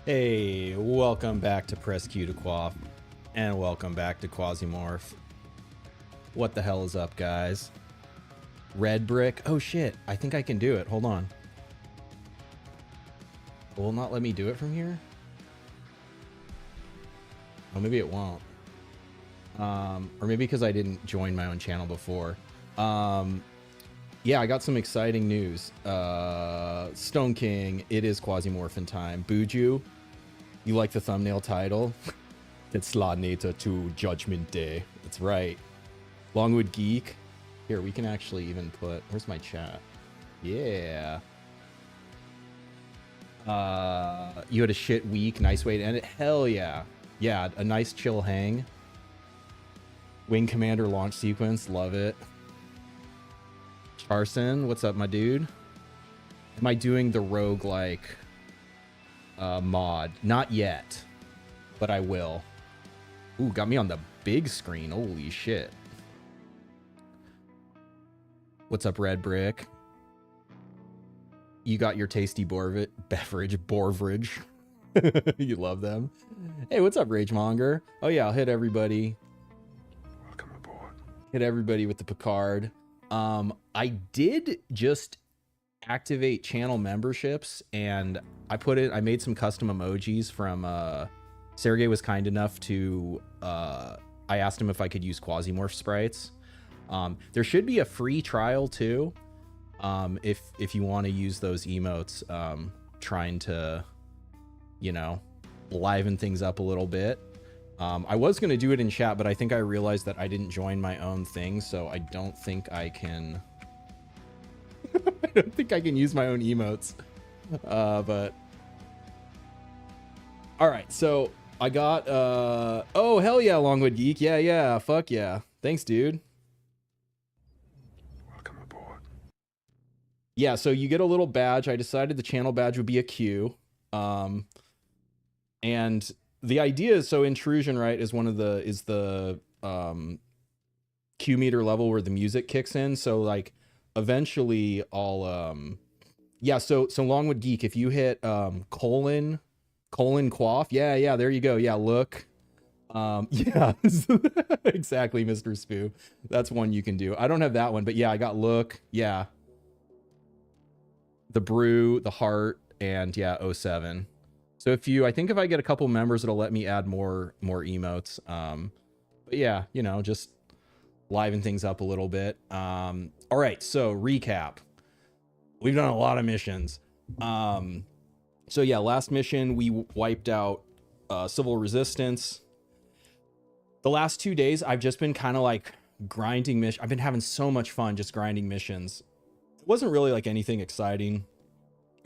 Hey, welcome back to Press Q to Quaff, and welcome back to QUASIMORPH. What the hell is up, guys? Red brick. Oh shit, I think I can do it. Hold on. It will not let me do it from here? Oh, maybe it won't. Or maybe because I didn't join my own channel before. Yeah, I got some exciting news. Stone King, it is Quasimorphin time. Buju, you like the thumbnail title? Tezctlanator to Judgment Day. That's right. Longwood Geek. Here, we can actually even put... Where's my chat? Yeah. You had a shit week. Nice way to end it. Hell yeah. Yeah, a nice chill hang. Wing Commander launch sequence. Love it. Charson, what's up, my dude? Am I doing the roguelike mod? Not yet, but I will. Ooh, got me on the big screen. Holy shit. What's up, Red Brick? You got your tasty beverage. You love them. Hey, what's up, Ragemonger? Oh yeah, I'll hit everybody. Welcome aboard. Hit everybody with the Picard. I did just activate channel memberships, and I made some custom emojis from Sergey was kind enough to I asked him if I could use Quasimorph sprites. There should be a free trial too, if you want to use those emotes, trying to, you know, liven things up a little bit. I was going to do it in chat, but I think I realized that I didn't join my own thing, so I don't think I can... I don't think I can use my own emotes. But... Alright, so I got... Oh, hell yeah, Longwood Geek. Yeah, fuck yeah. Thanks, dude. Welcome aboard. Yeah, so you get a little badge. I decided the channel badge would be a Q. And... the idea is, so intrusion, right, is the Q meter level where the music kicks in. So like eventually I'll yeah, so Longwood Geek, if you hit colon quaff, yeah, there you go. Yeah, look. Yeah, exactly, Mr. Spoo. That's one you can do. I don't have that one, but yeah, I got look, yeah. The brew, the heart, and yeah, 07. So I think if I get a couple members, it'll let me add more emotes. But yeah, you know, just liven things up a little bit. All right, so recap. We've done a lot of missions. So yeah, last mission, we wiped out civil resistance. The last 2 days, I've just been kind of like grinding missions. I've been having so much fun just grinding missions. It wasn't really like anything exciting.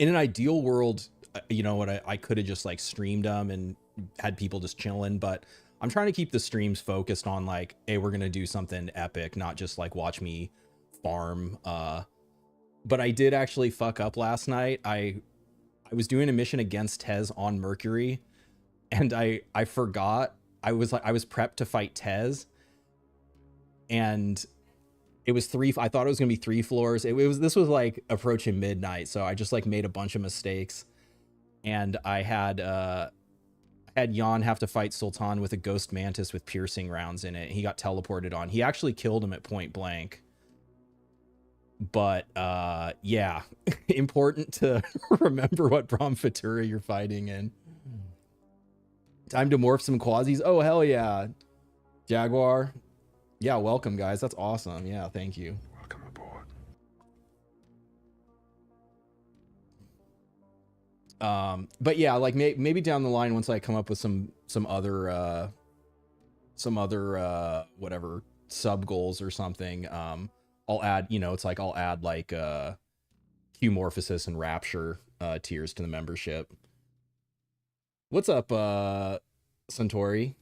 In an ideal world, you know what, I could have just like streamed them and had people just chilling, but I'm trying to keep the streams focused on like, hey, we're gonna do something epic, not just like watch me farm. But I did actually fuck up last night. I was doing a mission against Tez on Mercury, and I forgot. I was prepped to fight Tez, and it was I thought it was gonna be 3 floors. This was like approaching midnight, so I just like made a bunch of mistakes. And I had Jan have to fight Sultan with a ghost mantis with piercing rounds in it. He got teleported on. He actually killed him at point blank. But yeah, important to remember what Brahmafutura you're fighting in. Time to morph some quasis. Oh, hell yeah. Jaguar. Yeah, welcome, guys. That's awesome. Yeah, thank you. Welcome aboard. But yeah, like maybe down the line, once I come up with some other whatever sub goals or something, I'll add, you know, it's like I'll add like Qmorphosis and Rapture tiers to the membership. What's up, Centauri?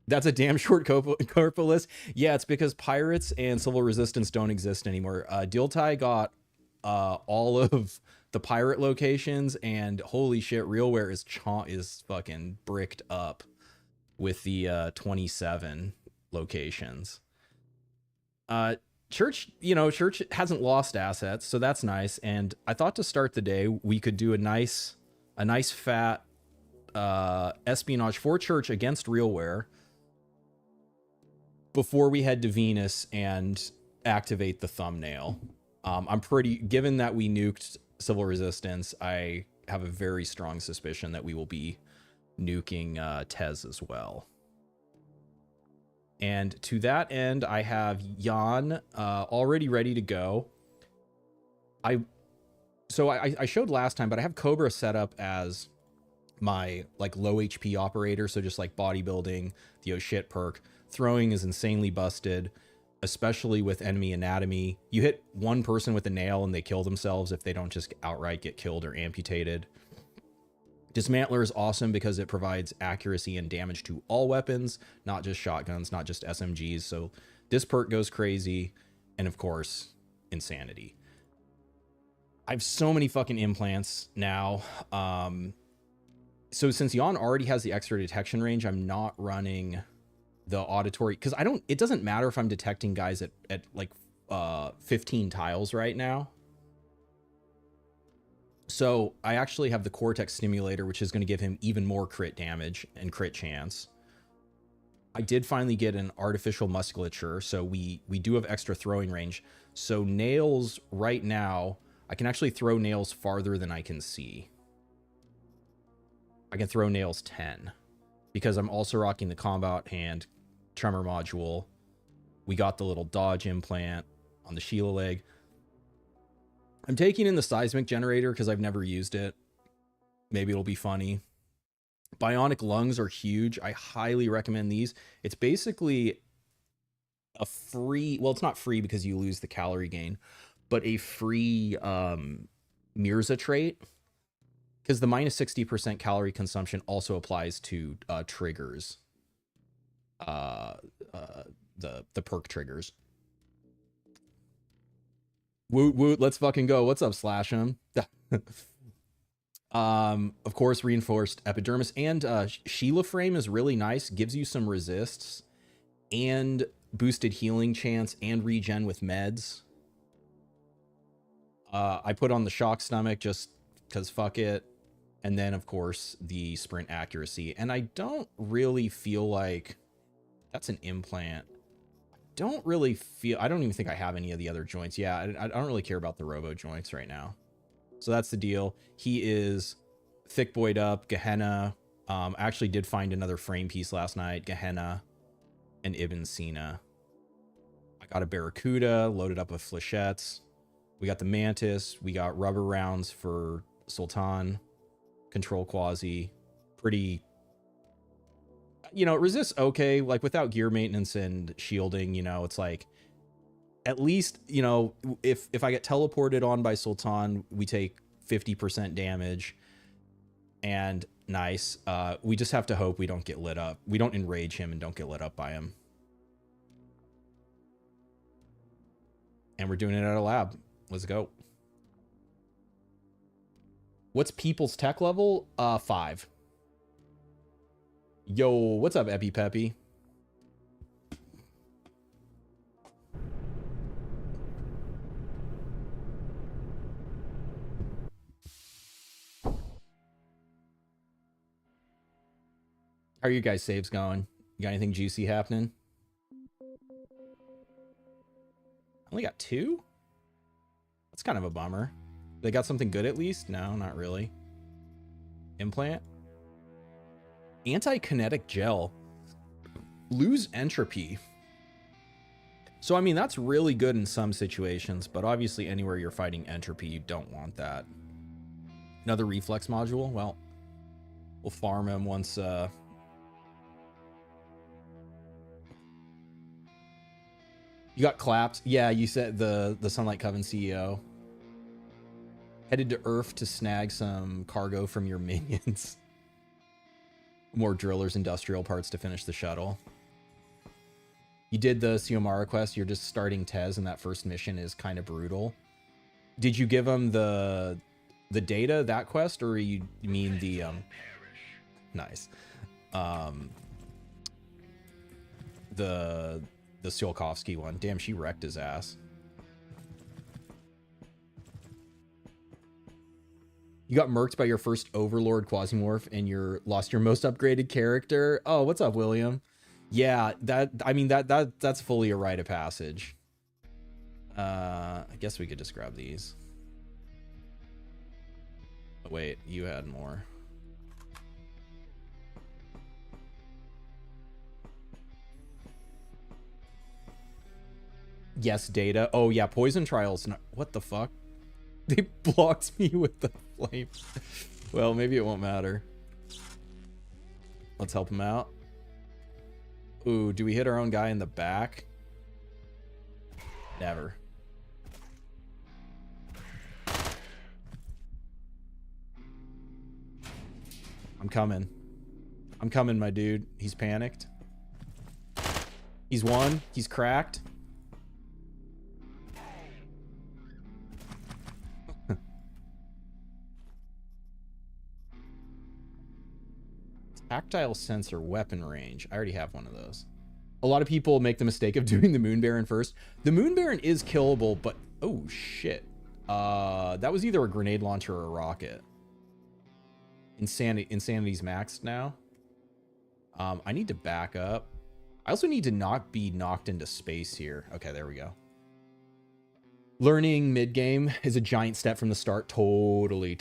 That's a damn short corporalist. Yeah, it's because pirates and civil resistance don't exist anymore. Diltai got all of the pirate locations, and holy shit, REALWARE is fucking bricked up with the 27 locations. Church, you know, Church hasn't lost assets, so that's nice. And I thought to start the day we could do a nice fat espionage for church against RealWare before we head to Venus and activate the thumbnail. I'm pretty, given that we nuked Civil Resistance, I have a very strong suspicion that we will be nuking Tez as well. And to that end, I have Jan already ready to go. So I showed last time, but I have Cobra set up as my like low HP operator. So just like bodybuilding, the oh shit perk. Throwing is insanely busted, especially with enemy anatomy. You hit one person with a nail and they kill themselves if they don't just outright get killed or amputated. Dismantler is awesome because it provides accuracy and damage to all weapons, not just shotguns, not just SMGs. So this perk goes crazy. And of course, insanity. I have so many fucking implants now. So since Jan already has the extra detection range, I'm not running the auditory, because it doesn't matter if I'm detecting guys at like 15 tiles right now. So I actually have the Cortex Stimulator, which is going to give him even more crit damage and crit chance. I did finally get an artificial musculature, so we do have extra throwing range. So nails right now, I can actually throw nails farther than I can see. I can throw nails 10 because I'm also rocking the combat hand tremor module. We got the little dodge implant on the Sheila leg. I'm taking in the seismic generator because I've never used it. Maybe it'll be funny. Bionic lungs are huge. I highly recommend these. It's basically a free, well, it's not free because you lose the calorie gain, but a free MIRZA trait, because the minus 60% calorie consumption also applies to triggers. The perk triggers. Woot woot, let's fucking go. What's up, Slash'em? Of course, reinforced epidermis, and Sheila frame is really nice, gives you some resists and boosted healing chance and regen with meds. I put on the shock stomach just because fuck it. And then, of course, the sprint accuracy. And I don't really feel like that's an implant. I don't even think I have any of the other joints. Yeah, I don't really care about the robo joints right now. So that's the deal. He is thick boyed up, Gehenna. I actually did find another frame piece last night, Gehenna and Ibn Sina. I got a Barracuda loaded up with flechettes. We got the Mantis. We got rubber rounds for Sultan. Control quasi. Pretty, you know, it resists okay, like without gear maintenance and shielding, you know, it's like, at least, you know, if I get teleported on by Sultan, we take 50% damage. And nice. We just have to hope we don't get lit up. We don't enrage him and don't get lit up by him. And we're doing it at a lab. Let's go. What's people's tech level? 5. Yo, what's up, Epi Peppy? How are you guys' saves going? You got anything juicy happening? I only got 2? That's kind of a bummer. They got something good at least? No, not really. Implant? Anti-kinetic gel. Lose entropy. So, I mean, that's really good in some situations, but obviously anywhere you're fighting entropy, you don't want that. Another reflex module? Well, we'll farm him once... You got clapped? Yeah, you said the Sunlight Coven CEO. Headed to Earth to snag some cargo from your minions. More drillers, industrial parts to finish the shuttle. You did the Xiomara quest. You're just starting Tez, and that first mission is kind of brutal. Did you give him the data, that quest, or you mean the nice the Tsiolkovsky one? Damn, she wrecked his ass. You got murked by your first Overlord Quasimorph and you lost your most upgraded character. Oh, what's up, William? Yeah, that's fully a rite of passage. I guess we could just grab these. Oh, wait, you had more. Yes, data. Oh yeah, poison trials. What the fuck? They blocked me with the flame. Well, maybe it won't matter. Let's help him out. Ooh, do we hit our own guy in the back? Never. I'm coming. I'm coming, my dude. He's panicked. He's won. He's cracked. Tactile sensor weapon range. I already have one of those. A lot of people make the mistake of doing the Moon Baron first. The Moon Baron is killable, but oh shit. That was either a grenade launcher or a rocket. Insanity's maxed now. I need to back up. I also need to not be knocked into space here. Okay, there we go. Learning mid-game is a giant step from the start. Totally.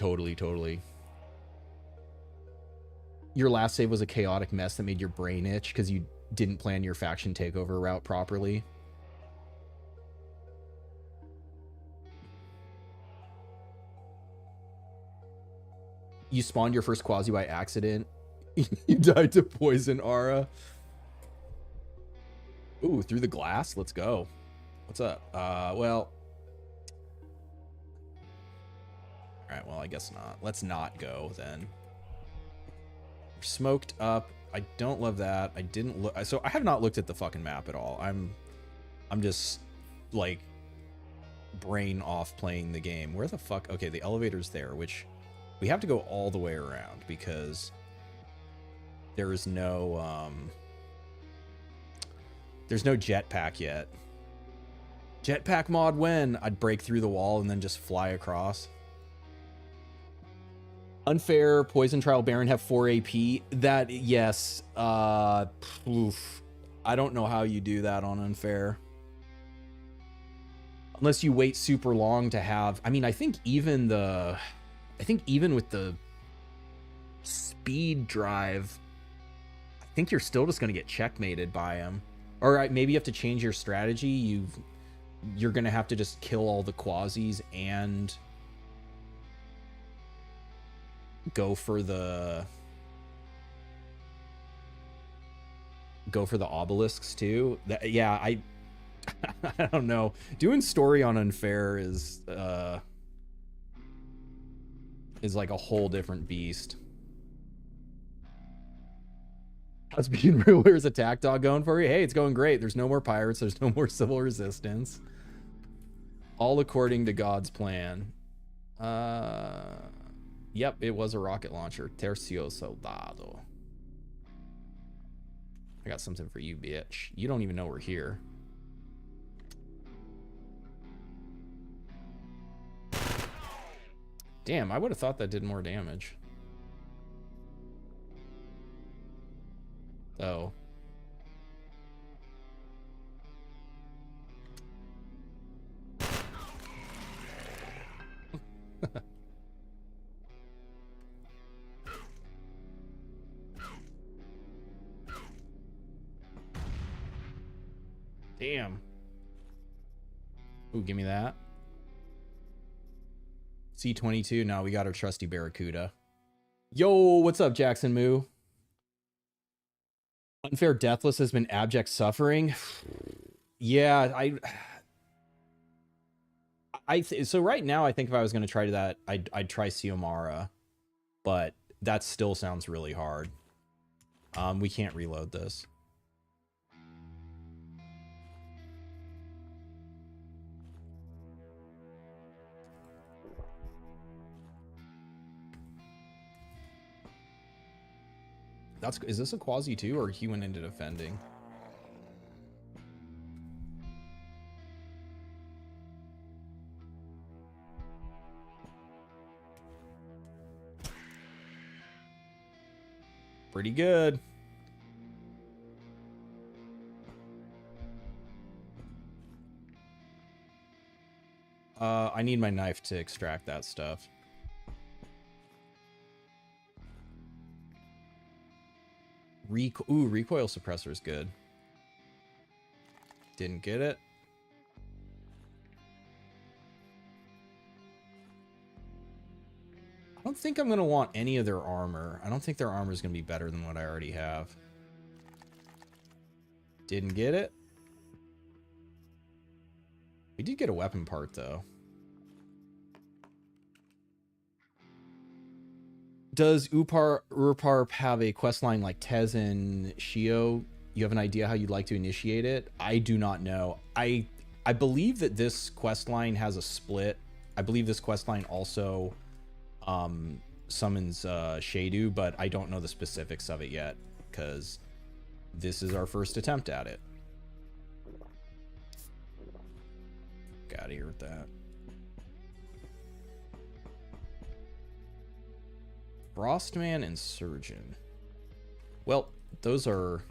Your last save was a chaotic mess that made your brain itch because you didn't plan your faction takeover route properly. You spawned your first Quasi by accident. You died to poison aura. Ooh, through the glass? Let's go. What's up? Well. Alright, well, I guess not. Let's not go, then. We're smoked up. I don't love that. I didn't look... So, I have not looked at the fucking map at all. I'm just, like, brain off playing the game. Where the fuck... Okay, the elevator's there, which... We have to go all the way around, because... There is no, There's no jetpack yet. Jetpack mod when? I'd break through the wall and then just fly across. Unfair, Poison Trial Baron have 4 AP. That, yes. Oof. I don't know how you do that on Unfair. Unless you wait super long to have... I mean, I think even with the speed drive... I think you're still just going to get checkmated by him. Or maybe you have to change your strategy. You're going to have to just kill all the quasis and go for the obelisks too. Yeah, I don't know. Doing story on Unfair is like a whole different beast. How's being REALWARE'S attack dog going for you? Hey, it's going great. There's no more pirates. There's no more civil resistance. All according to God's plan. Yep, it was a rocket launcher. Tercio Soldado. I got something for you, bitch. You don't even know we're here. Damn, I would have thought that did more damage. Oh. Damn. Ooh, give me that. C22. Now we got our trusty Barracuda. Yo, what's up, Jackson Moo? Unfair Deathless has been abject suffering. Yeah, so right now I think if I was going to try that, I'd try Xiomara, but that still sounds really hard. We can't reload this. Is this a quasi too, or he went into defending? Pretty good. I need my knife to extract that stuff. Ooh, recoil suppressor is good. Didn't get it. I don't think I'm going to want any of their armor. I don't think their armor is going to be better than what I already have. Didn't get it. We did get a weapon part, though. Does Urparp have a questline like Tez and Shio? You have an idea how you'd like to initiate it? I do not know. I believe that this questline has a split. I believe this questline also summons Shadu, but I don't know the specifics of it yet because this is our first attempt at it. Get out of here with that. Frostman and Surgeon. Well, those are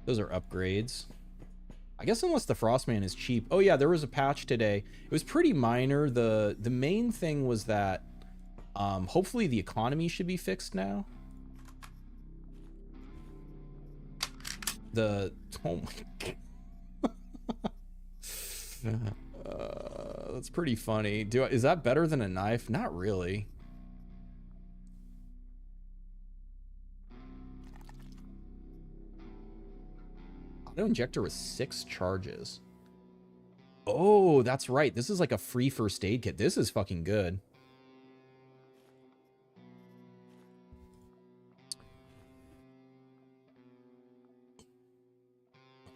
upgrades. I guess unless the Frostman is cheap. Oh yeah, there was a patch today. It was pretty minor. The main thing was that hopefully the economy should be fixed now. Oh my god. That's pretty funny. Is that better than a knife? Not really. Auto injector with 6 charges. Oh, that's right. This is like a free first aid kit. This is fucking good.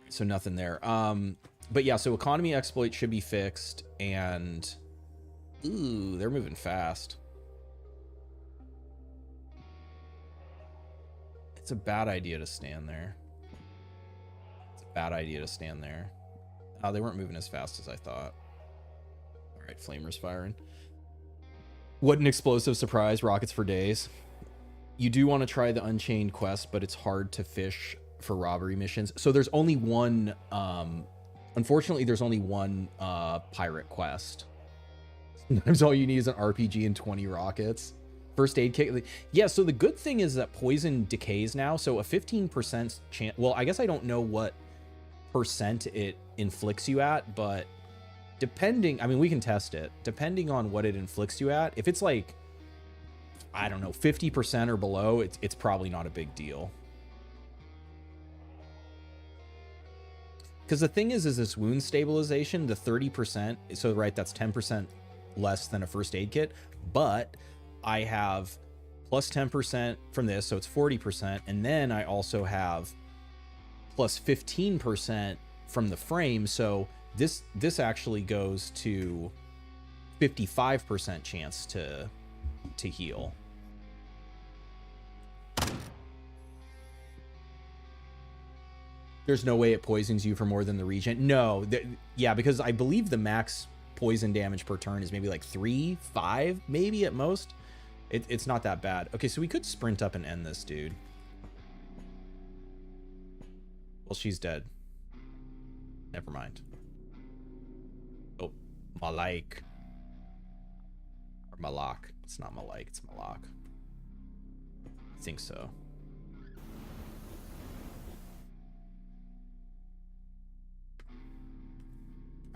So nothing there. But yeah, so economy exploit should be fixed, and ooh, they're moving fast. It's a bad idea to stand there. Bad idea to stand there. Oh, they weren't moving as fast as I thought. All right, flamers firing. What an explosive surprise. Rockets for days. You do want to try the Unchained quest, but it's hard to fish for robbery missions. So there's only one, unfortunately, there's only one pirate quest. Sometimes all you need is an RPG and 20 rockets. First aid kit. Yeah, so the good thing is that poison decays now. So a 15% chance. Well, I guess I don't know what percent it inflicts you at, but depending, I mean, we can test it. Depending on what it inflicts you at, if it's like, I don't know, 50% or below, it's probably not a big deal. Because the thing is this wound stabilization, the 30%, so right, that's 10% less than a first aid kit, but I have plus 10% from this, so it's 40%, and then I also have plus 15% from the frame, so this actually goes to 55% chance to heal. There's no way it poisons you for more than the regen. No, yeah, because I believe the max poison damage per turn is maybe like 3, 5, maybe at most. It's not that bad. Okay, so we could sprint up and end this dude. Well, she's dead. Never mind. Oh, Malak. Or Malak. It's not Malak, it's Malak. I think so.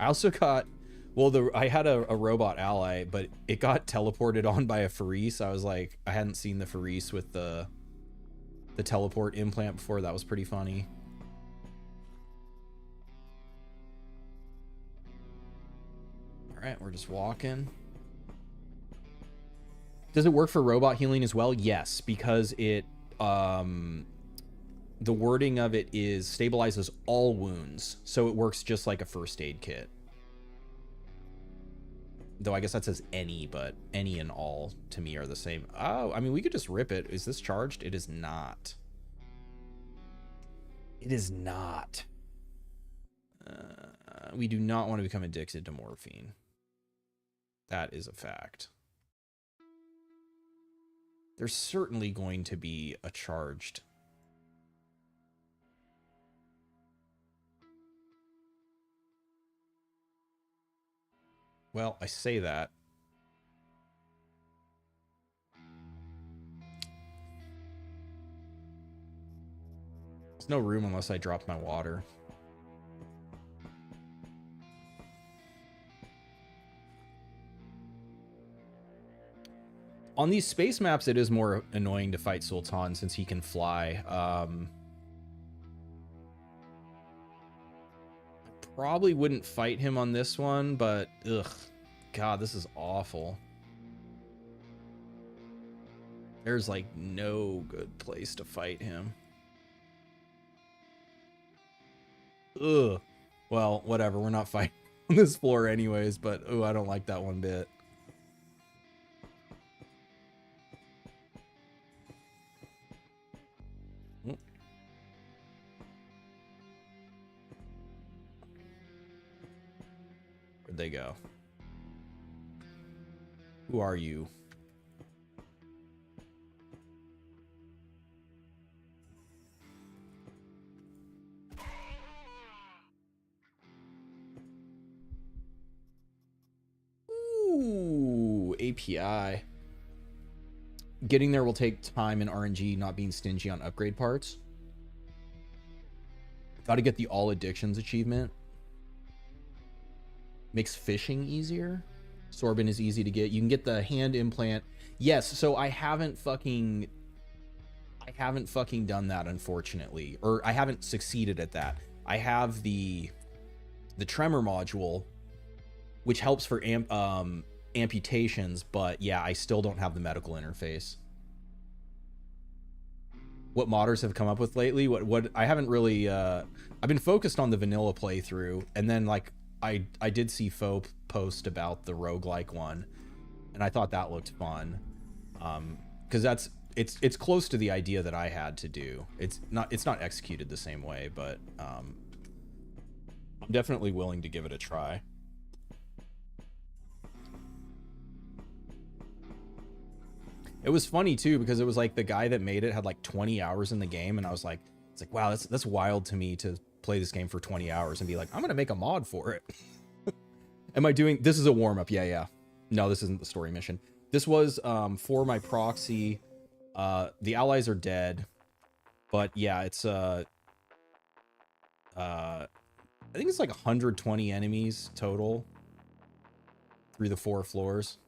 I also got, well, I had a robot ally, but it got teleported on by a Faris. I was like, I hadn't seen the Faris with the teleport implant before. That was pretty funny. All right, we're just walking. Does it work for robot healing as well? Yes, because it, the wording of it is stabilizes all wounds, so it works just like a first aid kit. Though I guess that says any, but any and all to me are the same. Oh, I mean, we could just rip it. Is this charged? It is not. It is not. We do not want to become addicted to morphine. That is a fact. there's certainly going to be a charged. Well, I say that. There's no room unless I drop my water. On these space maps, it is more annoying to fight Sultan since he can fly. Probably wouldn't fight him on this one, but ugh, God, this is awful. There's like no good place to fight him. Ugh. Well, whatever. We're not fighting on this floor anyways, but oh, I don't like that one bit. Where'd they go? Who are you? Ooh, API. Getting there will take time and RNG, not being stingy on upgrade parts. Got to get the all addictions achievement. Makes fishing easier. Sorbin is easy to get. You can get the hand implant. Yes, so I haven't fucking done that, unfortunately. Or I haven't succeeded at that. I have the tremor module, which helps for amputations, but yeah, I still don't have the medical interface. What modders have come up with lately? What I haven't really I've been focused on the vanilla playthrough, and then like I did see Faux post about the roguelike one, and I thought that looked fun. Because it's close to the idea that I had to do. It's not executed the same way, but I'm definitely willing to give it a try. It was funny too, because it was like the guy that made it had like 20 hours in the game, and I was like, it's like, wow, that's wild to me to play this game for 20 hours and be like, I'm gonna make a mod for it. Am I doing this? Is a warm-up? Yeah. No, this isn't the story mission. This was for my proxy. The allies are dead, but yeah, it's I think it's like 120 enemies total through the 4 floors.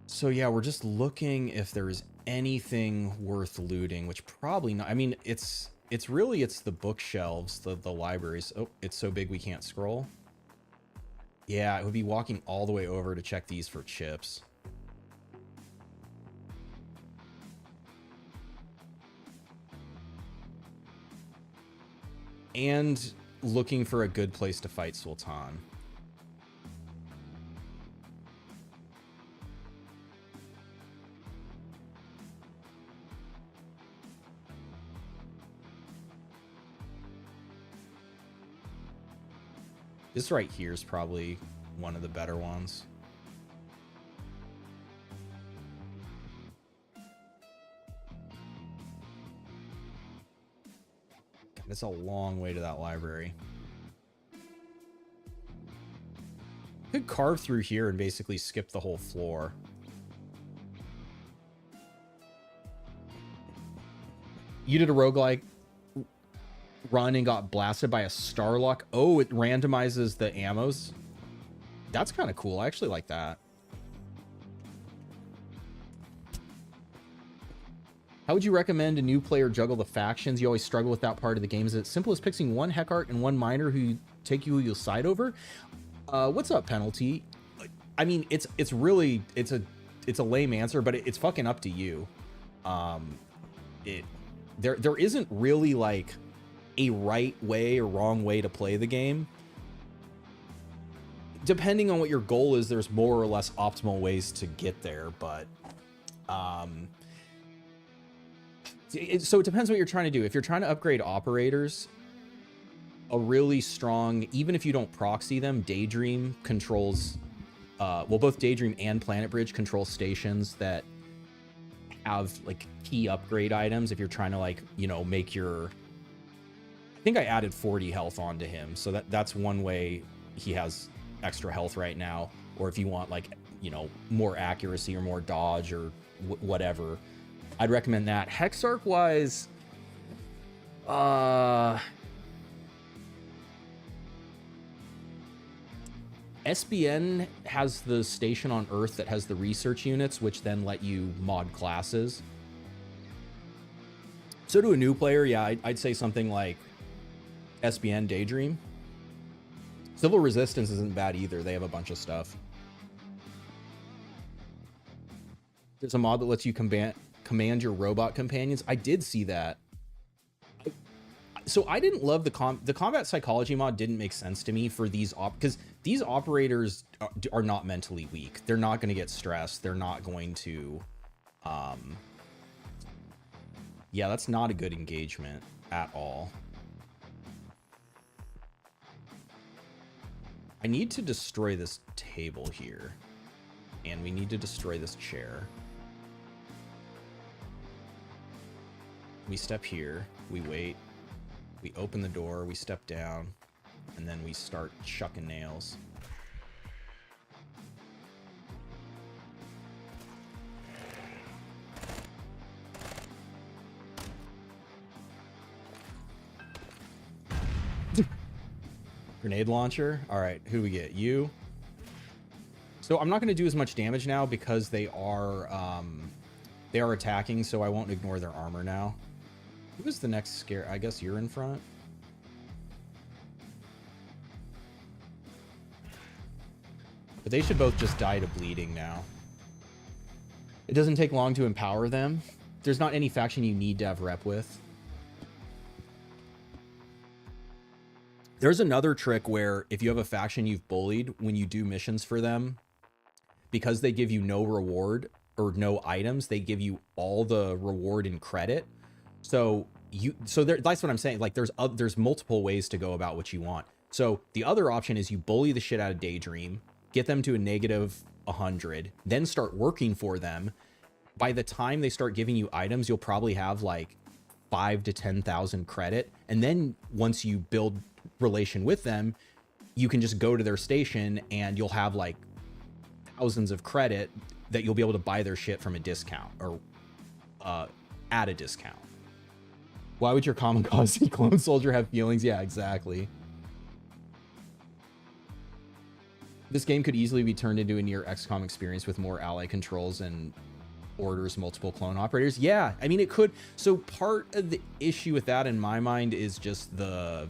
So yeah, we're just looking if there's anything worth looting, which probably not. I mean, it's the bookshelves, the libraries. Oh, it's so big we can't scroll. Yeah, it would be walking all the way over to check these for chips. And looking for a good place to fight Sultan. This right here is probably one of the better ones. God, it's a long way to that library. Could carve through here and basically skip the whole floor. You did a roguelike run and got blasted by a Starlock. Oh, it randomizes the ammos. That's kind of cool. I actually like that. How would you recommend a new player juggle the factions? You always struggle with that part of the game. Is it simple as picking one HECATE and one miner who you'll side over? What's up, Penalty? I mean, it's a lame answer, but it's fucking up to you. There isn't really like a right way or wrong way to play the game. Depending on what your goal is, there's more or less optimal ways to get there, but so it depends what you're trying to do. If you're trying to upgrade operators, a really strong, even if you don't proxy them, Daydream controls well, both Daydream and Planet Bridge control stations that have like key upgrade items if you're trying to like, you know, make your, I think I added 40 health onto him. So that's one way he has extra health right now. Or if you want like, you know, more accuracy or more dodge or whatever, I'd recommend that. Hexarch wise, SBN has the station on Earth that has the research units, which then let you mod classes. So to a new player, yeah, I'd say something like SBN Daydream. Civil Resistance isn't bad either. They have a bunch of stuff. There's a mod that lets you command your robot companions. I did see that. So I didn't love the combat psychology mod. Didn't make sense to me for these because these operators are not mentally weak. They're not going to get stressed. They're not going to, yeah, that's not a good engagement at all. I need to destroy this table here, and we need to destroy this chair. We step here, we wait, we open the door, we step down, and then we start chucking nails. Grenade launcher. All right, who do we get? You. So I'm not going to do as much damage now because they are attacking, so I won't ignore their armor now. Who is the next scare? I guess you're in front. But they should both just die to bleeding now. It doesn't take long to empower them. There's not any faction you need to have rep with. There's another trick where if you have a faction you've bullied, when you do missions for them, because they give you no reward or no items, they give you all the reward in credit. So that's what I'm saying. Like there's multiple ways to go about what you want. So the other option is you bully the shit out of Daydream, get them to a negative 100, then start working for them. By the time they start giving you items, you'll probably have like 5,000 to 10,000 credit. And then once you build relation with them, you can just go to their station and you'll have like thousands of credit that you'll be able to buy their shit from a discount or at a discount. Why would your kamikaze clone soldier have feelings? Yeah, exactly. This game could easily be turned into a near XCOM experience with more ally controls and orders multiple clone operators. Yeah, I mean it could. So part of the issue with that in my mind is just the,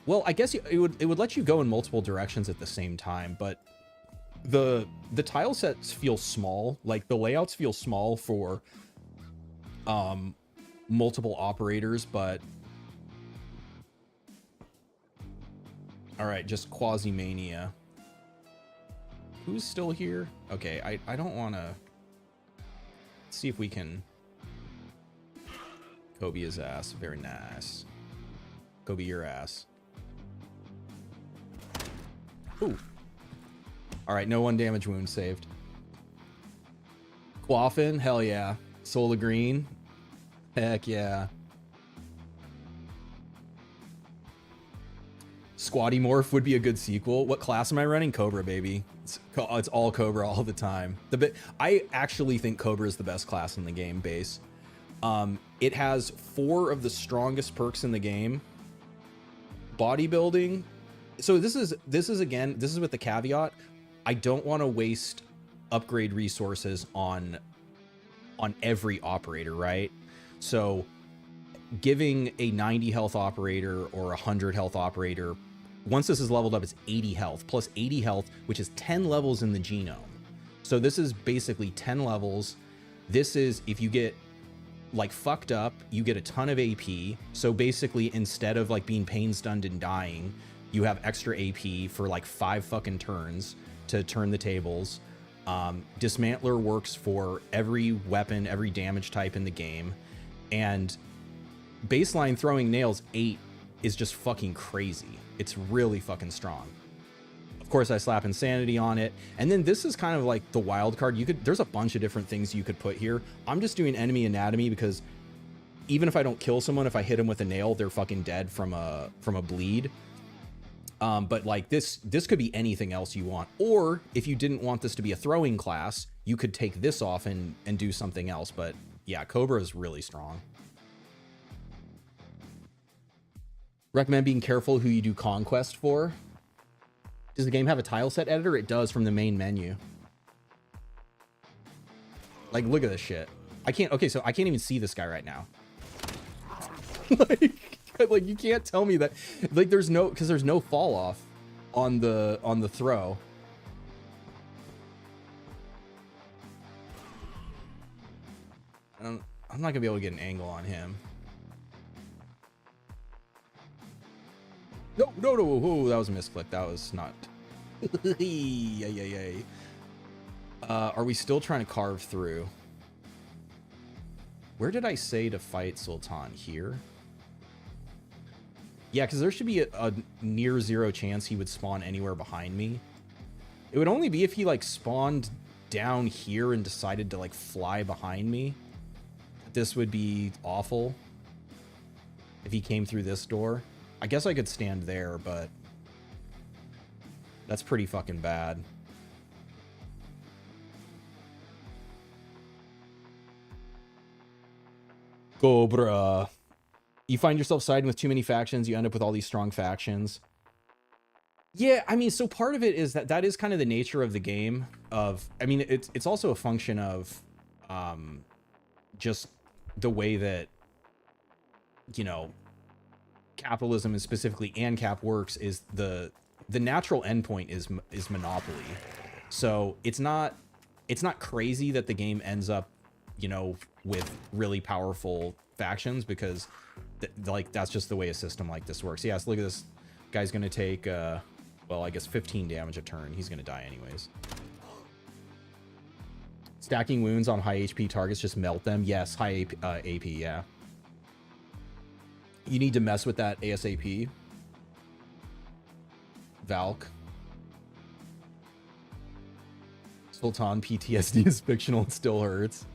well, I guess it would let you go in multiple directions at the same time, but the tile sets feel small. Like the layouts feel small for multiple operators, but all right, just Quasimania. Who's still here? Okay, I don't want to see if we can Kobe his ass. Very nice. Kobe your ass. Ooh. All right, no 1 damage wound saved. Quaffin, hell yeah. Soul of Green, heck yeah. QUASIMORPH would be a good sequel. What class am I running? Cobra, baby. It's all Cobra all the time. I actually think Cobra is the best class in the game base. It has 4 of the strongest perks in the game. Bodybuilding. So this is with the caveat. I don't want to waste upgrade resources on every operator, right? So giving a 90 health operator or a 100 health operator, once this is leveled up, it's 80 health plus 80 health, which is 10 levels in the genome. So this is basically 10 levels. This is, if you get like fucked up, you get a ton of AP. So basically, instead of like being pain stunned and dying, you have extra AP for like 5 fucking turns to turn the tables. Dismantler works for every weapon, every damage type in the game. And baseline throwing nails 8 is just fucking crazy. It's really fucking strong. Of course, I slap Insanity on it. And then this is kind of like the wild card. There's a bunch of different things you could put here. I'm just doing Enemy Anatomy because even if I don't kill someone, if I hit them with a nail, they're fucking dead from a bleed. But like this could be anything else you want. Or if you didn't want this to be a throwing class, you could take this off and do something else. But yeah, Cobra is really strong. Recommend being careful who you do Conquest for. Does the game have a tile set editor? It does, from the main menu. Like, look at this shit. I can't, okay, so I can't even see this guy right now. like you can't tell me that, like there's no fall off on the throw. I'm not gonna be able to get an angle on him. No, oh, that was a misclick. That was not. Are we still trying to carve through? Where did I say to fight Sultan? Here? Yeah, because there should be a near zero chance he would spawn anywhere behind me. It would only be if he like spawned down here and decided to like fly behind me. This would be awful. If he came through this door. I guess I could stand there, but that's pretty fucking bad. Cobra. You find yourself siding with too many factions, you end up with all these strong factions. Yeah, I mean, so part of it is that is kind of the nature of the game. I mean, it's also a function of just the way that, you know, capitalism and specifically ANCAP works. Is the natural endpoint is monopoly. So it's not crazy that the game ends up, you know, with really powerful factions, because like that's just the way a system like this works. Yes, look at this guy's gonna take well, I guess 15 damage a turn. He's gonna die anyways. Stacking wounds on high HP targets just melt them. Yes, high AP, yeah. You need to mess with that ASAP. Valk. Sultan PTSD is fictional, it still hurts.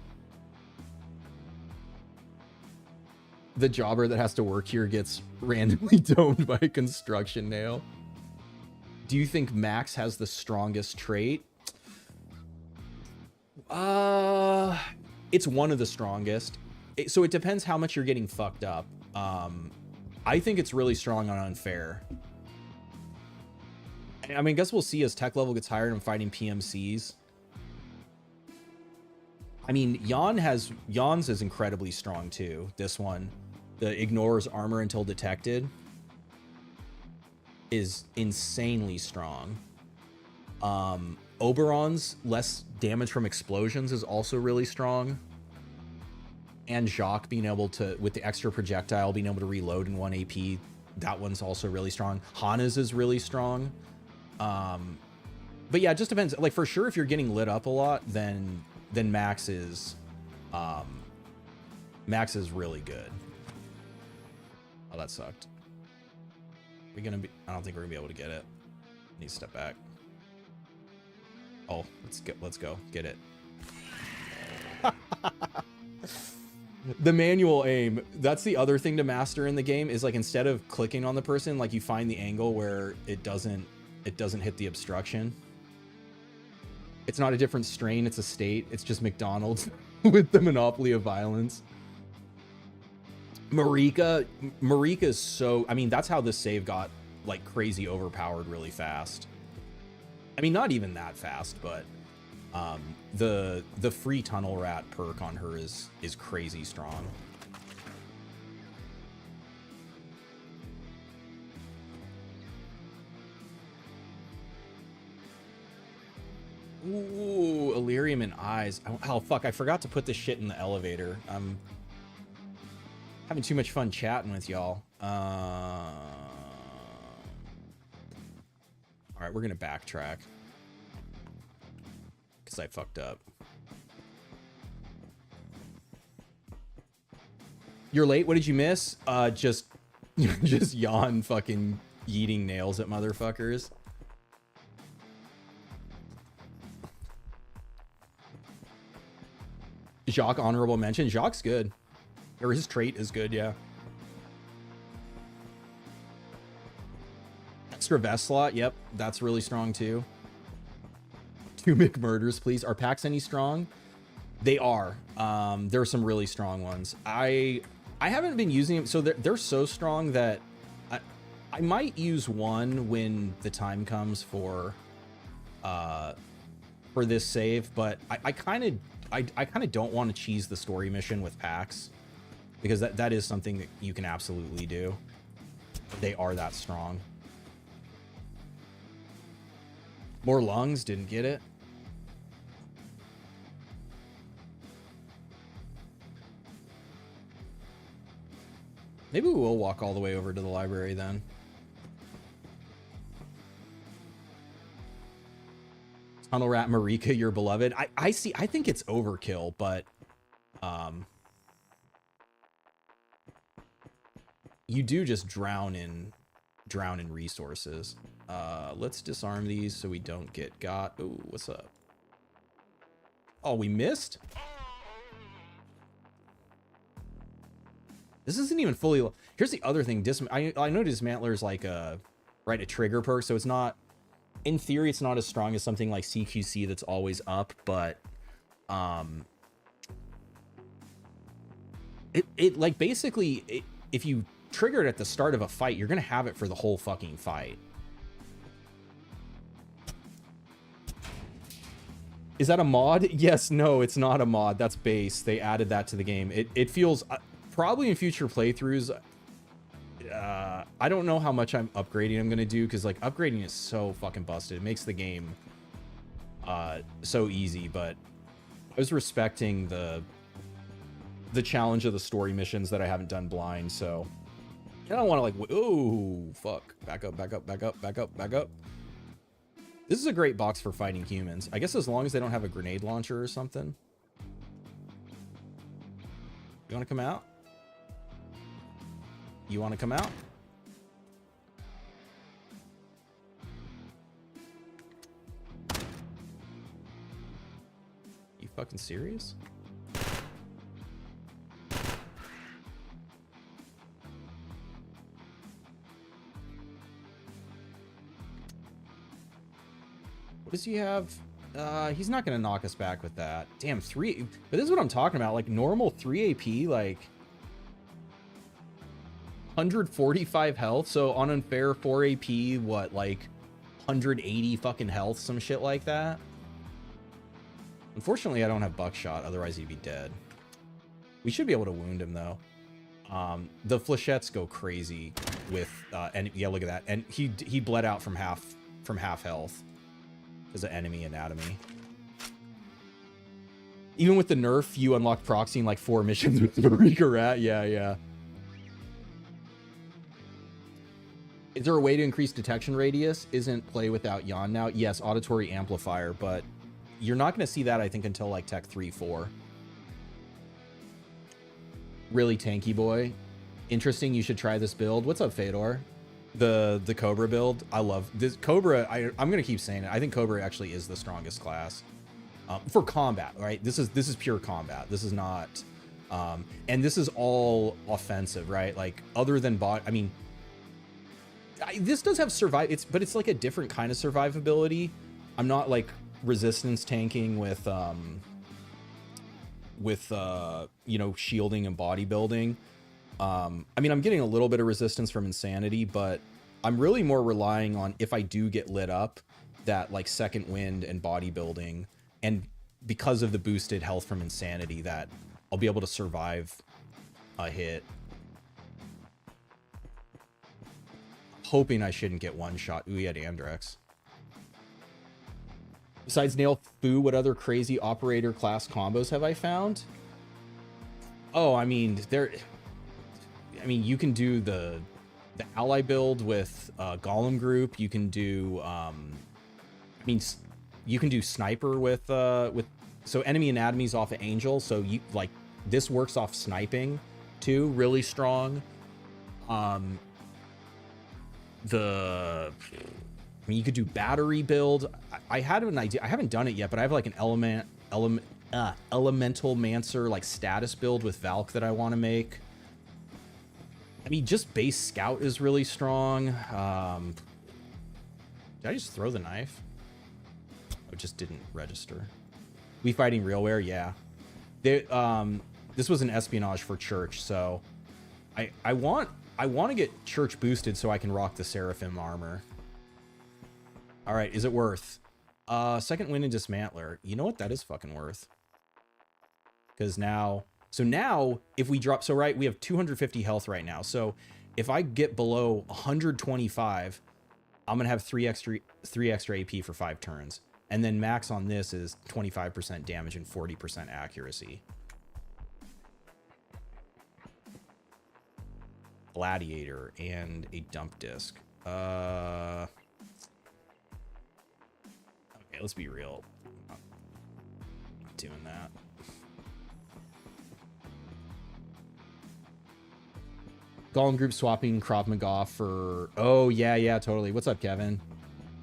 The jobber that has to work here gets randomly domed by a construction nail. Do you think Max has the strongest trait? It's one of the strongest. So it depends how much you're getting fucked up. I think it's really strong on unfair. I mean, I guess we'll see as tech level gets higher and I'm fighting PMCs. I mean, Jan's is incredibly strong too. This one, the ignores armor until detected, is insanely strong. Oberon's less damage from explosions is also really strong. And Jacques being able to, with the extra projectile, being able to reload in 1 AP, that one's also really strong. Hana's is really strong. But yeah, it just depends. Like for sure, if you're getting lit up a lot, then Max is really good. Oh, that sucked. I don't think we're gonna be able to get it. Need to step back. Oh, let's go. Get it. The manual aim, that's the other thing to master in the game, is like instead of clicking on the person, like you find the angle where it doesn't hit the obstruction. It's not a different strain, it's a state. It's just McDonald's with the monopoly of violence. Marika is so, I mean, that's how this save got like crazy overpowered really fast. I mean, not even that fast, but the free tunnel rat perk on her is crazy strong. Ooh, Illyrium and eyes. Oh fuck, I forgot to put this shit in the elevator. I'm having too much fun chatting with y'all. All right, we're gonna backtrack because I fucked up. You're late. What did you miss? Just Jan fucking yeeting nails at motherfuckers. Jacques honorable mention. Jacques good. Or his trait is good, yeah. Extra vest slot, yep, that's really strong too. 2 McMurders, please. Are packs any strong? They are. There are some really strong ones. I haven't been using them, so they're so strong that I might use one when the time comes for this save, but I kind of don't want to cheese the story mission with packs, because that is something that you can absolutely do. They are that strong. More lungs, didn't get it. Maybe we will walk all the way over to the library then. Tunnel Rat Marika, your beloved. I see. I think it's overkill, but you do just drown in resources. Let's disarm these so we don't get got. Ooh, what's up? Oh, we missed? This isn't even fully. Here's the other thing. I know Dismantler's like a trigger perk, so it's not. In theory, it's not as strong as something like CQC that's always up, but it like basically if you trigger it at the start of a fight, you're gonna have it for the whole fucking fight. Is that a mod? Yes, no, it's not a mod. That's base. They added that to the game. It feels probably in future playthroughs. I don't know how much I'm going to do, because like upgrading is so fucking busted. It makes the game so easy, but I was respecting the challenge of the story missions that I haven't done blind, so I don't want to like, oh fuck, back up. This is a great box for fighting humans, I guess, as long as they don't have a grenade launcher or something. You want to come out? You want to come out? You fucking serious? What does he have? He's not gonna knock us back with that. Damn, 3. But this is what I'm talking about. Like normal 3 AP, like 145 health. So on unfair 4 AP, what, like 180 fucking health, some shit like that. Unfortunately, I don't have buckshot. Otherwise, he'd be dead. We should be able to wound him though. The flechettes go crazy with, and yeah, look at that. And he bled out from half health. As an enemy anatomy. Even with the nerf, you unlock proxy in like 4 missions with Marika Rat. Yeah. Is there a way to increase detection radius? Isn't play without yawn now? Yes, auditory amplifier, but you're not going to see that, I think, until like Tech 3-4. Really tanky boy. Interesting, you should try this build. What's up, Fedor? The Cobra build. I love this Cobra. I'm gonna keep saying it. I think Cobra actually is the strongest class for combat, right? This is pure combat. This is not and this is all offensive, right? Like other than bot, I mean, this does have but it's like a different kind of survivability. I'm not like resistance tanking with you know, shielding and bodybuilding. I mean, I'm getting a little bit of resistance from insanity, but I'm really more relying on, if I do get lit up, that like second wind and bodybuilding, and because of the boosted health from insanity, that I'll be able to survive a hit. Hoping I shouldn't get one shot. Ooh, he had Andrex. Besides Nail Fu, what other crazy operator class combos have I found? Oh, I mean, you can do the ally build with Golem group. You can do, you can do sniper with so enemy anatomies off of Angel. So you like this works off sniping too, really strong. You could do battery build. I had an idea. I haven't done it yet, but I have like an elemental mancer like status build with Valk that I want to make. I mean, just base scout is really strong. Did I just throw the knife? It just didn't register. We fighting Realware? Yeah. They, this was an espionage for Church, so I want to get Church boosted so I can rock the Seraphim armor. All right, is it worth? Second Wind and Dismantler. You know what? That is fucking worth. Because now, so now if we drop, so right, we have 250 health right now. So if I get below 125, I'm gonna have three extra AP for 5 turns. And then max on this is 25% damage and 40% accuracy. Gladiator and a dump disc. Okay, let's be real. I'm not doing that. Golem group swapping Krav Maga for... Oh, yeah, totally. What's up, Kevin?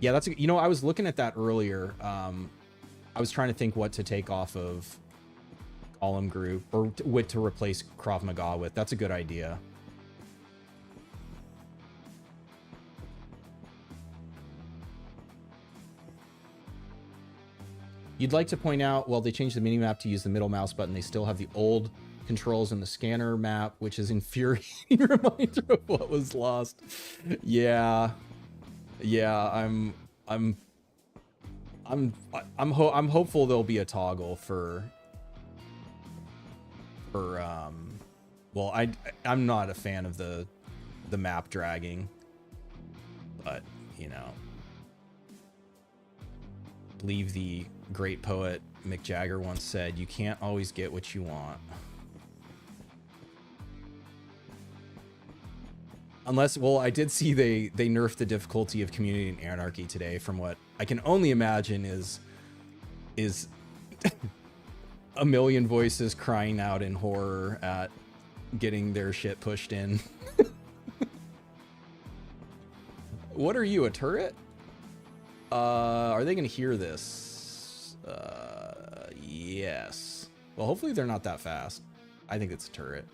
Yeah, that's... You know, I was looking at that earlier. I was trying to think what to take off of Golem group, or what to replace Krav Maga with. That's a good idea. You'd like to point out, well, they changed the minimap to use the middle mouse button. They still have the old controls in the scanner map, which is infuriating reminder of what was lost. Yeah, I'm hopeful there'll be a toggle for well, I'm not a fan of the map dragging, but you know, I believe the great poet Mick Jagger once said, you can't always get what you want. Unless, well, I did see they nerfed the difficulty of Community and Anarchy today, from what I can only imagine is a million voices crying out in horror at getting their shit pushed in. What are you, a turret? Are they gonna hear this? Yes. Well, hopefully they're not that fast. I think it's a turret.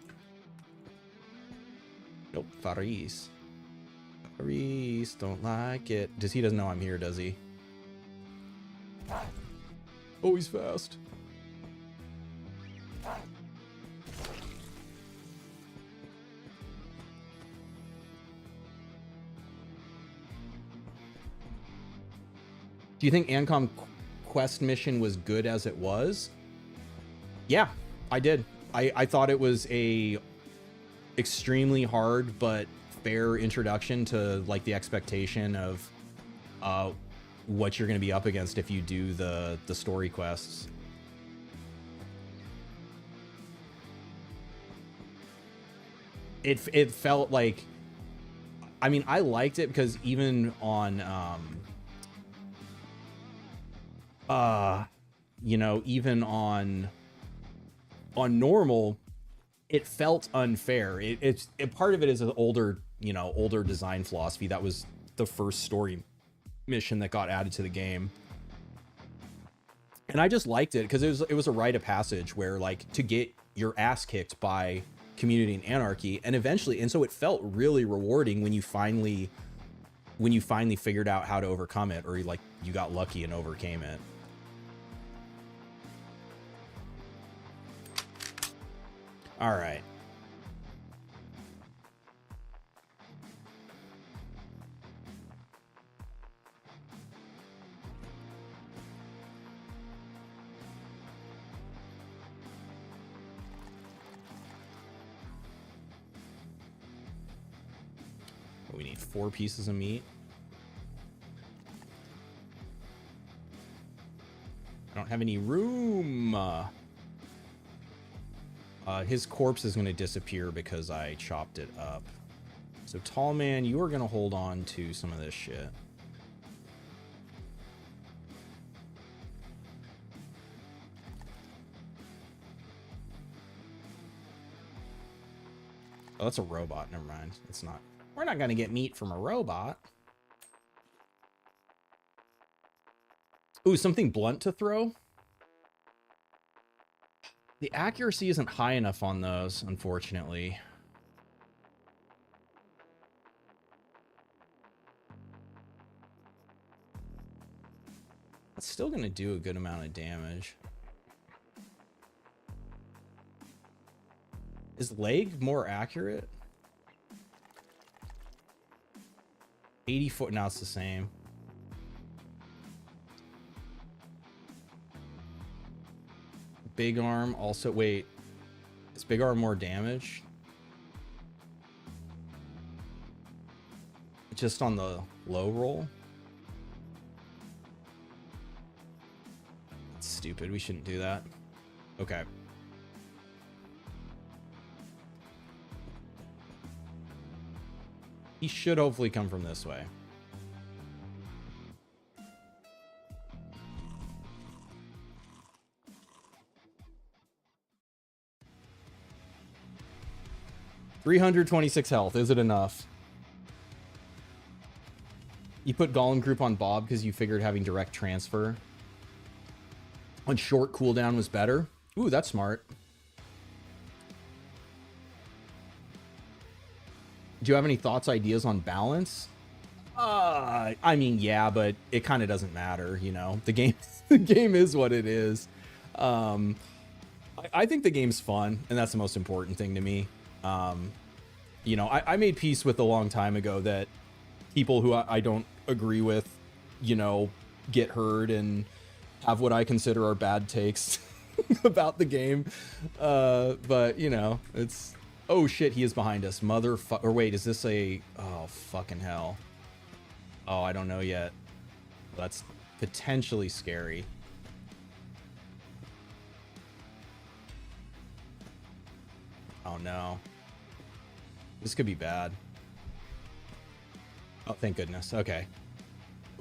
Nope, Faris. Faris, don't like it. He doesn't know I'm here, does he? Oh, he's fast. Do you think Ancom quest mission was good as it was? Yeah, I did. I thought it was a extremely hard but fair introduction to like the expectation of what you're going to be up against if you do the story quests. It felt like, I mean, I liked it because even on you know, even on normal, it felt unfair. It's part of it is an older, you know, older design philosophy. That was the first story mission that got added to the game, and I just liked it because it was a rite of passage where, like, to get your ass kicked by Community and Anarchy, and eventually, and so it felt really rewarding when you finally figured out how to overcome it, or like you got lucky and overcame it. All right. We need 4 pieces of meat. I don't have any room. His corpse is going to disappear because I chopped it up. So, Tall Man, you are going to hold on to some of this shit. Oh, that's a robot. Never mind. It's not. We're not going to get meat from a robot. Ooh, something blunt to throw? The accuracy isn't high enough on those, unfortunately. It's still going to do a good amount of damage. Is leg more accurate? 80 foot, now it's the same. Big arm also, wait, is big arm more damage? Just on the low roll? That's stupid, we shouldn't do that. Okay. He should hopefully come from this way. $326 health. Is it enough? You put Golem Group on Bob because you figured having direct transfer on short cooldown was better. Ooh, that's smart. Do you have any thoughts, ideas on balance? I mean, yeah, but it kind of doesn't matter, you know. The game, the game is what it is. I think the game's fun, and that's the most important thing to me. You know, I made peace with a long time ago that people who I don't agree with, you know, get heard and have what I consider are bad takes about the game. But, you know, it's... Oh shit, he is behind us. Motherfucker. Or wait, is this a... Oh, fucking hell. Oh, I don't know yet. That's potentially scary. Oh no. This could be bad. Oh, thank goodness. Okay.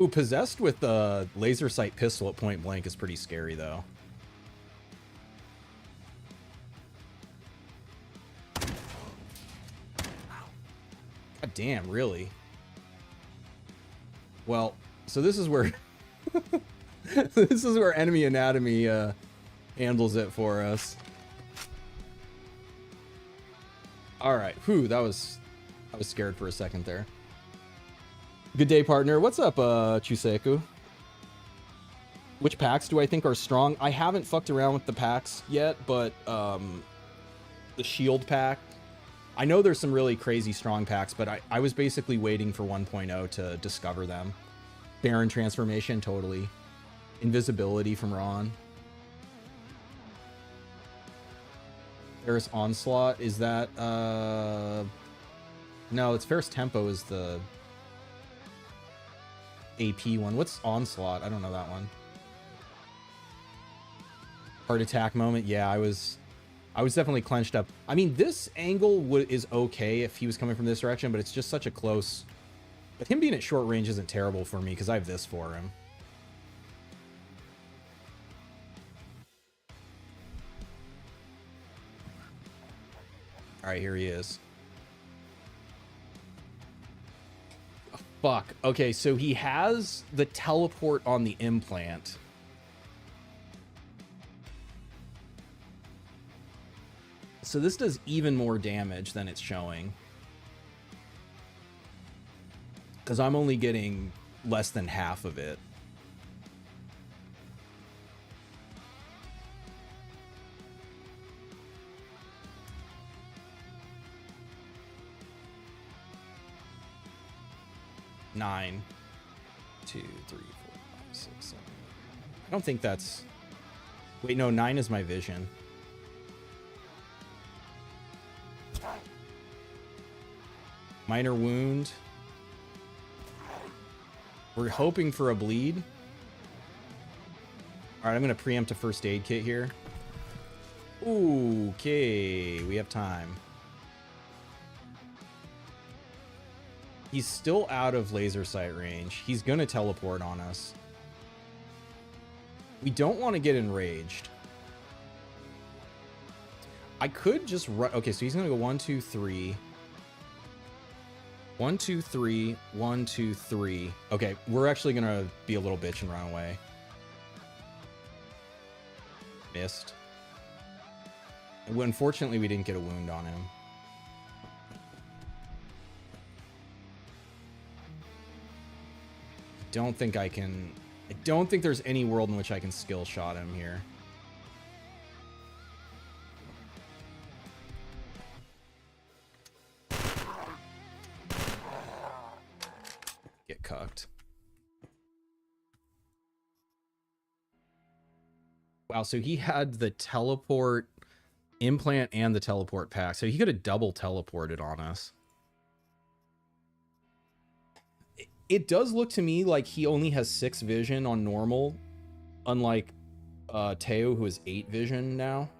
Ooh, possessed with a laser sight pistol at point blank is pretty scary, though. God damn, really? Well, so this is where this is where enemy anatomy handles it for us. All right, whew, I was scared for a second there. Good day, partner. What's up, Chuseku? Which packs do I think are strong? I haven't fucked around with the packs yet, but the shield pack, I know there's some really crazy strong packs, but I was basically waiting for 1.0 to discover them. Baron transformation, totally. Invisibility from Ron. Ferris Onslaught, is that no, it's Ferris Tempo is the AP one. What's Onslaught? I don't know that one. Heart attack moment. Yeah, I was definitely clenched up. I mean, this angle is okay if he was coming from this direction, but it's just such a close... But him being at short range isn't terrible for me because I have this for him. All right, here he is. Oh, fuck. Okay, so he has the teleport on the implant. So this does even more damage than it's showing. Because I'm only getting less than half of it. Nine, 2, 3, 4, 5, 6, 7. I don't think that's... Wait, no, 9 is my vision. Minor wound. We're hoping for a bleed. All right, I'm going to preempt a first aid kit here. Ooh, okay, we have time. He's still out of laser sight range. He's going to teleport on us. We don't want to get enraged. I could just run. Okay, so he's going to go 1, 2, 3. 1, 2, 3, 1, 2, 3. Okay, we're actually gonna be a little bitch and run away. Missed. Unfortunately, we didn't get a wound on him. Don't think I can... I don't think there's any world in which I can skill shot him here. Get cucked. Wow, so he had the teleport implant and the teleport pack. So he could have double teleported on us. It does look to me like he only has 6 vision on normal, unlike Teo, who has 8 vision now.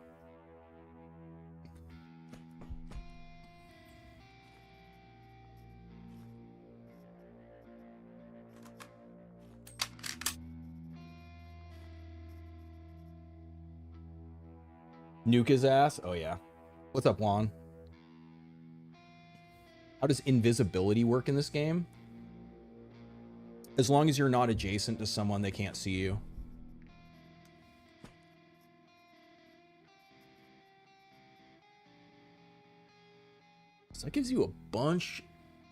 Nuke his ass? Oh yeah. What's up, Juan? How does invisibility work in this game? As long as you're not adjacent to someone, they can't see you. So that gives you a bunch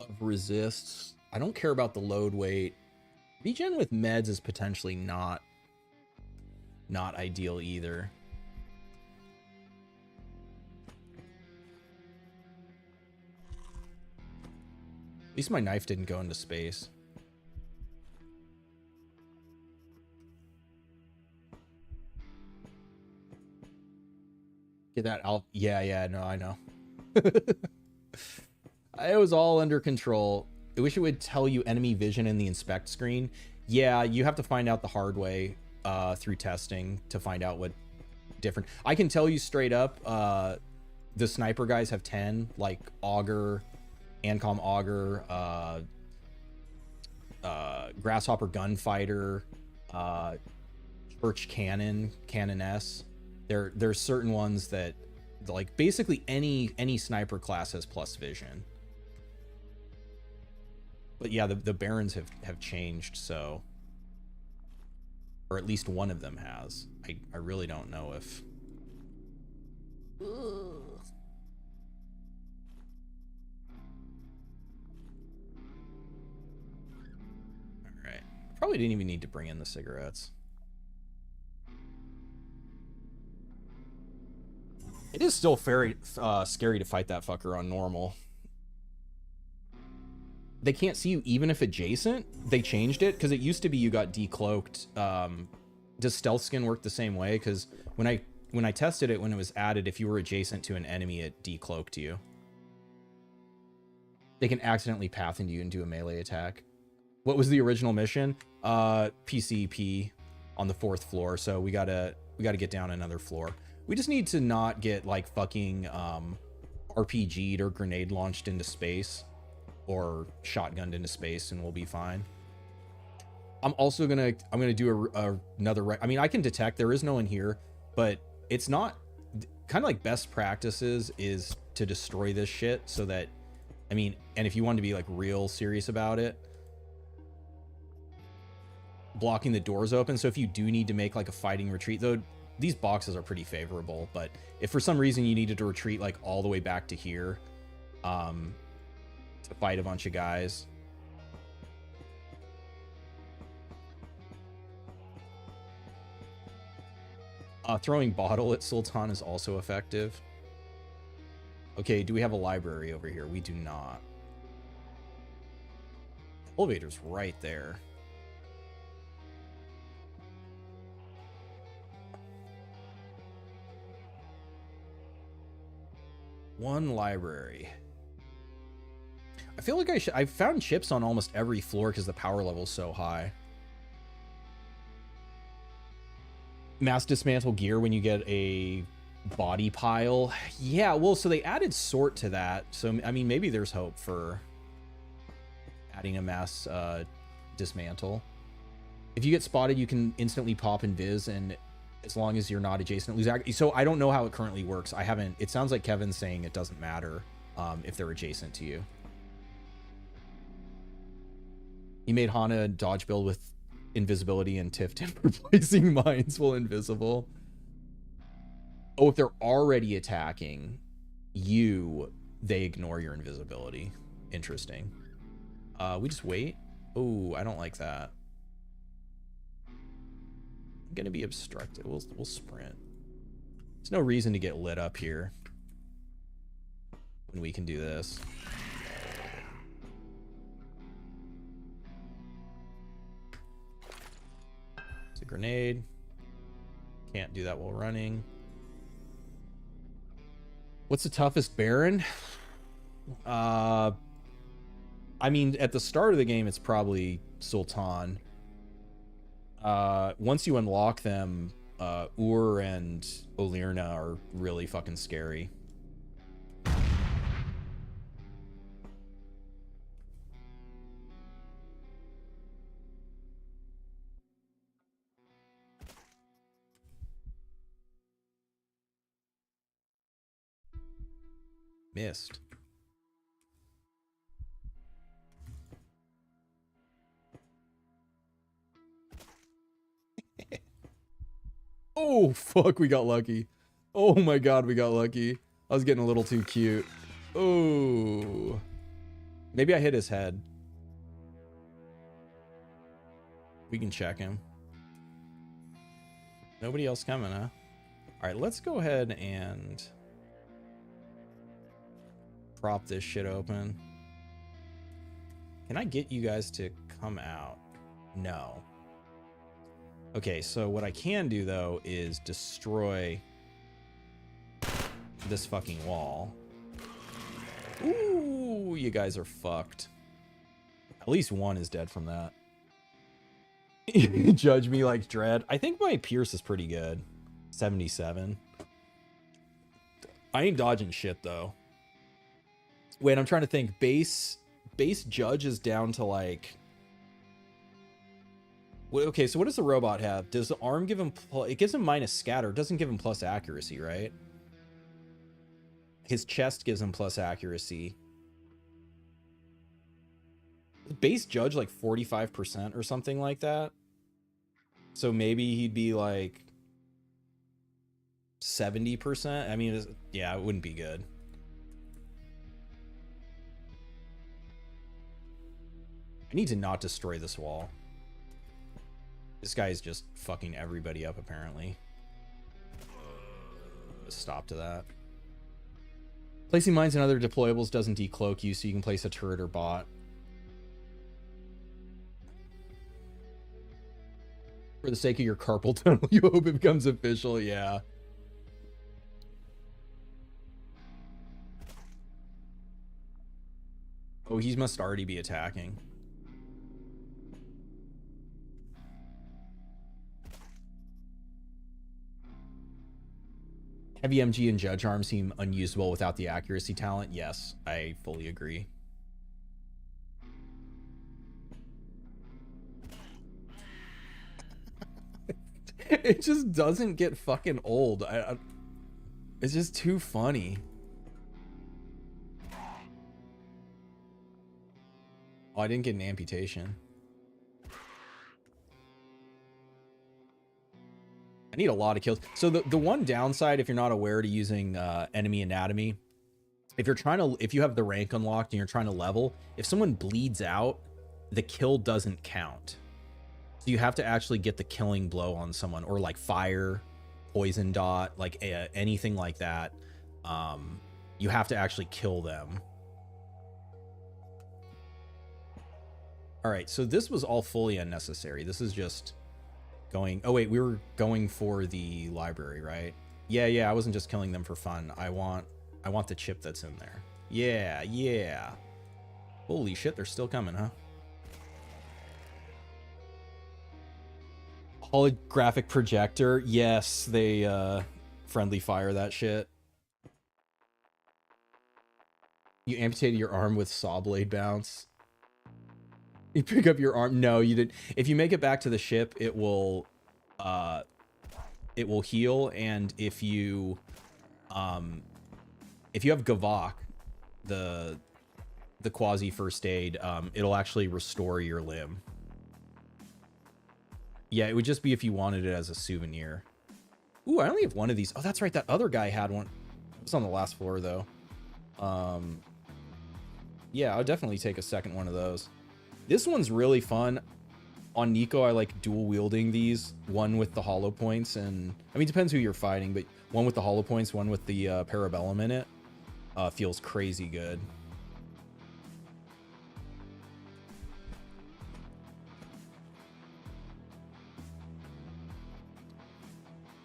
of resists. I don't care about the load weight. Regen with meds is potentially not ideal either. At least my knife didn't go into space. Get that out. Yeah, no, I know. It was all under control. I wish it would tell you enemy vision in the inspect screen. Yeah, you have to find out the hard way through testing to find out what different. I can tell you straight up, the sniper guys have 10, like Augur, Ancom Augur, Grasshopper Gunfighter, Church Cannon, Canoness. There's certain ones that, like, basically any sniper class has plus vision. But yeah, the Barons have changed, so, or at least one of them has. I really don't know if. All right, probably didn't even need to bring in the cigarettes. It is still very scary to fight that fucker on normal. They can't see you even if adjacent. They changed it because it used to be you got decloaked. Does stealth skin work the same way? Because when I tested it when it was added, if you were adjacent to an enemy, it decloaked you. They can accidentally path into you and do a melee attack. What was the original mission? PCP on the 4th floor. So we gotta get down another floor. We just need to not get like fucking RPG'd or grenade launched into space or shotgunned into space, and we'll be fine. I'm also gonna do another. I mean, I can detect there is no one here, but it's not kind of like best practices is to destroy this shit so that, I mean, and if you want to be like real serious about it, blocking the doors open. So if you do need to make like a fighting retreat, though, these boxes are pretty favorable, but if for some reason you needed to retreat like all the way back to here to fight a bunch of guys, throwing bottle at Sultan is also effective. Okay, do we have a library over here? We do not. The elevator's right there. One library. I feel like I found chips on almost every floor because the power level is so high. Mass dismantle gear when you get a body pile. Yeah, well, so they added sort to that. So, I mean, maybe there's hope for adding a mass dismantle. If you get spotted, you can instantly pop invis, and as long as you're not adjacent, lose accuracy. So I don't know how it currently works. I haven't. It sounds like Kevin's saying it doesn't matter if they're adjacent to you. He made Hana a dodge build with invisibility and Tifton for placing mines while invisible. Oh, if they're already attacking you, they ignore your invisibility. Interesting. We just wait. Oh, I don't like that. I'm gonna be obstructed. We'll sprint. There's no reason to get lit up here when we can do this. It's a grenade. Can't do that while running. What's the toughest Baron? I mean, at the start of the game, it's probably Sultan. Once you unlock them, Ur and Olirna are really fucking scary. Missed. Oh, fuck, we got lucky. Oh my god, we got lucky. I was getting a little too cute. Oh. Maybe I hit his head. We can check him. Nobody else coming, huh? Alright, let's go ahead and prop this shit open. Can I get you guys to come out? No. Okay, so what I can do, though, is destroy this fucking wall. Ooh, you guys are fucked. At least one is dead from that. Judge me like Dread. I think my Pierce is pretty good. 77. I ain't dodging shit, though. Wait, I'm trying to think. Base Judge is down to, like... Okay, so what does the robot have? Does the arm give him... It gives him minus scatter. It doesn't give him plus accuracy, right? His chest gives him plus accuracy. Base Judge like 45% or something like that. So maybe he'd be like 70%. I mean, yeah, it wouldn't be good. I need to not destroy this wall. This guy is just fucking everybody up, apparently. Stop to that. Placing mines and other deployables doesn't decloak you, so you can place a turret or bot. For the sake of your carpal tunnel, you hope it becomes official, yeah. Oh, he must already be attacking. Heavy MG and Judge Arm seem unusable without the accuracy talent. Yes, I fully agree. It just doesn't get fucking old. It's just too funny. Oh, I didn't get an amputation. I need a lot of kills. So the one downside, if you're not aware to using enemy anatomy, if you have the rank unlocked and you're trying to level, if someone bleeds out, the kill doesn't count. So you have to actually get the killing blow on someone, or like fire, poison dot, like anything like that. You have to actually kill them. All right, so this was all fully unnecessary. This is just going... Oh, wait, we were going for the library, right? Yeah, I wasn't just killing them for fun. I want the chip that's in there. Yeah. Holy shit, they're still coming, huh? Holographic projector. Yes, they friendly fire that shit. You amputated your arm with saw blade bounce. You pick up your arm. No, you didn't. If you make it back to the ship, it will heal. And if you have Gavok, the quasi first aid, it'll actually restore your limb. Yeah, it would just be if you wanted it as a souvenir. Ooh, I only have one of these. Oh, that's right. That other guy had one. It was on the last floor, though. Yeah, I'll definitely take a second one of those. This one's really fun. On Nico, I like dual wielding these. One with the hollow points, and I mean, depends who you're fighting, but one with the hollow points, one with the parabellum in it. Feels crazy good.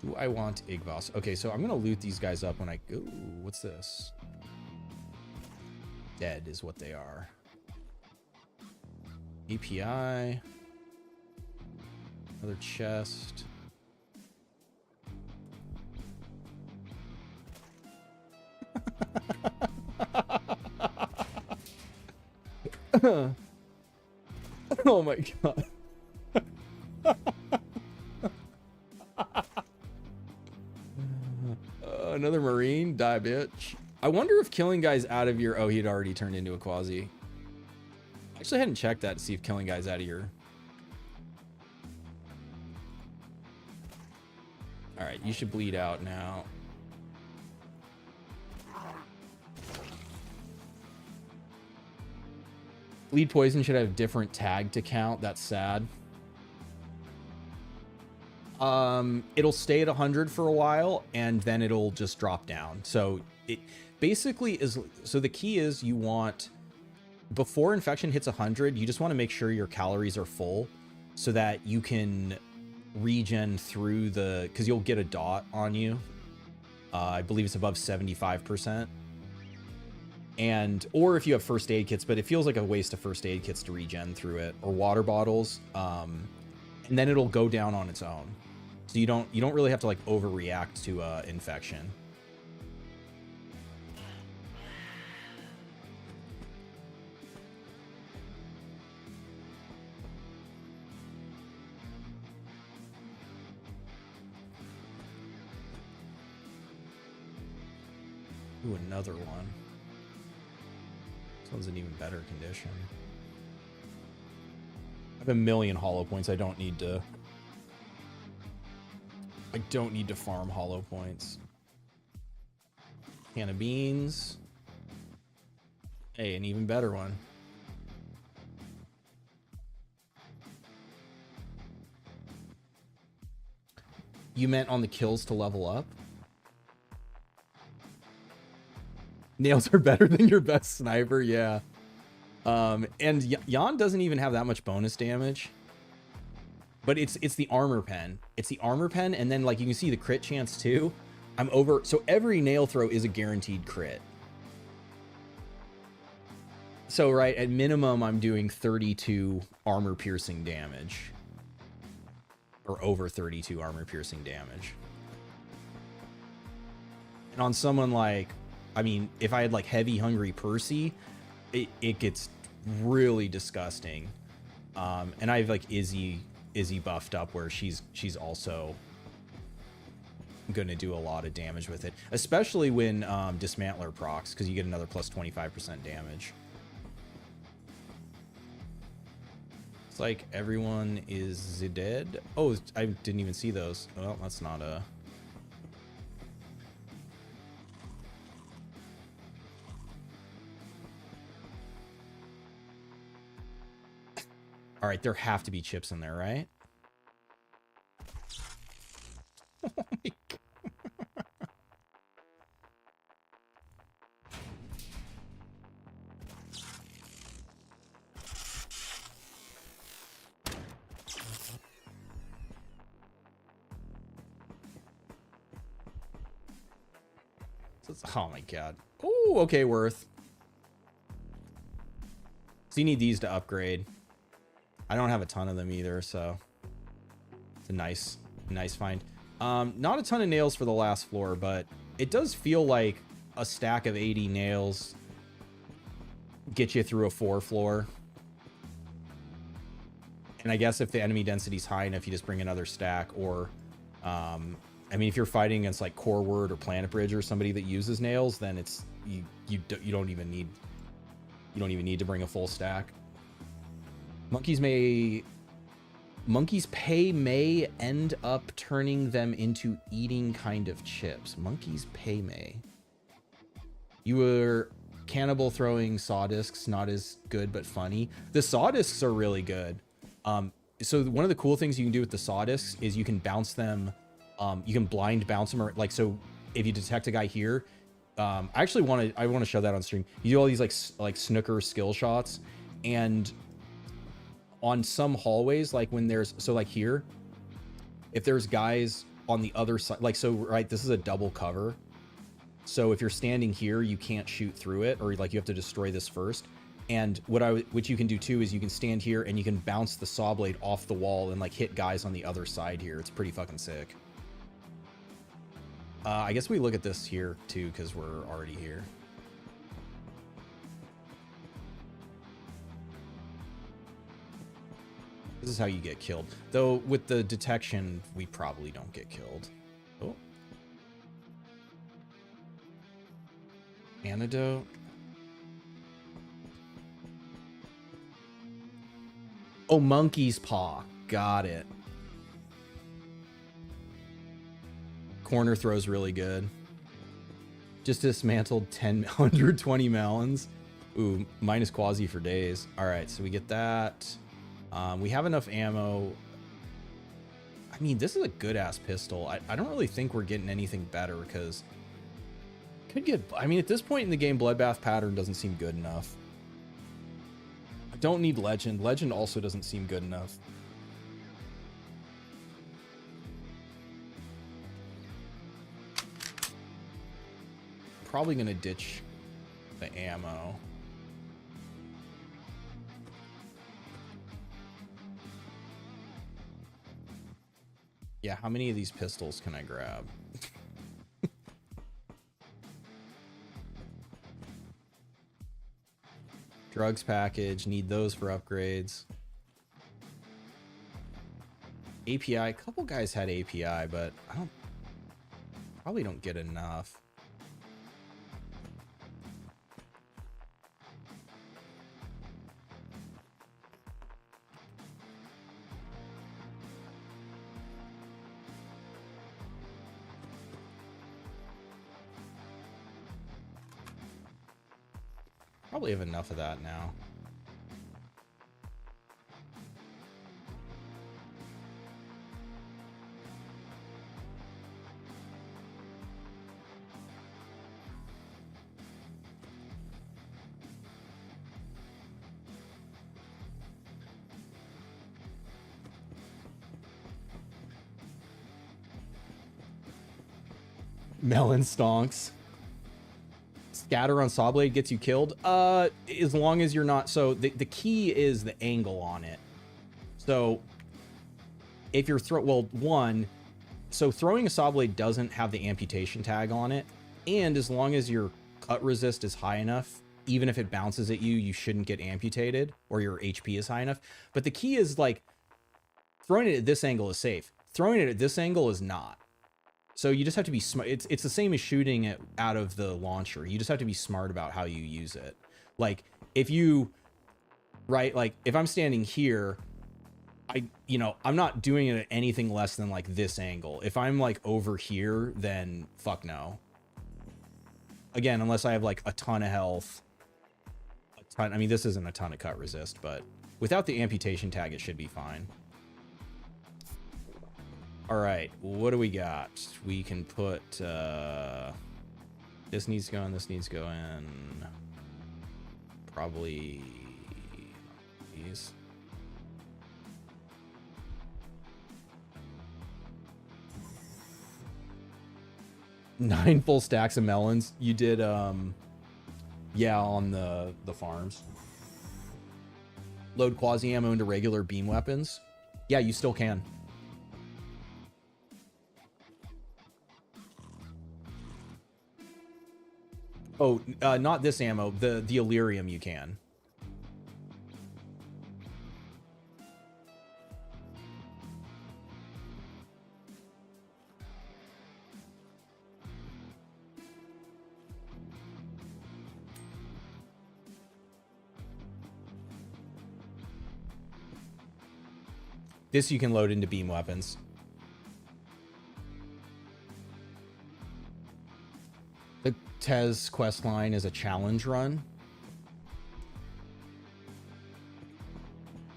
Do I want Igvos? Okay, so I'm gonna loot these guys up when I go. What's this? Dead is what they are. API. Another chest. Oh my god. Another marine? Die, bitch. I wonder if killing guys out of your... Oh, he'd already turned into a quasi. Actually, I hadn't checked that to see if killing guys out of your... Alright, you should bleed out now. Bleed poison should have a different tag to count. That's sad. It'll stay at 100 for a while, and then it'll just drop down. So it basically is... So the key is you want... Before infection hits 100, you just want to make sure your calories are full so that you can regen through the... Because you'll get a dot on you. I believe it's above 75%. And... Or if you have first aid kits, but it feels like a waste of first aid kits to regen through it. Or water bottles. And then it'll go down on its own. So you don't really have to like overreact to infection. Ooh, another one. This one's in even better condition. I have a million hollow points. I don't need to farm hollow points. Can of beans. Hey, an even better one. You meant on the kills to level up? Nails are better than your best sniper, yeah. And Jan doesn't even have that much bonus damage. But it's the armor pen. It's the armor pen, and then like you can see the crit chance too. I'm over, so every nail throw is a guaranteed crit. So right, at minimum, I'm doing 32 armor piercing damage. Or over 32 armor piercing damage. And on someone like, I mean, if I had like heavy hungry Percy, it gets really disgusting. And I have like Izzy buffed up where she's also gonna do a lot of damage with it, especially when Dismantler procs, because you get another plus 25% damage. It's like everyone is dead. Oh, I didn't even see those. Well, that's not a... All right, there have to be chips in there, right? Oh my God. Oh my God. Oh, okay, worth. So you need these to upgrade. I don't have a ton of them either, so it's a nice find. Not a ton of nails for the last floor, but it does feel like a stack of 80 nails get you through a 4 floor. And I guess if the enemy density is high enough, you just bring another stack. Or, I mean, if you're fighting against like Core Word or Planet Bridge or somebody that uses nails, then it's you don't even need to bring a full stack. Monkeys may Monkeys pay may end up turning them into eating kind of chips. Monkeys pay may. You were cannibal throwing sawdiscs, not as good but funny. The sawdiscs are really good. So one of the cool things you can do with the sawdiscs is you can bounce them. You can blind bounce them, or like, so if you detect a guy here, I actually want to show that on stream. You do all these like snooker skill shots, and on some hallways, like when there's, so like here, if there's guys on the other side, like, so, right, this is a double cover. So if you're standing here, you can't shoot through it, or like you have to destroy this first. And what you can do too is you can stand here and you can bounce the saw blade off the wall and like hit guys on the other side here. It's pretty fucking sick. I guess we look at this here too, because we're already here. This is how you get killed. Though with the detection, we probably don't get killed. Oh. Antidote. Oh, monkey's paw. Got it. Corner throw's really good. Just dismantled 120 melons. Ooh, minus quasi for days. All right, so we get that. We have enough ammo. I mean, this is a good ass pistol. I don't really think we're getting anything better, because could get, I mean, at this point in the game, bloodbath pattern doesn't seem good enough. I don't need legend. Legend also doesn't seem good enough. Probably gonna ditch the ammo. Yeah, how many of these pistols can I grab? Drugs package, need those for upgrades. API, a couple guys had API, but probably don't get enough. Probably have enough of that now. Melon stonks. Scatter on saw blade gets you killed. As long as you're not, so the key is the angle on it. So if you're so throwing a saw blade doesn't have the amputation tag on it, and as long as your cut resist is high enough, even if it bounces at you, you shouldn't get amputated, or your HP is high enough. But the key is, like, throwing it at this angle is safe. Throwing it at this angle is not. So you just have to be smart. It's the same as shooting it out of the launcher. You just have to be smart about how you use it. Like, if you, right, like if I'm standing here, I'm not doing it at anything less than like this angle. If I'm like over here, then fuck no. Again, unless I have like a ton of health. I mean, this isn't a ton of cut resist, but without the amputation tag, it should be fine. All right, what do we got? We can put, this needs to go in, this needs to go in. Probably these. Nine full stacks of melons. You did, yeah, on the farms. Load quasi ammo into regular beam weapons. Yeah, you still can. Oh, not this ammo. The Illyrium you can. This you can load into beam weapons. The Tez quest line is a challenge run.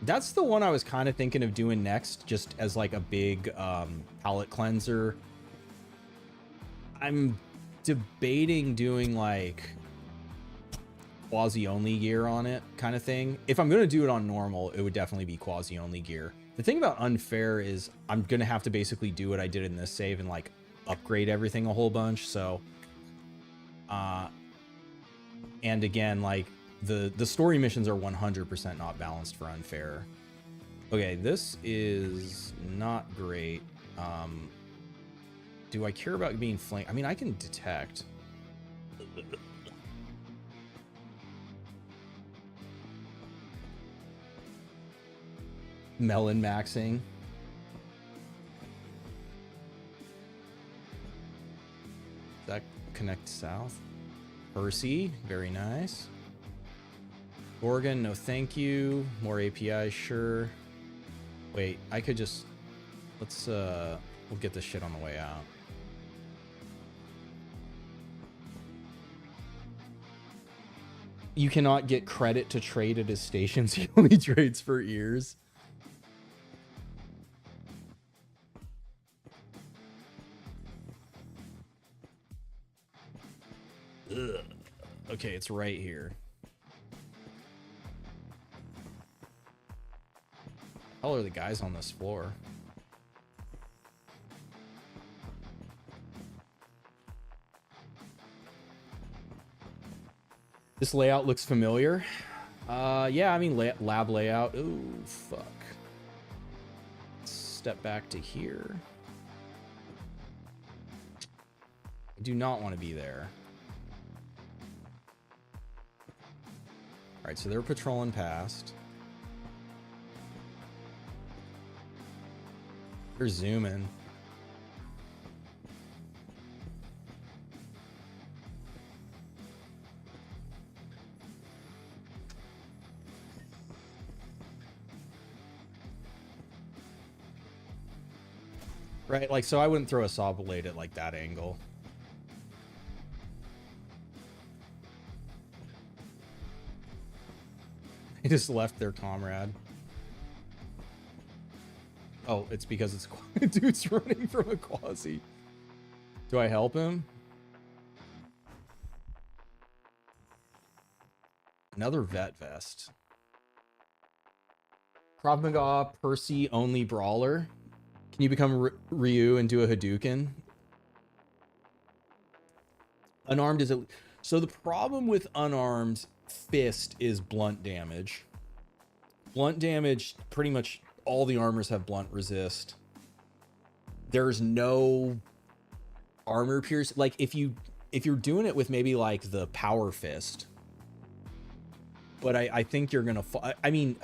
That's the one I was kind of thinking of doing next, just as like a big palette cleanser. I'm debating doing like quasi only gear on it kind of thing. If I'm going to do it on normal, it would definitely be quasi only gear. The thing about unfair is I'm going to have to basically do what I did in this save and like upgrade everything a whole bunch. So, and again, like the story missions are 100% not balanced for unfair. Okay, this is not great. Do I care about being flanked? I mean, I can detect. Melon maxing. That connect south. Percy, very nice. Oregon, no thank you. More API, sure. Wait, I could just, let's we'll get this shit on the way out. You cannot get credit to trade at his stations. He only trades for ears. Ugh. Okay, it's right here. How are the guys on this floor? This layout looks familiar. Yeah, I mean, lab layout. Ooh, fuck. Let's step back to here. I do not want to be there. All right, so they're patrolling past. They're zooming. Right, like, so I wouldn't throw a saw blade at like that angle. They just left their comrade. Oh, it's because it's dude's running from a quasi. Do I help him? Another vet vest. Krav Maga Percy only brawler. Can you become Ryu and do a Hadouken? Unarmed is a... So the problem with unarmed fist is blunt damage. Blunt damage, pretty much all the armors have blunt resist. There's no armor pierce. Like if you're doing it with maybe like the power fist, but I think you're gonna I mean,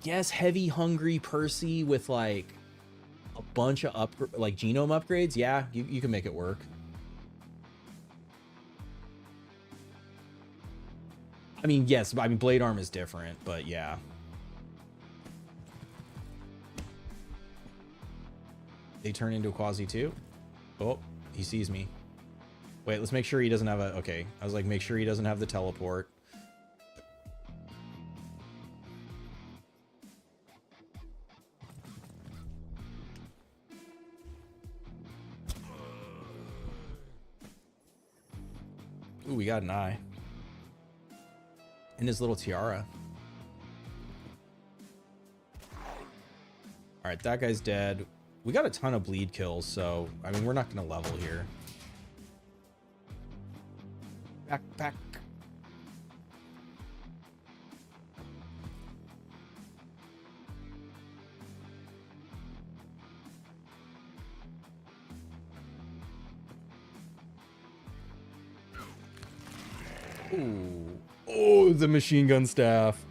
yes, heavy hungry Percy with like a bunch of like genome upgrades. Yeah, you can make it work. I mean, yes, I mean, blade arm is different, but yeah. They turn into a quasi too. Oh, he sees me. Wait, let's make sure he doesn't have a... Okay, I was like, make sure he doesn't have the teleport. Ooh, we got an eye. And his little tiara. All right, that guy's dead. We got a ton of bleed kills, so I mean, we're not gonna level here. Back. Ooh. Oh, the machine gun staff.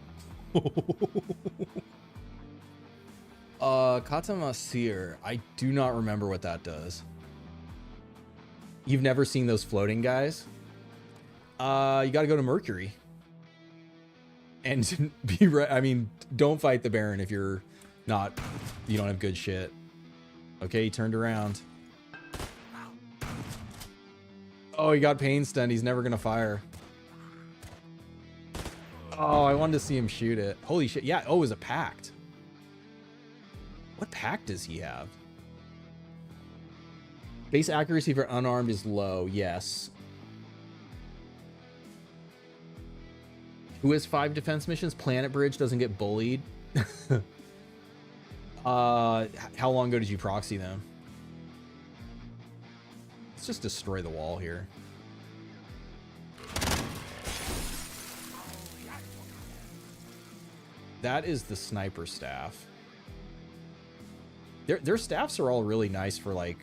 Katamasir. I do not remember what that does. You've never seen those floating guys? You gotta go to Mercury. And be I mean, don't fight the Baron if you're Not, you don't have good shit. Okay, he turned around. Oh, he got pain stunned. He's never gonna fire. Oh, I wanted to see him shoot it. Holy shit. Yeah, oh, it was a pact. What pact does he have? Base accuracy for unarmed is low, yes. Who has 5 defense missions? Planet Bridge doesn't get bullied. How long ago did you proxy them? Let's just destroy the wall here. That is the sniper staff. Their staffs are all really nice for like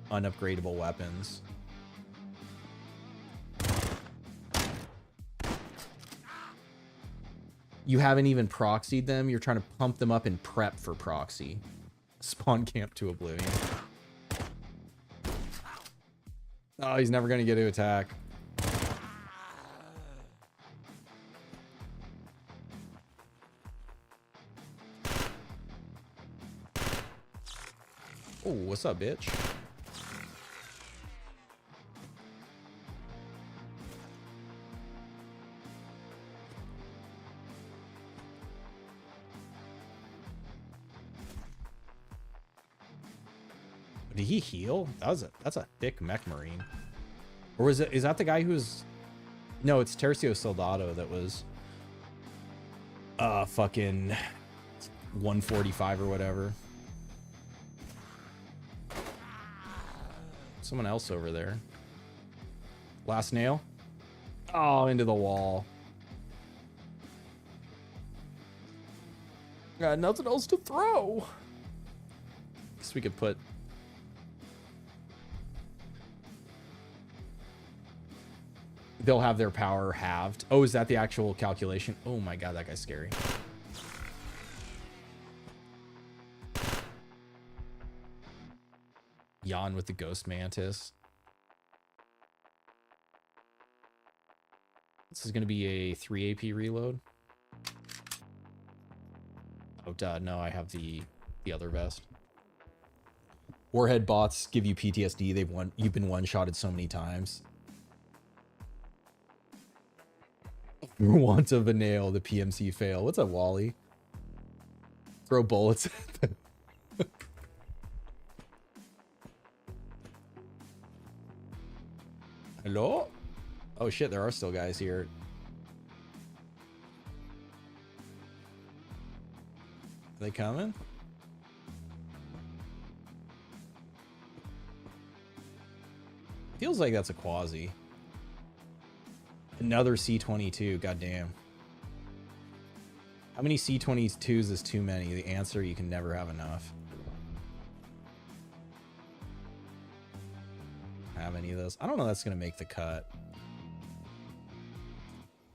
unupgradable weapons. You haven't even proxied them. You're trying to pump them up and prep for proxy. Spawn camp to oblivion. Oh, he's never going to get to attack. Oh, what's up, bitch? Did he heal? That's a thick mech marine. Or is that the guy who's... No, it's Tercio Soldado that was fucking 145 or whatever. Someone else over there. Last nail. Oh, into the wall. Got nothing else to throw. Guess we could put... They'll have their power halved. Oh, is that the actual calculation? Oh my god, that guy's scary. Yawn with the Ghost Mantis. This is going to be a 3 AP reload. Oh, duh. No, I have the other vest. Warhead bots give you PTSD. You've been one-shotted so many times. For want of a nail, the PMC fail. What's up, Wally? Throw bullets at them. Hello? Oh shit, there are still guys here. Are they coming? Feels like that's a quasi. Another C-22, goddamn. How many C-22s is too many? The answer, you can never have enough. Have any of those? I don't know if that's gonna make the cut.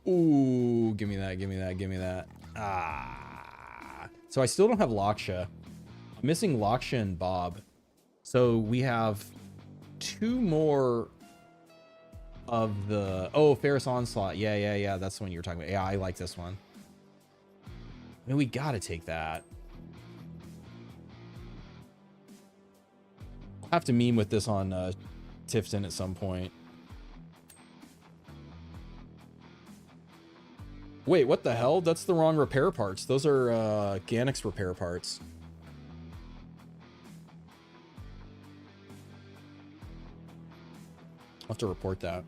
Ooh, give me that, give me that, give me that. Ah. So I still don't have Laksha. I'm missing Laksha and Bob. So we have 2 more of the... Oh, Ferris Onslaught. Yeah. That's the one you were talking about. Yeah, I like this one. I mean, we gotta take that. I'll have to meme with this on Tifton at some point. Wait, what the hell? That's the wrong repair parts. Those are Ganix repair parts. I'll have to report that.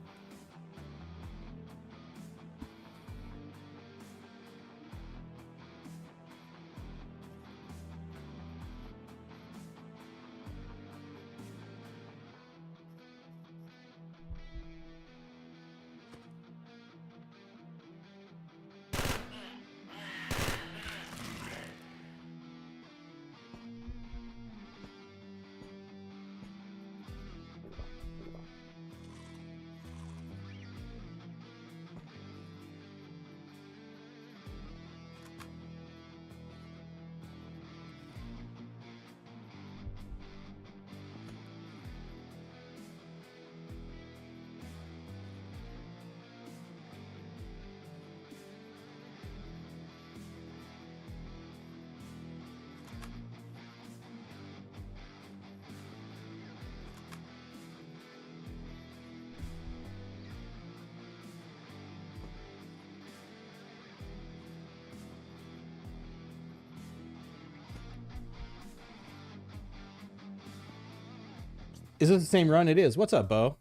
Is it the same run? It is. What's up, Bo?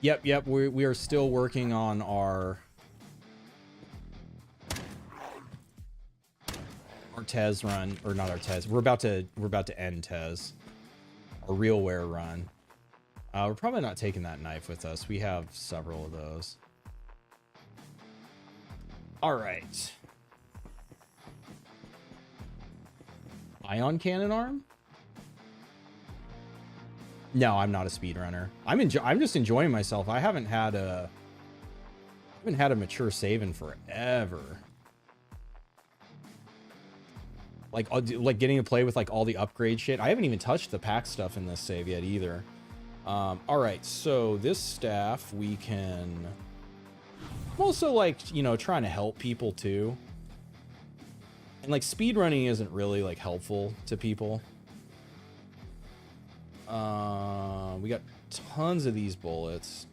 Yep. We are still working on our Tez run, or not our Tez. We're about to end Tez. Our REALWARE run. We're probably not taking that knife with us. We have several of those. All right. Ion cannon arm? No, I'm not a speedrunner. I'm just enjoying myself. I haven't had a mature save in forever. Like getting to play with like all the upgrade shit. I haven't even touched the pack stuff in this save yet either. All right, so this staff we can. I'm also like, you know, trying to help people too. And like speedrunning isn't really like helpful to people. We got tons of these bullets.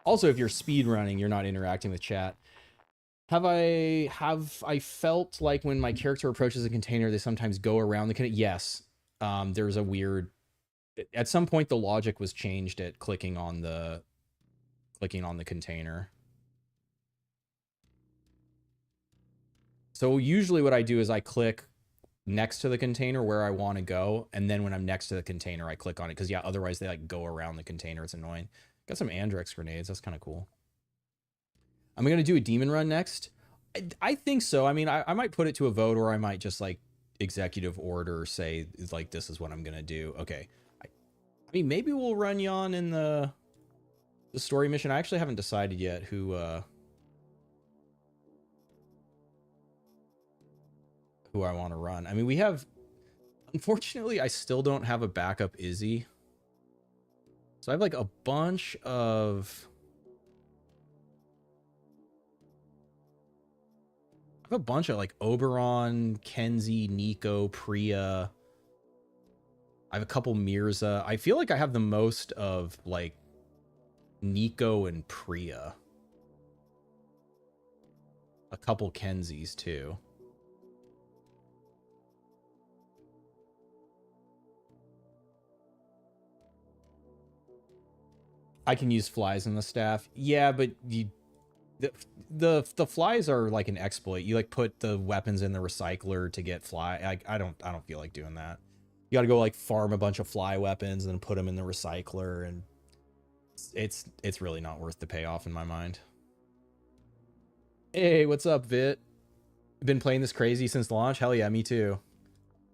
Also, if you're speedrunning, you're not interacting with chat. Have I felt like when my character approaches a container, they sometimes go around the container? Yes. There's a weird. At some point, the logic was changed at clicking on the container. So usually, what I do is I click next to the container where I want to go, and then when I'm next to the container, I click on it because yeah, otherwise they like go around the container. It's annoying. Got some Andrex grenades. That's kind of cool. Am I going to do a demon run next? I think so. I mean, I might put it to a vote, or I might just like executive order say like, this is what I'm going to do. Okay. I mean, maybe we'll run Jan in the story mission. I actually haven't decided yet who I want to run. I mean, we have, unfortunately, I still don't have a backup Izzy. So I have like a bunch of, like Oberon, Kenzie, Nico, Priya. I have a couple Mirza. I feel like I have the most of like Nico and Priya. A couple Kenzies too. I can use flies in the staff. Yeah, but the flies are like an exploit. You like put the weapons in the recycler to get fly. I don't feel like doing that. You got to go like farm a bunch of fly weapons and then put them in the recycler, and it's really not worth the payoff in my mind. Hey, what's up, Vit? Been playing this crazy since launch? Hell yeah, me too.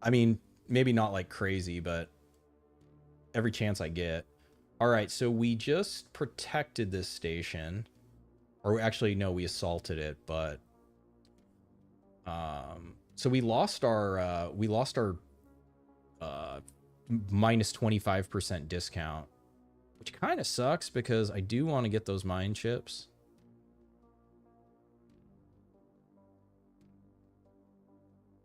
I mean, maybe not like crazy, but every chance I get. All right, so we just protected this station. Or actually, no, we assaulted it, but so we lost our minus 25% discount, which kind of sucks because I do want to get those mine chips.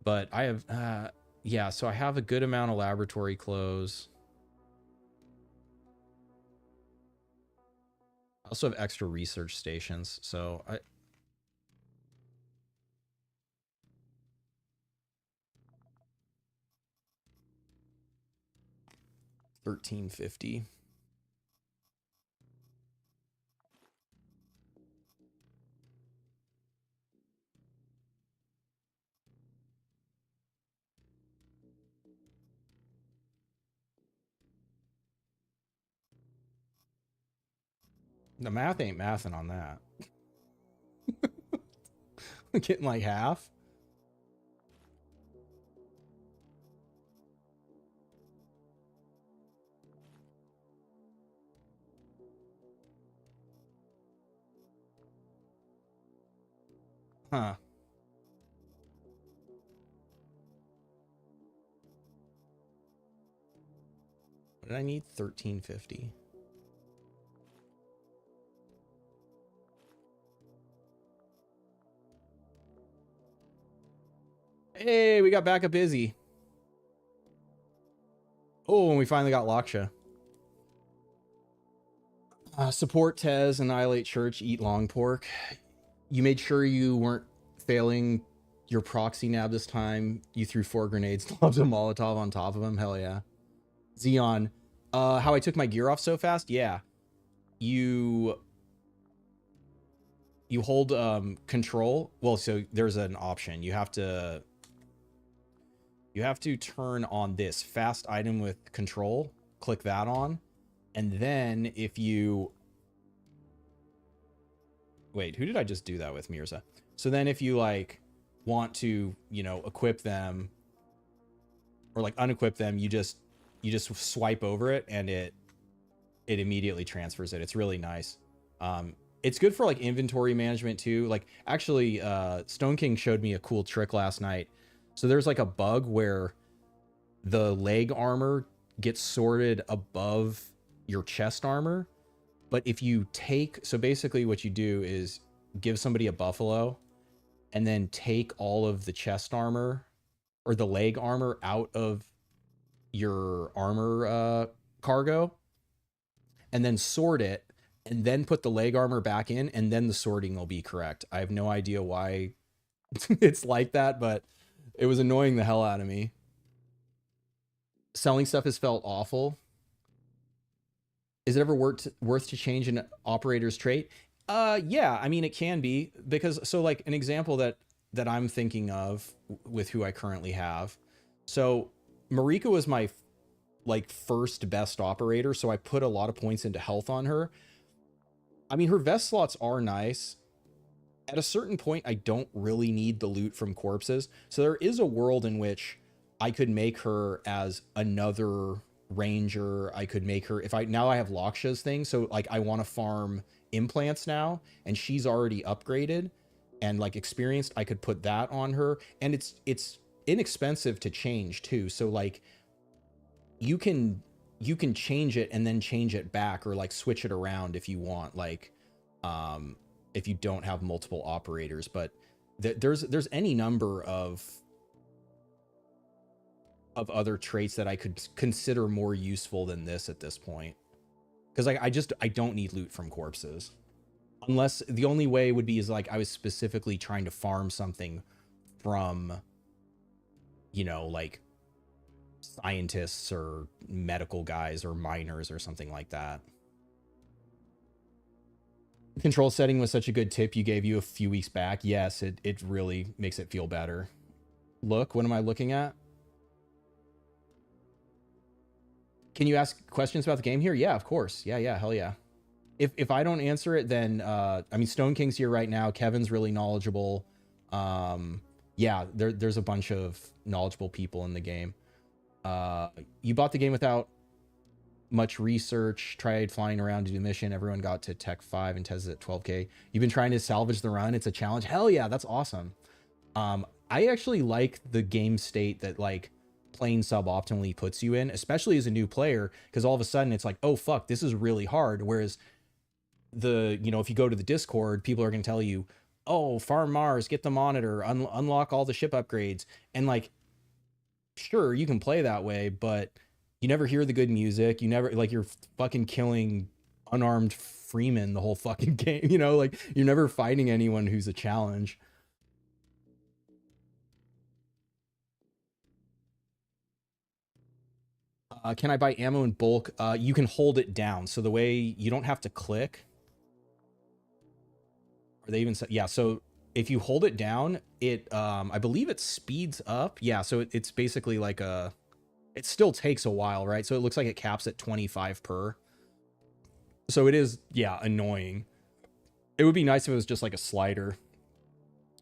But I have yeah, so I have a good amount of laboratory clothes. I also have extra research stations, so I 1350. The math ain't mathing on that. Getting like half. Huh. What did I need? 1350. Hey, we got backup busy. Oh, and we finally got Laksha. Support Tez, annihilate church, eat long pork. You made sure you weren't failing your proxy nab this time. You threw 4 grenades, lobbed a Molotov on top of him. Hell yeah. Xeon, how I took my gear off so fast? Yeah. You hold control. Well, so there's an option. You have to turn on this fast item with control. Click that on. And then if you... Wait, who did I just do that with, Mirza? So then if you, like, want to, you know, equip them or, like, unequip them, you just swipe over it and it immediately transfers it. It's really nice. It's good for, like, inventory management, too. Like, actually, Stone King showed me a cool trick last night. So there's, like, a bug where the leg armor gets sorted above your chest armor, but if you take, so basically what you do is give somebody a buffalo and then take all of the chest armor or the leg armor out of your armor cargo and then sort it and then put the leg armor back in, and then the sorting will be correct. I have no idea why it's like that, but it was annoying the hell out of me. Selling stuff has felt awful. Is it ever worth to change an operator's trait? Yeah, I mean, it can be, because, so like an example that I'm thinking of with who I currently have. So Marika was my like first best operator. So I put a lot of points into health on her. I mean, her vest slots are nice. At a certain point, I don't really need the loot from corpses. So there is a world in which I could make her as another ranger. I could make her, if I have Laksha's thing, so like I want to farm implants now and she's already upgraded and like experienced, I could put that on her, and it's inexpensive to change too. So like you can change it and then change it back, or like switch it around if you want, like if you don't have multiple operators. But there's any number of other traits that I could consider more useful than this at this point. Because I don't need loot from corpses. Unless the only way would be is like I was specifically trying to farm something from, you know, like scientists or medical guys or miners or something like that. Control setting was such a good tip you gave you a few weeks back. Yes, it really makes it feel better. Look, what am I looking at? Can you ask questions about the game here? Yeah, of course. Yeah, hell yeah. If I don't answer it, then I mean, Stone King's here right now. Kevin's really knowledgeable. Yeah, there's a bunch of knowledgeable people in the game. You bought the game without much research, tried flying around to do the mission. Everyone got to Tech 5 and Tez at 12K. You've been trying to salvage the run. It's a challenge. Hell yeah, that's awesome. I actually like the game state that like playing suboptimally puts you in, especially as a new player, because all of a sudden it's like, oh fuck, this is really hard. Whereas if you go to the Discord, people are going to tell you, oh, farm Mars, get the monitor, unlock all the ship upgrades. And like, sure, you can play that way, but you never hear the good music. You never, like, you're fucking killing unarmed Freeman the whole fucking game, you know, like you're never fighting anyone who's a challenge. Can I buy ammo in bulk? You can hold it down. So the way you don't have to click. Are they even? Yeah. So if you hold it down, it, I believe it speeds up. Yeah. So it's basically like it still takes a while, right? So it looks like it caps at 25 per. So it is, yeah, annoying. It would be nice if it was just like a slider.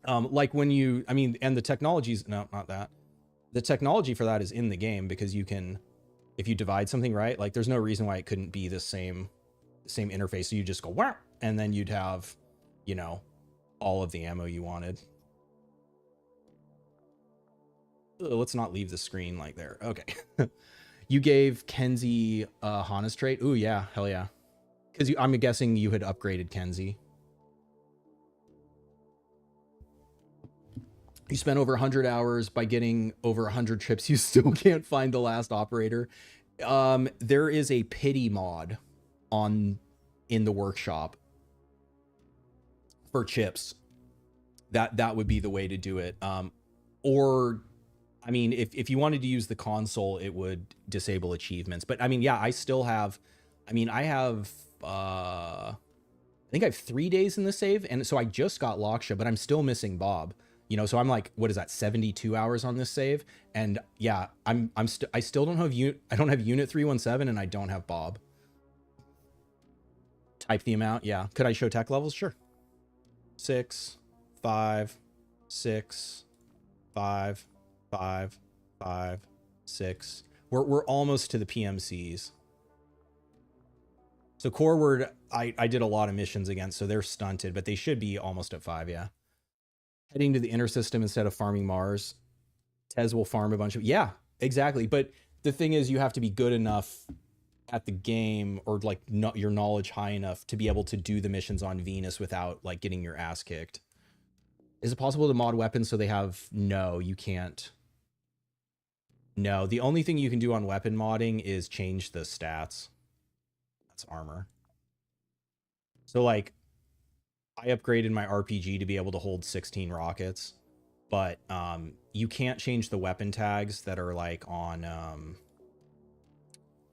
Like when you, I mean, and the technology's, no, not that. The technology for that is in the game, because you can, if you divide something right, like there's no reason why it couldn't be the same interface. So you just go, wow, and then you'd have, you know, all of the ammo you wanted. Let's not leave the screen like there. Okay. You gave Kenzie Hana's trait. Ooh, yeah, hell yeah. Because I'm guessing you had upgraded Kenzie. You spent over 100 hours. By getting over 100 chips, you still can't find the last operator. There is a pity mod in the workshop for chips. That would be the way to do it. Or, I mean, if you wanted to use the console, it would disable achievements. But I mean, yeah, I still have, I mean, I have, I think I have 3 days in the save. And so I just got Laksha, but I'm still missing Bob. You know, so I'm like, what is that, 72 hours on this save? And yeah, I still don't have I don't have unit 317 and I don't have Bob. Type the amount. Yeah. Could I show tech levels? Sure. 6, 5, 6, 5, 5, 5, 6. We're almost to the PMCs. So Core Word, I did a lot of missions against, so they're stunted, but they should be almost at 5, yeah. Heading to the inner system instead of farming Mars. Tez will farm a bunch of, yeah, exactly. But the thing is, you have to be good enough at the game, or like your knowledge high enough to be able to do the missions on Venus without like getting your ass kicked. Is it possible to mod weapons so they have, no, you can't. No, the only thing you can do on weapon modding is change the stats. That's armor. So like, I upgraded my RPG to be able to hold 16 rockets, but you can't change the weapon tags that are like on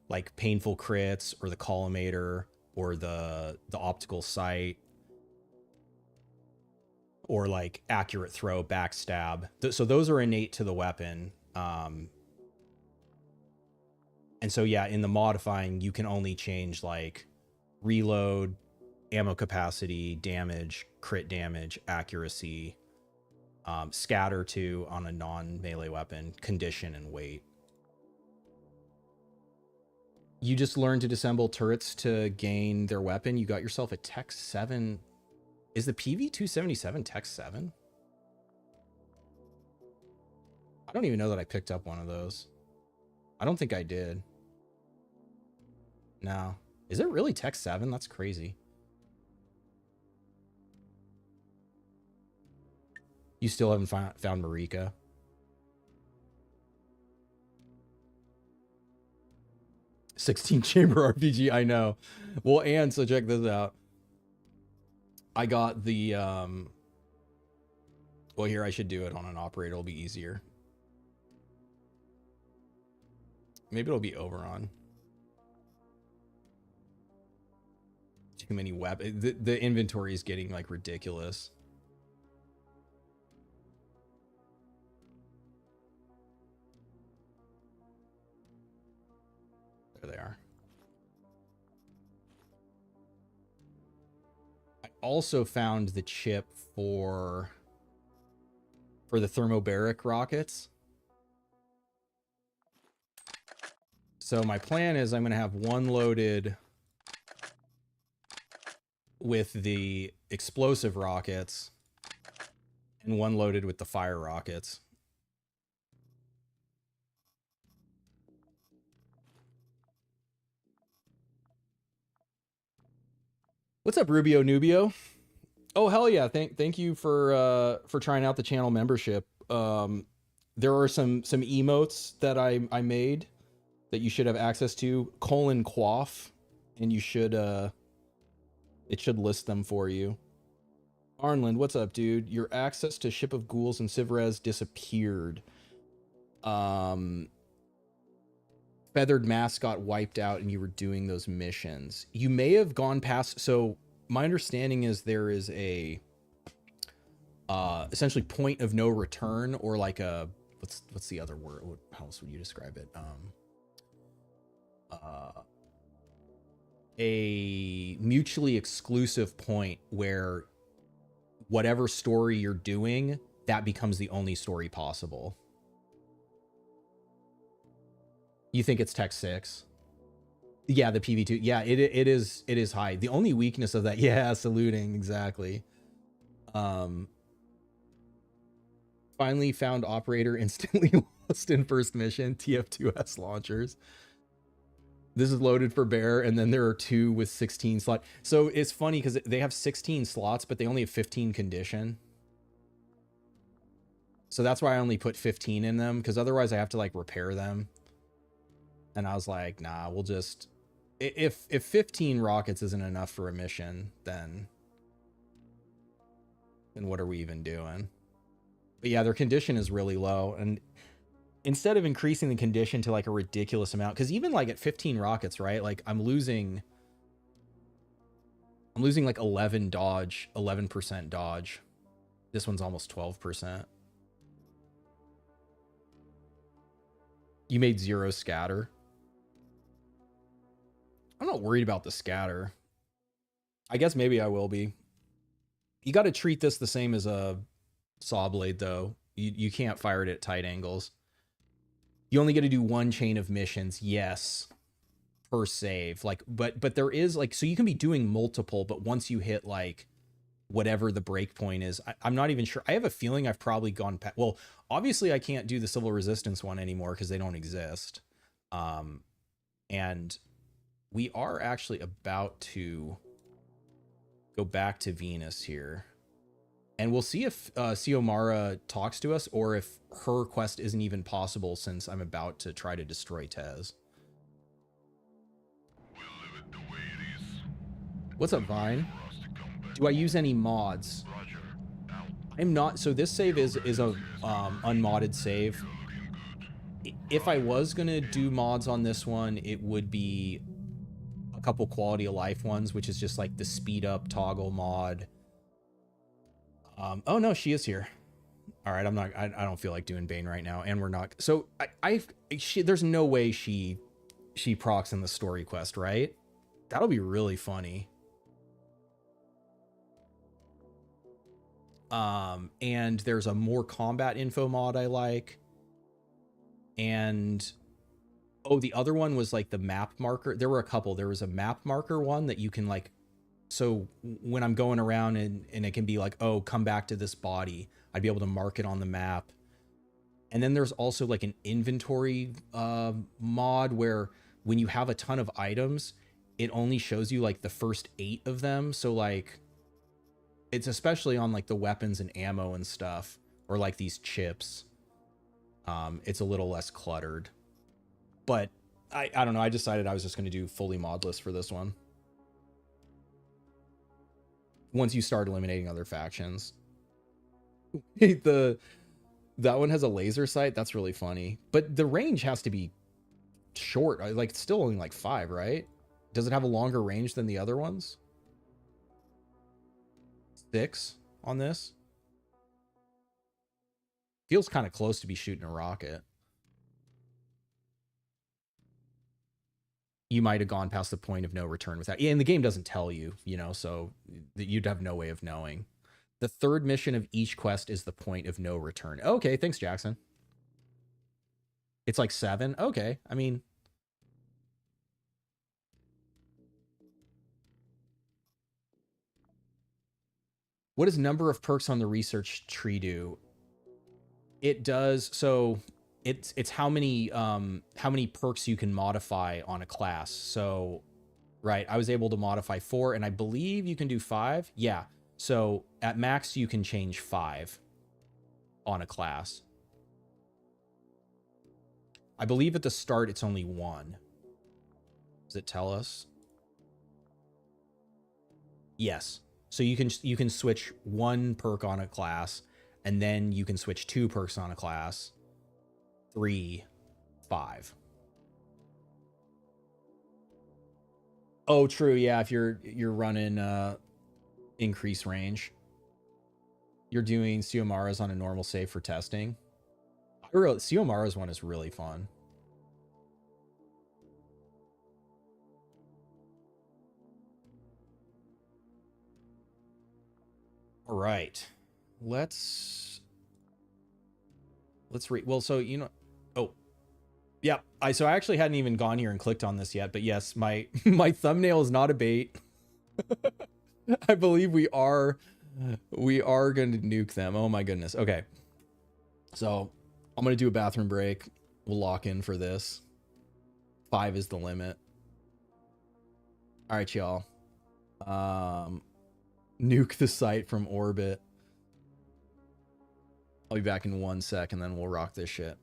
like painful crits or the collimator or the optical sight or like accurate throw, backstab. So those are innate to the weapon. And so yeah, in the modifying, you can only change like reload, ammo capacity, damage, crit damage, accuracy, scatter to on a non-melee weapon, condition, and weight. You just learned to disassemble turrets to gain their weapon. You got yourself a Tech 7. Is the PV-277 Tech 7? I don't even know that I picked up one of those. I don't think I did. No. Is it really Tech 7? That's crazy. You still haven't found Marika? $16 chamber RPG, I know. Well, and so check this out. I got the well, here, I should do it on an operator. It'll be easier. Maybe it'll be Oberon. Too many weapons. The inventory is getting like ridiculous. There they are. I also found the chip for the thermobaric rockets. So my plan is I'm going to have one loaded with the explosive rockets and one loaded with the fire rockets. What's up, Rubio Nubio? Oh, hell yeah. Thank you for trying out the channel membership. There are some emotes that I made that you should have access to, :quaff, and you should it should list them for you. Arnland, what's up, dude? Your access to Ship of Ghouls and Civrez disappeared. Feathered Mask got wiped out and you were doing those missions. You may have gone past, so my understanding is there is a essentially point of no return, or like a what's the other word? How else would you describe it? A mutually exclusive point where whatever story you're doing, that becomes the only story possible. You think it's Tech 6? Yeah, the PV2. Yeah, it is high. The only weakness of that, yeah, saluting, exactly. Finally found operator, instantly lost in first mission, TF2S launchers. This is loaded for bear, and then there are 2 with 16 slots. So it's funny because they have 16 slots, but they only have 15 condition. So that's why I only put 15 in them, because otherwise I have to like repair them. And I was like, nah, we'll just, if 15 rockets isn't enough for a mission, then what are we even doing? But yeah, their condition is really low. And instead of increasing the condition to like a ridiculous amount, because even like at 15 rockets, right? Like I'm losing like 11% dodge. This one's almost 12%. You made 0 scatter. I'm not worried about the scatter. I guess maybe I will be. You got to treat this the same as a saw blade, though. You can't fire it at tight angles. You only get to do 1 chain of missions, yes, per save. Like, but there is like, so you can be doing multiple, but once you hit like whatever the break point is, I'm not even sure. I have a feeling I've probably gone past. Well, obviously I can't do the civil resistance one anymore because they don't exist. And we are actually about to go back to Venus here. And we'll see if Xiomara talks to us or if her quest isn't even possible since I'm about to try to destroy Tez. What's up, Vine? Do I use any mods? I'm not. So this save is a unmodded save. If I was going to do mods on this one, it would be a couple quality of life ones, which is just like the speed up toggle mod. Oh no, she is here. All right, I don't feel like doing Bane right now, and we're not. So there's no way she procs in the story quest, right? That'll be really funny. And there's a more combat info mod I like. And oh, the other one was like the map marker. There were a couple. There was a map marker one that you can like, so when I'm going around and it can be like, oh, come back to this body, I'd be able to mark it on the map. And then there's also like an inventory mod where when you have a ton of items, it only shows you like the first 8 of them. So like, it's especially on like the weapons and ammo and stuff, or like these chips. It's a little less cluttered. But I don't know. I decided I was just going to do fully modless for this one. Once you start eliminating other factions. That one has a laser sight. That's really funny. But the range has to be short. Like it's still only like 5, right? Does it have a longer range than the other ones? 6 on this? Feels kind of close to be shooting a rocket. You might have gone past the point of no return with that. Yeah, and the game doesn't tell you, you know, so you'd have no way of knowing. The 3rd mission of each quest is the point of no return. Okay, thanks, Jackson. It's like 7. Okay, I mean, what does number of perks on the research tree do? It does, so it's how many perks you can modify on a class. So, right, I was able to modify 4, and I believe you can do 5. Yeah, so at max you can change 5 on a class. I believe at the start it's only 1. Does it tell us? Yes. So you can switch 1 perk on a class, and then you can switch 2 perks on a class. 3, 5. Oh, true. Yeah, if you're running increase range, you're doing Xiomara's on a normal save for testing. Xiomara's one is really fun. All right, let's read. Well, so you know, oh, yeah. So I actually hadn't even gone here and clicked on this yet, but yes, my my thumbnail is not a bait. I believe we are going to nuke them. Oh my goodness. Okay, so I'm gonna do a bathroom break. We'll lock in for this. 5 is the limit. All right, y'all. Nuke the site from orbit. I'll be back in 1 sec and then we'll rock this shit.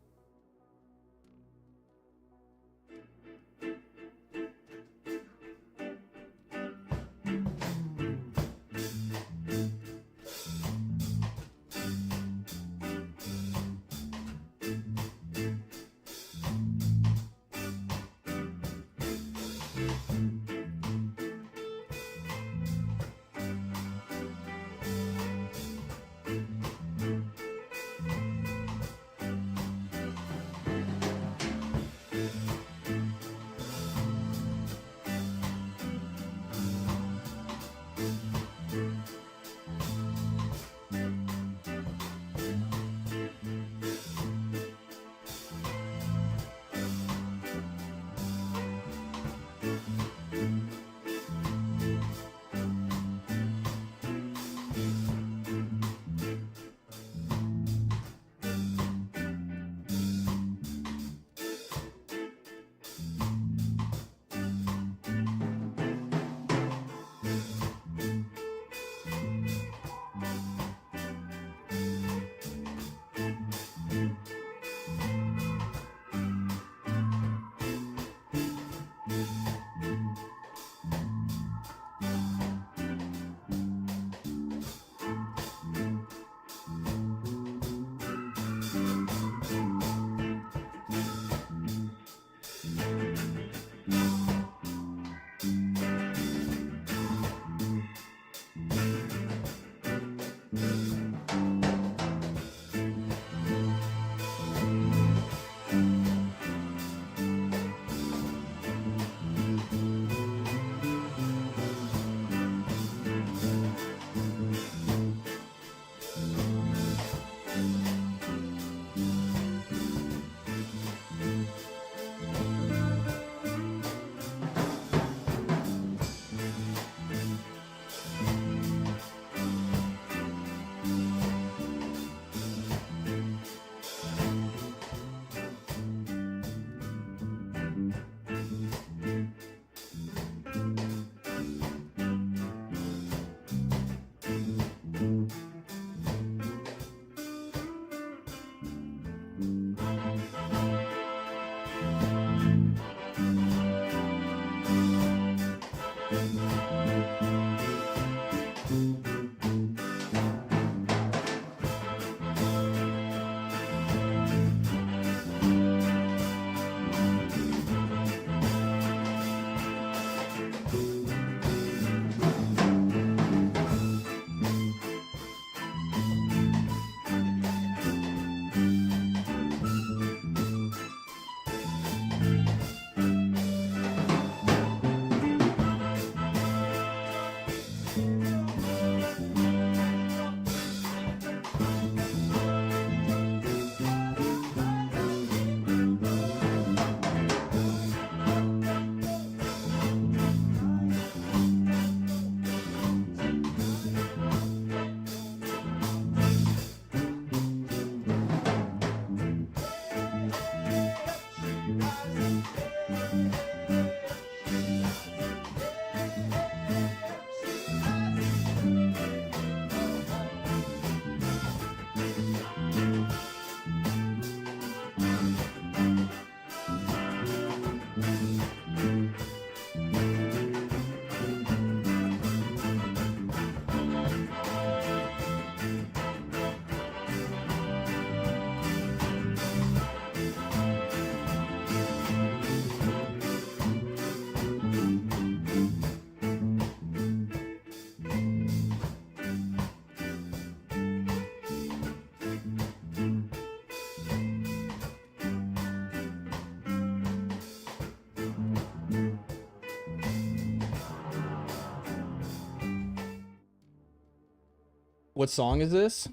What song is this?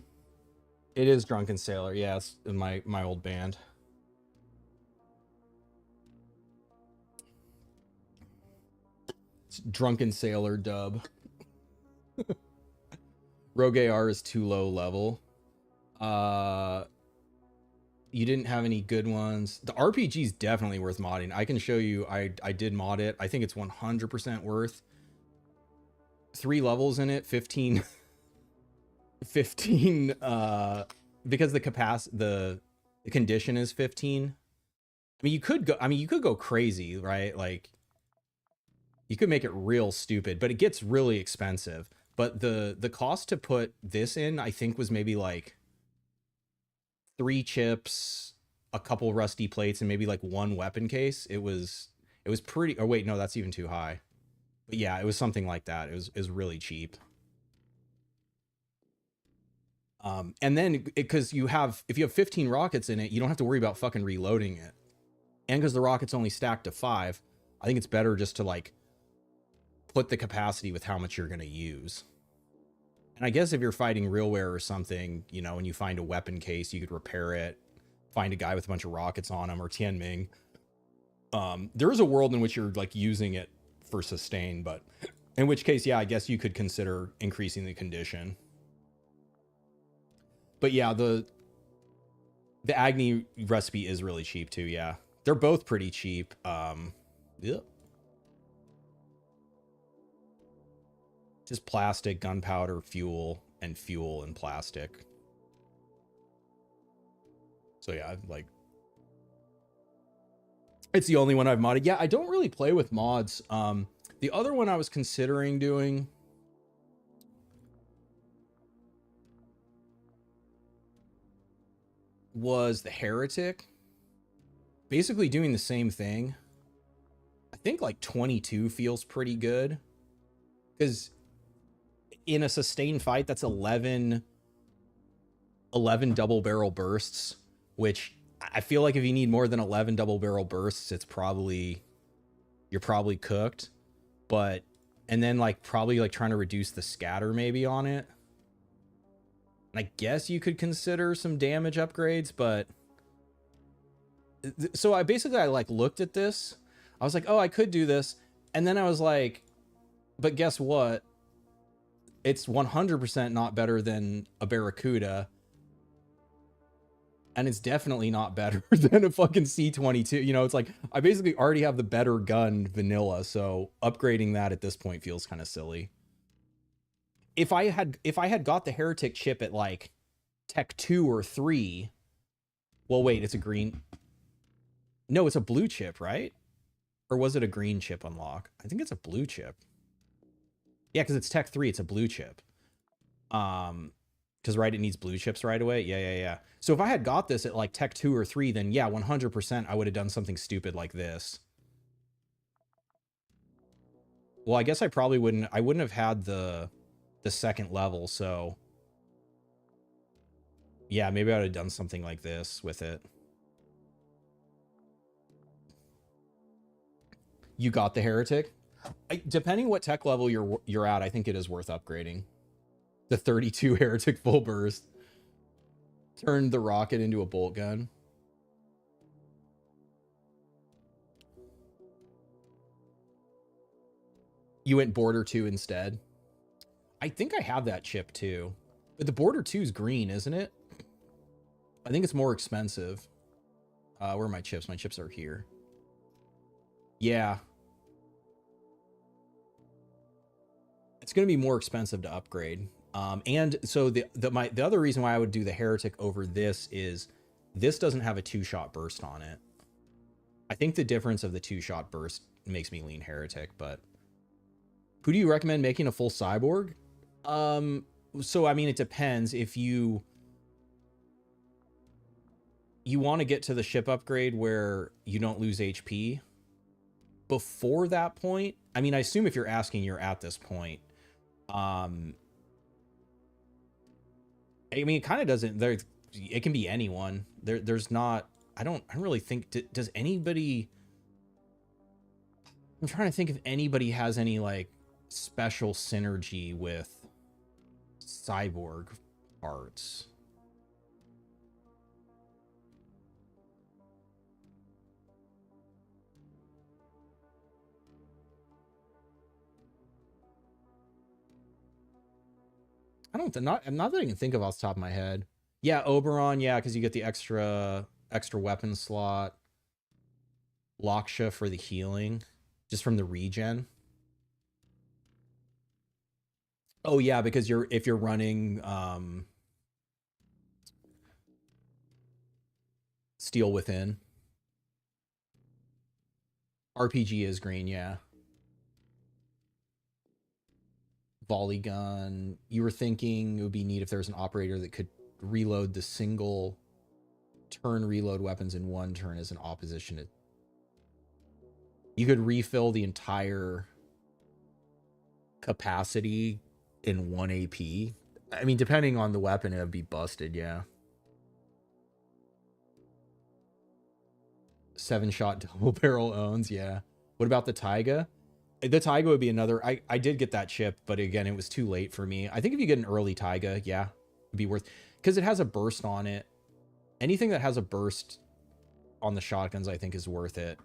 It is Drunken Sailor. Yeah, it's in my old band. It's Drunken Sailor dub. Rogue AR is too low level. You didn't have any good ones. The RPG is definitely worth modding. I can show you. I did mod it. I think it's 100% worth. 3 levels in it, 15 because the condition is 15. I mean, you could go crazy, right? Like, you could make it real stupid, but it gets really expensive. But the cost to put this in, I think, was maybe like 3 chips, a couple rusty plates, and maybe like 1 weapon case. It was pretty. Oh wait, no, that's even too high. But yeah, it was something like that. It was really cheap. And then because if you have 15 rockets in it, you don't have to worry about fucking reloading it. And because the rockets only stack to 5, I think it's better just to like put the capacity with how much you're going to use. And I guess if you're fighting RealWare or something, you know, and you find a weapon case, you could repair it, find a guy with a bunch of rockets on him, or Tianming. There is a world in which you're like using it for sustain, but in which case, yeah, I guess you could consider increasing the condition. But yeah, the Agni recipe is really cheap too. Yeah, they're both pretty cheap. Yep. Just plastic, gunpowder, fuel, and plastic. So yeah, like, it's the only one I've modded. Yeah, I don't really play with mods. The other one I was considering doing was the Heretic. Basically doing the same thing. I think like 22 feels pretty good. Because in a sustained fight, that's 11 double barrel bursts, which I feel like if you need more than 11 double barrel bursts, you're probably cooked. But, and then like probably like trying to reduce the scatter maybe on it. And I guess you could consider some damage upgrades, but so I like looked at this. I was like, oh, I could do this. And then I was like, but guess what? It's 100% not better than a Barracuda. And it's definitely not better than a fucking C22. You know, it's like, I basically already have the better gun vanilla. So upgrading that at this point feels kind of silly. If I had got the Heretic chip at like Tech 2 or 3, well, wait, it's a green. No, it's a blue chip, right? Or was it a green chip unlock? I think it's a blue chip. Yeah, because it's Tech 3, it's a blue chip. Because right, it needs blue chips right away. Yeah. So if I had got this at like Tech 2 or 3, then yeah, 100% I would have done something stupid like this. Well, I guess I wouldn't have had the second level, so yeah, maybe I would have done something like this with it. You got the Heretic? Depending what tech level you're at, I think it is worth upgrading. The 32 Heretic full burst turned the rocket into a bolt gun. You went Border 2 instead. I think I have that chip too. But the Border 2 is green, isn't it? I think it's more expensive. Where are my chips? My chips are here. Yeah. It's going to be more expensive to upgrade. And so the other reason why I would do the Heretic over this is this doesn't have a 2-shot burst on it. I think the difference of the 2-shot burst makes me lean Heretic, but who do you recommend making a full cyborg? So I mean, it depends. If you want to get to the ship upgrade where you don't lose HP before that point, I mean, I assume if you're asking, you're at this point. I mean, it kind of doesn't. It can be anyone. There's not. I don't really think. Does anybody? I'm trying to think if anybody has any like special synergy with cyborg parts. Not that I can think of off the top of my head. Yeah, Oberon, yeah, because you get the extra weapon slot. Laksha for the healing, just from the regen. Oh yeah, because if you're running Steel Within. RPG is green, yeah. Volley gun. You were thinking it would be neat if there's an operator that could reload the single turn reload weapons in one turn as an opposition to... You could refill the entire capacity in 1 AP. I mean, depending on the weapon, it would be busted, yeah. 7-shot double barrel owns, yeah. What about the Taiga? The Taiga would be another... I did get that chip, but again, it was too late for me. I think if you get an early Taiga, yeah, it'd be worth... Because it has a burst on it. Anything that has a burst on the shotguns, I think, is worth it.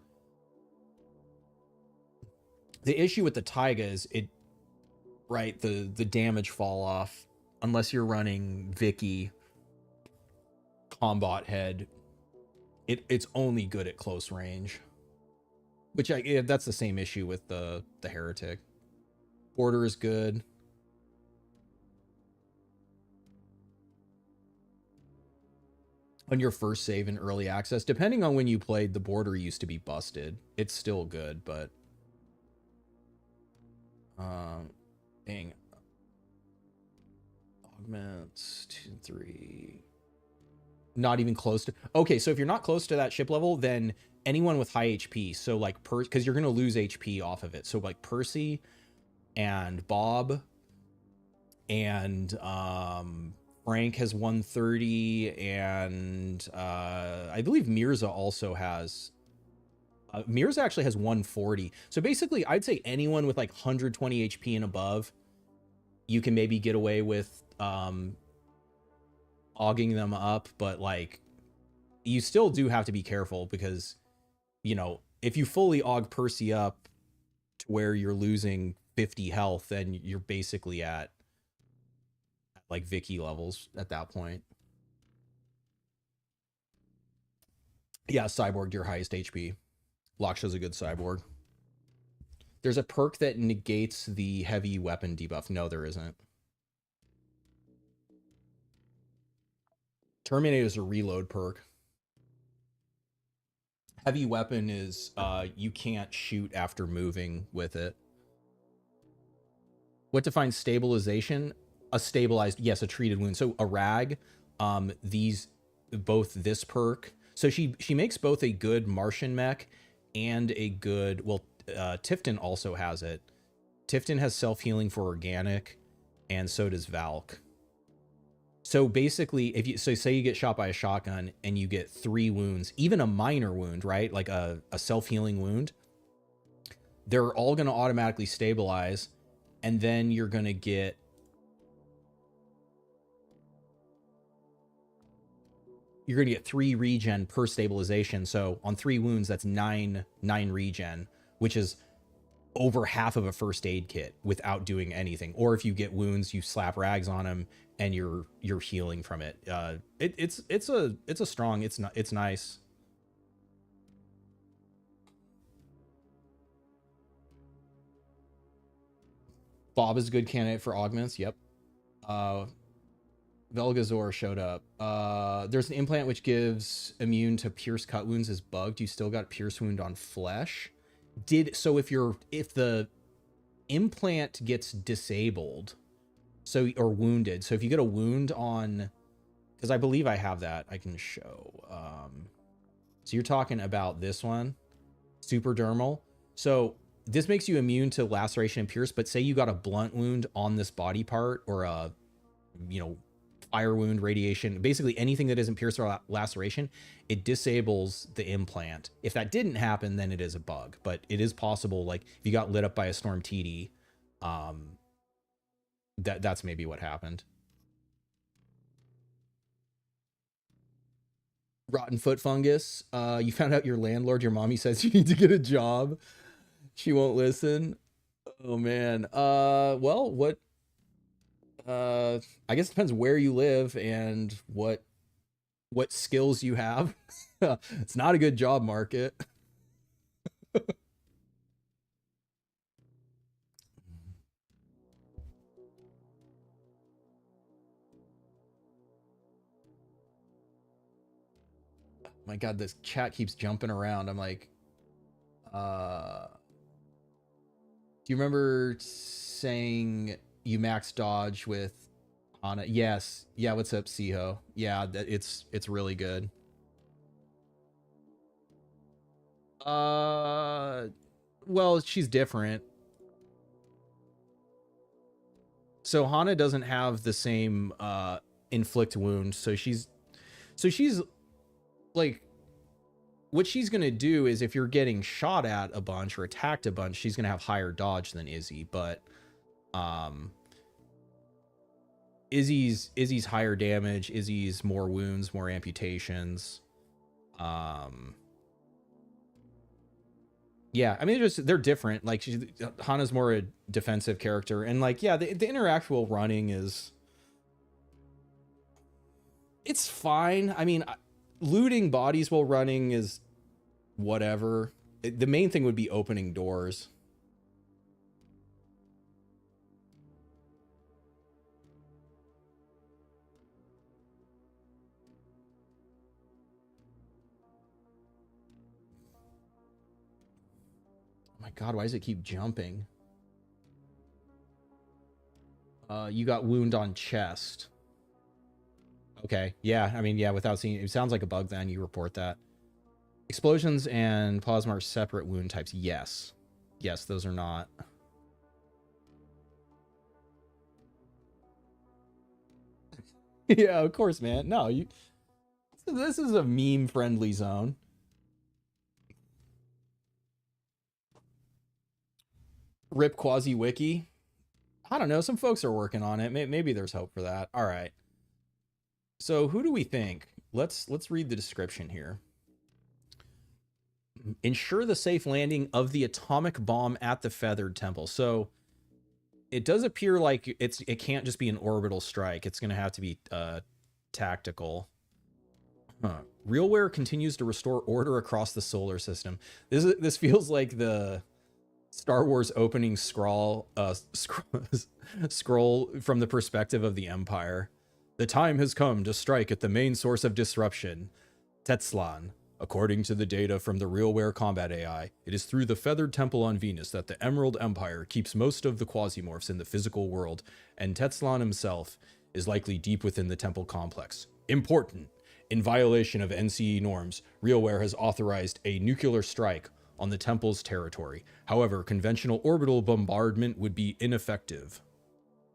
The issue with the Taiga is it... Right, the damage fall off. Unless you're running Vicky Combat Head, it's only good at close range. Which that's the same issue with the Heretic. Border is good. On your first save in early access, depending on when you played, the Border used to be busted. It's still good, but dang. Augments 2, 3. Not even close to... Okay, so if you're not close to that ship level, then anyone with high HP, so like because you're going to lose HP off of it. So like Percy and Bob and Frank has 130, and I believe Mirza also has... Mirza actually has 140. So basically, I'd say anyone with like 120 HP and above, you can maybe get away with ogging them up, but like you still do have to be careful because, you know, if you fully og Percy up to where you're losing 50 health, then you're basically at like Vicky levels at that point. Yeah, Cyborg, your highest HP. Laksha's a good Cyborg. There's a perk that negates the heavy weapon debuff. No, there isn't. Terminator is a reload perk. Heavy weapon is you can't shoot after moving with it. What defines stabilization? A stabilized, yes, a treated wound. So a rag, both this perk. So she makes both a good Martian mech and a good, well, Tifton also has it. Tifton has self-healing for organic, and so does Valk. So basically, if you say you get shot by a shotgun and you get 3 wounds, even a minor wound, right? Like a self-healing wound, they're all going to automatically stabilize, and then you're going to get you're going to get 3 regen per stabilization. So on 3 wounds, that's 9 regen, which is over half of a first aid kit without doing anything. Or if you get wounds, you slap rags on them and you're healing from it. It's a strong, it's nice. Bob is a good candidate for augments. Yep. Velgazor showed up. There's an implant which gives immune to pierce cut wounds as bugged. You still got pierce wound on flesh. So if the implant gets disabled, so or wounded, so if you get a wound on, because I believe I have that, I can show. So you're talking about this one, superdermal. So this makes you immune to laceration and pierce, but say you got a blunt wound on this body part, or a, you know, fire wound, radiation, basically anything that isn't pierce or laceration, it disables the implant. If that didn't happen, then it is a bug, but it is possible. Like if you got lit up by a storm TD, that's maybe what happened. Rotten foot fungus. You found out your landlord, your mommy says you need to get a job. She won't listen. Oh man. Well, what? I guess it depends where you live and what skills you have. It's not a good job market. My God, this chat keeps jumping around. I'm like, do you remember saying you max dodge with Hana? Yes. Yeah. What's up, Siho? Yeah, it's really good. Well, she's different. So Hana doesn't have the same inflict wound. So she's like, what she's gonna do is if you're getting shot at a bunch or attacked a bunch, she's gonna have higher dodge than Izzy. But Izzy's higher damage, Izzy's more wounds, more amputations. Yeah, I mean, they're different. Like, Hana's more a defensive character, and like, yeah, the interactual running it's fine. I mean, looting bodies while running is whatever. The main thing would be opening doors. Oh my God, why does it keep jumping? You got wound on chest. Okay, yeah, I mean, yeah, without seeing it sounds like a bug then, you report that. Explosions and plasma are separate wound types. Yes. Yes, those are not. Yeah, of course, man. No, this is a meme-friendly zone. Rip Quasi Wiki. I don't know. Some folks are working on it. Maybe there's hope for that. All right. So who do we think? Let's read the description here. Ensure the safe landing of the atomic bomb at the Feathered Temple. So it does appear like it can't just be an orbital strike. It's going to have to be tactical. RealWare continues to restore order across the solar system. This feels like the Star Wars opening scroll from the perspective of the Empire. The time has come to strike at the main source of disruption, TEZCTLAN. According to the data from the RealWare combat AI, it is through the Feathered Temple on Venus that the Emerald Empire keeps most of the Quasimorphs in the physical world, and TEZCTLAN himself is likely deep within the temple complex. Important. In violation of NCE norms, RealWare has authorized a nuclear strike on the temple's territory. However, conventional orbital bombardment would be ineffective.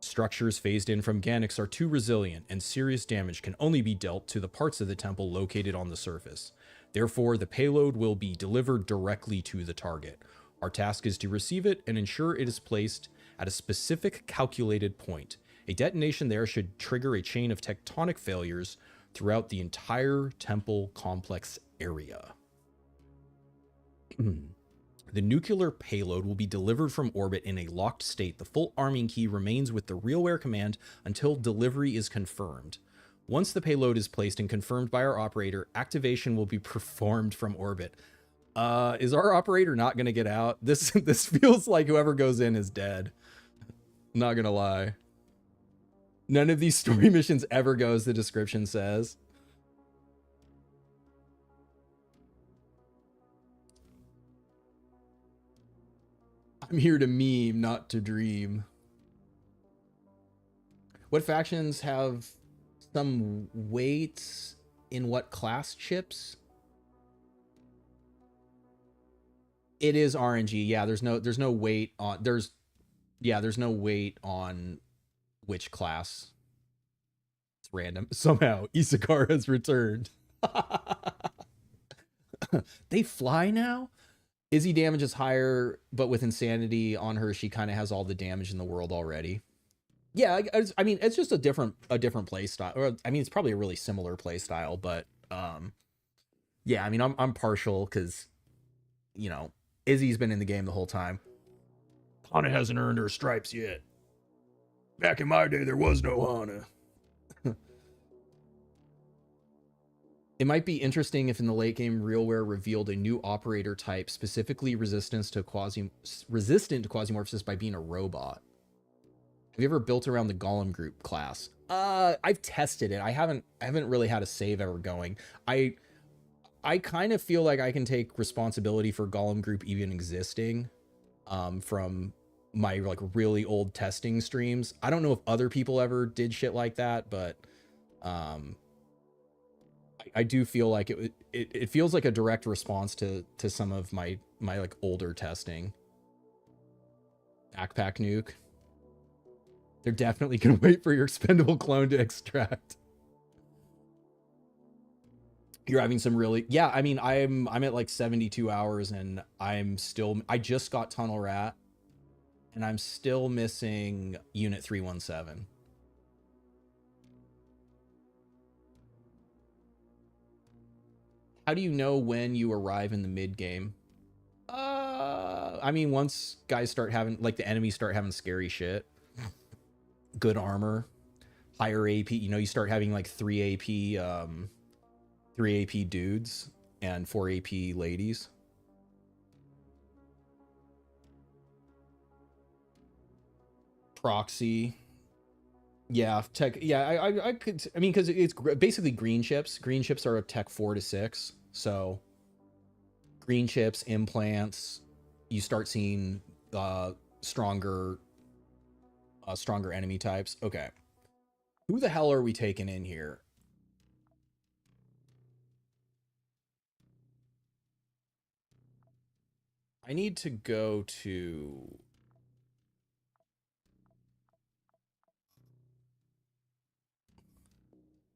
Structures phased in from Ganix are too resilient, and serious damage can only be dealt to the parts of the temple located on the surface. Therefore, the payload will be delivered directly to the target. Our task is to receive it and ensure it is placed at a specific calculated point. A detonation there should trigger a chain of tectonic failures throughout the entire temple complex area. The nuclear payload will be delivered from orbit in a locked state. The full arming key remains with the RealWare command until delivery is confirmed. Once the payload is placed and confirmed by our operator, activation will be performed from orbit. Is our operator not going to get out? This feels like whoever goes in is dead. Not going to lie. None of these story missions ever go as the description says. I'm here to meme, not to dream. What factions have some weights in what class chips? It is RNG. Yeah, there's no weight on there's no weight on which class. It's random. Somehow ISSACHAR has returned. They fly now? Izzy damage is higher, but with insanity on her, she kind of has all the damage in the world already. Yeah, I mean, it's just a different play style. Or I mean, it's probably a really similar play style, but yeah, I mean, I'm partial because, you know, Izzy's been in the game the whole time. Hana hasn't earned her stripes yet. Back in my day, there was no Hana. It might be interesting if in the late game RealWare revealed a new operator type, specifically resistant to Quasimorphs by being a robot. Have you ever built around the Golem group class? I've tested it. I haven't really had a save ever going. I I kind of feel like I can take responsibility for Golem Group even existing from my like really old testing streams. I don't know if other people ever did shit like that, but I do feel like it feels like a direct response to some of my like older testing. Backpack nuke. They're definitely gonna wait for your expendable clone to extract. You're having some really, yeah. I mean, I'm at like 72 hours, and I just got Tunnel Rat, and I'm still missing Unit 317. How do you know when you arrive in the mid game? I mean, once guys start having, like, the enemies start having scary shit, good armor, higher AP, you know, you start having like 3 AP dudes and 4 AP ladies. Proxy. Yeah, tech. Yeah, I could. I mean, because it's basically green chips. Green chips are a tech 4 to 6. So green chips, implants. You start seeing stronger enemy types. Okay, who the hell are we taking in here? I need to go to.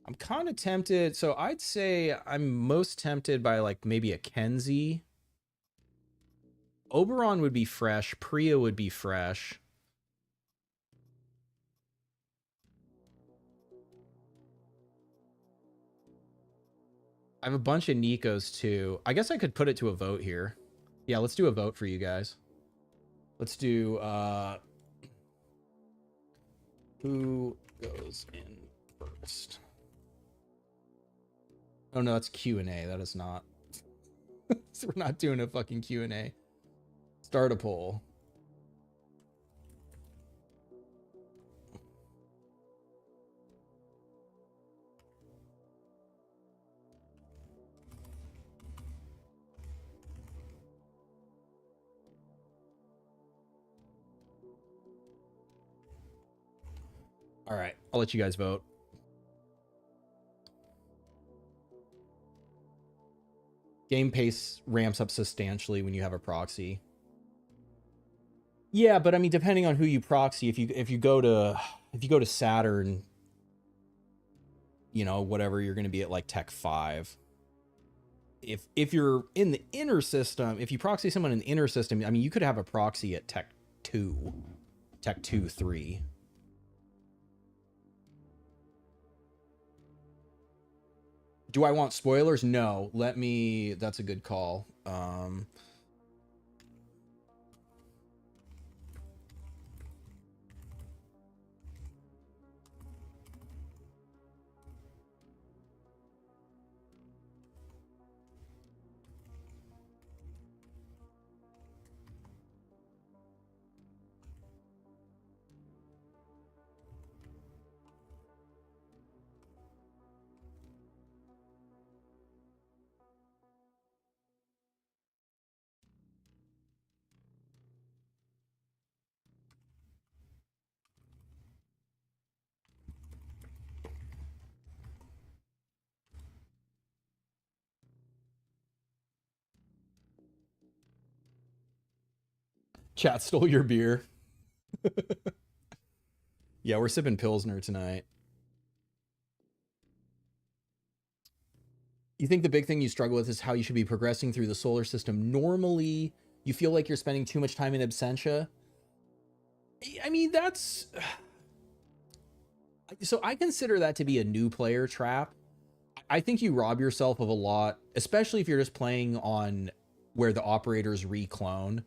I'm kind of tempted. So I'd say I'm most tempted by like maybe a Kenzie. Oberon would be fresh. Priya would be fresh. I have a bunch of Nikos too. I guess I could put it to a vote here. Yeah, let's do a vote for you guys. Let's do who goes in first? Oh no, that's Q&A. That is not. So we're not doing a fucking Q&A. Start a poll. All right, I'll let you guys vote. Game pace ramps up substantially when you have a proxy. Yeah, but I mean, depending on who you proxy, if you go to Saturn, you know, whatever, you're going to be at like tech 5. If you're in the inner system, if you proxy someone in the inner system, I mean, you could have a proxy at tech 2, 3. Do I want spoilers? No. That's a good call. Chat stole your beer. Yeah, we're sipping Pilsner tonight. You think the big thing you struggle with is how you should be progressing through the solar system? Normally, you feel like you're spending too much time in absentia. I mean, that's... So I consider that to be a new player trap. I think you rob yourself of a lot, especially if you're just playing on where the operators reclone.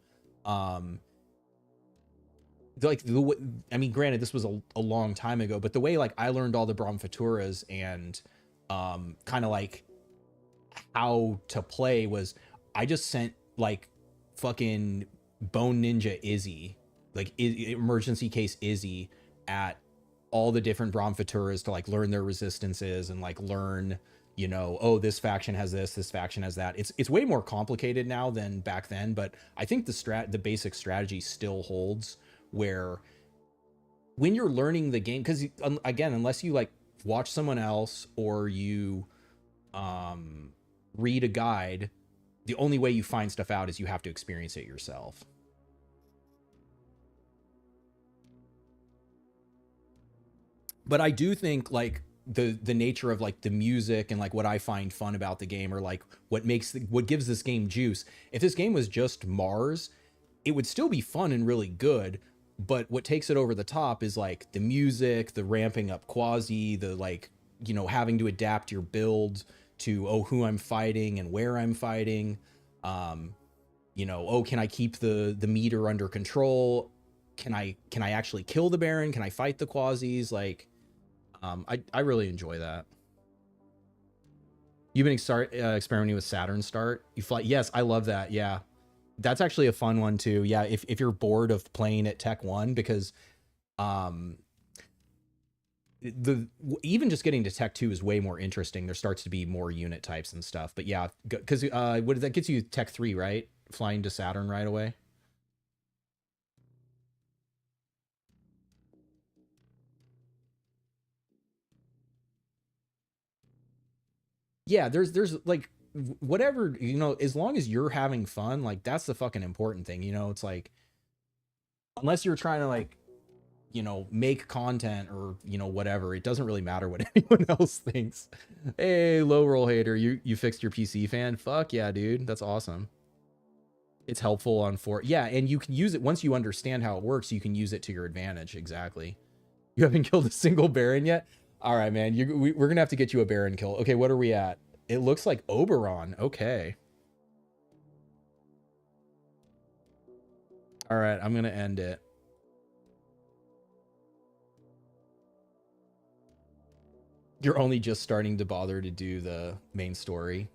Like, I mean, granted, this was a long time ago, but the way like I learned all the Brahmafaturas and kind of like how to play was I just sent like fucking Bone Ninja Izzy, like emergency case Izzy, at all the different Brahmafaturas to like learn their resistances and like learn you know, oh, this faction has this faction has that. It's way more complicated now than back then, but I think the basic strategy still holds, where when you're learning the game, because again, unless you like watch someone else or you read a guide, the only way you find stuff out is you have to experience it yourself. But I do think like the nature of like the music and like what I find fun about the game, or like what gives this game juice. If this game was just Mars, it would still be fun and really good. But what takes it over the top is like the music, the ramping up Quasi, the like, you know, having to adapt your build to, oh, who I'm fighting and where I'm fighting. You know, oh, can I keep the meter under control? Can I actually kill the Baron? Can I fight the Quasis? Like, I really enjoy that. You've been experimenting with Saturn Start. You fly. Yes, I love that. Yeah, that's actually a fun one too. Yeah, if you're bored of playing at Tech 1, because even just getting to Tech 2 is way more interesting. There starts to be more unit types and stuff. But yeah, because what that gets you Tech 3, right? Flying to Saturn right away. Yeah, there's like whatever, you know, as long as you're having fun, like that's the fucking important thing. You know, it's like, unless you're trying to like, you know, make content or, you know, whatever, it doesn't really matter what anyone else thinks. Hey, low roll hater, you fixed your PC fan? Fuck yeah, dude, that's awesome. It's helpful on yeah, and you can use it once you understand how it works. You can use it to your advantage. Exactly. You haven't killed a single Baron yet? All right, man. We're gonna have to get you a Baron kill. Okay, what are we at? It looks like Oberon. Okay. All right, I'm gonna end it. You're only just starting to bother to do the main story.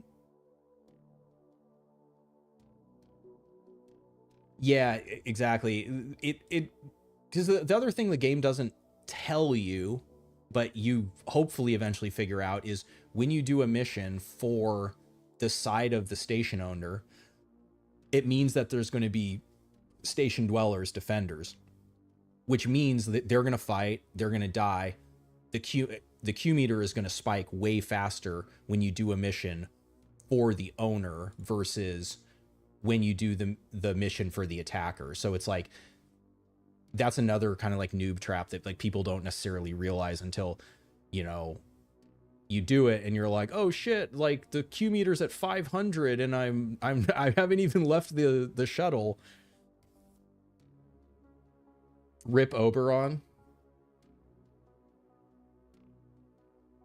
Yeah, exactly. It because the other thing the game doesn't tell you, but you hopefully eventually figure out, is when you do a mission for the side of the station owner, it means that there's going to be station dwellers, defenders, which means that they're going to fight, they're going to die. The Q meter is going to spike way faster when you do a mission for the owner versus when you do the mission for the attacker. So it's like, that's another kind of like noob trap that like people don't necessarily realize until, you know, you do it and you're like, oh shit, like the Q meter's at 500 and I haven't even left the shuttle. Rip Oberon.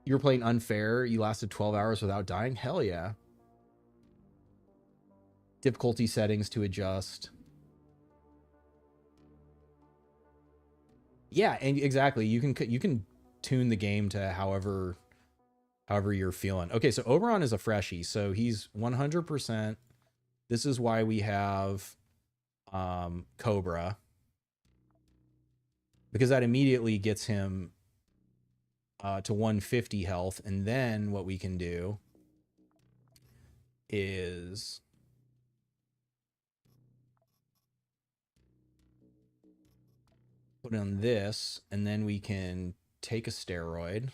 You were playing unfair. You lasted 12 hours without dying. Hell yeah. Difficulty settings to adjust. Yeah, and exactly. You can tune the game to however you're feeling. Okay, so Oberon is a freshie, so he's 100%. This is why we have Cobra, because that immediately gets him to 150 health. And then what we can do is put on this, and then we can take a steroid.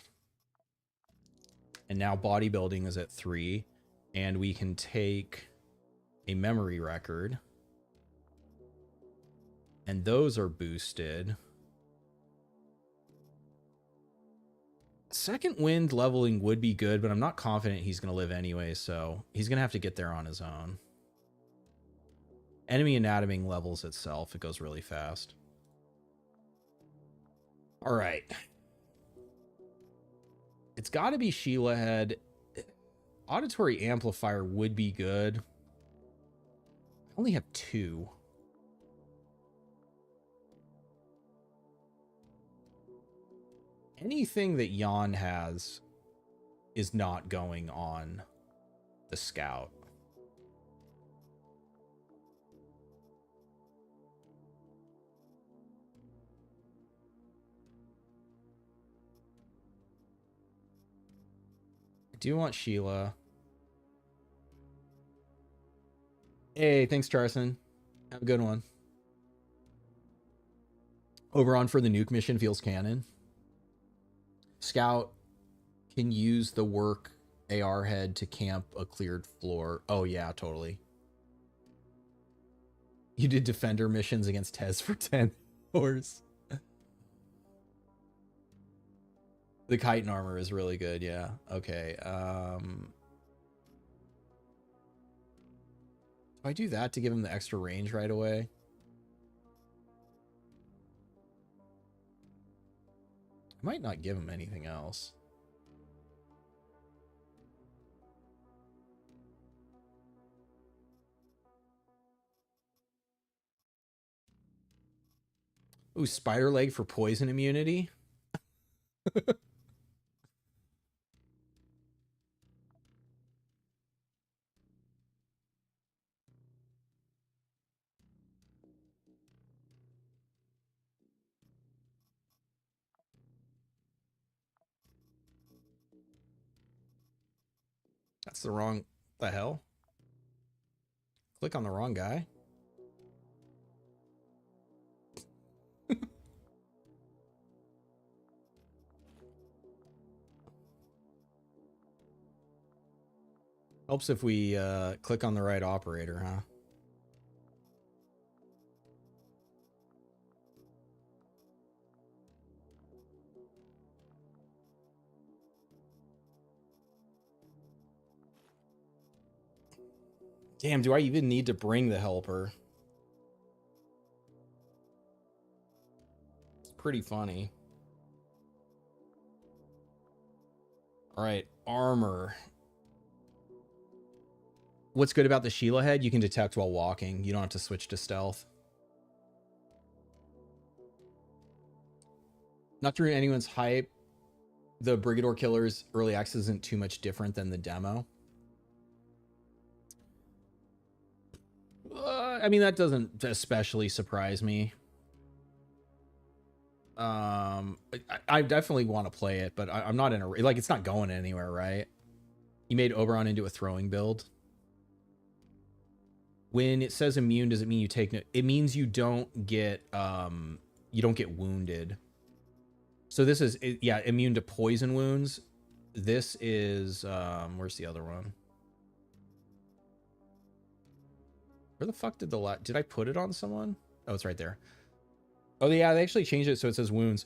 And now bodybuilding is at 3, and we can take a memory record, and those are boosted. Second wind leveling would be good, but I'm not confident he's going to live anyway, so he's going to have to get there on his own. Enemy anatomy levels itself. It goes really fast. All right. It's got to be Sheila Head. Auditory amplifier would be good. I only have 2. Anything that Jan has is not going on the scout. I do want Sheila. Hey, thanks, Charson. Have a good one. Oberon for the nuke mission feels canon. Scout can use the work AR head to camp a cleared floor. Oh, yeah, totally. You did defender missions against Tez for 10 hours. The chitin armor is really good, yeah. Okay. Do I do that to give him the extra range right away? I might not give him anything else. Ooh, spider leg for poison immunity. That's the wrong... The hell? Click on the wrong guy. Helps if we click on the right operator, huh? Damn, do I even need to bring the helper? It's pretty funny. All right, armor. What's good about the Sheila head? You can detect while walking. You don't have to switch to stealth. Not through anyone's hype, the Brigador Killer's early access isn't too much different than the demo. I mean, that doesn't especially surprise me. I definitely want to play it, but I'm not in a... Like, it's not going anywhere, right? You made Oberon into a throwing build. When it says immune, does it mean you take... It means you don't get wounded. So this is... Yeah, immune to poison wounds. This is... where's the other one? Where the fuck did the... Did I put it on someone? Oh, it's right there. Oh, yeah, they actually changed it so it says wounds.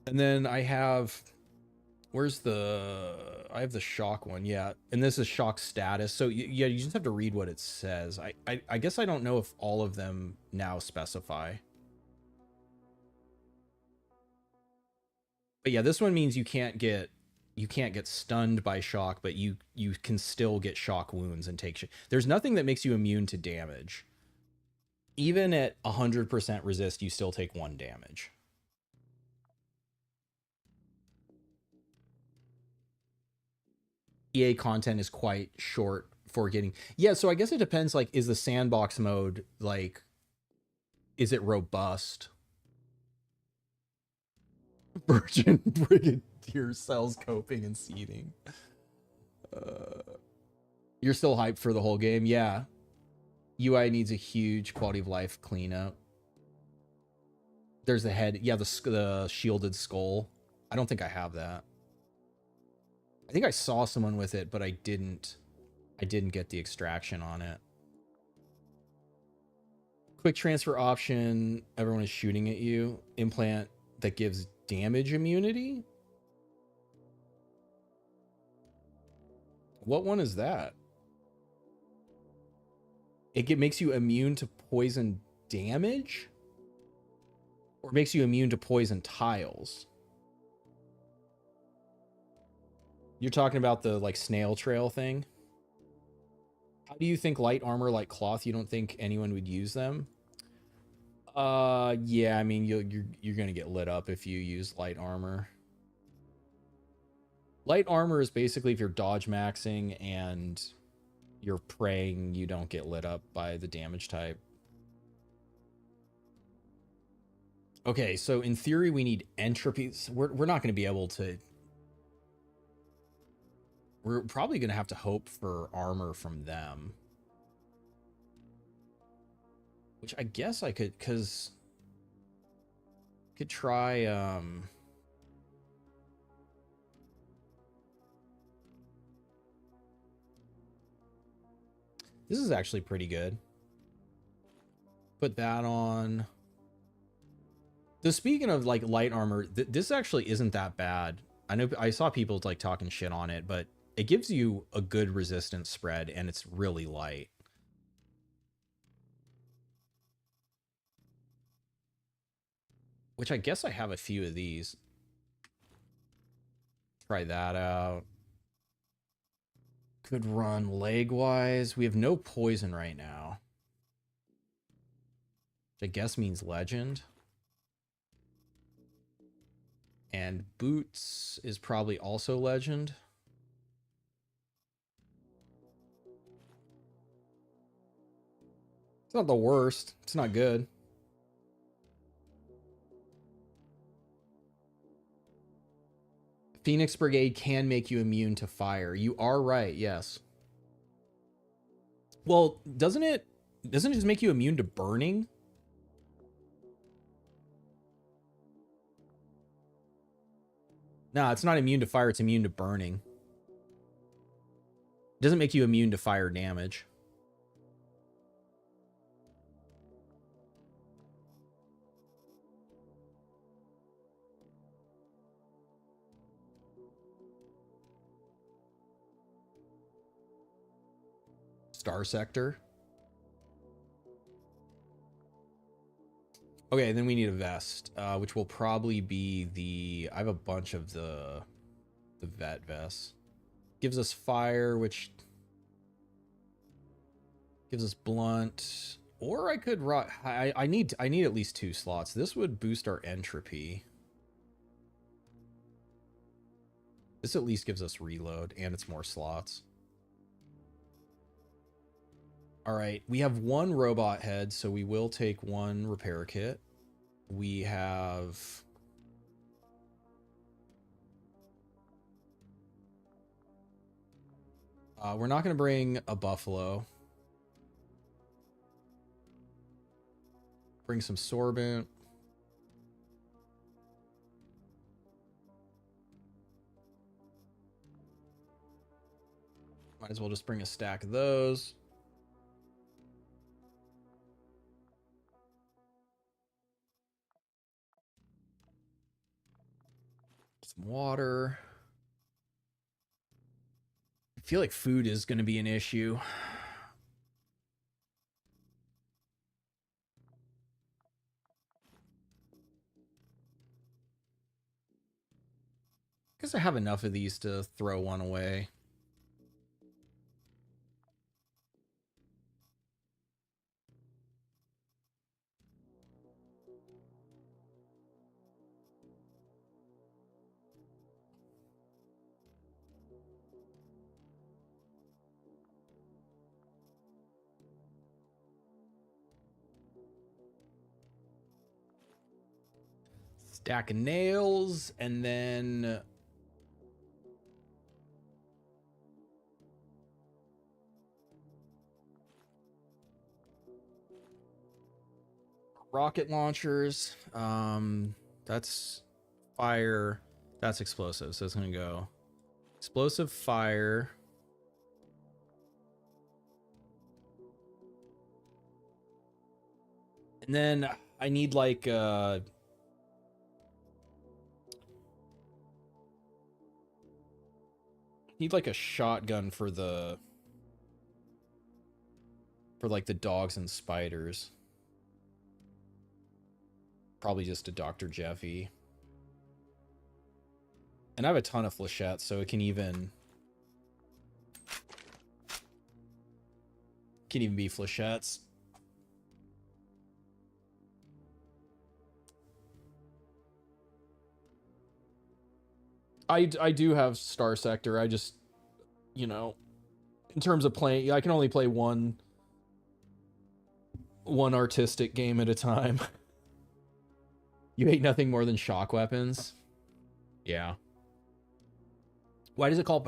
And then I have... Where's the... I have the shock one, yeah. And this is shock status. So, yeah, you just have to read what it says. I guess I don't know if all of them now specify. But yeah, this one means you can't get stunned by shock, but you can still get shock wounds and take... There's nothing that makes you immune to damage. Even at 100% resist, you still take 1 damage. EA content is quite short for getting... Yeah, so I guess it depends, like, is the sandbox mode, like, is it robust? Virgin Brigadier cells coping and seeding. You're still hyped for the whole game? Yeah. UI needs a huge quality of life cleanup. There's the head. Yeah, the shielded skull. I don't think I have that. I think I saw someone with it, but I didn't get the extraction on it. Quick transfer option. Everyone is shooting at you. Implant that gives damage immunity. What one is that? It makes you immune to poison damage? Or makes you immune to poison tiles? You're talking about the, like, snail trail thing? How do you think light armor like cloth? You don't think anyone would use them? Yeah, I mean, you're gonna get lit up if you use light armor. Light armor is basically if you're dodge maxing and you're praying you don't get lit up by the damage type. Okay, so in theory we need entropy. We're not going to be able to We're probably going to have to hope for armor from them. Which I guess I could, because... Could try, This is actually pretty good. Put that on. So speaking of like light armor, this actually isn't that bad. I know I saw people like talking shit on it, but it gives you a good resistance spread and it's really light. Which I guess I have a few of these. Try that out. Could run leg-wise. We have no poison right now. Which I guess means legend. And boots is probably also legend. It's not the worst. It's not good. Phoenix Brigade can make you immune to fire. You are right, yes. Well, doesn't it just make you immune to burning? No, it's not immune to fire, it's immune to burning. It doesn't make you immune to fire damage. Star Sector. Okay, then we need a vest, which will probably be the... I have a bunch of the vet vests. Gives us fire, which gives us blunt. Or I could rock... I need at least 2 slots. This would boost our entropy. This at least gives us reload, and it's more slots. All right, we have 1 robot head, so we will take 1 repair kit. We have... we're not going to bring a buffalo. Bring some sorbent. Might as well just bring a stack of those. Some water. I feel like food is going to be an issue. I guess I have enough of these to throw one away. Stack of nails, and then rocket launchers. That's fire. That's explosive. So it's gonna go explosive, fire. And then I need like a shotgun for like the dogs and spiders. Probably just a Dr. Jeffy. And I have a ton of flechettes, so it can even be flechettes. I do have Star Sector. I just, you know, in terms of playing, I can only play one artistic game at a time. You hate nothing more than shock weapons. Yeah. Why does it call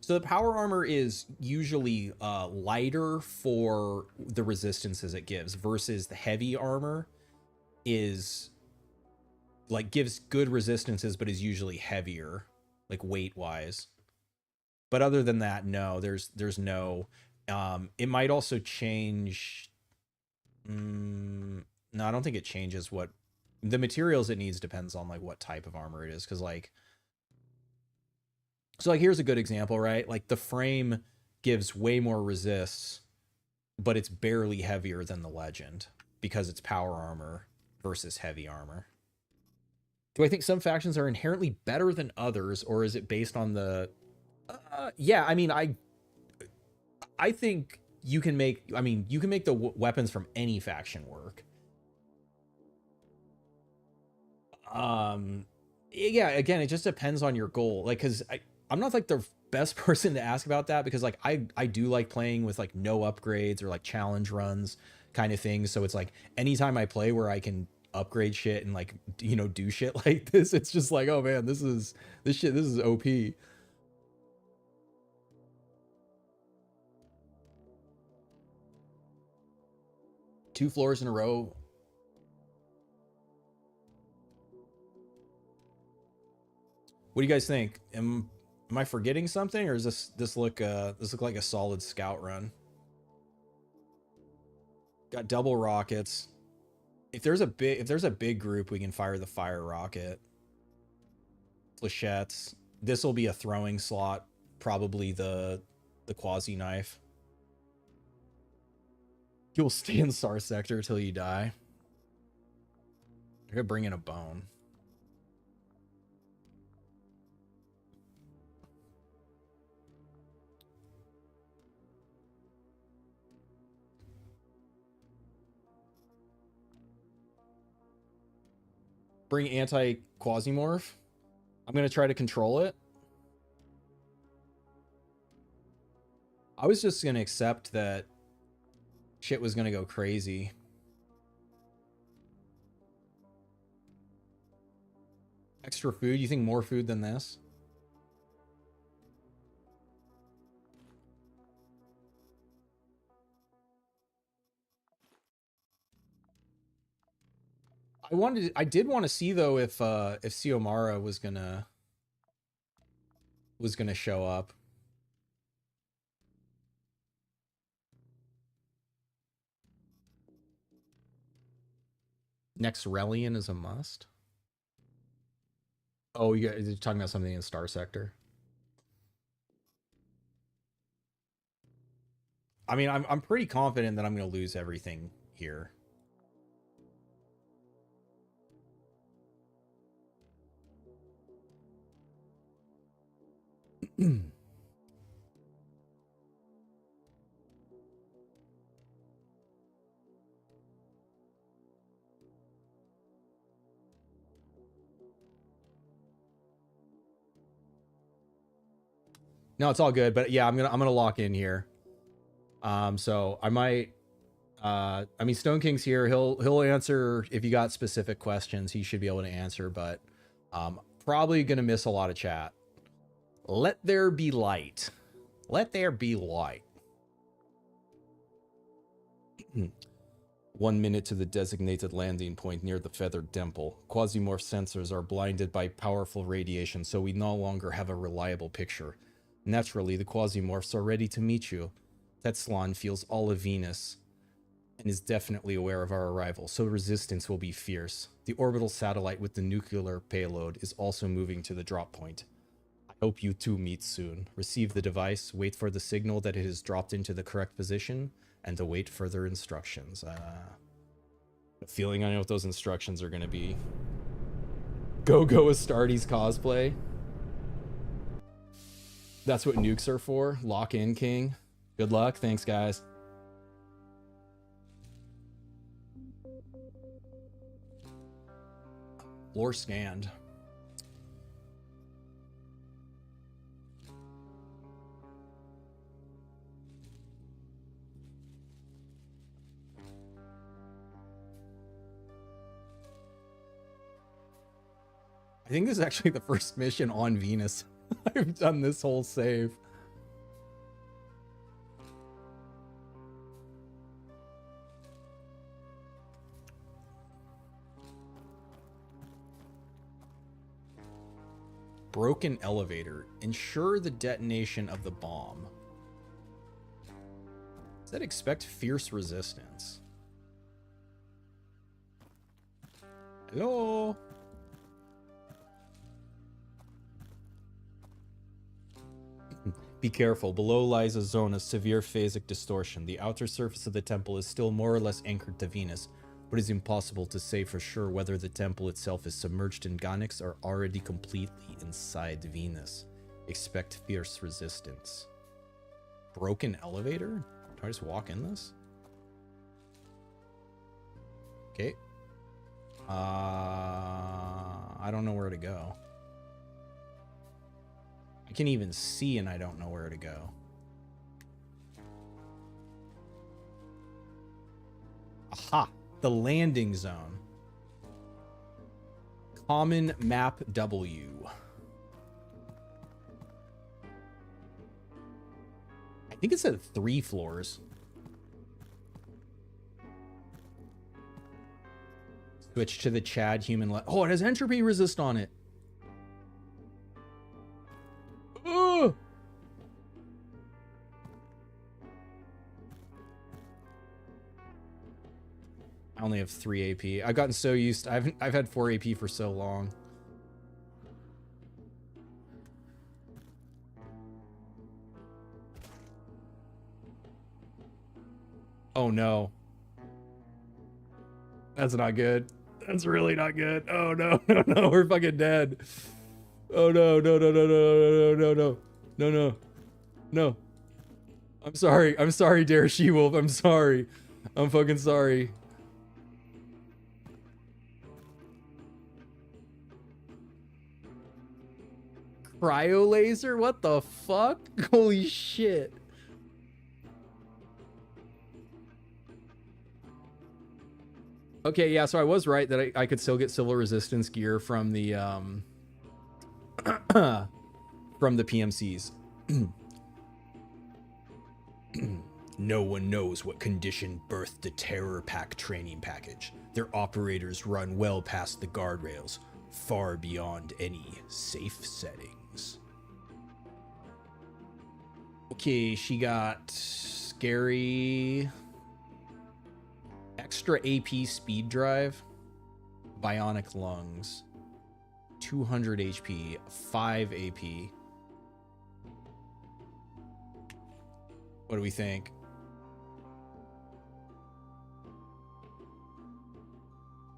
So the power armor is usually lighter for the resistances it gives versus the heavy armor is like gives good resistances, but is usually heavier, like weight wise. But other than that, no, there's no. It might also change. No, I don't think it changes what the materials it needs depends on like what type of armor it is. Cause like, so like here's a good example, right? Like the frame gives way more resists, but it's barely heavier than the legend because it's power armor versus heavy armor. Do I think some factions are inherently better than others, or is it based on the yeah, I mean, I think you can make, I mean, you can make the weapons from any faction work. Yeah, again, it just depends on your goal. Like, cause I'm not like the best person to ask about that because like I do like playing with like no upgrades or like challenge runs kind of thing. So it's like anytime I play where I can upgrade shit and like, you know, do shit like this, it's just like, oh man, this is OP. 2 floors in a row. What do you guys think? Am I forgetting something, or does this look like a solid scout run? Got double rockets. If there's a big group, we can fire the fire rocket. Flechettes. This will be a throwing slot, probably the quasi knife. You'll stay in Star Sector till you die. I could bring in a bone. Bring anti-Quasimorph. I'm going to try to control it. I was just going to accept that shit was going to go crazy. Extra food? You think more food than this? I did want to see though if Xiomara was gonna show up. Next Relian is a must. Oh, you're talking about something in Star Sector. I mean, I'm pretty confident that I'm gonna lose everything here. No, it's all good, but yeah, I'm gonna lock in here. So I might I mean Stone King's here. He'll answer if you got specific questions, he should be able to answer, but probably gonna miss a lot of chat. Let there be light. Let there be light. 1 minute to the designated landing point near the Feathered Dimple. Quasimorph sensors are blinded by powerful radiation, so we no longer have a reliable picture. Naturally, the Quasimorphs are ready to meet you. TEZCTLAN feels all of Venus and is definitely aware of our arrival, so resistance will be fierce. The orbital satellite with the nuclear payload is also moving to the drop point. I hope you two meet soon. Receive the device, wait for the signal that it has dropped into the correct position, and await further instructions. The feeling I know what those instructions are going to be. Go Astartes cosplay. That's what nukes are for. Lock in, King. Good luck. Thanks, guys. Lore scanned. I think this is actually the first mission on Venus I've done this whole save. Broken elevator. Ensure the detonation of the bomb. Does that expect fierce resistance? Hello? Be careful. Below lies a zone of severe phasic distortion. The outer surface of the temple is still more or less anchored to Venus, but it is impossible to say for sure whether the temple itself is submerged in Gonix or already completely inside Venus. Expect fierce resistance. Broken elevator? Do I just walk in this? Okay. I don't know where to go. I can even see and I don't know where to go. Aha! The landing zone. Common map W. I think it said 3 floors. Switch to the Chad human. Oh, it has entropy resist on it. Ugh! I only have 3 AP. I've gotten so used. I've had 4 AP for so long. Oh no. That's not good. That's really not good. Oh no, no, no, we're fucking dead. Oh no, no, no, no, no, no, no, no, no, no, no. I'm sorry, Dare She-Wolf. I'm sorry. I'm fucking sorry. Cryo laser? What the fuck? Holy shit. Okay, yeah, so I was right that I could still get civil resistance gear from the from the PMCs. No one knows what condition birthed the Terror Pack training package. Their operators run well past the guardrails, far beyond any safe settings. Okay, she got scary extra AP speed drive, bionic lungs, 200 HP, 5 AP. What do we think?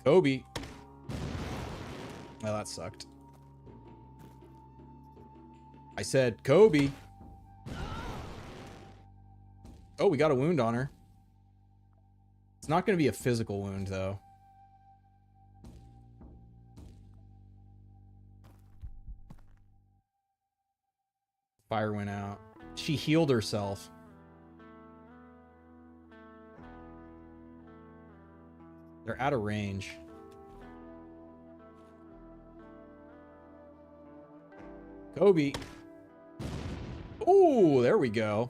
Kobe. Well, that sucked. I said Kobe. Oh, we got a wound on her. It's not going to be a physical wound, though. Fire went out. She healed herself. They're out of range. Kobe. Oh, there we go.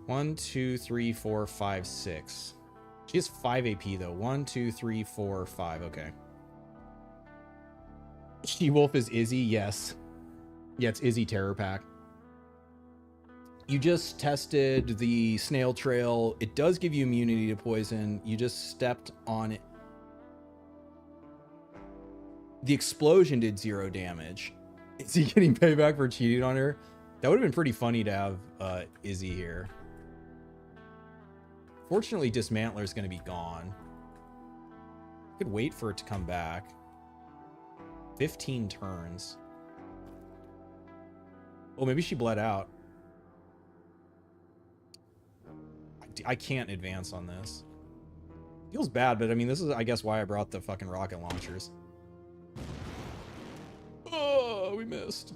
One, two, three, four, five, six. She has 5 AP though. 1, 2, 3, 4, 5. Okay. She-Wolf is Izzy. Yes. Yeah, it's Izzy Terror Pack. You just tested the snail trail. It does give you immunity to poison. You just stepped on it. The explosion did 0 damage. Is he getting payback for cheating on her? That would have been pretty funny to have Izzy here. Fortunately, Dismantler is going to be gone. I could wait for it to come back. 15 turns. Oh, maybe she bled out. I can't advance on this. Feels bad, but I mean, this is, I guess, why I brought the fucking rocket launchers. Oh, we missed.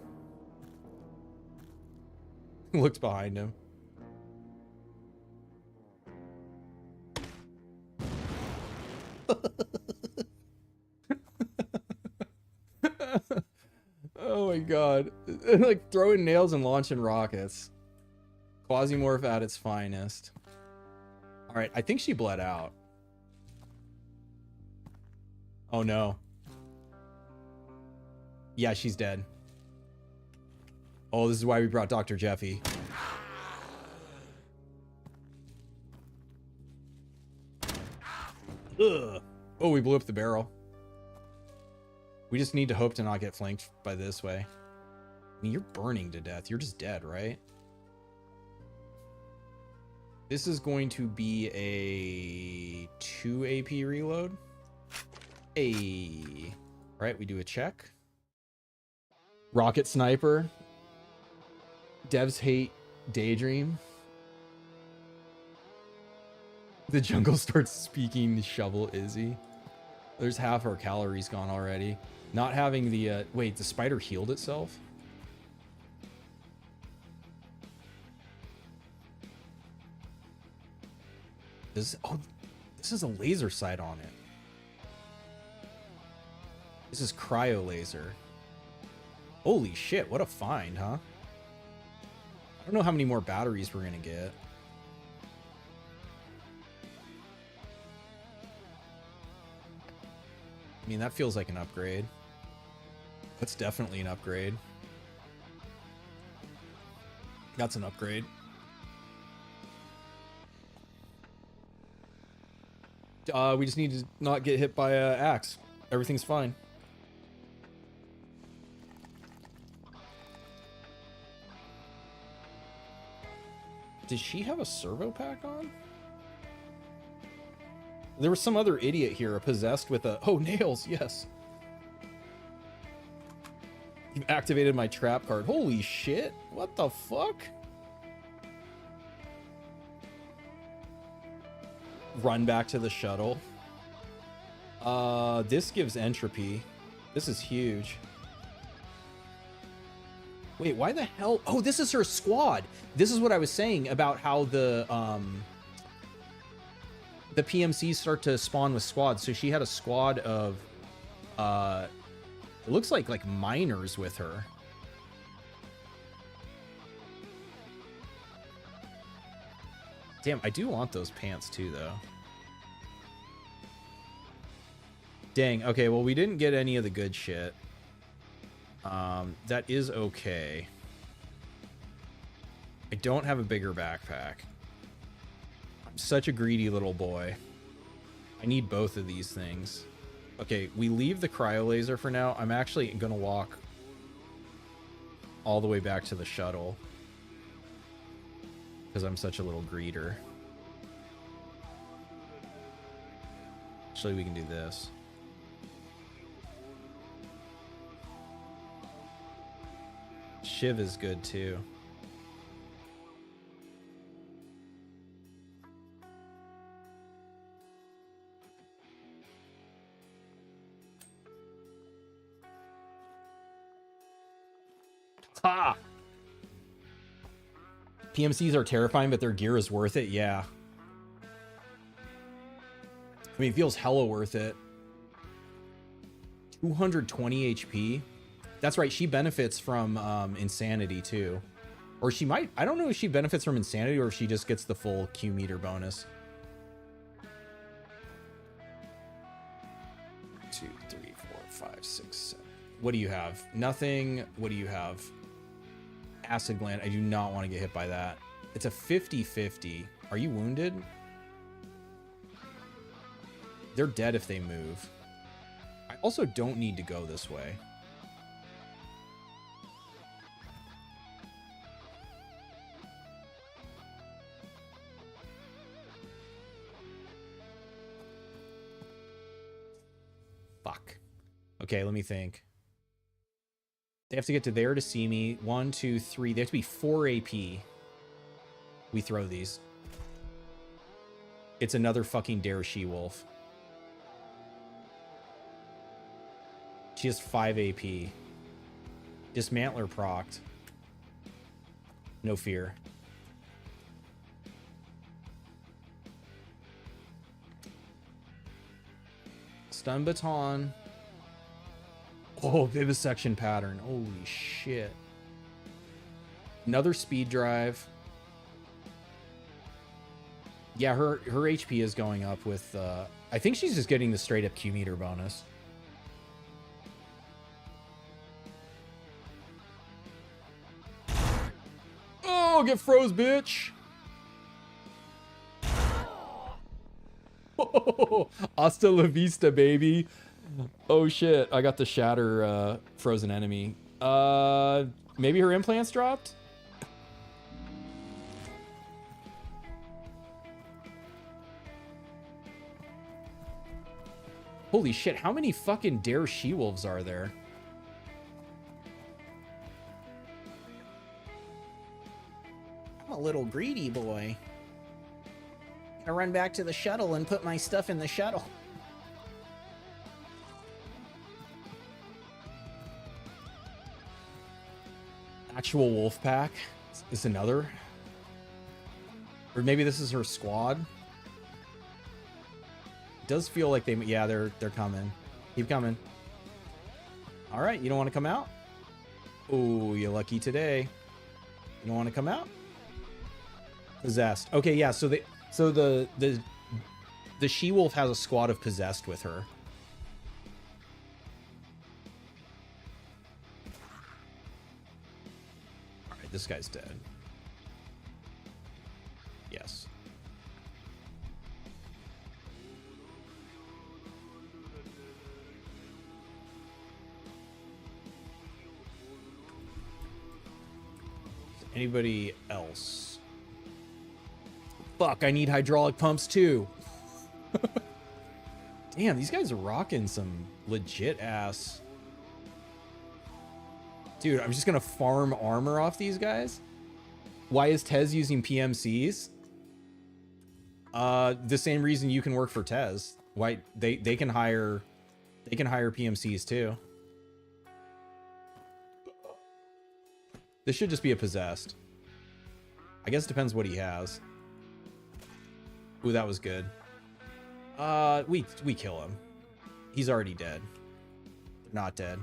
Looks behind him. Oh my god. Like throwing nails and launching rockets. Quasimorph at its finest. Alright, I think she bled out. Oh no. Yeah, she's dead. Oh, this is why we brought Dr. Jeffy. Ugh. Oh, we blew up the barrel. We just need to hope to not get flanked by this way. I mean, you're burning to death. You're just dead, right? This is going to be a 2 AP reload. Hey. All right, we do a check. Rocket Sniper. Devs hate Daydream. The jungle starts speaking Shovel Izzy. There's half our calories gone already. Not having the, wait, the spider healed itself? Oh, this is a laser sight on it. This is cryo laser. Holy shit, what a find, huh? I don't know how many more batteries we're gonna get. I mean, that feels like an upgrade. That's definitely an upgrade. That's an upgrade. We just need to not get hit by an axe. Everything's fine. Does she have a servo pack on? There was some other idiot here, possessed with a... Oh, nails, yes. You've activated my trap card. Holy shit. What the fuck? Run back to the shuttle. This gives entropy. This is huge. Wait, why the hell? Oh, this is her squad. This is what I was saying about how the PMCs start to spawn with squads. So she had a squad of, it looks like miners with her. Damn, I do want those pants too, though. Dang, okay, well, we didn't get any of the good shit. That is okay. I don't have a bigger backpack. I'm such a greedy little boy. I need both of these things. Okay, we leave the cryo laser for now. I'm actually gonna walk all the way back to the shuttle because I'm such a little greeter. Actually, we can do this. Shiv is good too. Ha! PMCs are terrifying, but their gear is worth it. Yeah. I mean, it feels hella worth it. 220 HP. That's right. She benefits from insanity too. Or she might. I don't know if she benefits from insanity or if she just gets the full Q meter bonus. 2, 3, 4, 5, 6, 7. What do you have? Nothing. What do you have? Acid gland. I do not want to get hit by that. It's a 50-50. Are you wounded? They're dead if they move. I also don't need to go this way. Fuck. Okay, let me think. They have to get to there to see me. 1, 2, 3. They have to be 4 AP. We throw these. It's another fucking Dare She-Wolf. She has 5 AP. Dismantler procced. No fear. Stun baton. Oh, vivisection pattern. Holy shit. Another speed drive. Yeah, her HP is going up with I think she's just getting the straight up Q meter bonus. get froze, bitch. Hasta la vista, baby. Oh shit, I got the shatter frozen enemy. Maybe her implants dropped? Holy shit, how many fucking dare she-wolves are there? I'm a little greedy boy. Gotta run back to the shuttle and put my stuff in the shuttle. Actual wolf pack is another. Or maybe this is her squad. It does feel like they, yeah, they're coming. Keep coming. All right, you don't want to come out? Oh, you're lucky today. You don't want to come out? Possessed. Okay, yeah, so the she-wolf has a squad of possessed with her. All right, this guy's dead. Yes. Anybody else? Fuck, I need hydraulic pumps too. Damn, these guys are rocking some legit ass. Dude, I'm just gonna farm armor off these guys. Why is Tez using PMCs? The same reason you can work for Tez. Why they can hire PMCs too. This should just be a possessed. I guess it depends what he has. Ooh, that was good. We kill him. He's already dead. They're not dead.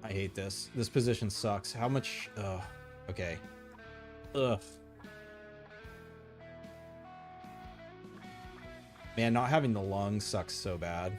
I hate this. This position sucks. How much? Okay. Ugh. Man, not having the lungs sucks so bad.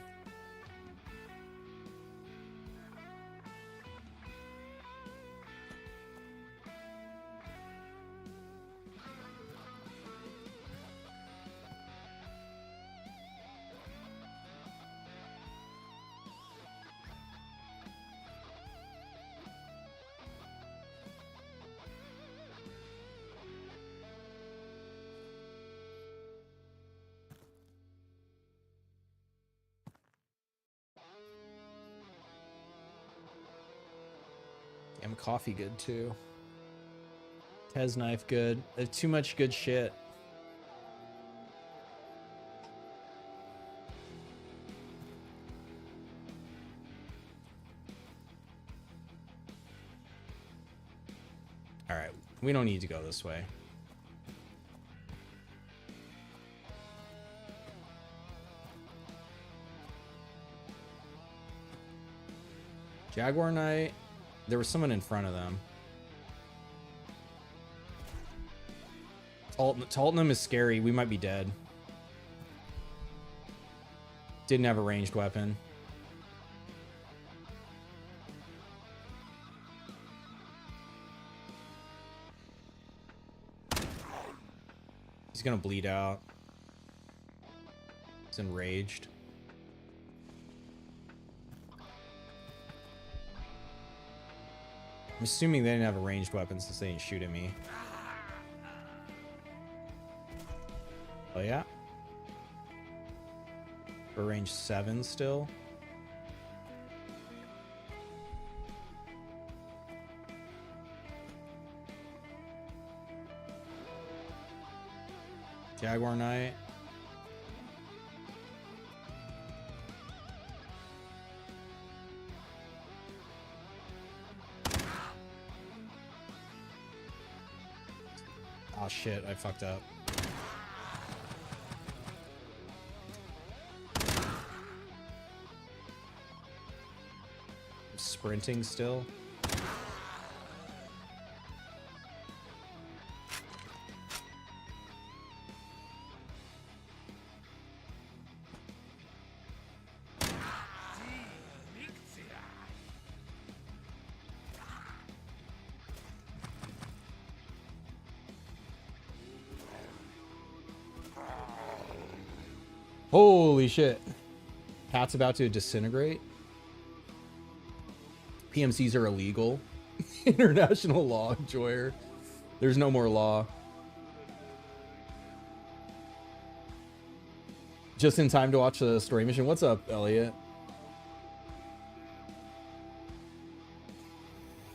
Damn, coffee good too. Tez knife good. Too much good shit. All right, we don't need to go this way. Jaguar Knight. There was someone in front of them. Tezctlan is scary. We might be dead. Didn't have a ranged weapon. He's gonna bleed out. He's enraged. I'm assuming they didn't have a ranged weapon since they didn't shoot at me. Oh yeah? We're range 7 still. Jaguar Knight. Oh shit, I fucked up. I'm sprinting still. Holy shit. Cat's about to disintegrate. PMCs are illegal. International law, Joyer. There's no more law. Just in time to watch the story mission. What's up, Elliot?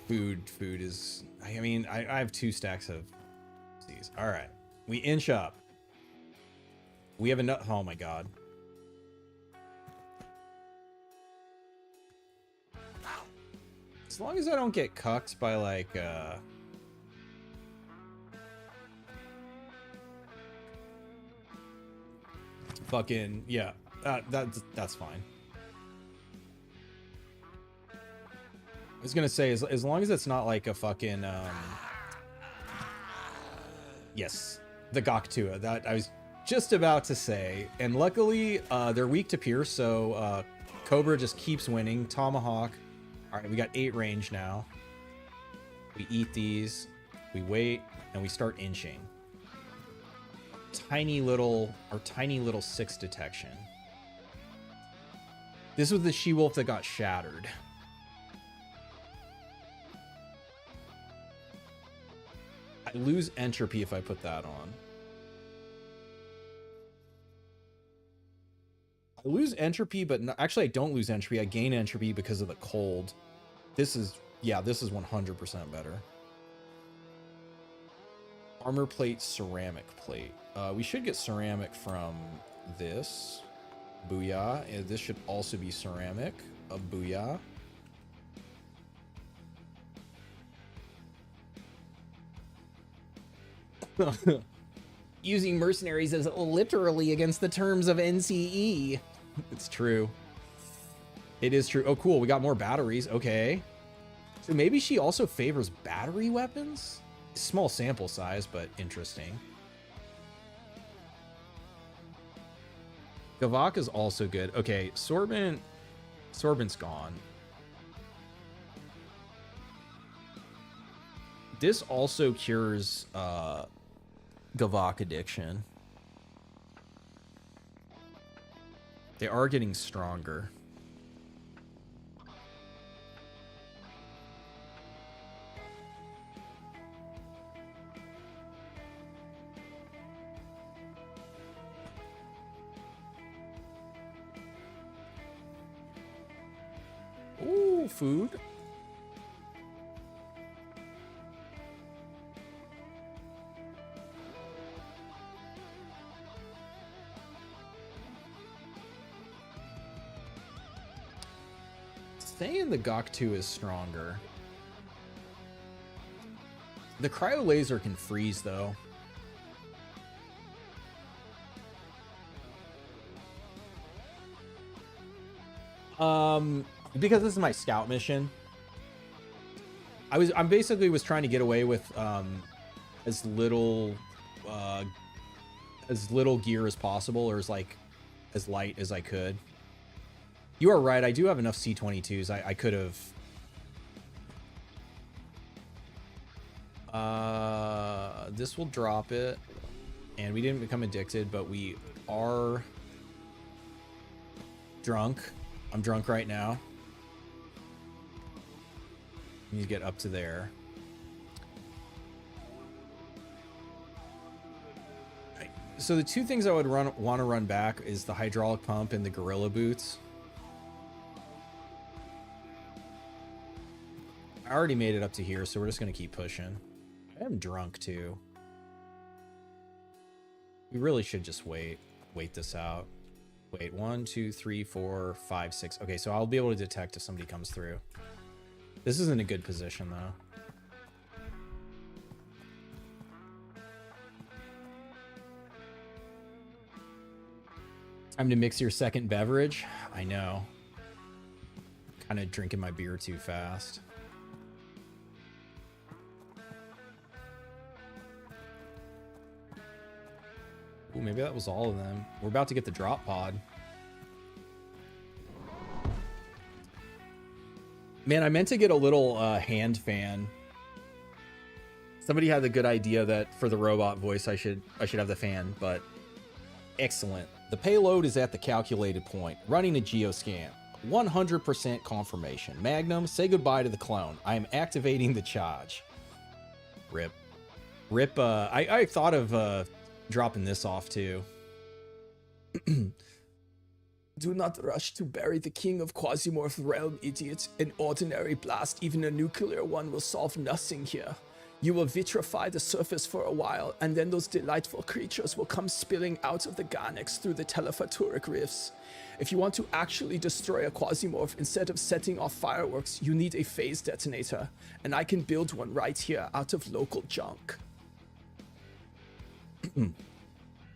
Food is... I mean, I have 2 stacks of these. All right. We inch up. We have enough... Oh, my God. As long as I don't get cucked by, like, fucking... Yeah. That's fine. I was gonna say, as long as it's not like a fucking, yes, the Goktua, that I was just about to say. And luckily, they're weak to pierce, so Cobra just keeps winning. Tomahawk. All right, we got 8 range now. We eat these, we wait, and we start inching. Tiny little 6 detection. This was the she-wolf that got shattered. I lose entropy if I put that on. I lose entropy, but no, actually I don't lose entropy. I gain entropy because of the cold. This is, yeah, this is 100% better. Armor plate, ceramic plate. We should get ceramic from this. Booyah. And this should also be ceramic. A booyah. Using mercenaries is literally against the terms of NCE. It's true. It is true. Oh, cool. We got more batteries. Okay. So maybe she also favors battery weapons? Small sample size, but interesting. Gavak is also good. Okay, Sorbent's gone. This also cures Gavak addiction. They are getting stronger. Ooh, food. Saying the Gok 2 is stronger. The cryo laser can freeze though. Because this is my scout mission. I'm basically was trying to get away with as little gear as possible, or as light as I could. You are right. I do have enough C-22s. I could have. This will drop it, and we didn't become addicted, but we are drunk. I'm drunk right now. I need to get up to there. So the 2 things I would want to run back is the hydraulic pump and the gorilla boots. I already made it up to here, so we're just going to keep pushing. I am drunk too. We really should just wait this out. Wait, 1, 2, 3, 4, 5, 6. Okay, so I'll be able to detect if somebody comes through. This isn't a good position though. Time to mix your second beverage. I know. Kind of drinking my beer too fast. Ooh, maybe that was all of them. We're about to get the drop pod. Man, I meant to get a little hand fan. Somebody had the good idea that for the robot voice I should have the fan, but excellent. The payload is at the calculated point. Running a geoscan. 100% confirmation. Magnum, say goodbye to the clone. I am activating the charge. Rip. Rip, I thought of dropping this off too. Do not rush to bury the king of Quasimorph realm, idiot. An ordinary blast, even a nuclear one, will solve nothing here. You will vitrify the surface for a while, and then those delightful creatures will come spilling out of the Garnex through the telephatoric rifts. If you want to actually destroy a Quasimorph instead of setting off fireworks, you need a phase detonator, and I can build one right here out of local junk.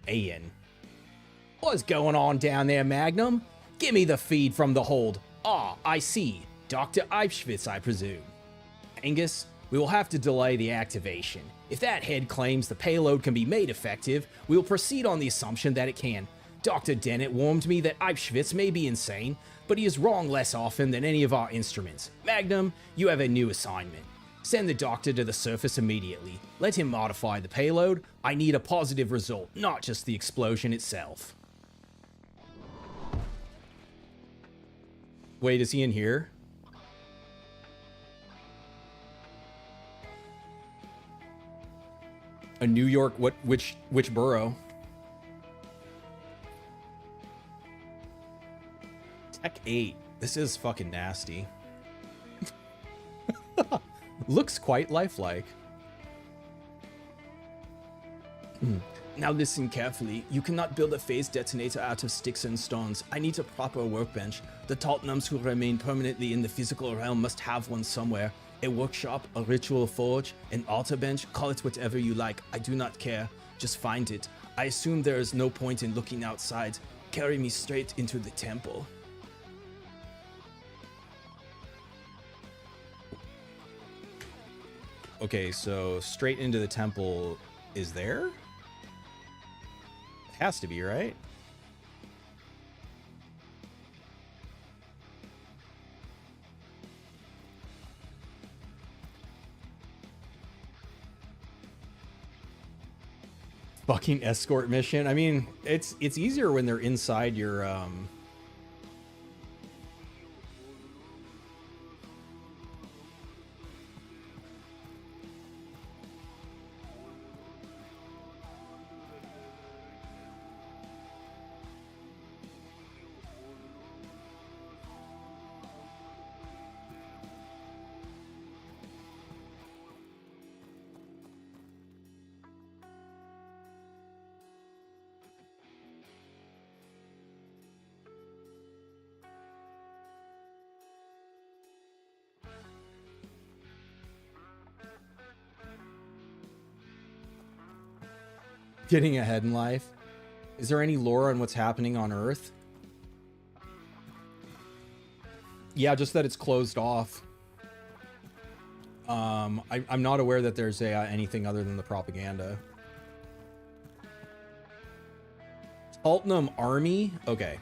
Ian. What's going on down there, Magnum? Give me the feed from the hold. Ah, I see. Dr. Eibschwitz, I presume. Angus, we will have to delay the activation. If that head claims the payload can be made effective, we will proceed on the assumption that it can. Dr. Dennett warned me that Eibschwitz may be insane, but he is wrong less often than any of our instruments. Magnum, you have a new assignment. Send the doctor to the surface immediately. Let him modify the payload. I need a positive result, not just the explosion itself. Wait, is he in here? A New York, which borough? Tech 8. This is fucking nasty. Looks quite lifelike. Now listen carefully. You cannot build a phase detonator out of sticks and stones. I need a proper workbench. The Tottenhams who remain permanently in the physical realm must have one somewhere. A workshop, a ritual forge, an altar bench, call it whatever you like. I do not care. Just find it. I assume there is no point in looking outside. Carry me straight into the temple. Okay, so straight into the temple is there? Has to be, right? Fucking escort mission. I mean, it's easier when they're inside your getting ahead in life. Is there any lore on what's happening on Earth? Yeah, just that it's closed off. I'm not aware that there's anything other than the propaganda. Altnum Army? Okay.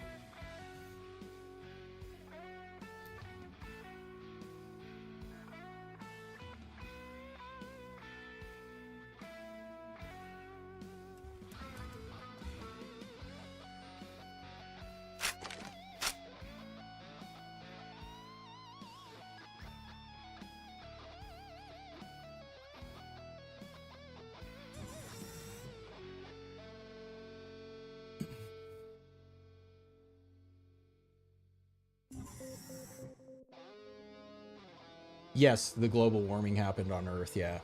Yes, the global warming happened on Earth, yeah.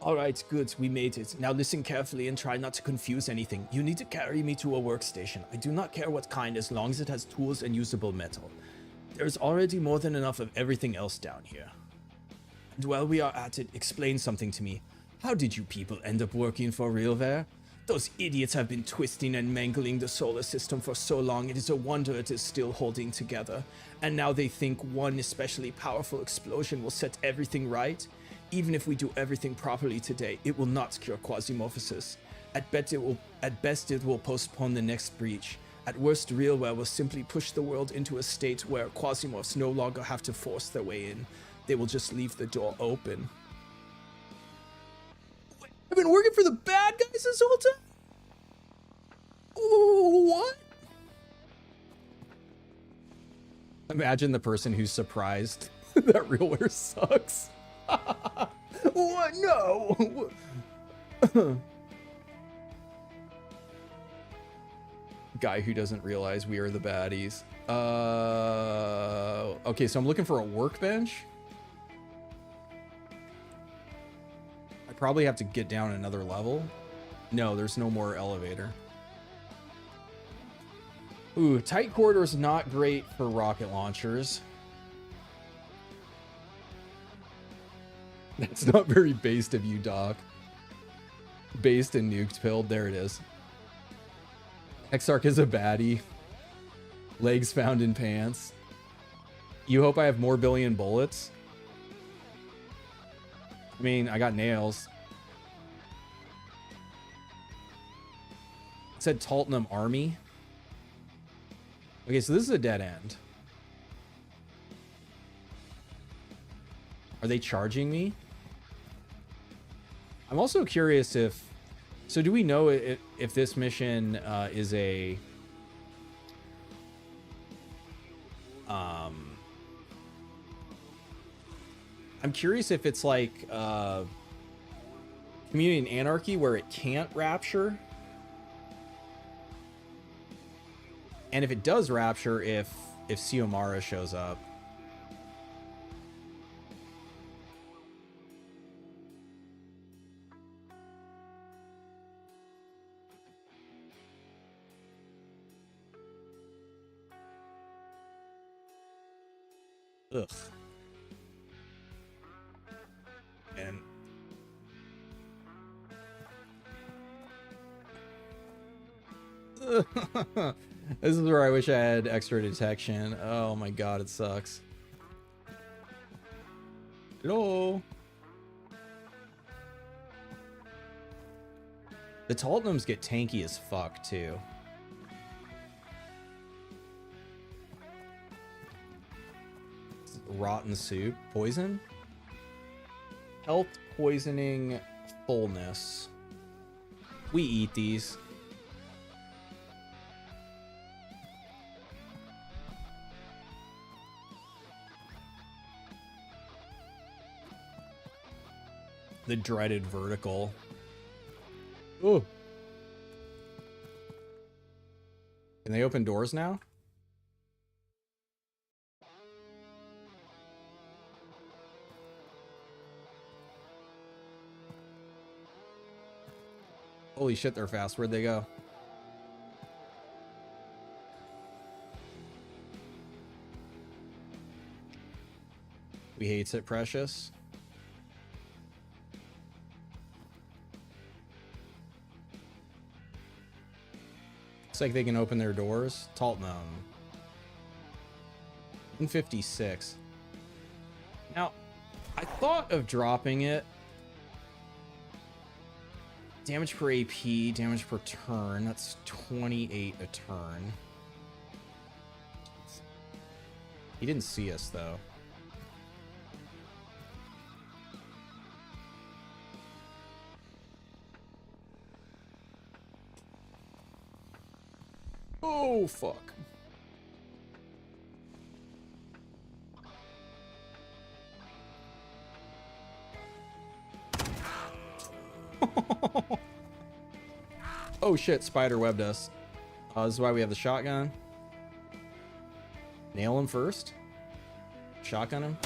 Alright, good, we made it. Now listen carefully and try not to confuse anything. You need to carry me to a workstation. I do not care what kind as long as it has tools and usable metal. There's already more than enough of everything else down here. And while we are at it, explain something to me. How did you people end up working for REALWARE? Those idiots have been twisting and mangling the solar system for so long, it is a wonder it is still holding together. And now they think one especially powerful explosion will set everything right? Even if we do everything properly today, it will not cure quasimorphosis. At best it will postpone the next breach. At worst, REALWARE will simply push the world into a state where quasimorphs no longer have to force their way in. They will just leave the door open. I've been working for the bad guys this whole time? Imagine the person who's surprised that RealWare sucks. What? No. Guy who doesn't realize we are the baddies. Okay, so I'm looking for a workbench. I probably have to get down another level. No, there's no more elevator. Ooh, tight corridors not great for rocket launchers. That's not very based of you, Doc. Based and nuked pilled. There it is. Exarch is a baddie. Legs found in pants. You hope I have more billion bullets? I mean, I got nails. It said Taltnum Army. Okay, so this is a dead end. Are they charging me? I'm also curious if... So do we know if this mission is a... I'm curious if it's like Community and Anarchy where it can't rapture. And if it does rapture, if Xiomara shows up. Ugh. And this is where I wish I had extra detection. Oh my god, it sucks. Hello. The Taltnums get tanky as fuck too. Rotten soup. Poison? Health, poisoning, fullness. We eat these. The dreaded vertical. Oh. Can they open doors now? Holy shit, they're fast. Where'd they go? We hates it, Precious. Looks like they can open their doors. Taltnum. 156. Now, I thought of dropping it. Damage per AP, damage per turn. That's 28 a turn. He didn't see us, though. Oh, fuck. Oh shit, spider webbed us. This is why we have the shotgun. Nail him first. Shotgun him.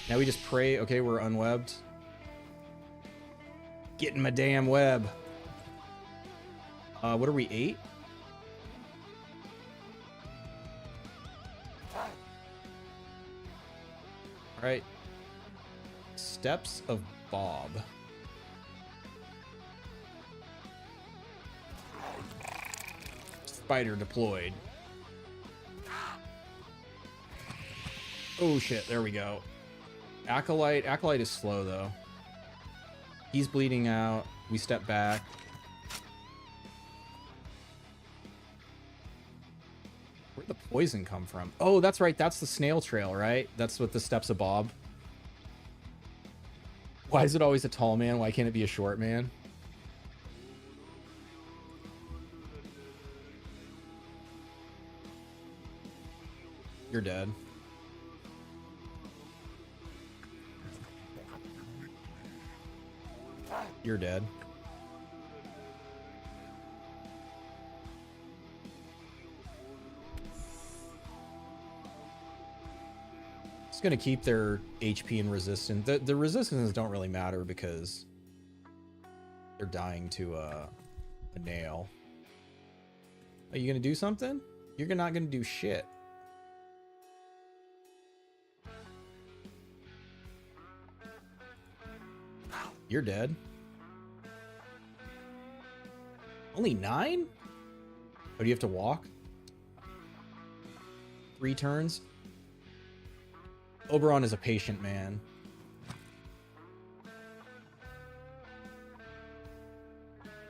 Now we just pray, okay, we're unwebbed. Get in my damn web. What are we, 8? Alright. Steps of Bob. Spider deployed. Oh shit, there we go. Acolyte. Acolyte is slow though. He's bleeding out. We step back. Where'd the poison come from? Oh, that's right. That's the snail trail, right? That's what the steps of Bob. Why is it always a tall man? Why can't it be a short man? You're dead. You're dead. It's gonna keep their HP and resistance. The resistances don't really matter because they're dying to a nail. Are you gonna do something? You're not gonna do shit. You're dead. Only 9? Oh, do you have to walk? 3 turns? Oberon is a patient man.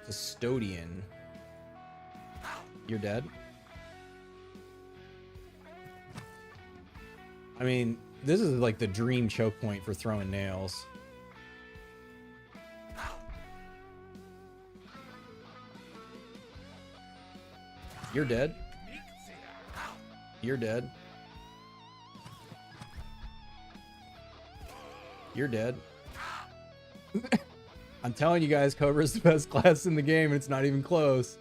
Custodian. You're dead? I mean, this is like the dream choke point for throwing nails. You're dead. You're dead. You're dead. I'm telling you guys, Cobra's the best class in the game, and it's not even close.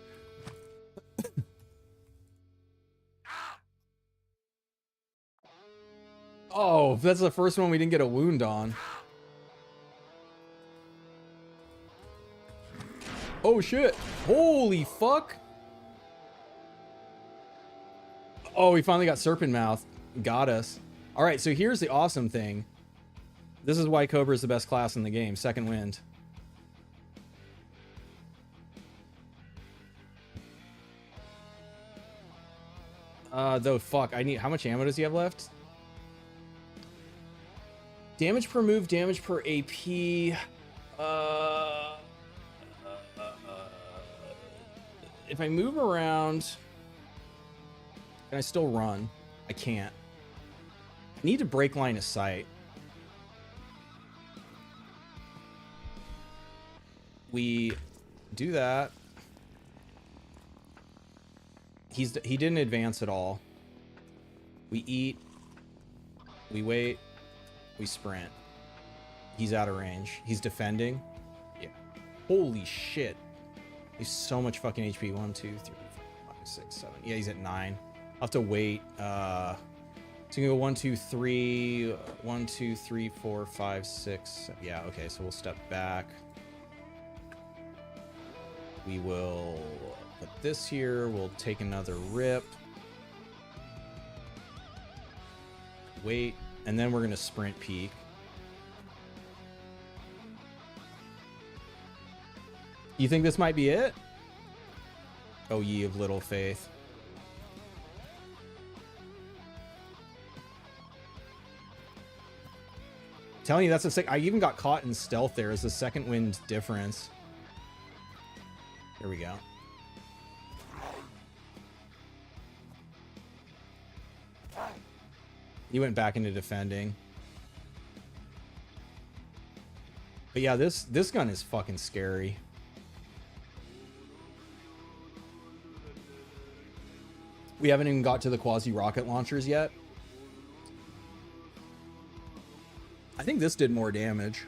Oh, that's the first one we didn't get a wound on. Oh shit. Holy fuck. Oh, we finally got Serpent Mouth. Got us. Alright, so here's the awesome thing. This is why Cobra is the best class in the game. Second wind. Though, fuck. I need... How much ammo does he have left? Damage per move, damage per AP. If I move around... Can I still run? I can't. I need to break line of sight. We do that. He didn't advance at all. We eat. We wait. We sprint. He's out of range. He's defending. Yeah. Holy shit. He's so much fucking HP. 1, 2, 3, 4, 5, 6, 7. Yeah, he's at 9. I'll have to wait. So you can go 1, 2, 3. 1, 2, 3, 4, 5, 6. Yeah, okay, so we'll step back. We will put this here. We'll take another rip. Wait. And then we're going to sprint peak. You think this might be it? Oh, ye of little faith. I'm telling you, that's a sick. I even got caught in stealth there as the second wind difference. Here we go. He went back into defending. But yeah, this gun is fucking scary. We haven't even got to the quasi rocket launchers yet. I think this did more damage.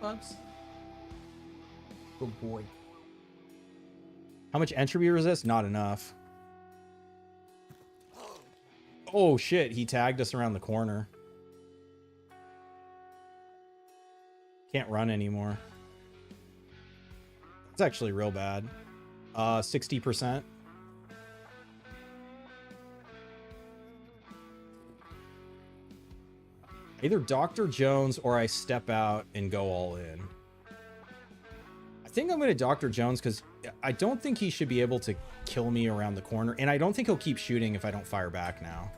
Oops. Good boy. How much entropy resist? Not enough. Oh shit, he tagged us around the corner. Can't run anymore. It's actually real bad. 60%. Either Dr. Jones or I step out and go all in. I think I'm going to Dr. Jones because I don't think he should be able to kill me around the corner. And I don't think he'll keep shooting if I don't fire back now.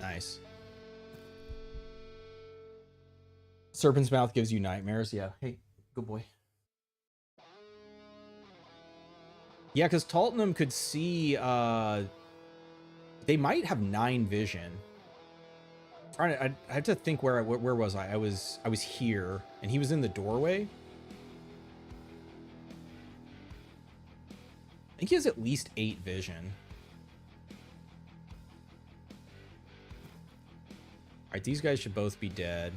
Nice. Serpent's Mouth gives you nightmares. Yeah. Hey, good boy. Yeah, because Taltnum could see, they might have 9 vision. I had to think where was I? I was here, and he was in the doorway. I think he has at least 8 vision. All right, these guys should both be dead.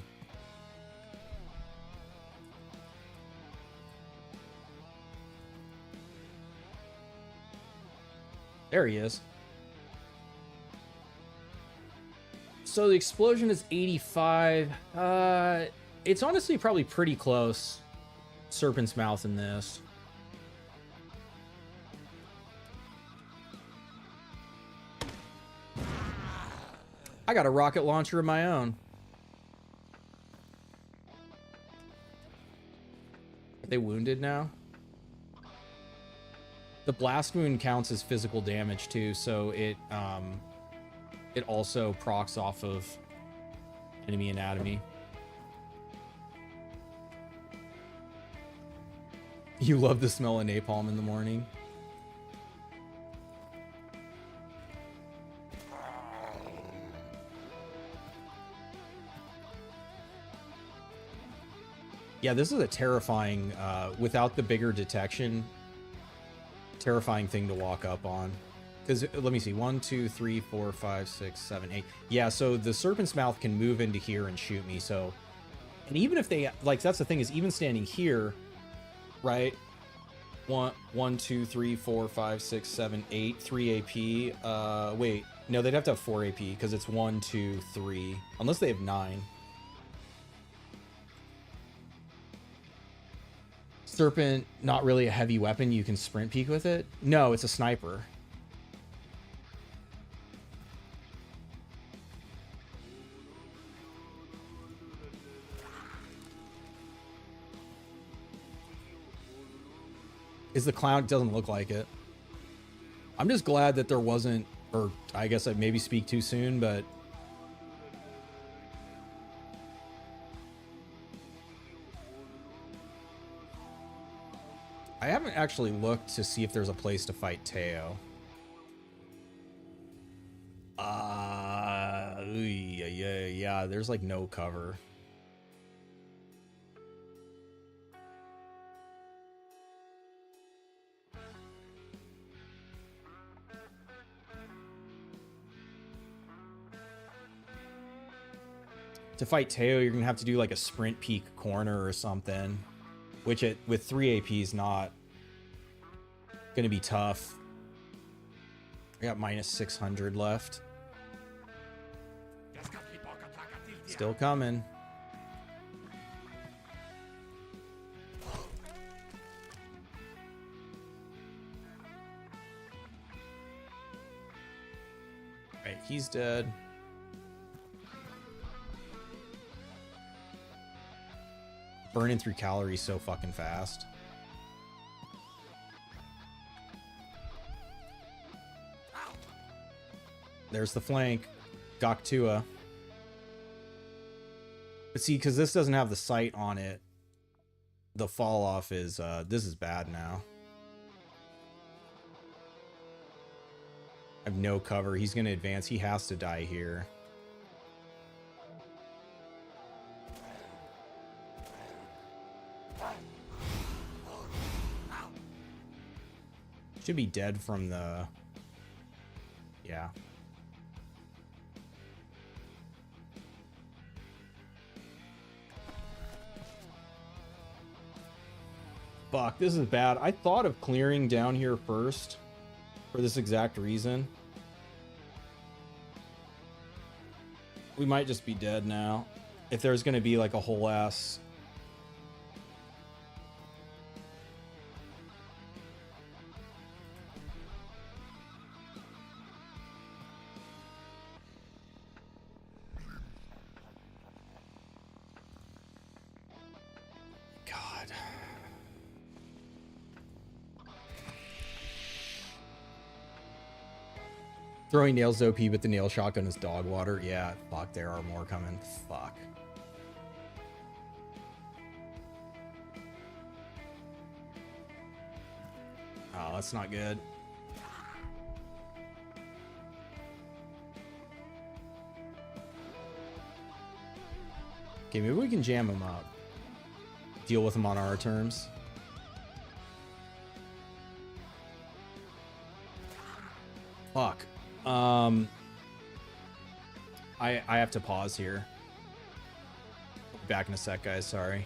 There he is. So the explosion is 85. It's honestly probably pretty close. Serpent's Mouth in this. I got a rocket launcher of my own. Are they wounded now? The blast wound counts as physical damage too, so it also procs off of enemy anatomy. You love the smell of napalm in the morning. Yeah, this is a terrifying, without the bigger detection, terrifying thing to walk up on. Because, let me see, 1, 2, 3, 4, 5, 6, 7, 8. Yeah, so the Serpent's Mouth can move into here and shoot me, so... And even if they, like, that's the thing, is even standing here, right? 1, 2, 3, 4, 5, 6, 7, 8, 3 AP. Wait, no, they'd have to have 4 AP, because it's 1, 2, 3. Unless they have 9. Serpent, not really a heavy weapon. You can sprint peek with it. No, it's a sniper. Is the clown? Doesn't look like it. I'm just glad that there wasn't, or I guess I maybe speak too soon, but I haven't actually looked to see if there's a place to fight Teo. Yeah, there's like no cover. To fight Teo, you're gonna have to do like a sprint peek corner or something, which with 3 AP is not gonna be tough. I got minus 600 left. Still coming. Right, he's dead. Burning through calories so fucking fast. There's the flank. Goktua. But see, because this doesn't have the sight on it, the fall off is, this is bad now. I have no cover. He's going to advance. He has to die here. Should be dead from the... Yeah. Fuck, this is bad. I thought of clearing down here first for this exact reason. We might just be dead now. If there's going to be like a whole ass... Throwing nails OP, but the nail shotgun is dog water. Yeah, fuck, there are more coming. Fuck. Oh, that's not good. Okay, maybe we can jam him up. Deal with him on our terms. Fuck. I have to pause here. Back in a sec, guys. Sorry.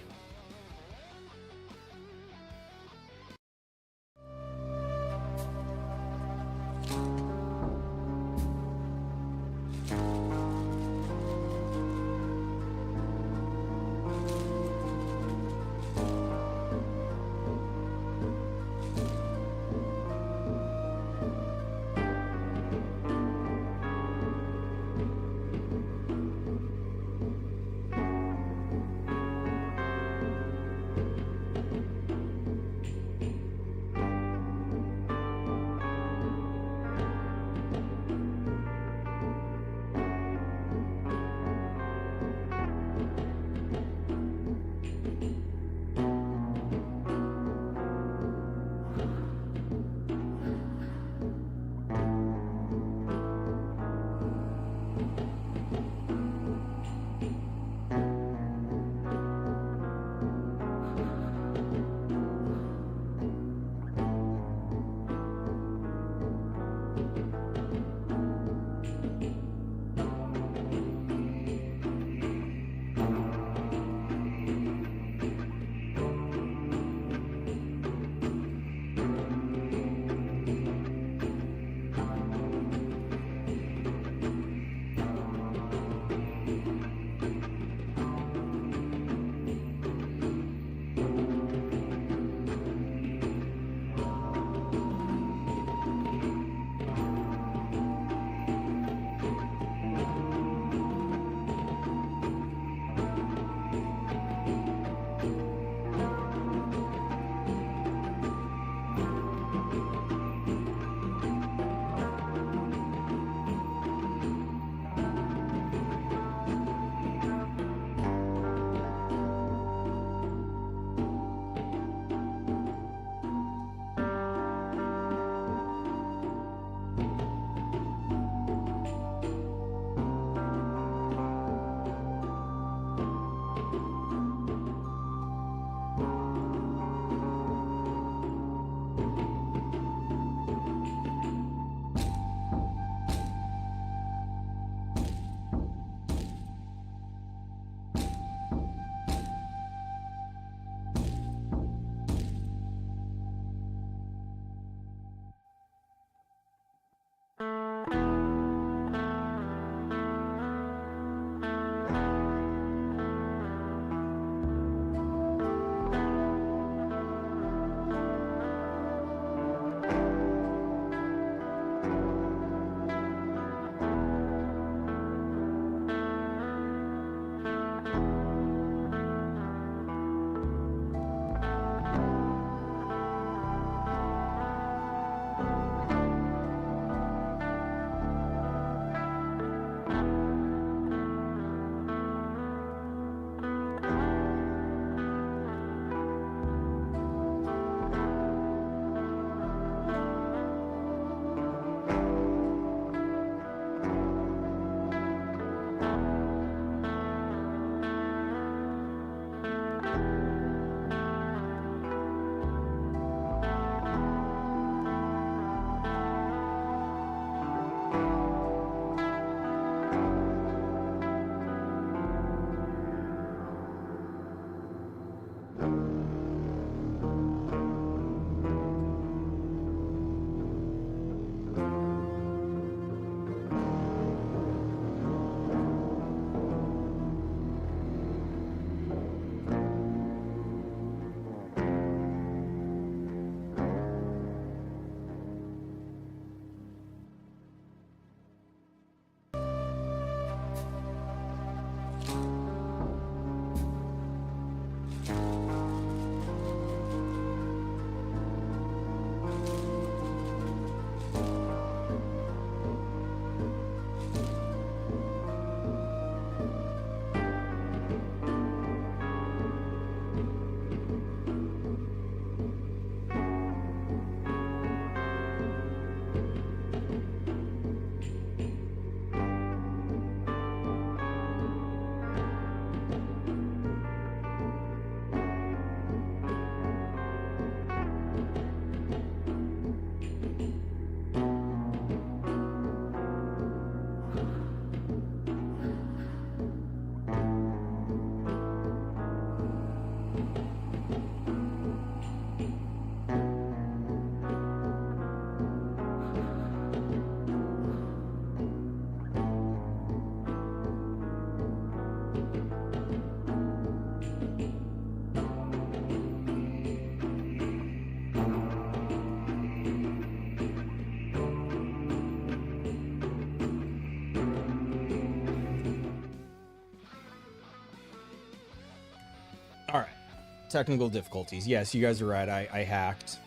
Technical difficulties. Yes, you guys are right. I hacked.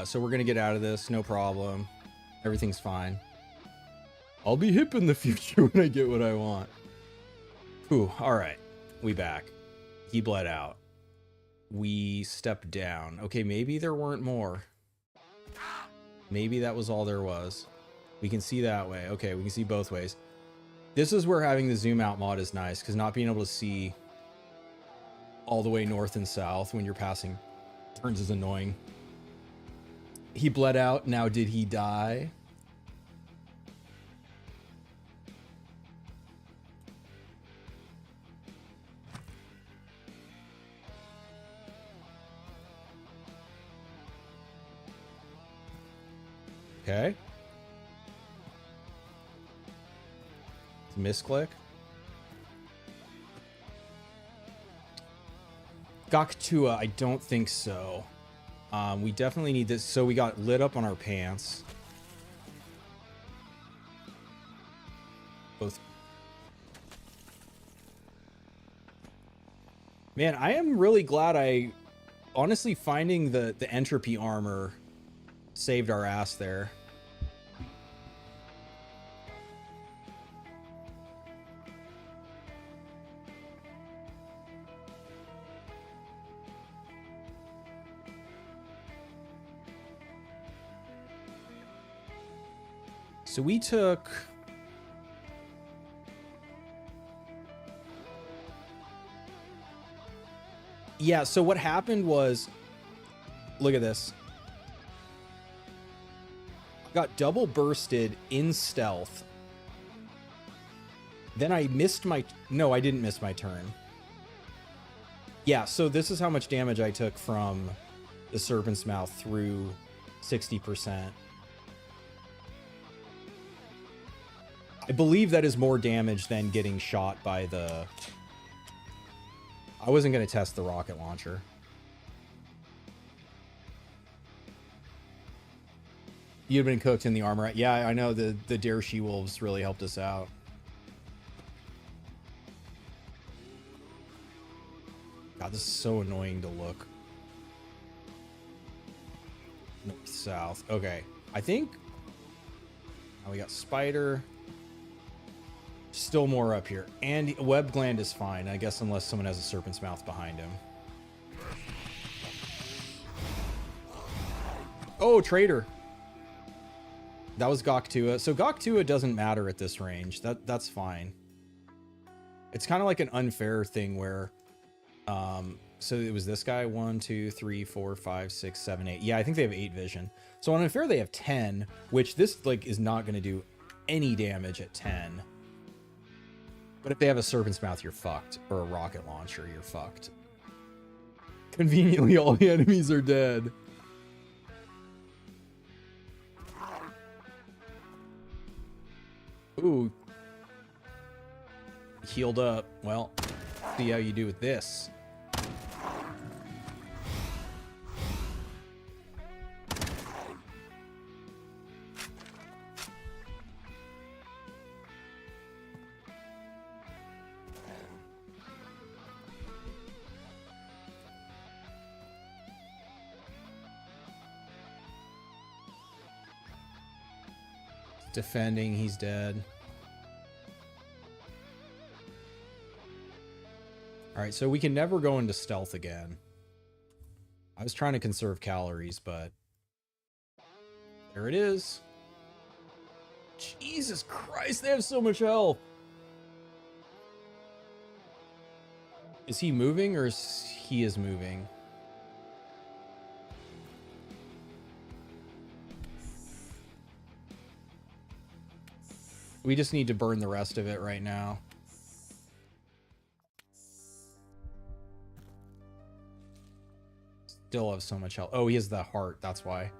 So we're going to get out of this. No problem. Everything's fine. I'll be hip in the future when I get what I want. Whew. All right. We back. He bled out. We stepped down. Okay, maybe there weren't more. Maybe that was all there was. We can see that way. Okay, we can see both ways. This is where having the zoom out mod is nice, because not being able to see all the way north and south when you're passing turns is annoying. He bled out. Now, did he die? Okay. Misclick. Gaktua, I don't think so. We definitely need this. So we got lit up on our pants. Both. Man, I am really glad honestly, finding the entropy armor saved our ass there. So we took... Yeah, so what happened was... Look at this. Got double bursted in stealth. Then I missed my... No, I didn't miss my turn. Yeah, so this is how much damage I took from the Serpent's Mouth through 60%. I believe that is more damage than getting shot by the... I wasn't going to test the rocket launcher. You'd been cooked in the armor. Yeah, I know the Dare She-Wolves really helped us out. God, this is so annoying to look. North, south. Okay, I think... Now we got Spider... Still more up here. And Web Gland is fine, I guess, unless someone has a Serpent's Mouth behind him. Oh, Traitor. That was Gaktua. So Gaktua doesn't matter at this range. That's fine. It's kind of like an unfair thing where... so it was this guy. 1, 2, 3, 4, 5, 6, 7, 8. Yeah, I think they have 8 vision. So on unfair, they have 10, which this like is not going to do any damage at 10. But if they have a Serpent's Mouth, you're fucked. Or a rocket launcher, you're fucked. Conveniently, all the enemies are dead. Ooh. Healed up. Well, see how you do with this. Defending, he's dead. All right, so we can never go into stealth again. I was trying to conserve calories, but there it is. Jesus Christ, they have so much health. Is he moving or he is moving? We just need to burn the rest of it right now. Still have so much health. Oh, he has the heart. That's why.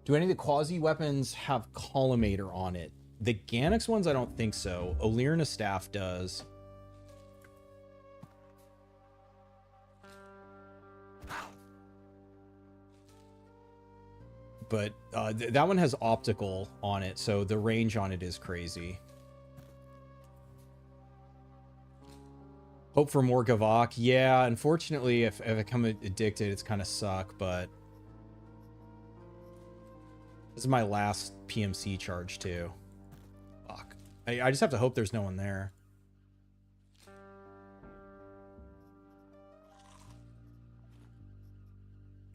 Do any of the quasi weapons have collimator on it? The Ganix ones, I don't think so. Olirna staff does. but that one has optical on it, so the range on it is crazy. Hope for more Gavok. Yeah, unfortunately, if I become addicted, it's kind of suck, but this is my last PMC charge too. Fuck. I just have to hope there's no one there.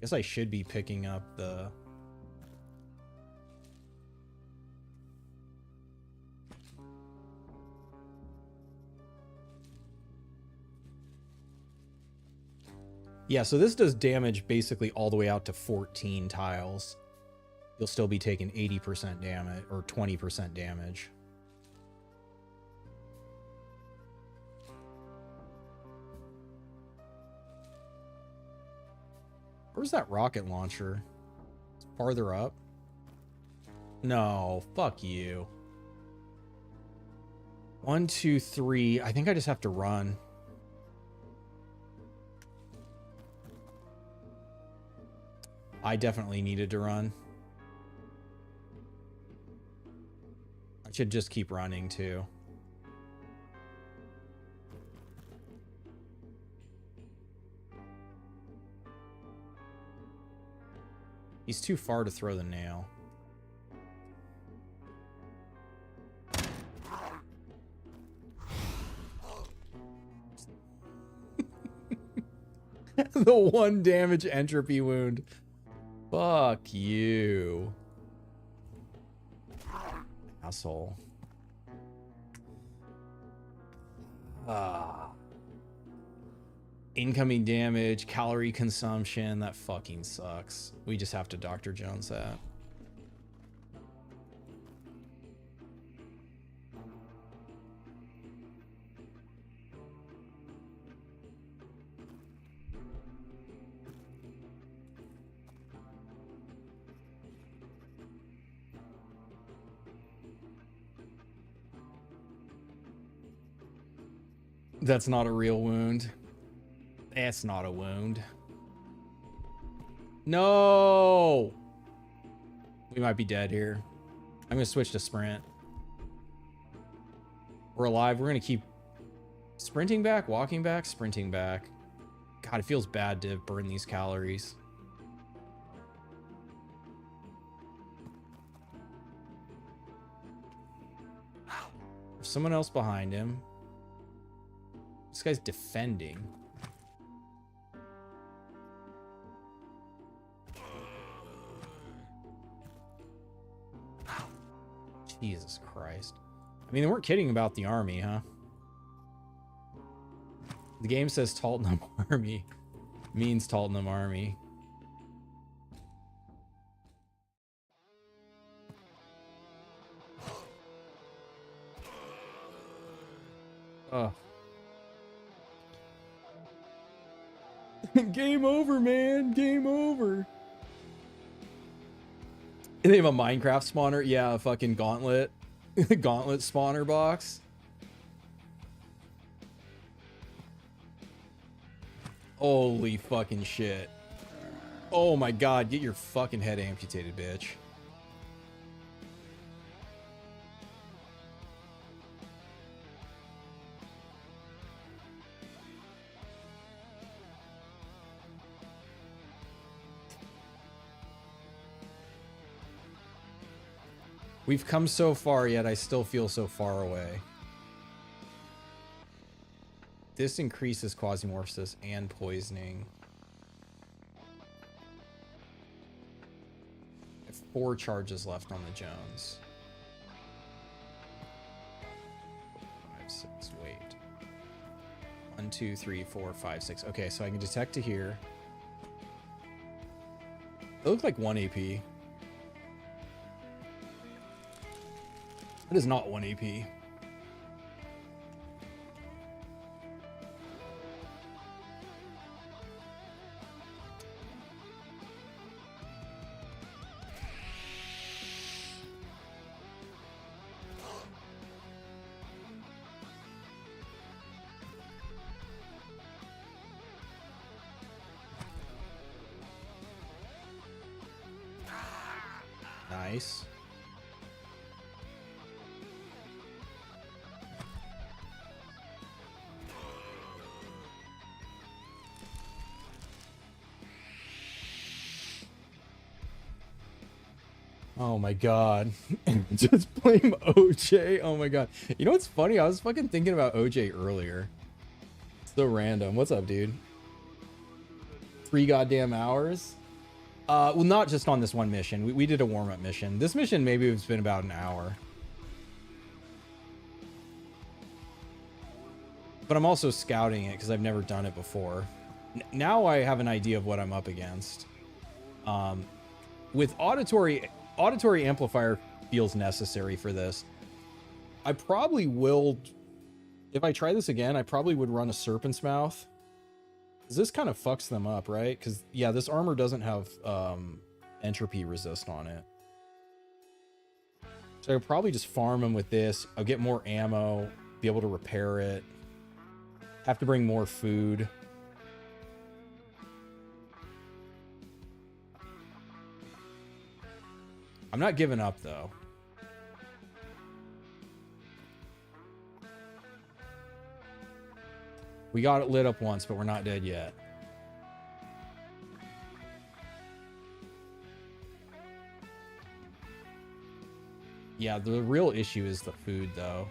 Guess I should be picking up the... Yeah, so this does damage basically all the way out to 14 tiles. You'll still be taking 80% damage or 20% damage. Where's that rocket launcher? It's farther up. No, fuck you. 1, 2, 3. I think I just have to run. I definitely needed to run. I should just keep running too. He's too far to throw the nail. The 1 damage entropy wound. Fuck you. Asshole. Incoming damage, calorie consumption. That fucking sucks. We just have to Dr. Jones that. That's not a real wound. That's not a wound. No! We might be dead here. I'm gonna switch to sprint. We're alive. We're gonna keep sprinting back, walking back, sprinting back. God, it feels bad to burn these calories. There's someone else behind him. This guy's defending. Jesus Christ. I mean, they weren't kidding about the army, huh? The game says Tezctlanum Army. Means Tezctlanum Army. Oh. Game over, man. Game over. And they have a Minecraft spawner. Yeah, a fucking gauntlet. Gauntlet spawner box. Holy fucking shit. Oh my god, get your fucking head amputated, bitch. We've come so far, yet I still feel so far away. This increases Quasimorphs and poisoning. I have 4 charges left on the Jones. 5, 6, wait. 1, 2, 3, 4, 5, 6. Okay, so I can detect to here. They look like 1 AP. That is not 1 AP. Nice. Oh my god. Just blame OJ. Oh my god. You know what's funny? I was fucking thinking about OJ earlier. So random. What's up, dude? 3 goddamn hours? Well, not just on this one mission. We did a warm-up mission. This mission maybe it's been about an hour. But I'm also scouting it because I've never done it before. Now I have an idea of what I'm up against. With auditory amplifier feels necessary for this. I probably will, if I try this again, I probably would run a Serpent's Mouth. This kind of fucks them up, right? Because, yeah, this armor doesn't have entropy resist on it. So I'll probably just farm them with this. I'll get more ammo, be able to repair it. Have to bring more food. I'm not giving up, though. We got it lit up once, but we're not dead yet. Yeah, the real issue is the food, though.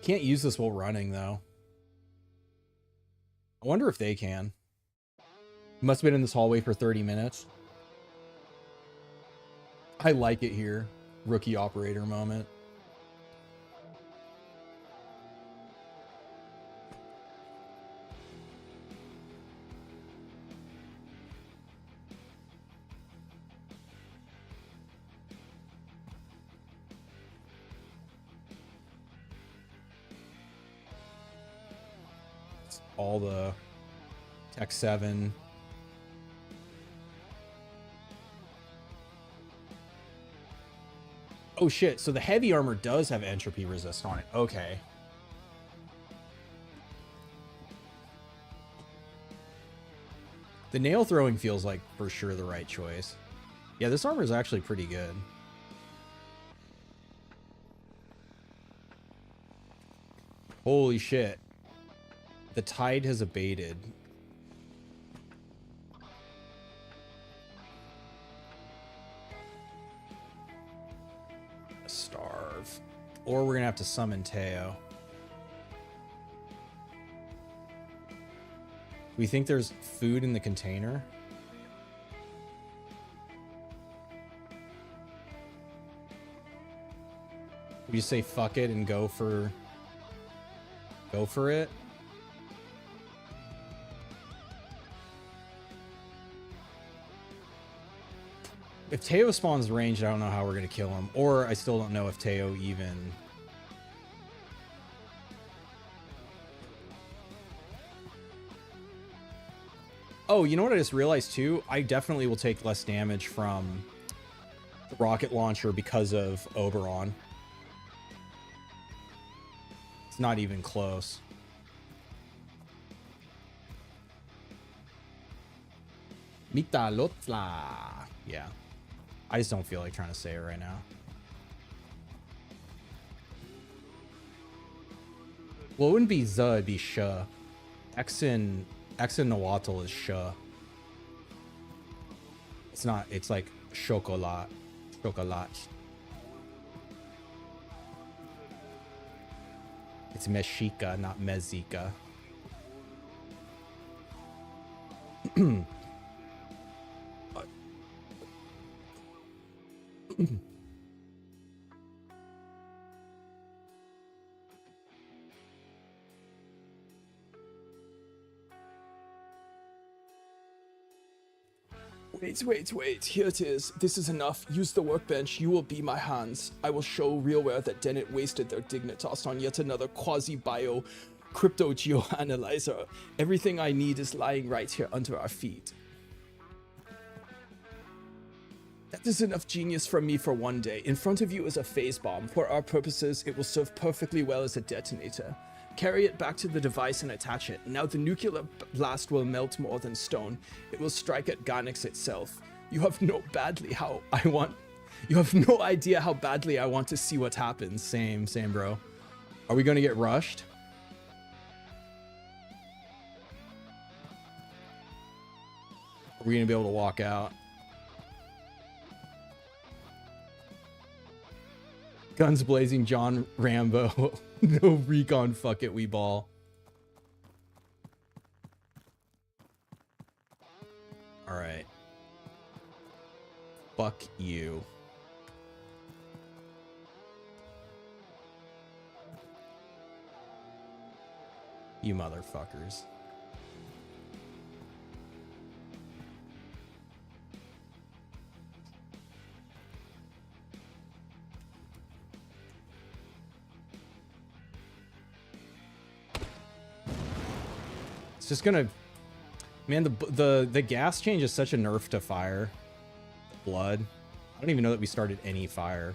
Can't use this while running, though. I wonder if they can. Must have been in this hallway for 30 minutes. I like it here. Rookie operator moment. All the Tech 7. Oh shit, so the heavy armor does have entropy resist on it. Okay. The nail throwing feels like for sure the right choice. Yeah, this armor is actually pretty good. Holy shit. The tide has abated. Starve. Or we're gonna have to summon Teo. We think there's food in the container. We just say fuck it and go for it. If Teo spawns ranged, I don't know how we're going to kill him. Or I still don't know if Teo even... Oh, you know what I just realized too? I definitely will take less damage from the rocket launcher because of Oberon. It's not even close. Mitalotla. Yeah. I just don't feel like trying to say it right now. Well, it wouldn't be Z, it'd be Sh. X in Nahuatl is Sh. It's not, it's like chocolat. Chocolat. It's Mexica, not Mexica. Wait. Here it is. This is enough. Use the workbench. You will be my hands. I will show RealWare that Dennett wasted their dignitas on yet another quasi-bio crypto geoanalyzer. Everything I need is lying right here under our feet. That is enough genius from me for one day. In front of you is a phase bomb. For our purposes, it will serve perfectly well as a detonator. Carry it back to the device and attach it. Now the nuclear blast will melt more than stone. It will strike at Garnix itself. You have no idea how badly I want to see what happens. Same, bro. Are we gonna get rushed? Are we gonna be able to walk out? Guns blazing, John Rambo. No recon, fuck it, we ball. All right. Fuck you. You motherfuckers. It's just gonna, man, the gas change is such a nerf to fire. Blood. I don't even know that we started any fire.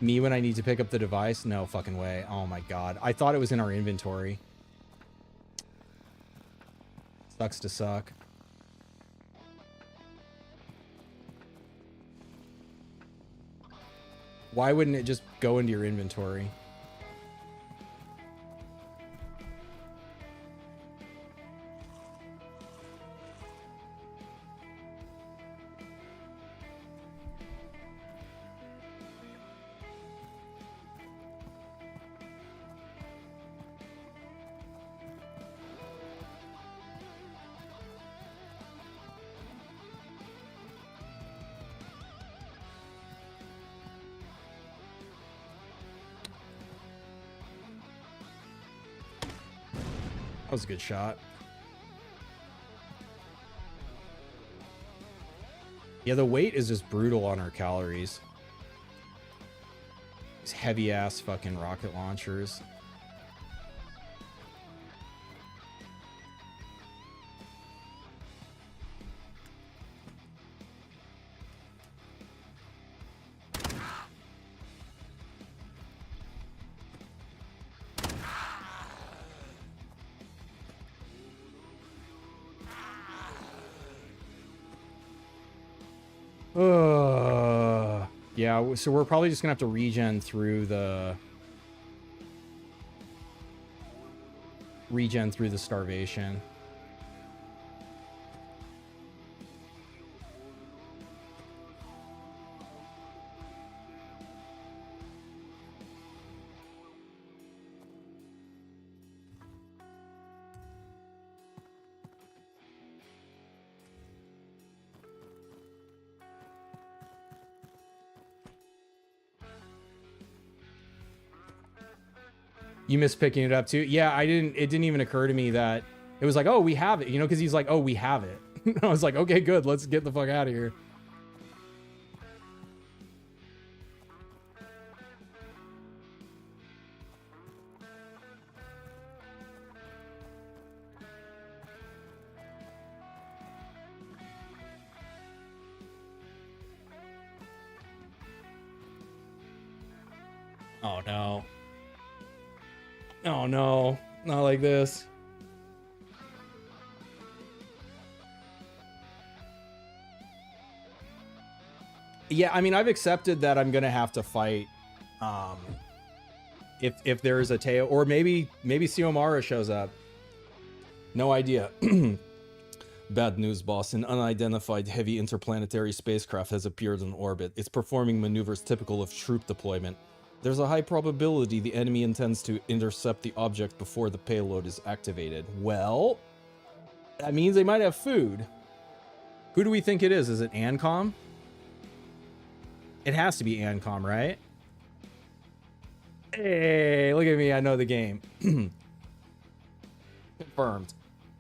Me when I need to pick up the device? No fucking way. Oh my god. I thought it was in our inventory. Sucks to suck. Why wouldn't it just go into your inventory? That was a good shot. Yeah, the weight is just brutal on our calories. These heavy ass fucking rocket launchers. Yeah, so we're probably just gonna have to regen through the starvation. You missed picking it up too? Yeah, it didn't even occur to me that it was like, oh, we have it, you know, because he's like, oh, we have it. I was like, okay, good, let's get the fuck out of here. Oh no. Oh no, not like this. Yeah, I mean, I've accepted that I'm gonna have to fight if there is a Teo, or maybe Xiomara shows up. No idea. Bad news, boss. An unidentified heavy interplanetary spacecraft has appeared in orbit. It's performing maneuvers typical of troop deployment. There's a high probability the enemy intends to intercept the object before the payload is activated. Well, that means they might have food. Who do we think it is? Is it Ancom? It has to be Ancom, right? Hey, look at me. I know the game. Confirmed.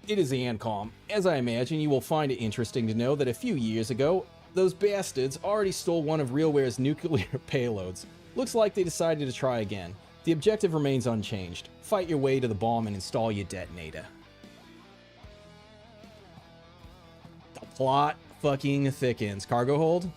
It is Ancom. As I imagine, you will find it interesting to know that a few years ago, those bastards already stole one of REALWARE'S nuclear payloads. Looks like they decided to try again. The objective remains unchanged. Fight your way to the bomb and install your detonator. The plot fucking thickens. Cargo hold?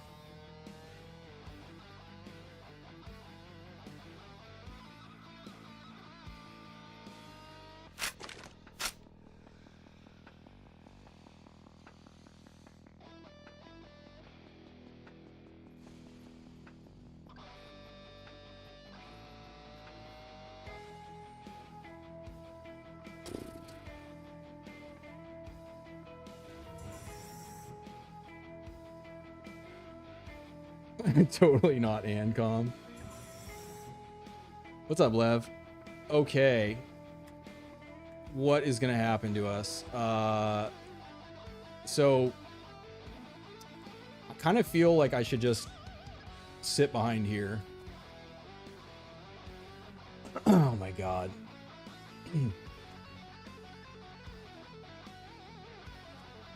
Totally not Ancom. What's up, Lev? Okay. What is gonna happen to us? So I kind of feel like I should just sit behind here. Oh my god.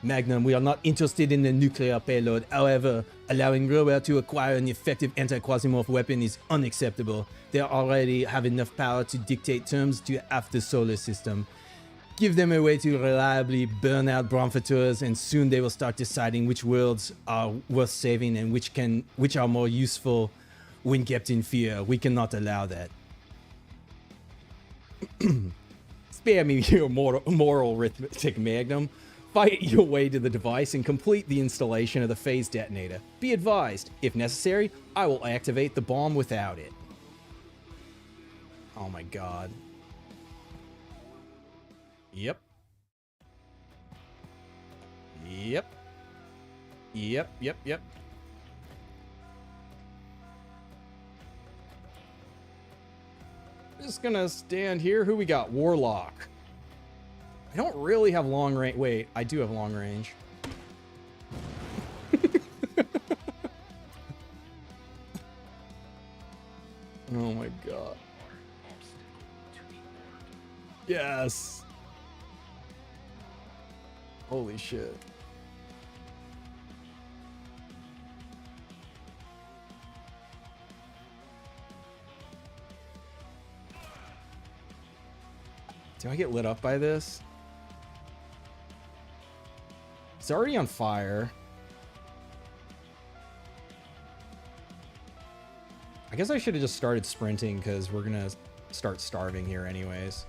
Magnum, we are not interested in the nuclear payload. However, allowing REALWARE to acquire an effective anti-quasimorph weapon is unacceptable. They already have enough power to dictate terms to half the solar system. Give them a way to reliably burn out Bromfateurs, and soon they will start deciding which worlds are worth saving and which are more useful when kept in fear. We cannot allow that. Spare me your moral arithmetic, Magnum. Fight your way to the device and complete the installation of the phase detonator. Be advised, if necessary, I will activate the bomb without it. Oh my god. Yep. Yep. Yep. Just gonna stand here. Who we got? Warlock. I don't really have long range. Wait, I do have long range. Oh my god. Yes. Holy shit. Do I get lit up by this? It's already on fire. I guess I should have just started sprinting because we're gonna start starving here anyways.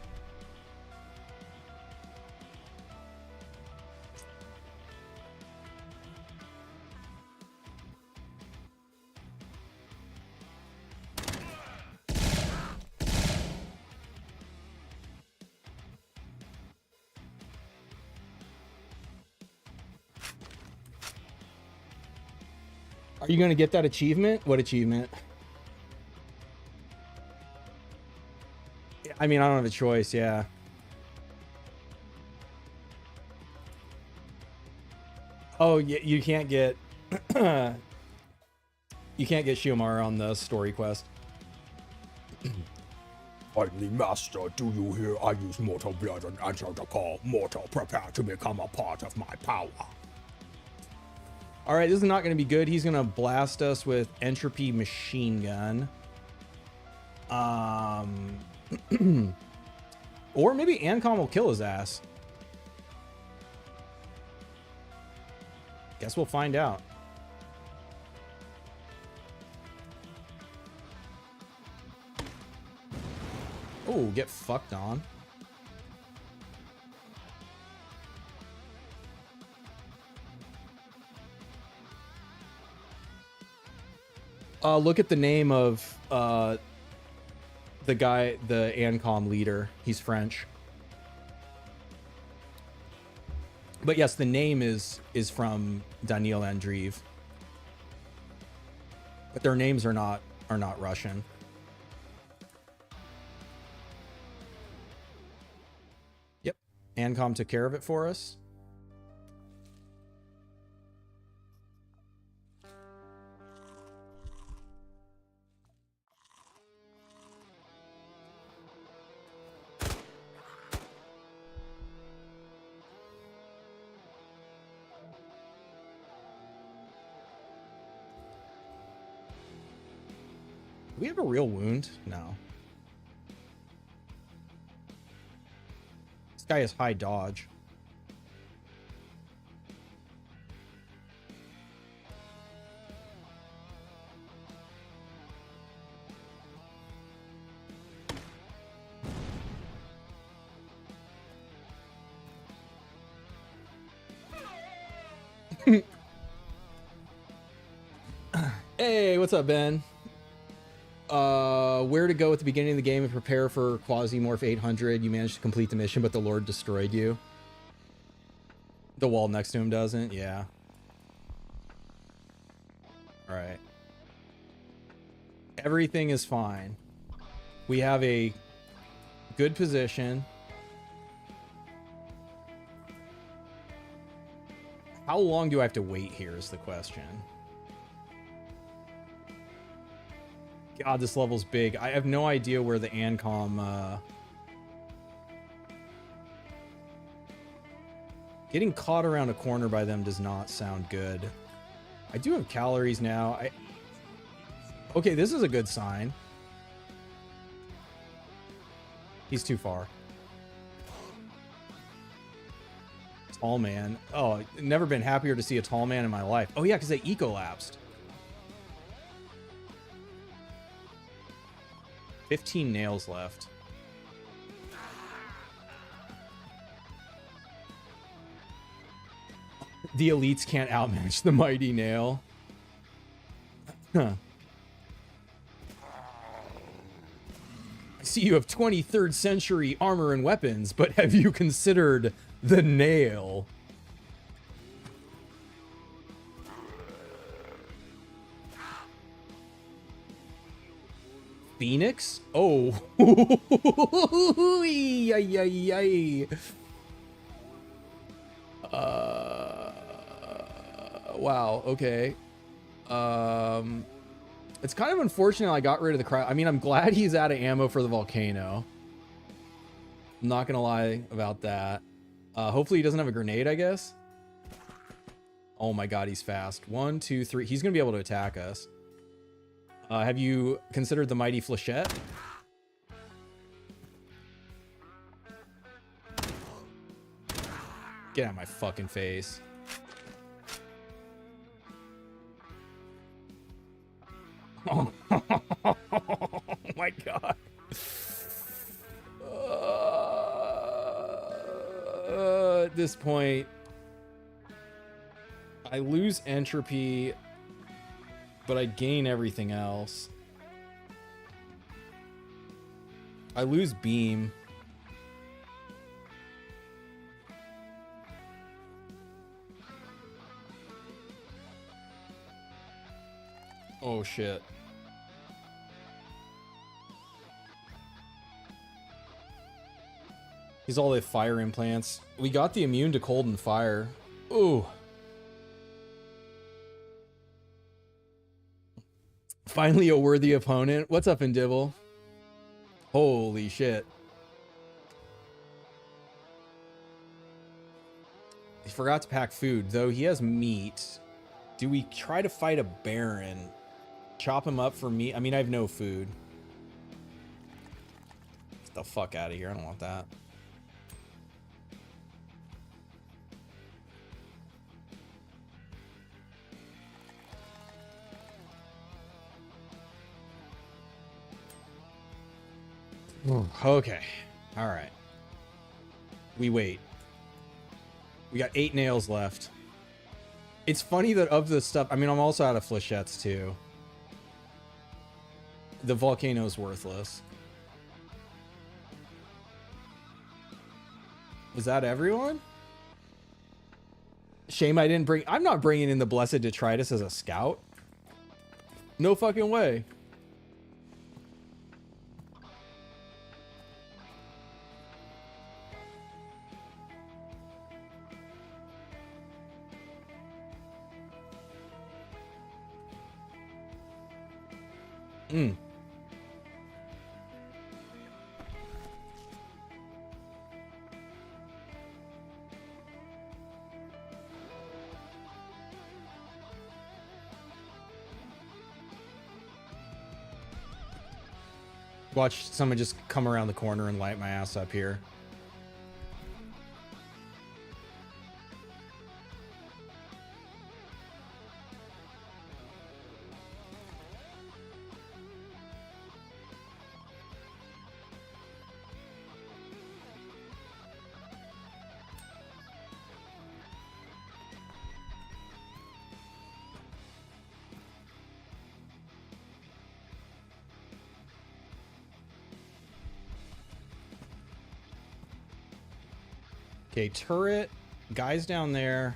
Are you gonna get that achievement? What achievement? I mean, I don't have a choice, yeah. Oh, yeah, you can't get... you can't get Shiomara on the story quest. Finally, Master, do you hear? I use mortal blood and answer the call. Mortal, prepare to become a part of my power. All right, this is not going to be good. He's going to blast us with entropy machine gun. Or maybe Ancom will kill his ass. Guess we'll find out. Oh, get fucked on. Look at the name of the guy, the Ancom leader. He's French. But yes, the name is from Daniel Andreev. But their names are not Russian. Yep. Ancom took care of it for us. Do we have a real wound? No. This guy has high dodge. Hey, what's up, Ben? Where to go at the beginning of the game and prepare for QUASIMORPH 800. You managed to complete the mission, but the Lord destroyed you. The wall next to him doesn't? Yeah. Alright. Everything is fine. We have a good position. How long do I have to wait here is the question. God, this level's big. I have no idea where the ANCOM... Getting caught around a corner by them does not sound good. I do have calories now. Okay, this is a good sign. He's too far. Tall man. Oh, never been happier to see a tall man in my life. Oh yeah, because they eco-lapsed. 15 nails left. The elites can't outmatch the mighty nail. Huh. I see you have 23rd century armor and weapons, but have you considered the nail? Phoenix? Oh. Wow, okay. It's kind of unfortunate I got rid of the crowd. I mean, I'm glad he's out of ammo for the volcano. I'm not gonna lie about that. Hopefully he doesn't have a grenade, I guess. Oh my god, he's fast. 1, 2, 3. He's gonna be able to attack us. Have you considered the mighty flechette? Get out of my fucking face. Oh my god. At this point, I lose entropy, but I gain everything else. I lose beam. Oh shit. He's all the fire implants. We got the immune to cold and fire. Ooh. Finally a worthy opponent. What's up, Indibble? Holy shit. He forgot to pack food, though he has meat. Do we try to fight a Baron? Chop him up for meat? I mean, I have no food. Get the fuck out of here. I don't want that. Okay. All right. We wait. We got 8 nails left. It's funny that of the stuff... I mean, I'm also out of flechettes, too. The volcano's worthless. Was that everyone? Shame I didn't bring... I'm not bringing in the Blessed Detritus as a scout. No fucking way. Watch someone just come around the corner and light my ass up here. Okay, turret, guys down there.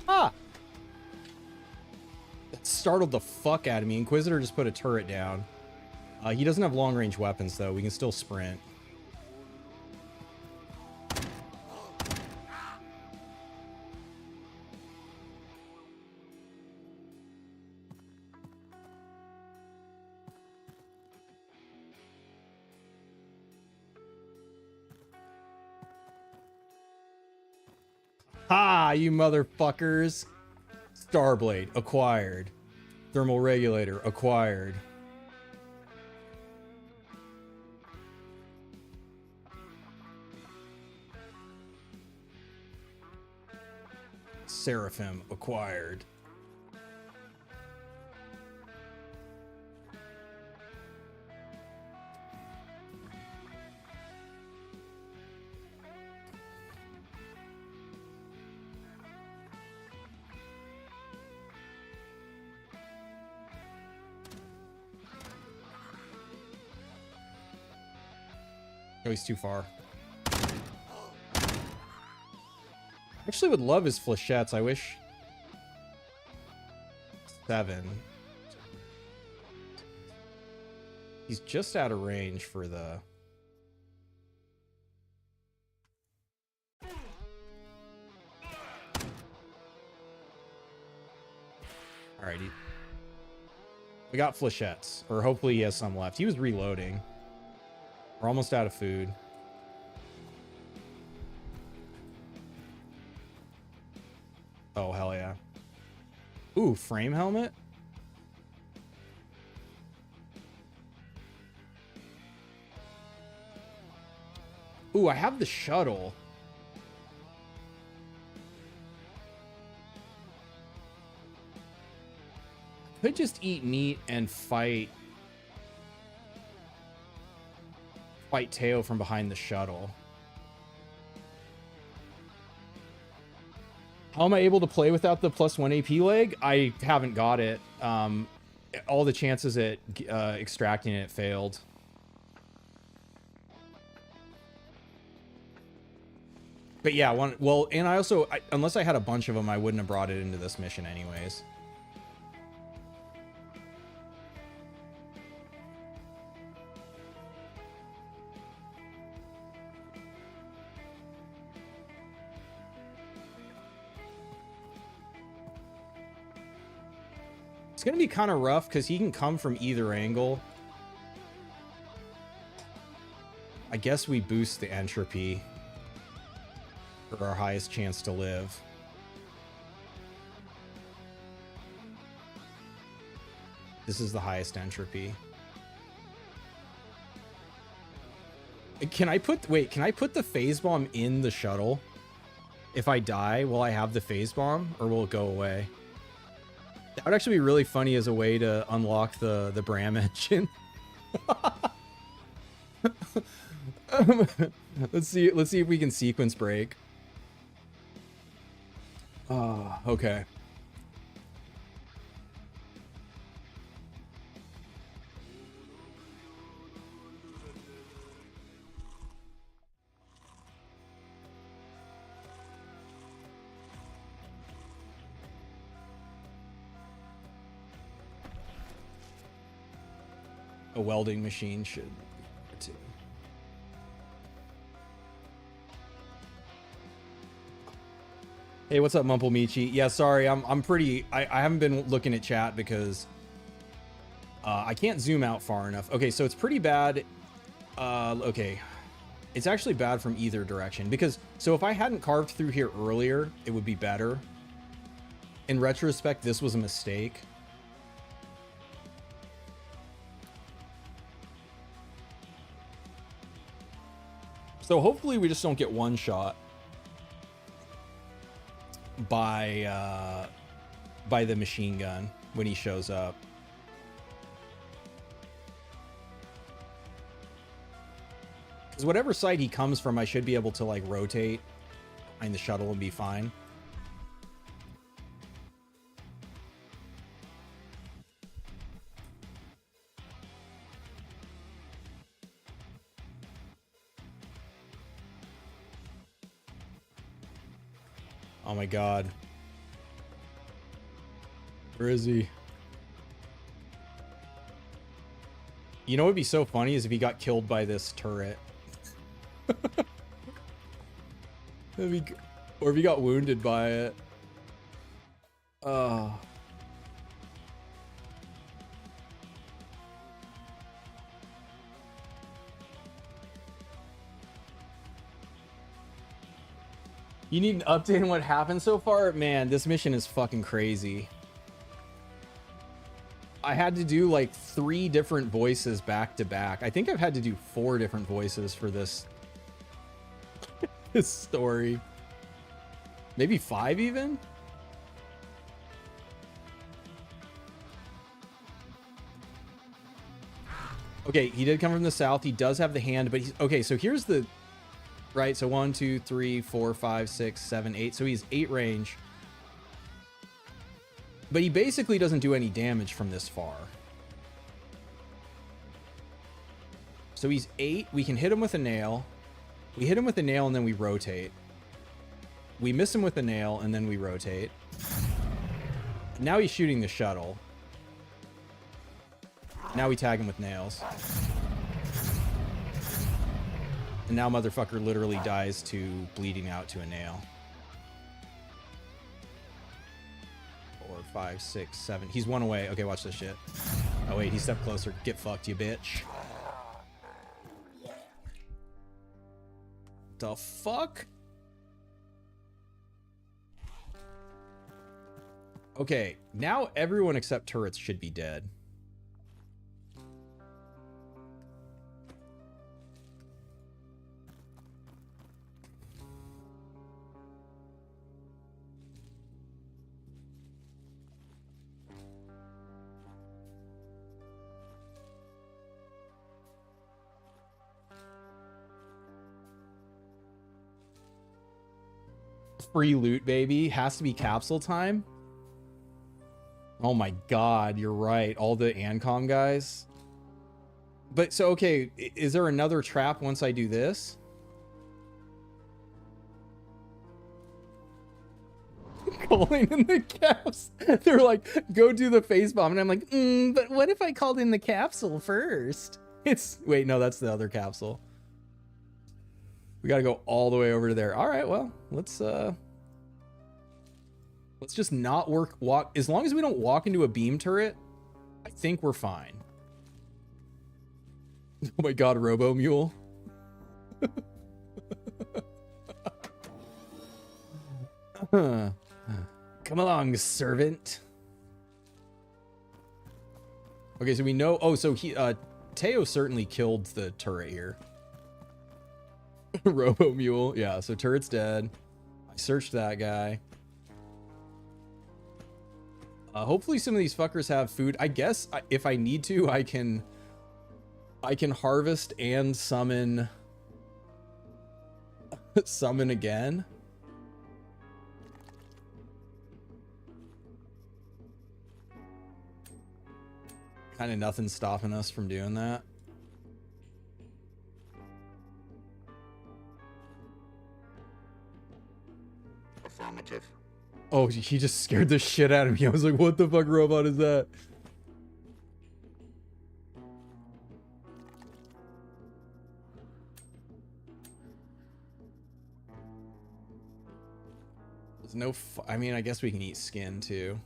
Ah! That startled the fuck out of me. Inquisitor just put a turret down. He doesn't have long-range weapons, though. We can still sprint. Ha, you motherfuckers. Starblade, acquired. Thermal regulator, acquired. Seraphim, acquired. Oh, he's too far. Actually would love his flechettes. I wish. 7. He's just out of range for the... Alrighty. We got flechettes. Or hopefully he has some left. He was reloading. We're almost out of food. Oh, hell yeah. Ooh, frame helmet? Ooh, I have the shuttle. I could just eat meat and fight Teo from behind the shuttle. How am I able to play without the +1 AP leg? I haven't got it. All the chances at extracting it failed. But yeah, well, and I also, unless I had a bunch of them, I wouldn't have brought it into this mission anyways. It's going to be kind of rough because he can come from either angle. I guess we boost the entropy for our highest chance to live. This is the highest entropy. Can I put, wait, can I put the phase bomb in the shuttle? If I die, will I have the phase bomb or will it go away? That would actually be really funny as a way to unlock the Bram engine. Let's see if we can sequence break. Okay. A welding machine should too. Hey, what's up, Mumple Michi? Yeah, sorry, I'm pretty. I haven't been looking at chat because I can't zoom out far enough. Okay, so it's pretty bad. Okay, It's actually bad from either direction because, so if I hadn't carved through here earlier, it would be better. In retrospect, this was a mistake. So hopefully we just don't get one shot by the machine gun when he shows up. Because whatever side he comes from, I should be able to like rotate behind the shuttle and be fine. Oh my god. Where is he? You know what would be so funny is if he got killed by this turret. Or if he got wounded by it. You need an update on what happened so far? Man, this mission is fucking crazy. I had to do like 3 different voices back to back. I think I've had to do 4 different voices for this this story. Maybe 5 even? Okay, he did come from the south. He does have the hand, but he's okay. So here's the right. So 1, 2, 3, 4, 5, 6, 7, 8. So he's 8 range. But he basically doesn't do any damage from this far. So he's 8. We can hit him with a nail. We hit him with a nail and then we rotate. We miss him with a nail and then we rotate. Now he's shooting the shuttle. Now we tag him with nails. And now motherfucker literally dies to bleeding out to a nail. 4, 5, 6, 7. He's 1 away. Okay, watch this shit. Oh wait, he stepped closer. Get fucked, you bitch. The fuck? Okay, now everyone except turrets should be dead. Free loot, baby. Has to be capsule time. Oh my god, you're right. All the Ancom guys. But so, okay, is there another trap once I do this? Calling in the caps. They're like, go do the face bomb. And I'm like, but what if I called in the capsule first? It's, wait, no, that's the other capsule. We gotta go all the way over to there. All right, well, let's just not walk. As long as we don't walk into a beam turret, I think we're fine. Oh my god, Robo Mule. Come along, servant. Okay, so we know. Oh, so Teo certainly killed the turret here. Robo Mule. Yeah, so turret's dead. I searched that guy. Hopefully some of these fuckers have food. I guess if I need to, I can harvest and summon again. Kind of nothing stopping us from doing that. Affirmative. Oh, he just scared the shit out of me. I was like, what the fuck robot is that? There's no I mean, I guess we can eat skin too.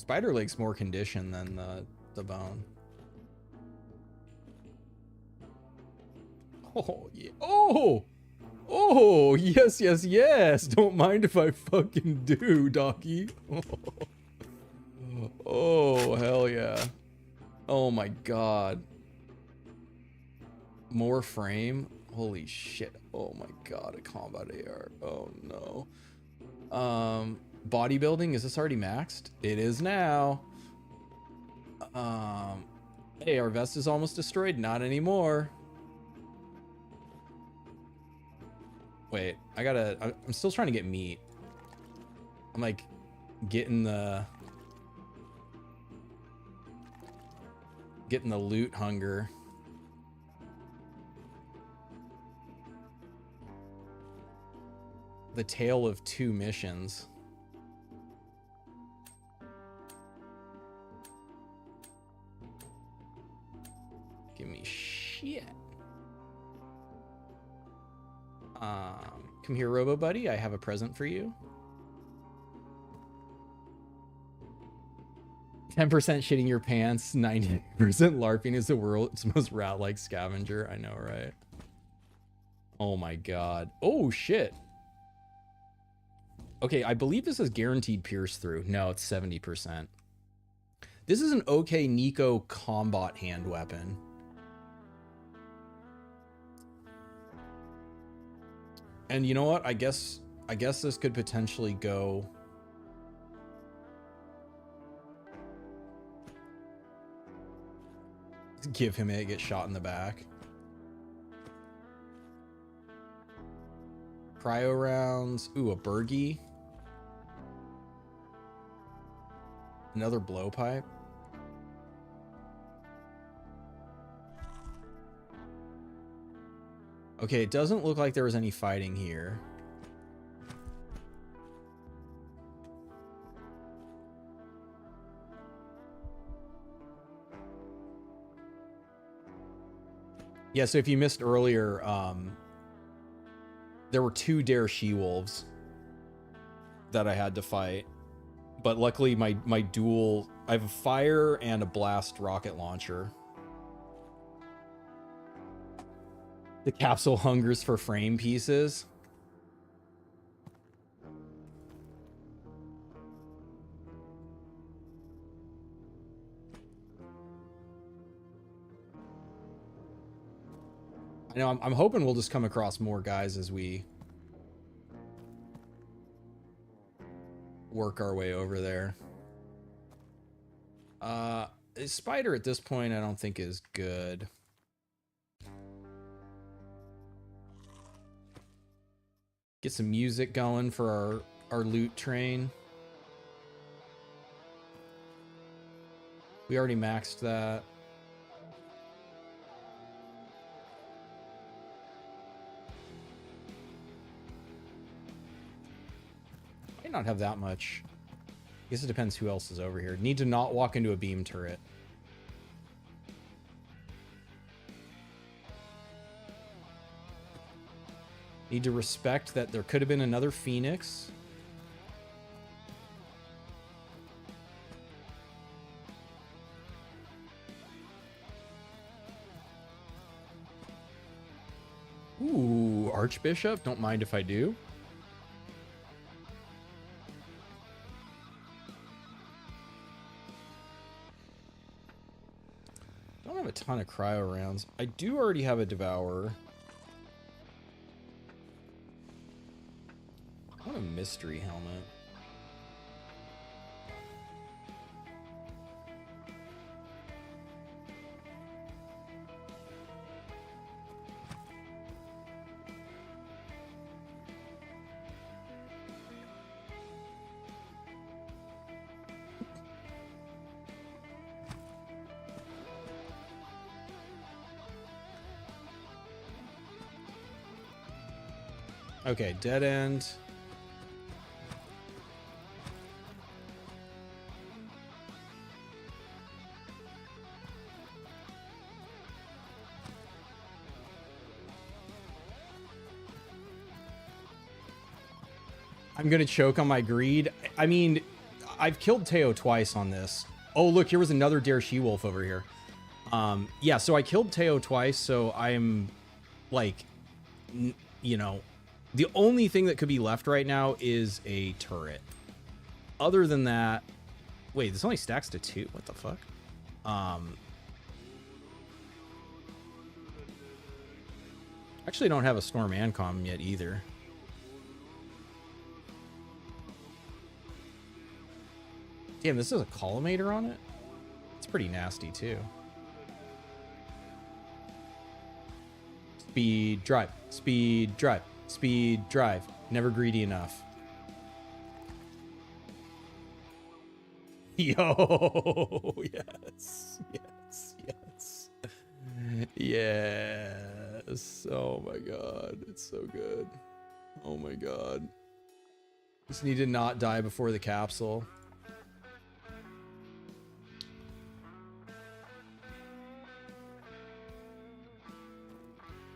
Spider leg's more condition than the bone. Oh yeah. Oh yes, yes, yes. Don't mind if I fucking do, Docky. Oh hell yeah. Oh my god. More frame. Holy shit. Oh my god, a combat AR. Oh no. Bodybuilding, is this already maxed? It is now. Hey, our vest is almost destroyed. Not anymore. Wait, I'm still trying to get meat. I'm like getting the loot hunger. The tale of two missions. Give me shit. Come here, Robo Buddy. I have a present for you. 10% shitting your pants, 90% LARPing is the world's most rat-like scavenger. I know, right? Oh my god. Oh shit. Okay, I believe this is guaranteed pierce through. No, it's 70%. This is an okay Nico combat hand weapon. And you know what? I guess this could potentially go. Give him it, get shot in the back. Cryo rounds. Ooh, a Bergie. Another blowpipe. Okay, it doesn't look like there was any fighting here. Yeah, so if you missed earlier, there were 2 Dare She-Wolves that I had to fight. But luckily my dual, I have a fire and a blast rocket launcher. The capsule hungers for frame pieces. I know, I'm hoping we'll just come across more guys as we work our way over there. Spider at this point I don't think is good. Get some music going for our loot train. We already maxed that. Might not have that much. I guess it depends who else is over here. Need to not walk into a beam turret. Need to respect that there could have been another Phoenix. Ooh, Archbishop. Don't mind if I do. Don't have a ton of cryo rounds. I do already have a Devourer. I want a mystery helmet. Okay, dead end. I'm gonna choke on my greed. I mean, I've killed Teo twice on this. Oh, look, here was another Dare She-Wolf over here. Yeah, so I killed Teo twice, so I'm like, you know, the only thing that could be left right now is a turret. Other than that, wait, this only stacks to 2. What the fuck? Actually don't have a Storm Ancom yet either. Damn, this is a Collimator on it? It's pretty nasty too. Speed drive, speed drive, speed drive. Never greedy enough. Yo, yes, yes, yes. Yes. Oh my god, it's so good. Oh my god. Just need to not die before the capsule.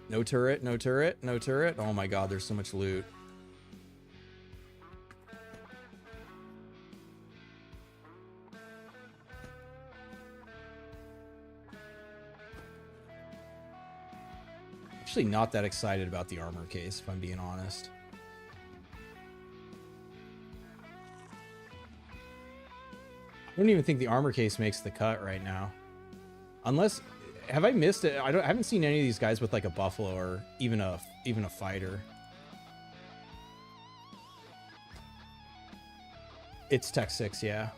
No turret, no turret, no turret. Oh my god, there's so much loot. Actually not that excited about the armor case, if I'm being honest. I don't even think the armor case makes the cut right now. Unless, have I missed it? I haven't seen any of these guys with like a buffalo or even a fighter. It's Tech 6, yeah.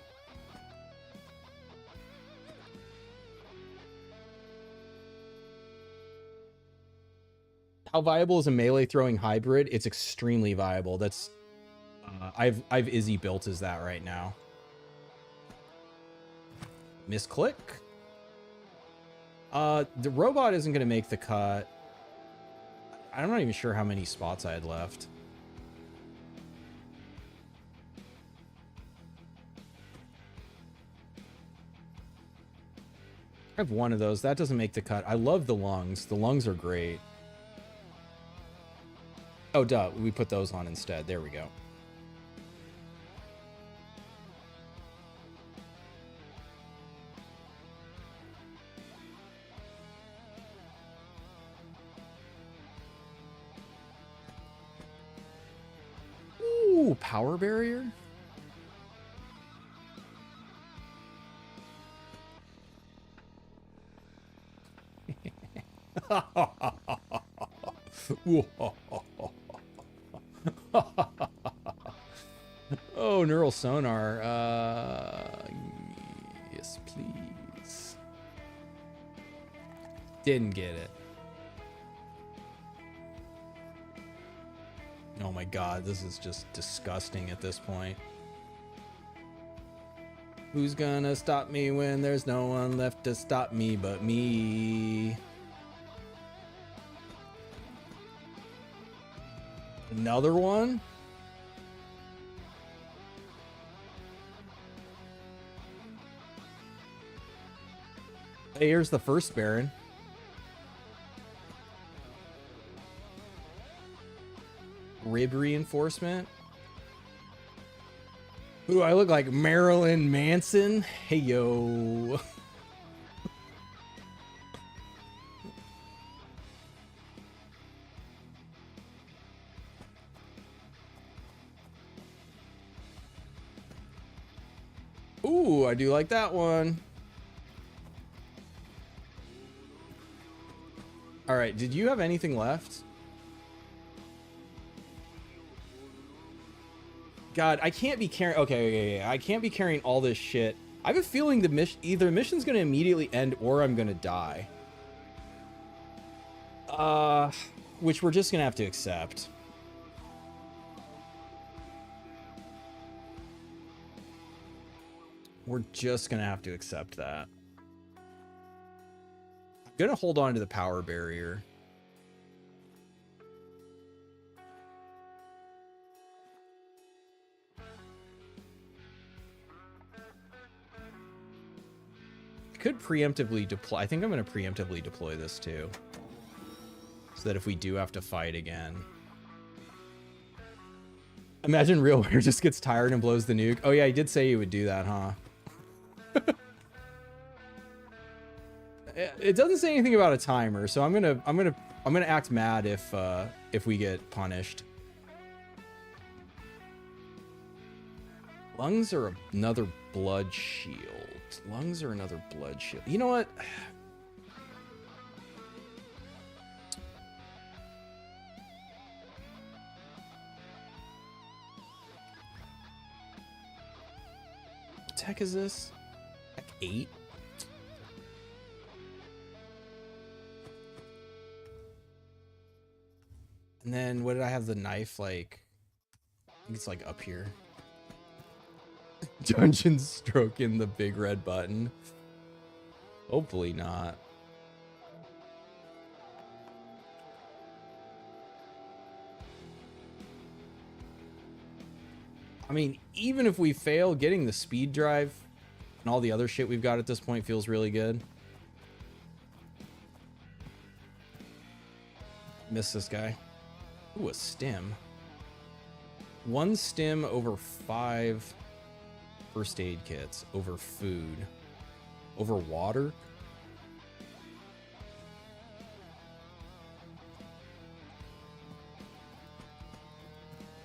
How viable is a melee throwing hybrid? It's extremely viable. That's I've Izzy built as that right now. Misclick. The robot isn't going to make the cut. I'm not even sure how many spots I had left. I have one of those. That doesn't make the cut. I love the lungs. The lungs are great. Oh, duh. We put those on instead. There we go. Ooh, power barrier? Oh, neural sonar. Yes, please. Didn't get it. Oh my god, this is just disgusting at this point. Who's gonna stop me when there's no one left to stop me but me? Another one? Hey, here's the first Baron. Rib reinforcement. Ooh, I look like Marilyn Manson. Hey, yo. Ooh, I do like that one. All right, did you have anything left? God, I can't be carrying... Okay, I can't be carrying all this shit. I have a feeling the mission... Either the mission's going to immediately end or I'm going to die. Which we're just going to have to accept. We're just going to have to accept that. I'm going to hold on to the power barrier. Could preemptively deploy. I think I'm going to preemptively deploy this too, so that if we do have to fight again. Imagine RealWare just gets tired and blows the nuke. Oh yeah, he did say he would do that, huh? It doesn't say anything about a timer, so I'm gonna act mad if we get punished. Lungs are another blood shield. Lungs are another blood shield. You know what? What the heck is this? Heck 8? And then what did I have the knife like? I think it's like up here. Dungeon stroking the big red button. Hopefully not. I mean, even if we fail, getting the speed drive and all the other shit we've got at this point feels really good. Miss this guy. Ooh, a stim. 1 stim over 5 first aid kits, over food, over water.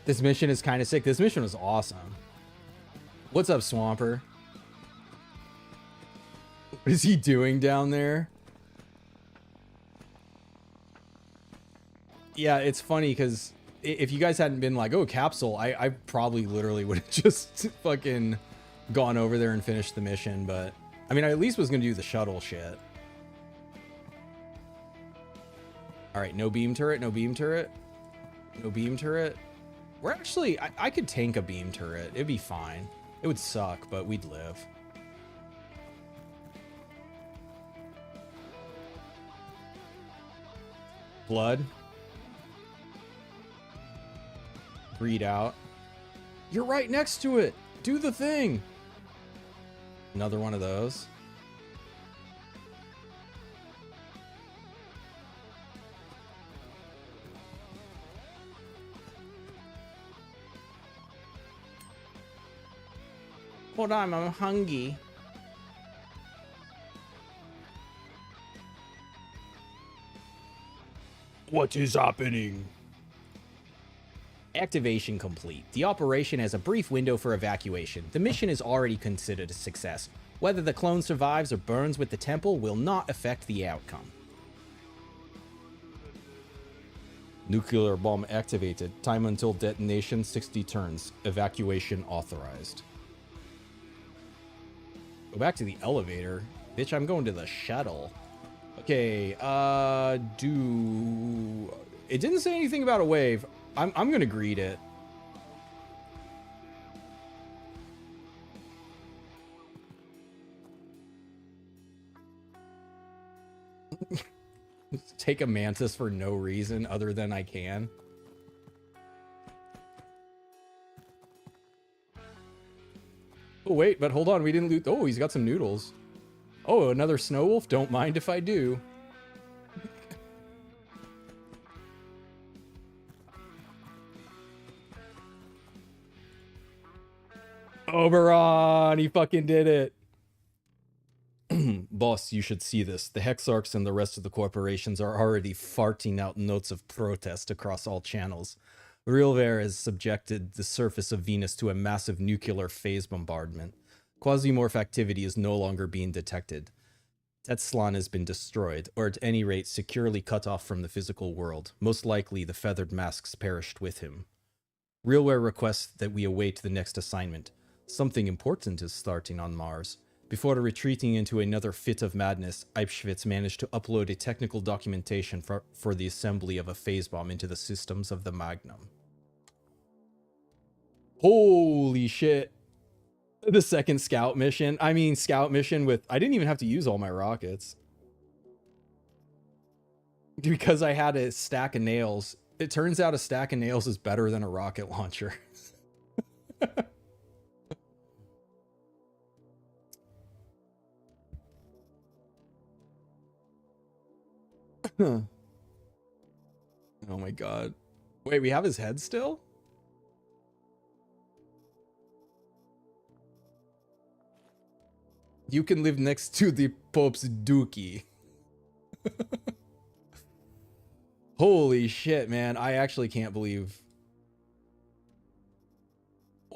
This mission is kind of sick. This mission was awesome. What's up, Swamper? What is he doing down there? Yeah, it's funny because if you guys hadn't been like, oh, capsule, I probably literally would have just fucking gone over there and finished the mission. But I mean, I at least was going to do the shuttle shit. All right, no beam turret, no beam turret, no beam turret. We're actually, I could tank a beam turret. It'd be fine. It would suck, but we'd live. Blood. Breed out. You're right next to it. Do the thing. Another one of those. Hold on, I'm hungry. What is happening? Activation complete. The operation has a brief window for evacuation. The mission is already considered a success. Whether the clone survives or burns with the temple will not affect the outcome. Nuclear bomb activated. Time until detonation 60 turns. Evacuation authorized. Go back to the elevator. Bitch, I'm going to the shuttle. Okay, it didn't say anything about a wave. I'm gonna greet it. Take a mantis for no reason other than I can. Oh wait, but hold on, we didn't loot. Oh, he's got some noodles. Oh, another snow wolf? Don't mind if I do. Oberon, he fucking did it. Boss, you should see this. The Hexarchs and the rest of the corporations are already farting out notes of protest across all channels. REALWARE'S has subjected the surface of Venus to a massive nuclear phase bombardment. QUASIMORPH activity is no longer being detected. TEZCTLAN has been destroyed, or at any rate securely cut off from the physical world. Most likely the feathered masks perished with him. REALWARE requests that we await the next assignment. Something important is starting on Mars. Before retreating into another fit of madness, Eibschwitz managed to upload a technical documentation for the assembly of a phase bomb into the systems of the Magnum. Holy shit. The second scout mission. I mean, scout mission with... I didn't even have to use all my rockets. Because I had a stack of nails. It turns out a stack of nails is better than a rocket launcher. Oh my god. Wait, we have his head still? You can live next to the Pope's dookie. Holy shit, man. I actually can't believe.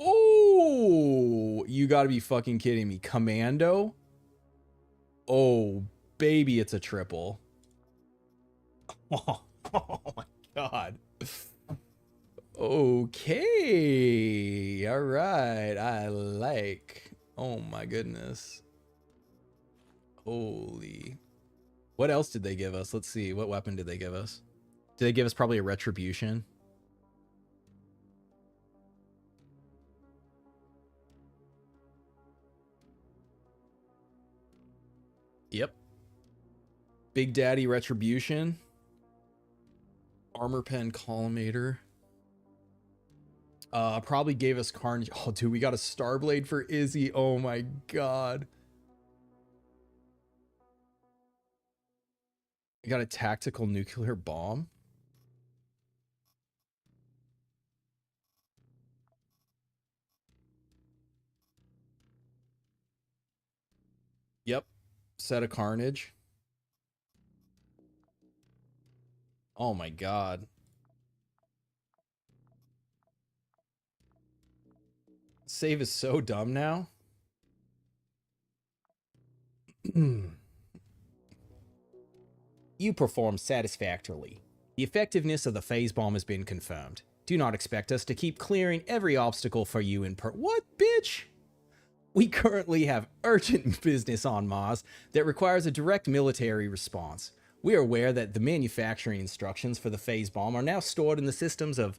Oh, you gotta be fucking kidding me. Commando? Oh, baby, it's a triple. Oh, my god. Okay. All right. I like. Oh my goodness. Holy. What else did they give us? Let's see. What weapon did they give us? Did they give us probably a retribution? Yep. Big Daddy Retribution. Armor Pen Collimator. Probably gave us Carnage. Oh, dude, we got a Starblade for Izzy. Oh my god. We got a tactical nuclear bomb. Yep. Set of Carnage. Oh my god. Save is so dumb now. You performed satisfactorily. The effectiveness of the phase bomb has been confirmed. Do not expect us to keep clearing every obstacle for you in What, bitch? We currently have urgent business on Mars that requires a direct military response. We are aware that the manufacturing instructions for the phase bomb are now stored in the systems of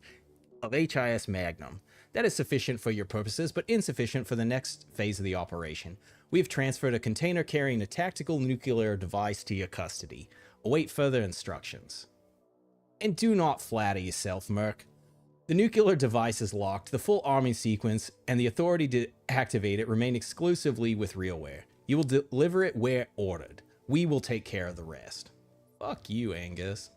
HIS Magnum. That is sufficient for your purposes, but insufficient for the next phase of the operation. We have transferred a container carrying a tactical nuclear device to your custody. Await further instructions. And do not flatter yourself, Merc. The nuclear device is locked, the full arming sequence, and the authority to activate it remain exclusively with REALWARE. You will deliver it where ordered. We will take care of the rest. Fuck you, Angus.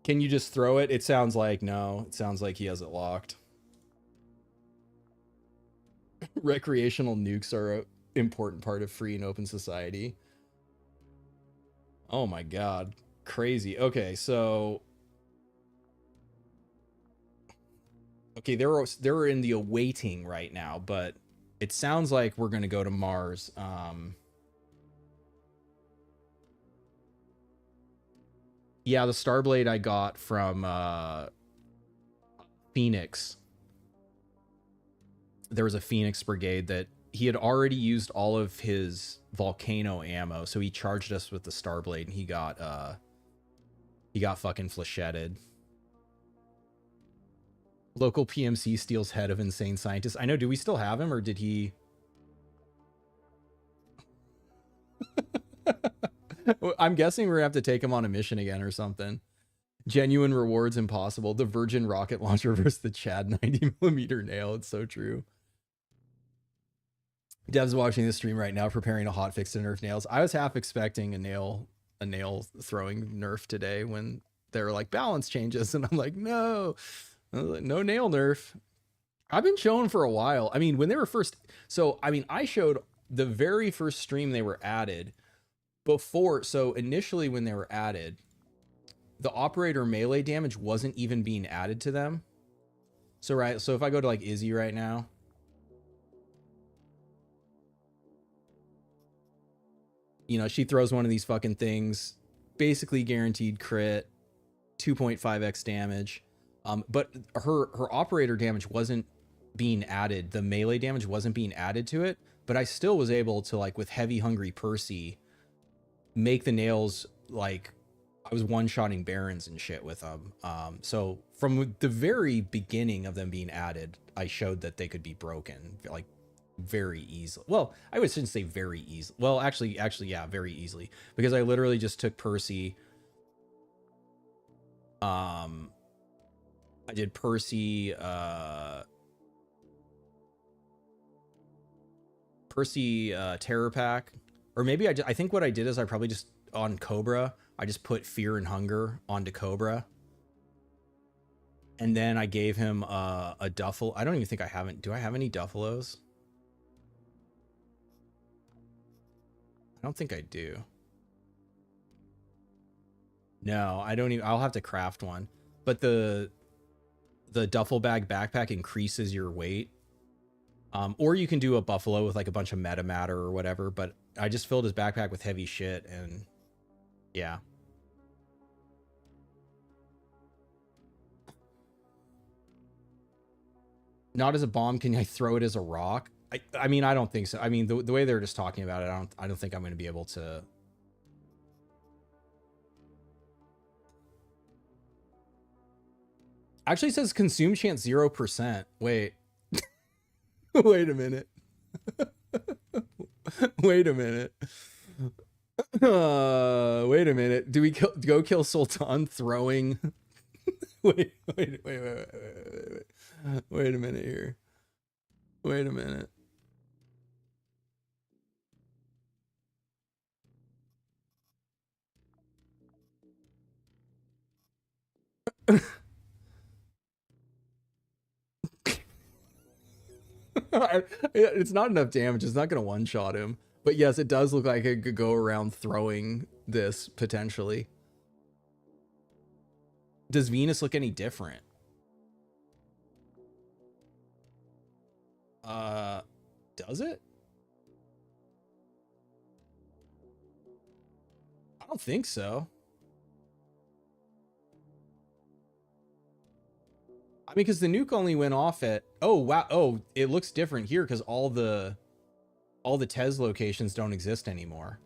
Can you just throw it? It sounds like no. It sounds like he has it locked. Recreational nukes are an important part of free and open society. Oh my god. Crazy. Okay, so... Okay, they're in the awaiting right now, but it sounds like we're going to go to Mars. Yeah, the Starblade I got from Phoenix. There was a Phoenix brigade that he had already used all of his volcano ammo, so he charged us with the Starblade, and he got fucking flechetted. Local PMC steals head of insane scientist. I know, do we still have him, or did he... I'm guessing we're gonna have to take him on a mission again or something. Genuine rewards impossible. The Virgin rocket launcher versus the Chad 90mm nail. It's so true. Dev's watching the stream right now, preparing a hotfix to nerf nails. I was half expecting a nail throwing nerf today when they were like balance changes, and I'm like, no nail nerf. I've been showing for a while. I mean, when they were first, so I mean, I showed the very first stream they were added before. So initially when they were added, the operator melee damage wasn't even being added to them. So right, so if I go to like Izzy right now, you know, she throws one of these fucking things, basically guaranteed crit, 2.5x damage. But her operator damage wasn't being added. The melee damage wasn't being added to it, but I still was able to, like, with Heavy Hungry Percy, make the nails, like, I was one-shotting Barons and shit with them. So from the very beginning of them being added, I showed that they could be broken, like, very easily. Well, I shouldn't say very easily. Well, actually, yeah, very easily. Because I literally just took Percy. I did Percy, Terror Pack. Or maybe I think what I did is I probably just, on Cobra, I just put Fear and Hunger onto Cobra. And then I gave him a duffel. I don't even think I haven't. Do I have any duffelos? I don't think I do. No, I don't even. I'll have to craft one. But the duffel bag backpack increases your weight. Or you can do a buffalo with like a bunch of meta matter or whatever. But I just filled his backpack with heavy shit, and yeah. Not as a bomb. Can I throw it as a rock? I mean, I don't think so. I mean, the way they're just talking about it, I don't think I'm going to be able to. Actually, it says consume chance 0%. Wait. Wait a minute. Wait a minute. Wait a minute. Do we go kill Sultan throwing? Wait a minute here. Wait a minute. It's not enough damage. It's not going to one-shot him. But yes, it does look like it could go around throwing this potentially. Does Venus look any different? Does it? I don't think so. I mean, because the nuke only went off at, oh wow, oh, it looks different here because all the Tez locations don't exist anymore.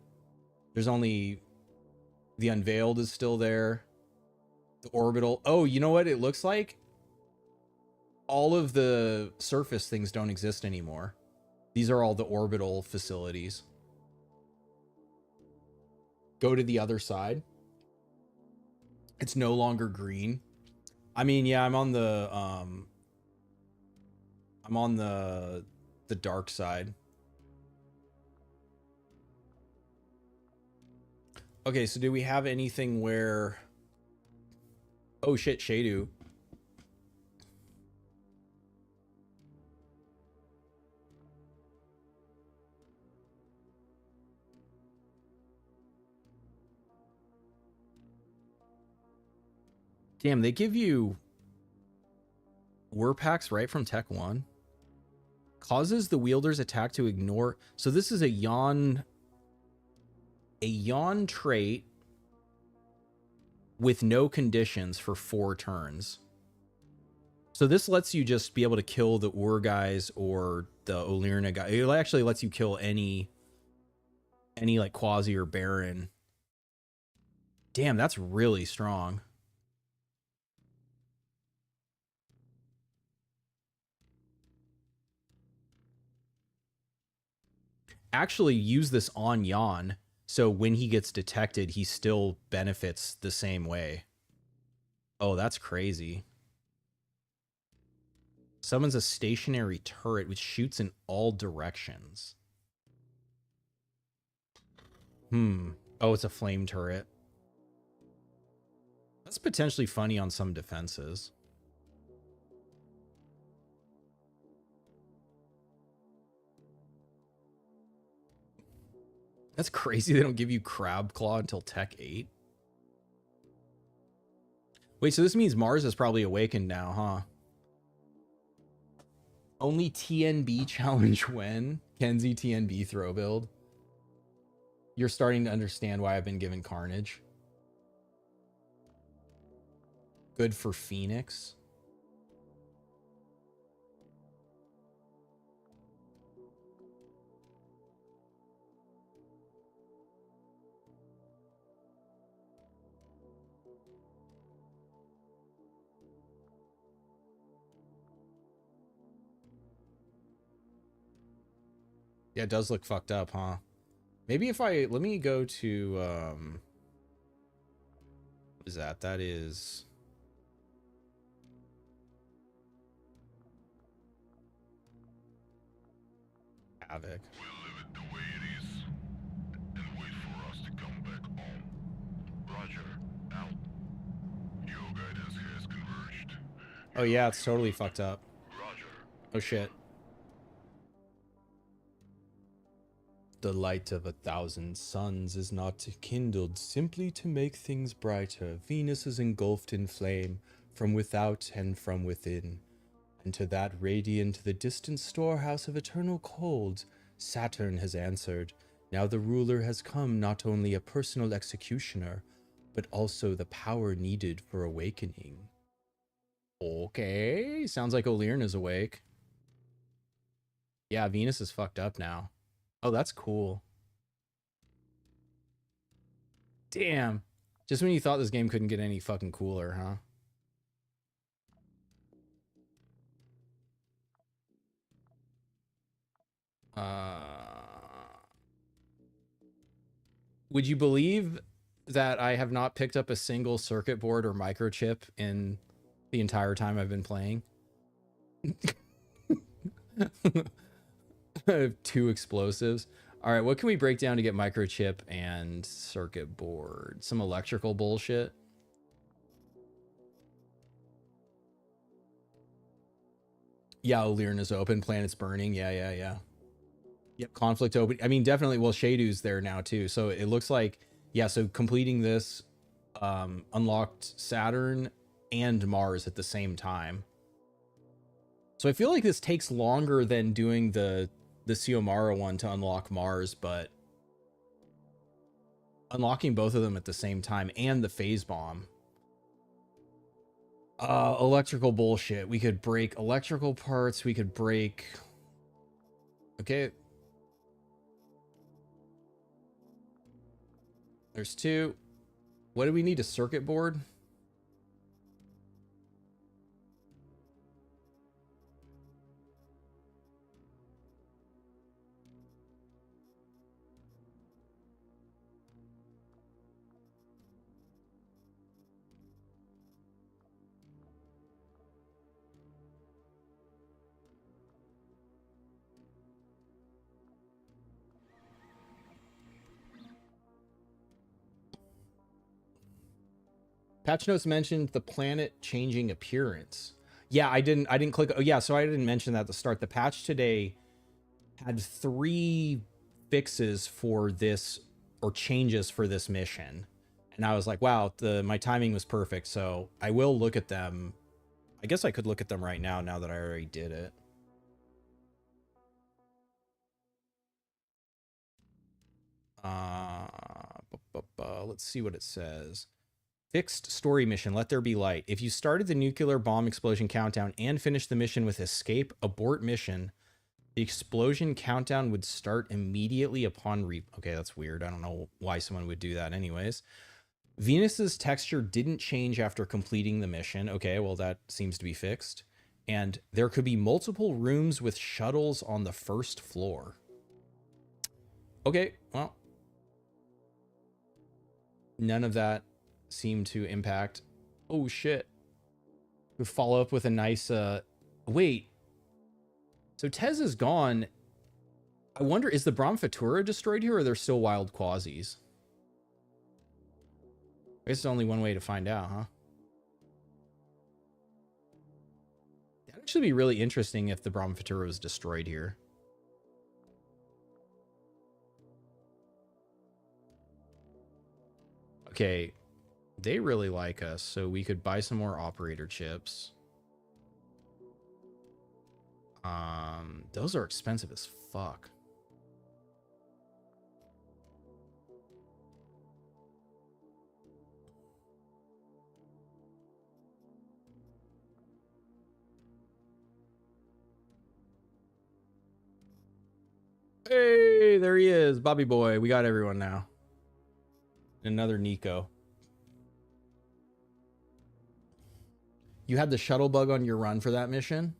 There's only the Unveiled is still there. The Orbital. Oh, you know what it looks like? All of the surface things don't exist anymore. These are all the orbital facilities. Go to the other side. It's no longer green. I mean, yeah, I'm on the dark side. Okay, so do we have anything where, oh shit, Shadu. Damn, they give you war packs right from Tech 1. Causes the wielder's attack to ignore. So this is a yawn trait with no conditions for 4 turns. So this lets you just be able to kill the Ur guys or the Olirna guy. It actually lets you kill any like Quasi or Baron. Damn, that's really strong. Actually use this on Yawn, so when he gets detected, he still benefits the same way. Oh, that's crazy. Summons a stationary turret which shoots in all directions. Oh, it's a flame turret. That's potentially funny on some defenses. That's crazy. They don't give you Crab Claw until Tech 8. Wait, so this means Mars is probably awakened now, huh? Only TNB challenge when? Kenzie TNB throw build. You're starting to understand why I've been given Carnage. Good for Phoenix. Yeah, it does look fucked up, huh? Maybe if let me go to, what is that? That is... Havoc. We'll leave it the way it is and wait for us to come back home. Roger, out. Your guidance has converged. Oh yeah, it's totally fucked up. Roger. Oh shit. The light of 1,000 suns is not kindled simply to make things brighter. Venus is engulfed in flame from without and from within. And to that radiant, the distant storehouse of eternal cold, Saturn has answered. Now the ruler has come, not only a personal executioner, but also the power needed for awakening. Okay, sounds like O'Learn is awake. Yeah, Venus is fucked up now. Oh, that's cool. Damn. Just when you thought this game couldn't get any fucking cooler, huh? Would you believe that I have not picked up a single circuit board or microchip in the entire time I've been playing? I have 2 explosives. All right, what can we break down to get microchip and circuit board? Some electrical bullshit. Yeah, O'Learn is open. Planet's burning. Yeah. Yep, conflict open. I mean, definitely. Well, Shadu's there now too. So it looks like, yeah. So completing this unlocked Saturn and Mars at the same time. So I feel like this takes longer than doing the Xiomara one to unlock Mars, but unlocking both of them at the same time and the phase bomb. Electrical bullshit. We could break electrical parts. We could break. Okay. There's 2. What do we need? A circuit board? Patch notes mentioned the planet changing appearance. Yeah, I didn't click. Oh yeah, so I didn't mention that at the start. The patch today had 3 fixes for this, or changes for this mission. And I was like, wow, my timing was perfect. So I will look at them. I guess I could look at them right now that I already did it. Let's see what it says. Fixed story mission, let there be light. If you started the nuclear bomb explosion countdown and finished the mission with escape, abort mission, the explosion countdown would start immediately upon okay, that's weird. I don't know why someone would do that anyways. Venus's texture didn't change after completing the mission. Okay, well, that seems to be fixed. And there could be multiple rooms with shuttles on the first floor. Okay, well. None of that seemed to impact. Oh, shit. We follow up with a nice, wait. So Tez is gone. I wonder, is the Brahmafutura destroyed here, or are there still wild quasis? I guess it's only one way to find out, huh? That'd actually be really interesting if the Brahmafutura was destroyed here. Okay, they really like us, so we could buy some more operator chips. Those are expensive as fuck. Hey, there he is, Bobby boy. We got everyone now. Another Nico. You had the shuttle bug on your run for that mission?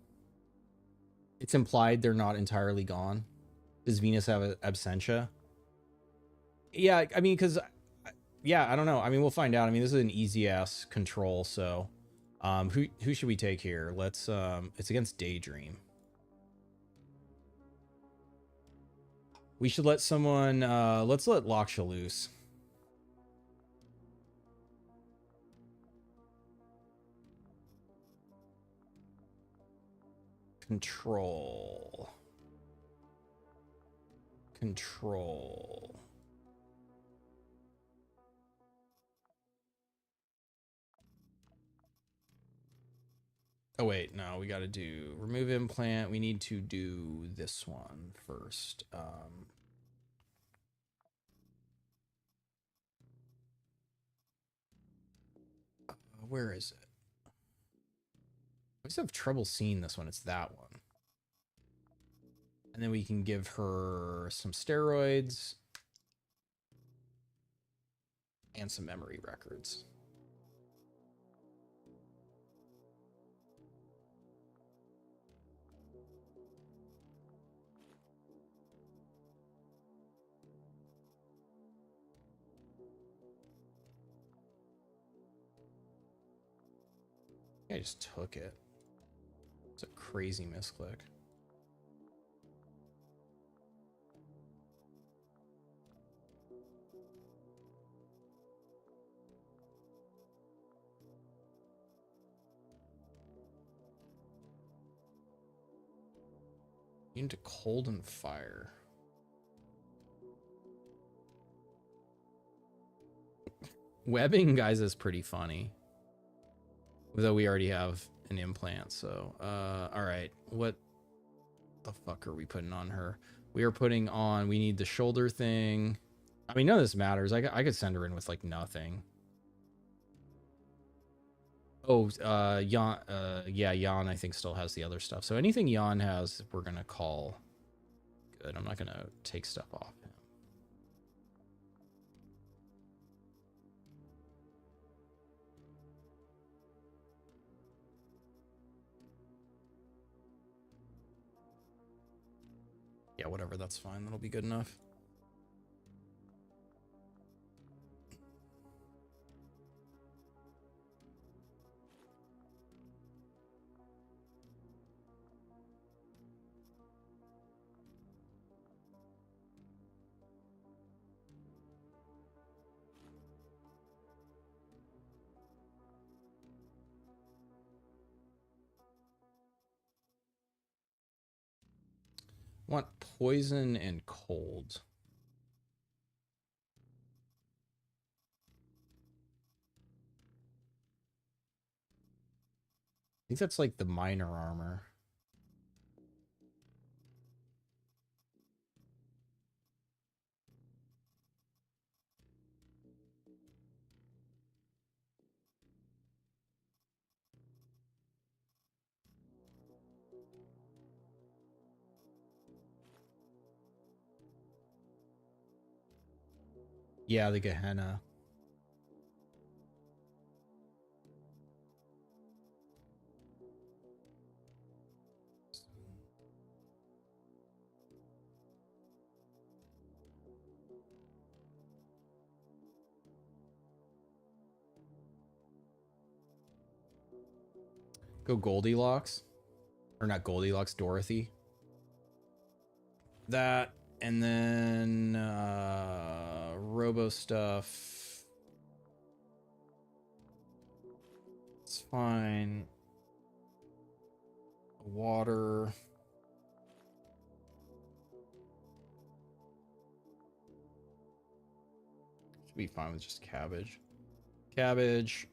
It's implied they're not entirely gone. Does Venus have an absentia? Yeah, I mean, because, yeah, I don't know. I mean, we'll find out. I mean, this is an easy ass control, so who should we take here? Let's it's against Daydream. We should let someone let's let Laksha loose. Control. Control. Oh wait, no, we got to do remove implant. We need to do this one first. Where is it? I just have trouble seeing this one. It's that one. And then we can give her some steroids and some memory records. I just took it. It's a crazy misclick. Into cold and fire. Webbing, guys, is pretty funny. Though we already have an implant, so all right. What the fuck are we putting on her? We are putting on, we need the shoulder thing. I mean, none of this matters. I could send her in with like nothing. Oh, Jan, yeah, Jan I think still has the other stuff. So anything Jan has, we're gonna call good. I'm not gonna take stuff off him. Yeah, whatever, that's fine. That'll be good enough. Want poison and cold. I think that's like the minor armor. Yeah, the Gehenna. Go Goldilocks. Or not Goldilocks, Dorothy. That, and then Robo stuff. It's fine. Water. Should be fine with just cabbage. Cabbage.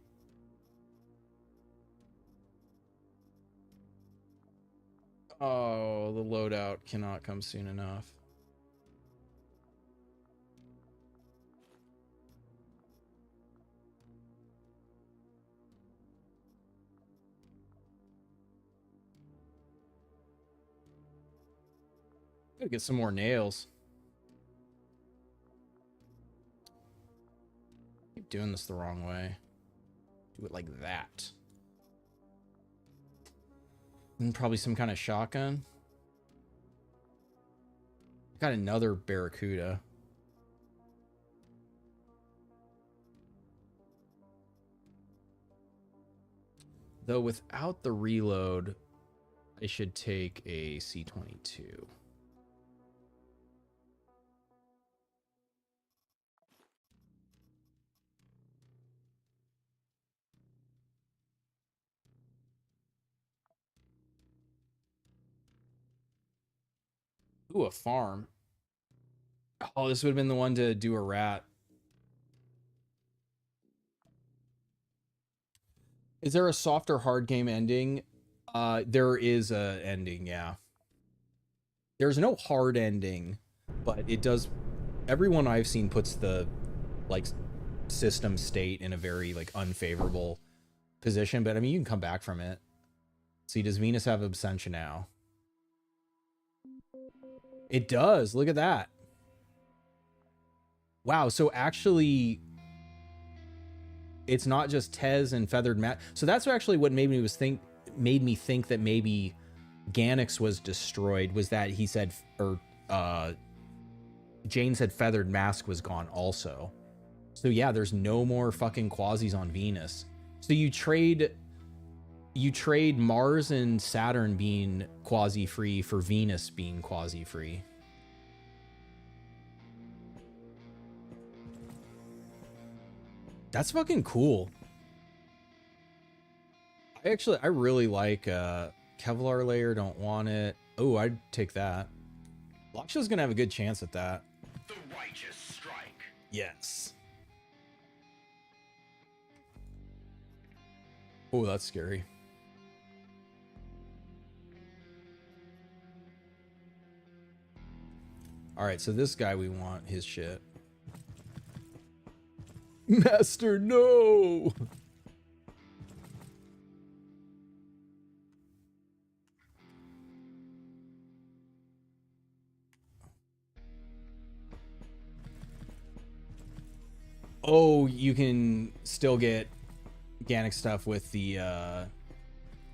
Oh, the loadout cannot come soon enough. Gotta get some more nails. Keep doing this the wrong way. Do it like that. And probably some kind of shotgun. Got another Barracuda. Though without the reload, I should take a C-22. Ooh, a farm. Oh, this would have been the one to do a rat. Is there a soft or hard game ending? There is a ending, yeah. There's no hard ending, but it does. Everyone I've seen puts the like system state in a very like unfavorable position, but I mean you can come back from it. See, does Venus have Absentia now? It does. Look at that. Wow, so actually it's not just Tez and Feathered Mat. So that's actually what made me think that maybe Ganix was destroyed, was that he said, or Jane said Feathered Mask was gone also. So yeah, there's no more fucking quasis on Venus. So you trade Mars and Saturn being quasi-free for Venus being quasi-free. That's fucking cool. I really like Kevlar layer, don't want it. Oh, I'd take that. Laksha's gonna have a good chance at that. The righteous strike. Yes. Oh, that's scary. All right, so this guy, we want his shit. Master, no! Oh, you can still get organic stuff with the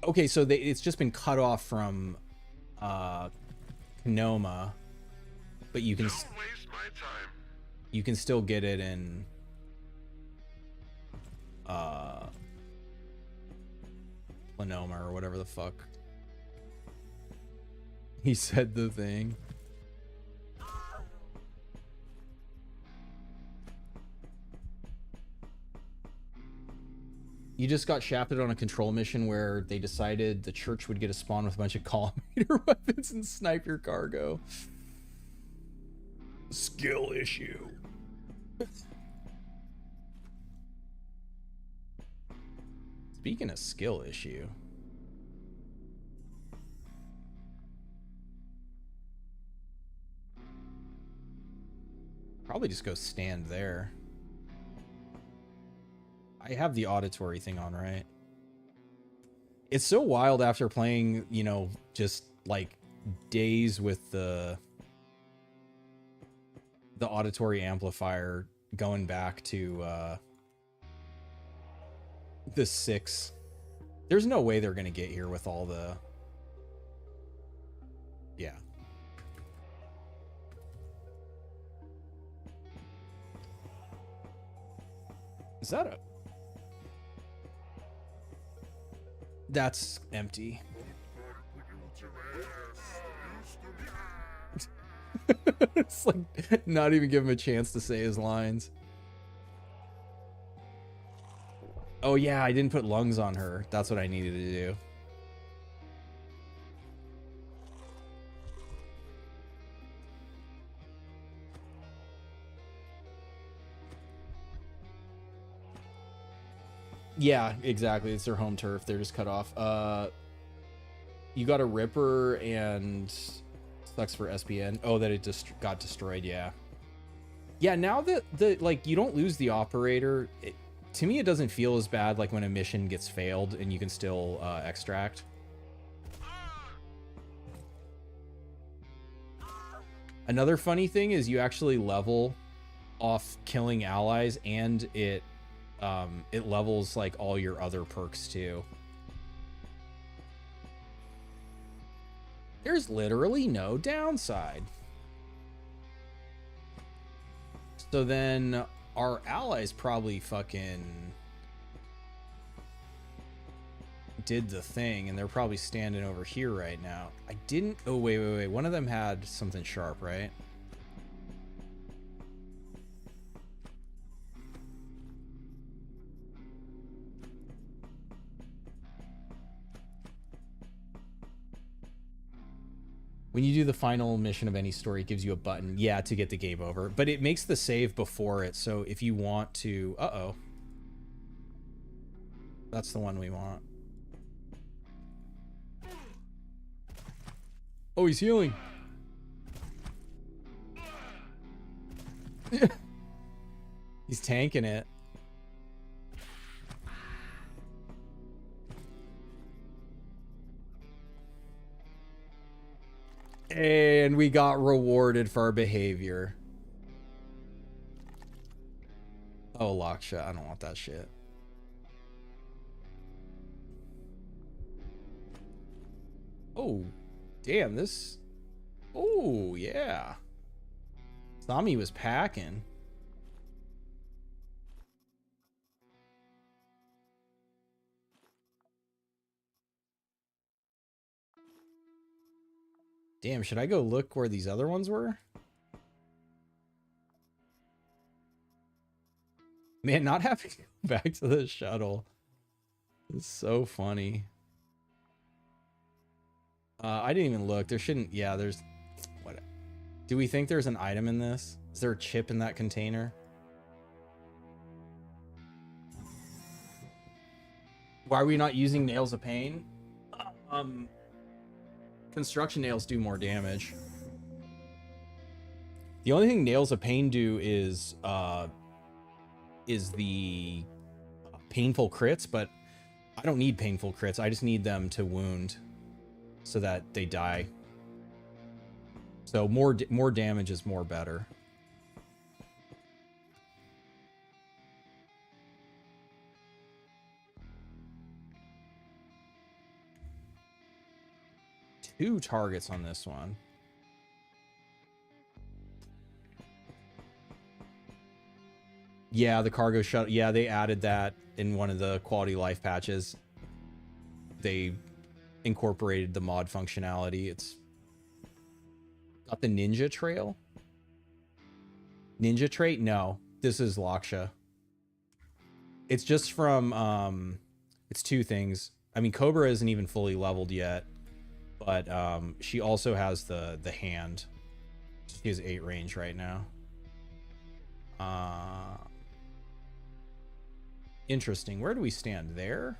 okay, so it's just been cut off from Konoma, but you can Don't waste my time. you can still get it in Planoma or whatever the fuck. He said the thing. You just got shafted on a control mission where they decided the church would get a spawn with a bunch of collimator weapons and snipe your cargo. Skill issue. Speaking of skill issue. Probably just go stand there. I have the auditory thing on, right? It's so wild after playing, you know, just like days with the auditory amplifier, going back to the 6. There's no way they're gonna get here with all the, yeah. Is that a, that's empty. It's like not even give him a chance to say his lines. Oh yeah, I didn't put lungs on her. That's what I needed to do. Yeah, exactly. It's their home turf. They're just cut off. You got a Ripper and sucks for SPN. Oh, that it just got destroyed. Yeah. Yeah, now that like you don't lose the operator, to me it doesn't feel as bad like when a mission gets failed and you can still extract. Another funny thing is you actually level off killing allies, and it levels like all your other perks too. There's literally no downside. So then our allies probably fucking did the thing, and they're probably standing over here right now. I didn't, oh wait, one of them had something sharp, right? When you do the final mission of any story, it gives you a button, yeah, to get the game over. But it makes the save before it, so if you want to... Uh-oh. That's the one we want. Oh, he's healing. He's tanking it. And we got rewarded for our behavior. Oh, Laksha, I don't want that shit. Oh, damn, this... Oh, yeah. Sami was packing. Damn, should I go look where these other ones were? Man, not having to go back to the shuttle is so funny. I didn't even look. There shouldn't... Yeah, there's... What? Do we think there's an item in this? Is there a chip in that container? Why are we not using Nails of Pain? Construction nails do more damage. The only thing Nails of Pain do is the painful crits, but I don't need painful crits. I just need them to wound so that they die. So more damage is more better. Two targets on this one. Yeah, the cargo shuttle. Yeah, they added that in one of the quality of life patches. They incorporated the mod functionality. It's got the ninja trail. Ninja trait? No, this is Laksha. It's just from, it's two things. I mean, Cobra isn't even fully leveled yet, but she also has the hand. She has 8 range right now. Interesting. Where do we stand? There?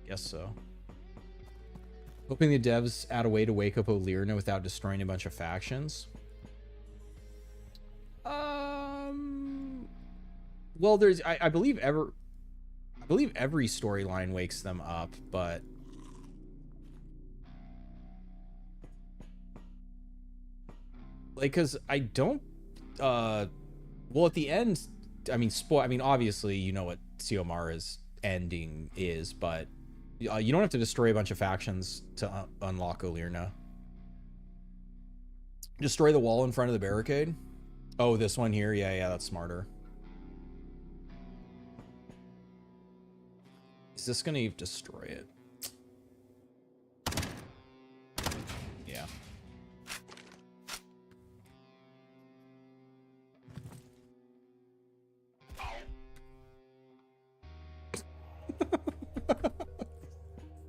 Guess so. Hoping the devs add a way to wake up Olirna without destroying a bunch of factions. Well, there's I believe every storyline wakes them up, but like, cause I don't well, at the end, I mean, obviously you know what Xiomara's ending is, but you don't have to destroy a bunch of factions to unlock Olirna. Destroy the wall in front of the barricade. Oh, this one here. Yeah, that's smarter. Is this gonna destroy it? Yeah.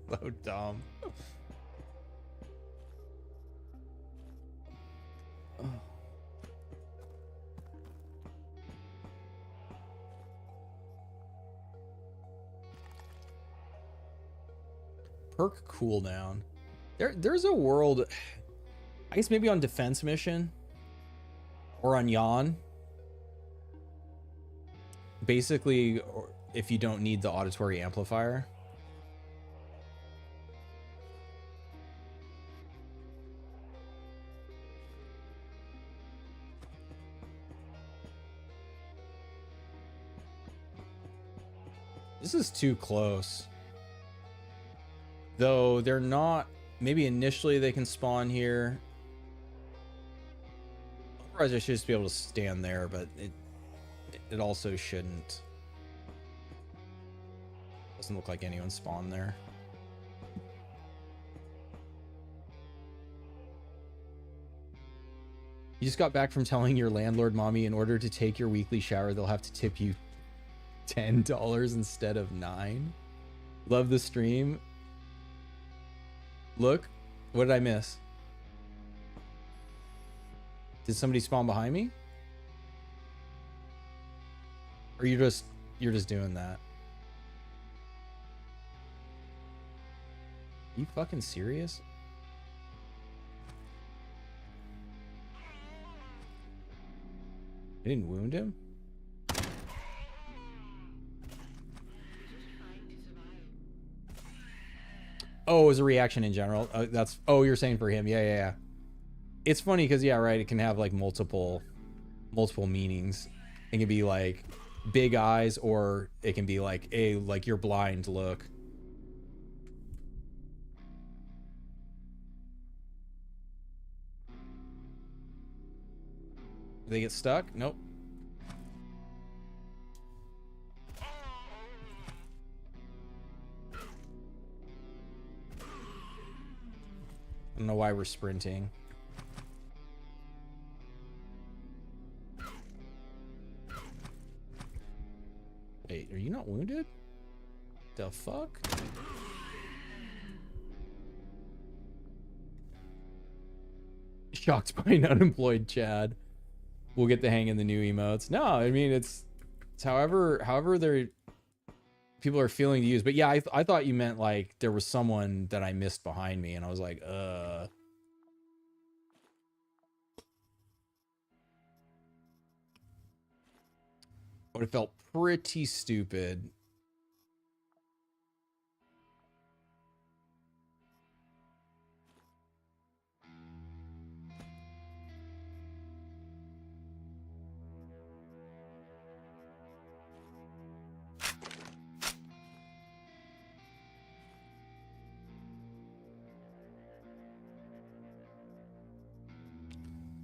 So dumb. Perk cooldown. There's a world, I guess maybe on defense mission or on Yawn. Basically, if you don't need the auditory amplifier. This is too close. Though they're not, maybe initially they can spawn here. Otherwise I should just be able to stand there, but it also shouldn't. Doesn't look like anyone spawned there. You just got back from telling your landlord mommy in order to take your weekly shower they'll have to tip you $10 instead of $9. Love the stream. Look, what did I miss? Did somebody spawn behind me? Or you're just doing that? You fucking serious? I didn't wound him? Oh, it was a reaction in general. That's, oh, you're saying for him. Yeah. It's funny because, yeah, right. It can have like multiple meanings. It can be like big eyes, or it can be like like you're blind look. Do they get stuck? Nope. I don't know why we're sprinting. Wait, are you not wounded? The fuck? Shocked by an unemployed Chad. We'll get the hang of the new emotes. No, I mean it's however they're people are feeling to use. But yeah, I thought you meant like there was someone that I missed behind me, and I was like, But it felt pretty stupid.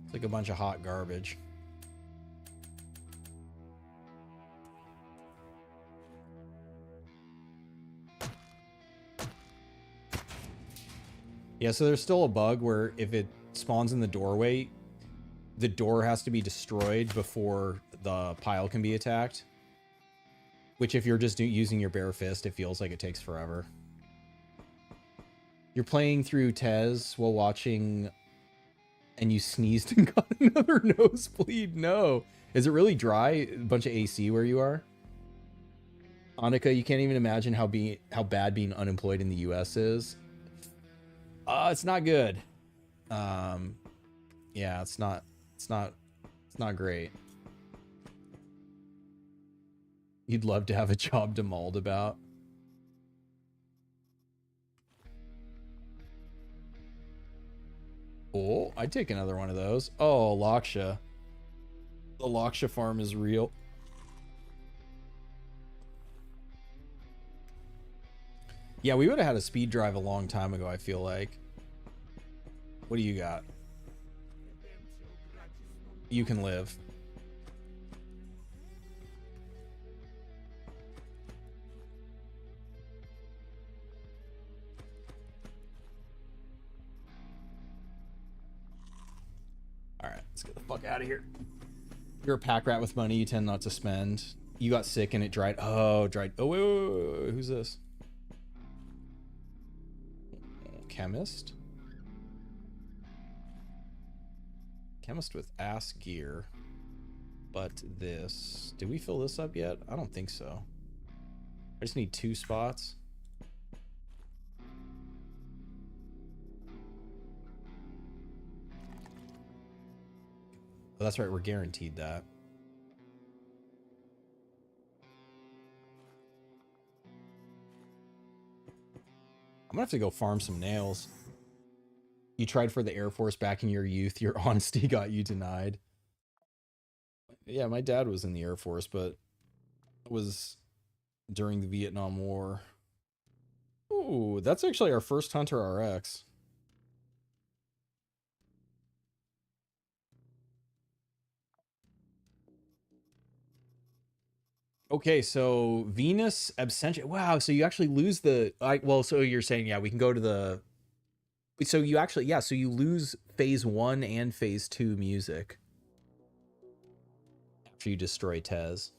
It's like a bunch of hot garbage. Yeah, so there's still a bug where if it spawns in the doorway, the door has to be destroyed before the pile can be attacked. Which if you're just using your bare fist, it feels like it takes forever. You're playing through Tez while watching and you sneezed and got another nosebleed. No. Is it really dry? A bunch of AC where you are? Annika, you can't even imagine how bad being unemployed in the US is. It's not good. Yeah, it's not great. You'd love to have a job to mauled about. Oh, I'd take another one of those. Oh, Laksha. The Laksha farm is real. Yeah, we would have had a speed drive a long time ago, I feel like. What do you got? You can live. Alright, let's get the fuck out of here. You're a pack rat with money you tend not to spend. You got sick and it dried. Oh, dried. Oh, wait. Who's this? Chemist? Chemist with ass gear. But this... Did we fill this up yet? I don't think so. I just need 2 spots. Oh, that's right. We're guaranteed that. I'm gonna have to go farm some nails. You tried for the Air Force back in your youth. Your honesty got you denied. Yeah, my dad was in the Air Force, but it was during the Vietnam War. Ooh, that's actually our first Hunter RX. Okay, so Venus Absentia. Wow, so you actually lose the... well, so you're saying, yeah, we can go to the... So you actually... Yeah, so you lose phase 1 and phase 2 music after you destroy Tez.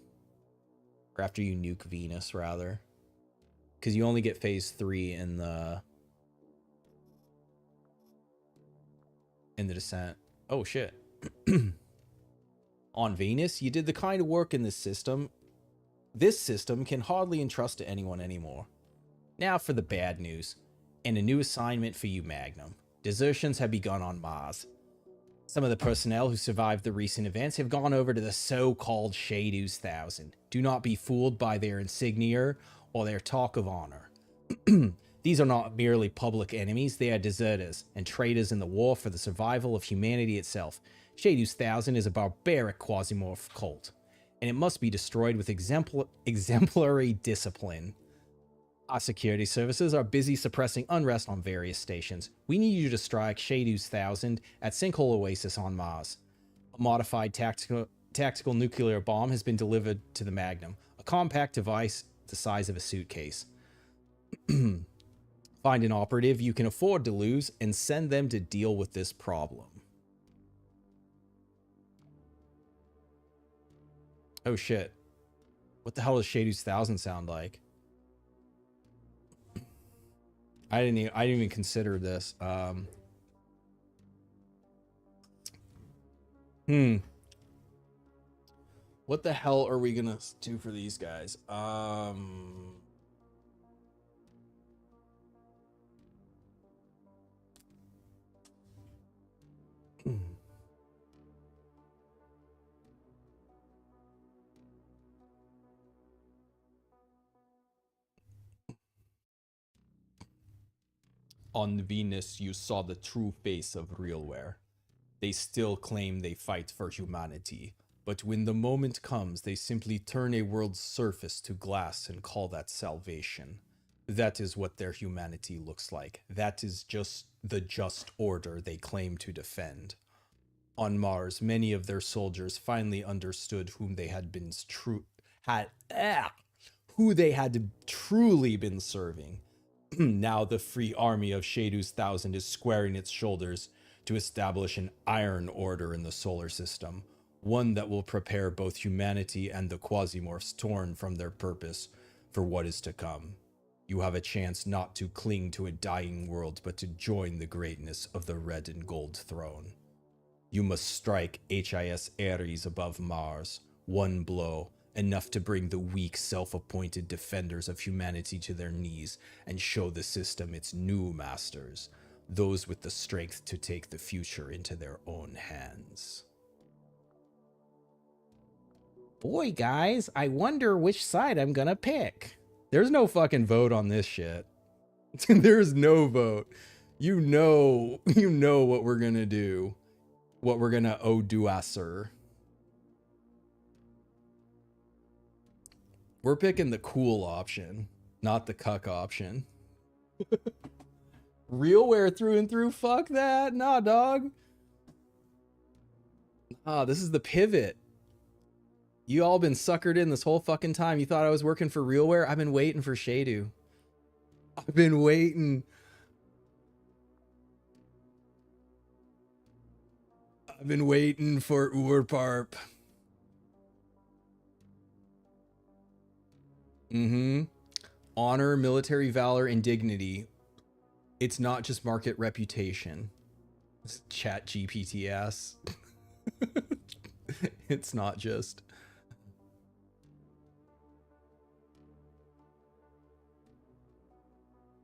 Or after you nuke Venus, rather. Because you only get phase 3 in the descent. Oh, shit. On Venus, you did the kind of work in this system can hardly entrust to anyone anymore. Now for the bad news, and a new assignment for you, Magnum. Desertions have begun on Mars. Some of the personnel who survived the recent events have gone over to the so-called Shadows 1000. Do not be fooled by their insignia or their talk of honor. These are not merely public enemies, they are deserters and traitors in the war for the survival of humanity itself. Shadows 1000 is a barbaric quasimorph cult, and it must be destroyed with exemplary discipline. Our security services are busy suppressing unrest on various stations. We need you to strike Shadows 1000 at Sinkhole Oasis on Mars. A modified tactical nuclear bomb has been delivered to the Magnum, a compact device the size of a suitcase. Find an operative you can afford to lose and send them to deal with this problem. Oh shit. What the hell does Shadows 1000 sound like? I didn't even consider this. What the hell are we gonna do for these guys? On Venus, you saw the true face of REALWARE. They still claim they fight for humanity, but when the moment comes, they simply turn a world's surface to glass and call that salvation. That is what their humanity looks like. That is just the just order they claim to defend. On Mars, many of their soldiers finally understood whom they had been truly been serving. Now the free army of Shadows 1000 is squaring its shoulders to establish an iron order in the solar system, one that will prepare both humanity and the quasimorphs torn from their purpose for what is to come. You have a chance not to cling to a dying world, but to join the greatness of the red and gold throne. You must strike HIS Ares above Mars, one blow, enough to bring the weak, self-appointed defenders of humanity to their knees and show the system its new masters, those with the strength to take the future into their own hands. Boy, guys, I wonder which side I'm gonna pick. There's no fucking vote on this shit. There's no vote. You know what we're gonna do. What we're gonna do. We're picking the cool option, not the cuck option. REALWARE through and through, fuck that. Nah, dog. Ah, this is the pivot. You all been suckered in this whole fucking time. You thought I was working for REALWARE? I've been waiting for Shadu. I've been waiting. I've been waiting for Urparp. Honor, military valor, and dignity. It's not just market reputation. It's chat GPTS. It's not just.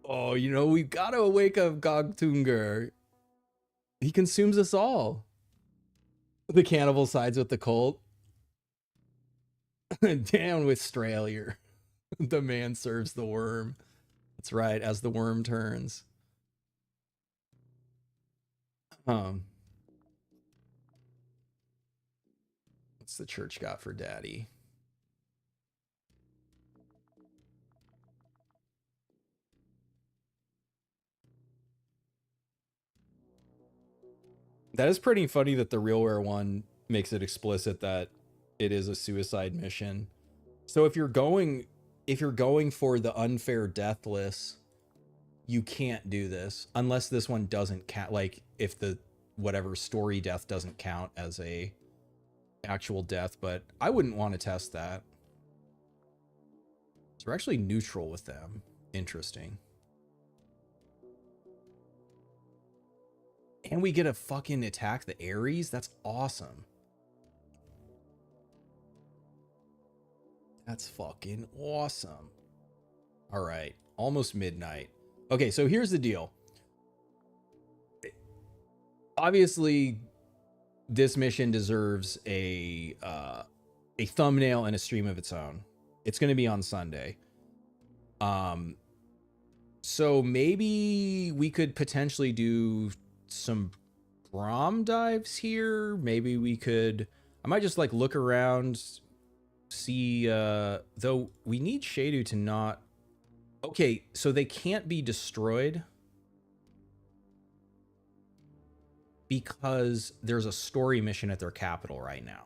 Oh, you know, we've got to wake up Gogtungar. He consumes us all. The cannibal sides with the cult. Down with Australia. The man serves the worm. That's right, as the worm turns. What's the church got for daddy? That is pretty funny that the REALWARE one makes it explicit that it is a suicide mission. So if you're going for the unfair deathless, you can't do this unless this one doesn't count. Like if the whatever story death doesn't count as a actual death, but I wouldn't want to test that. So we're actually neutral with them. Interesting. And we get to fucking attack the Ares? That's awesome. That's fucking awesome. All right. Almost midnight. Okay, so here's the deal. Obviously, this mission deserves a thumbnail and a stream of its own. It's going to be on Sunday. So maybe we could potentially do some Braum dives here. Maybe we could, I might just like look around, see, though we need Shadu to not, okay, so they can't be destroyed because there's a story mission at their capital right now.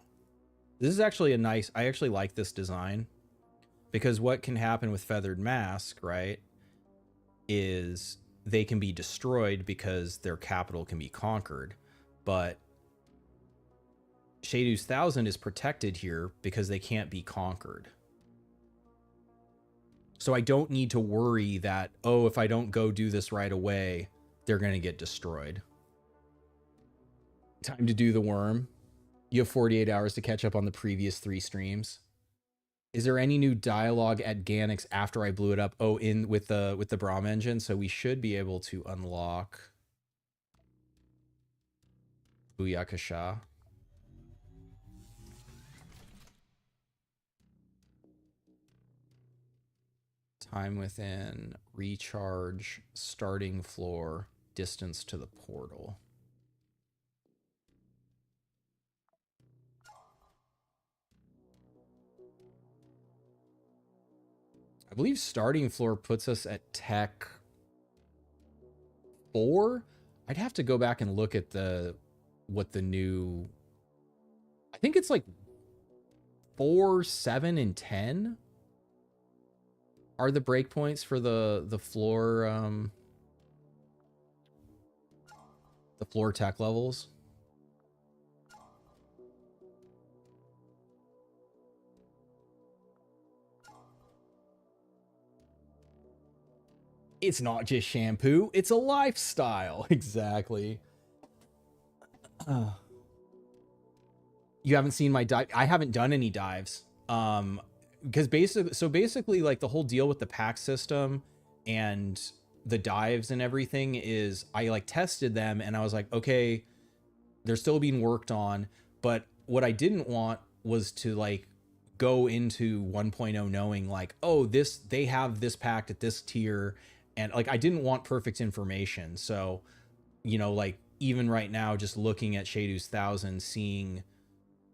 This is actually a nice, I actually like this design, because what can happen with Feathered Mask, right, is they can be destroyed because their capital can be conquered, but Shadu's 1000 is protected here because they can't be conquered. So I don't need to worry that, oh, if I don't go do this right away, they're going to get destroyed. Time to do the worm. You have 48 hours to catch up on the previous 3 streams. Is there any new dialogue at Ganix after I blew it up? Oh, in with the Braum engine, so we should be able to unlock Booyakasha. Time within, recharge, starting floor, distance to the portal. I believe starting floor puts us at tech 4. I'd have to go back and look at what the new, I think it's like 4, 7, and 10 are the breakpoints for the floor tech levels. It's not just shampoo, it's a lifestyle. Exactly. You haven't seen my dive. I haven't done any dives. Because basically like the whole deal with the pack system and the dives and everything is I like tested them and I was like, okay, they're still being worked on. But what I didn't want was to like go into 1.0 knowing like, oh, they have this packed at this tier. And like, I didn't want perfect information. So, you know, like even right now, just looking at Shadu's 1000, seeing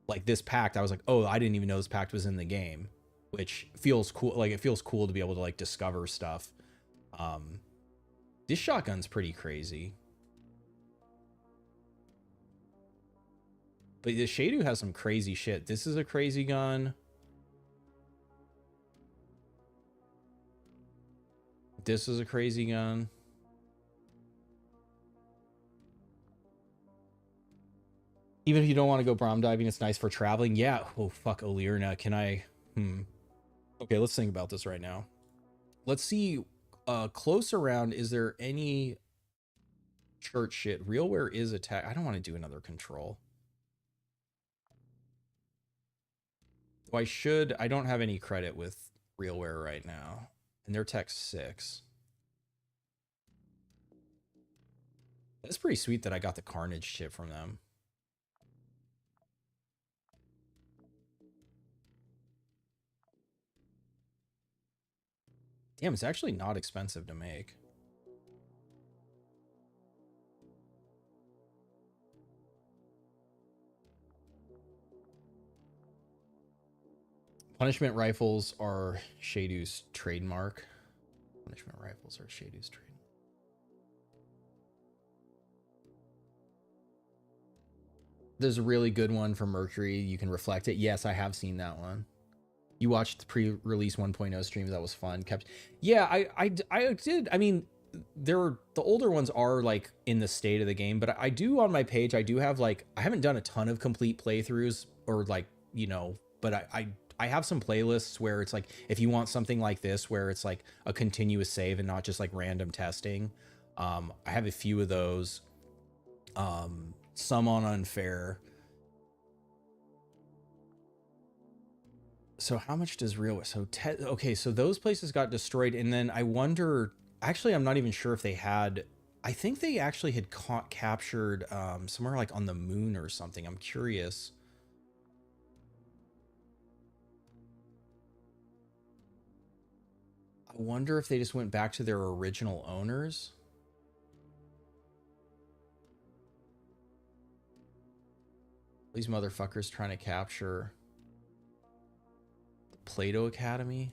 like this pact, I was like, oh, I didn't even know this pact was in the game, which feels cool. Like it feels cool to be able to like discover stuff. This shotgun's pretty crazy. But the Shadu has some crazy shit. This is a crazy gun. This is a crazy gun. Even if you don't want to go Braum diving, it's nice for traveling. Yeah. Oh, fuck, Olirna. Can I? Okay, let's think about this right now. Let's see. Close around, is there any church shit? REALWARE is attack. I don't want to do another control. I should. I don't have any credit with REALWARE right now. And they're tech 6. That's pretty sweet that I got the Carnage chip from them. Damn, it's actually not expensive to make. Punishment rifles are Shadu's trademark. Punishment rifles are Shadu's trademark. There's a really good one for Mercury. You can reflect it. Yes, I have seen that one. You watched the pre-release 1.0 streams. That was fun. Yeah, I did. I mean, the older ones are like in the state of the game, but I do on my page. I do have like, I haven't done a ton of complete playthroughs or like, you know, but I have some playlists where it's like, if you want something like this, where it's like a continuous save and not just like random testing. I have a few of those, some on unfair. So how much does real, so okay, so those places got destroyed. And then I wonder, actually, I'm not even sure if they had, I think they actually had captured somewhere like on the moon or something. I'm curious. I wonder if they just went back to their original owners. These motherfuckers trying to capture the Plato Academy.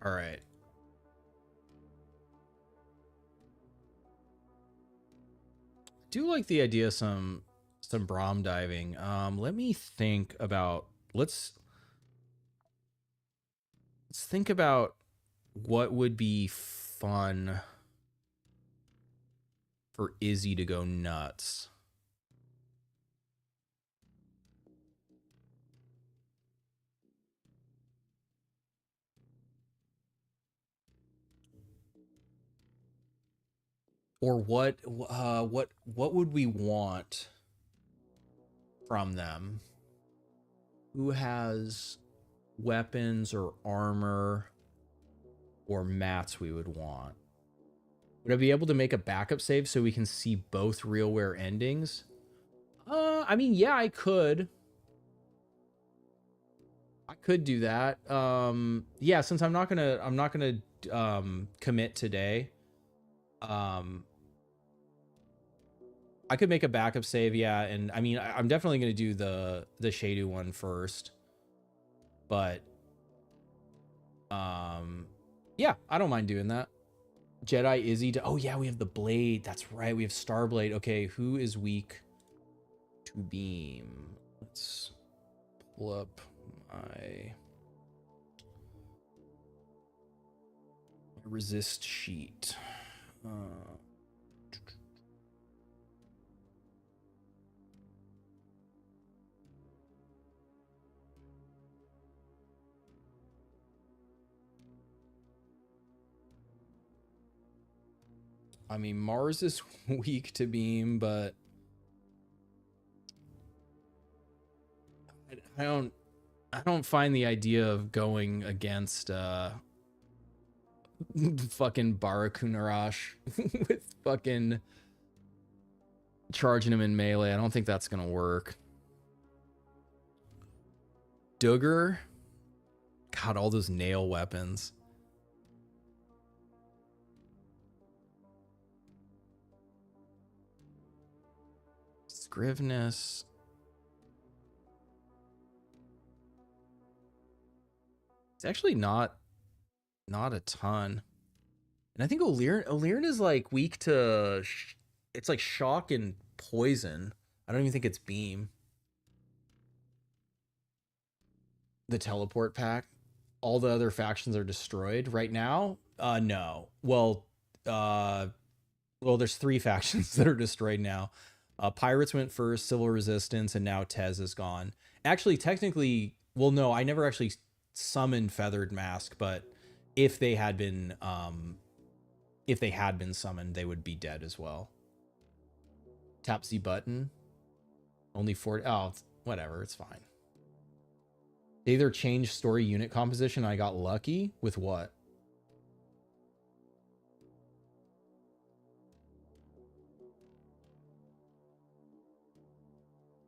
All right. Do like the idea of some Brahm diving. Let me think about, let's think about what would be fun for Izzy to go nuts. Or what would we want from them? Who has weapons or armor or mats we would want? Would I be able to make a backup save so we can see both RealWare endings? I mean, yeah, I could do that. Yeah, since I'm not gonna commit today. I could make a backup save, yeah, and I mean, I'm definitely going to do the Shadu one first, but yeah, I don't mind doing that. Jedi Izzy, oh yeah, we have the blade. That's right, we have Starblade. Okay, who is weak to beam? Let's pull up my resist sheet. I mean, Mars is weak to beam, but I don't find the idea of going against fucking Barakunarash with fucking charging him in melee. I don't think that's gonna work. Duggar, God, all those nail weapons. Scrivenus. It's actually not a ton. And I think Illyrin is like weak to it's like shock and poison. I don't even think it's beam. The teleport pack. All the other factions are destroyed right now. No. Well, there's 3 factions that are destroyed now. Pirates went first, Civil Resistance, and now Tez is gone. Actually, technically, well, no, I never actually summoned Feathered Mask, but if they had been summoned, they would be dead as well. Tap Z button. Only 40. Oh, whatever, it's fine. They either changed story unit composition. I got lucky with what?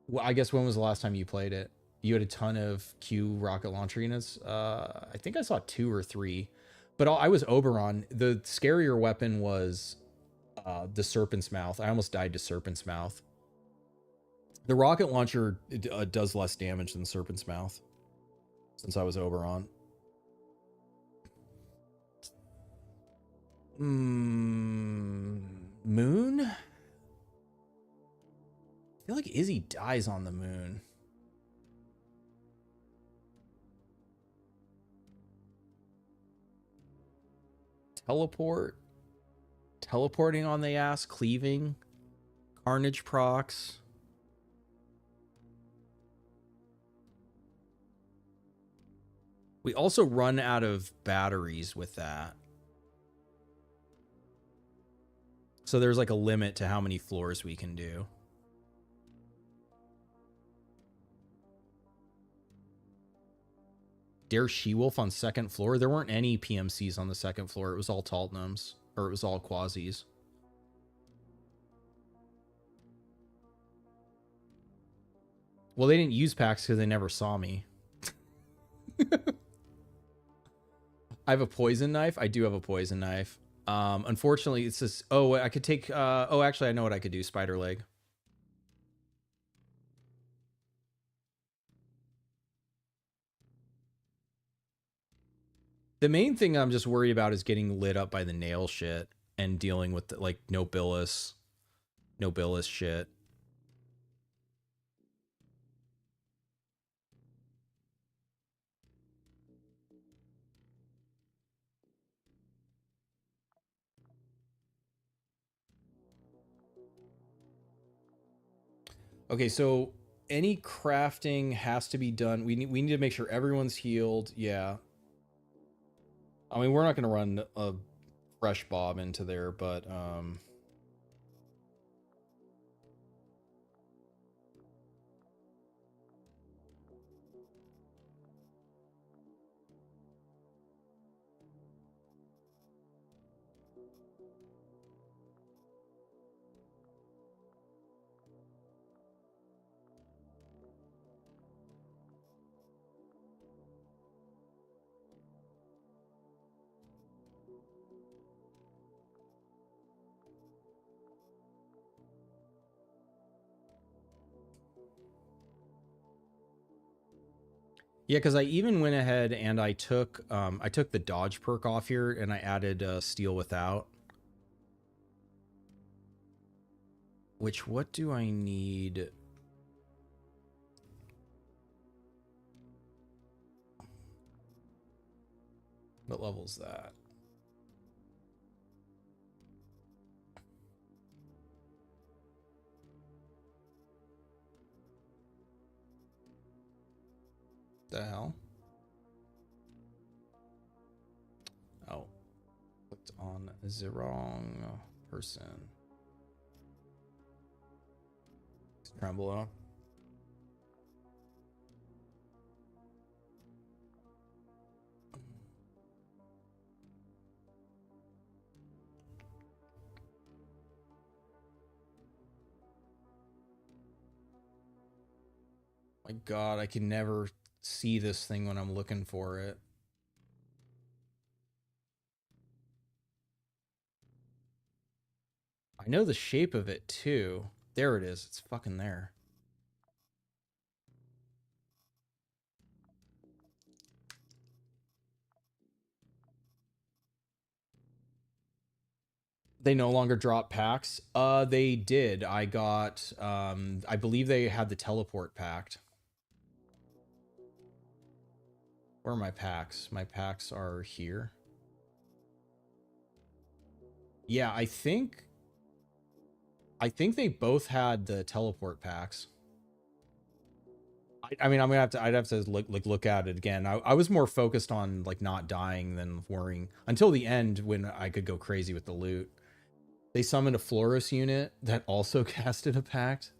Well, I guess when was the last time you played it? You had a ton of Q rocket launcher units. I think I saw 2 or 3, but I was Oberon. The scarier weapon was the Serpent's Mouth. I almost died to Serpent's Mouth. The rocket launcher does less damage than Serpent's Mouth since I was Oberon. Moon? I feel like Izzy dies on the moon. Teleport. Teleporting on the ass. Cleaving. Carnage procs. We also run out of batteries with that. So there's like a limit to how many floors we can do. Dare She-Wolf on second floor? There weren't any PMCs on the second floor. It was all Taltnums. Or it was all Quasis. Well, they didn't use packs because they never saw me. I have a poison knife. I do have a poison knife. Unfortunately, it's this. Oh, I could take. Oh, actually, I know what I could do. Spider leg. The main thing I'm just worried about is getting lit up by the nail shit and dealing with the, like nobilis shit. Okay, so any crafting has to be done. We need to make sure everyone's healed. Yeah. I mean, we're not going to run a fresh Bob into there, but yeah, because I even went ahead and I took the dodge perk off here and I added steal without. Which, what do I need? What level's that? The hell? Oh, clicked on the wrong person. Tremblo. My God, I can never see this thing when I'm looking for it. I know the shape of it too. There it is. It's fucking there. They no longer drop packs. They did. I got, I believe they had the teleport packed. Where are my packs? My packs are here. Yeah, I think they both had the teleport packs. I mean, I'd have to look at it again. I was more focused on like not dying than worrying until the end when I could go crazy with the loot. They summoned a Floros unit that also casted a pact.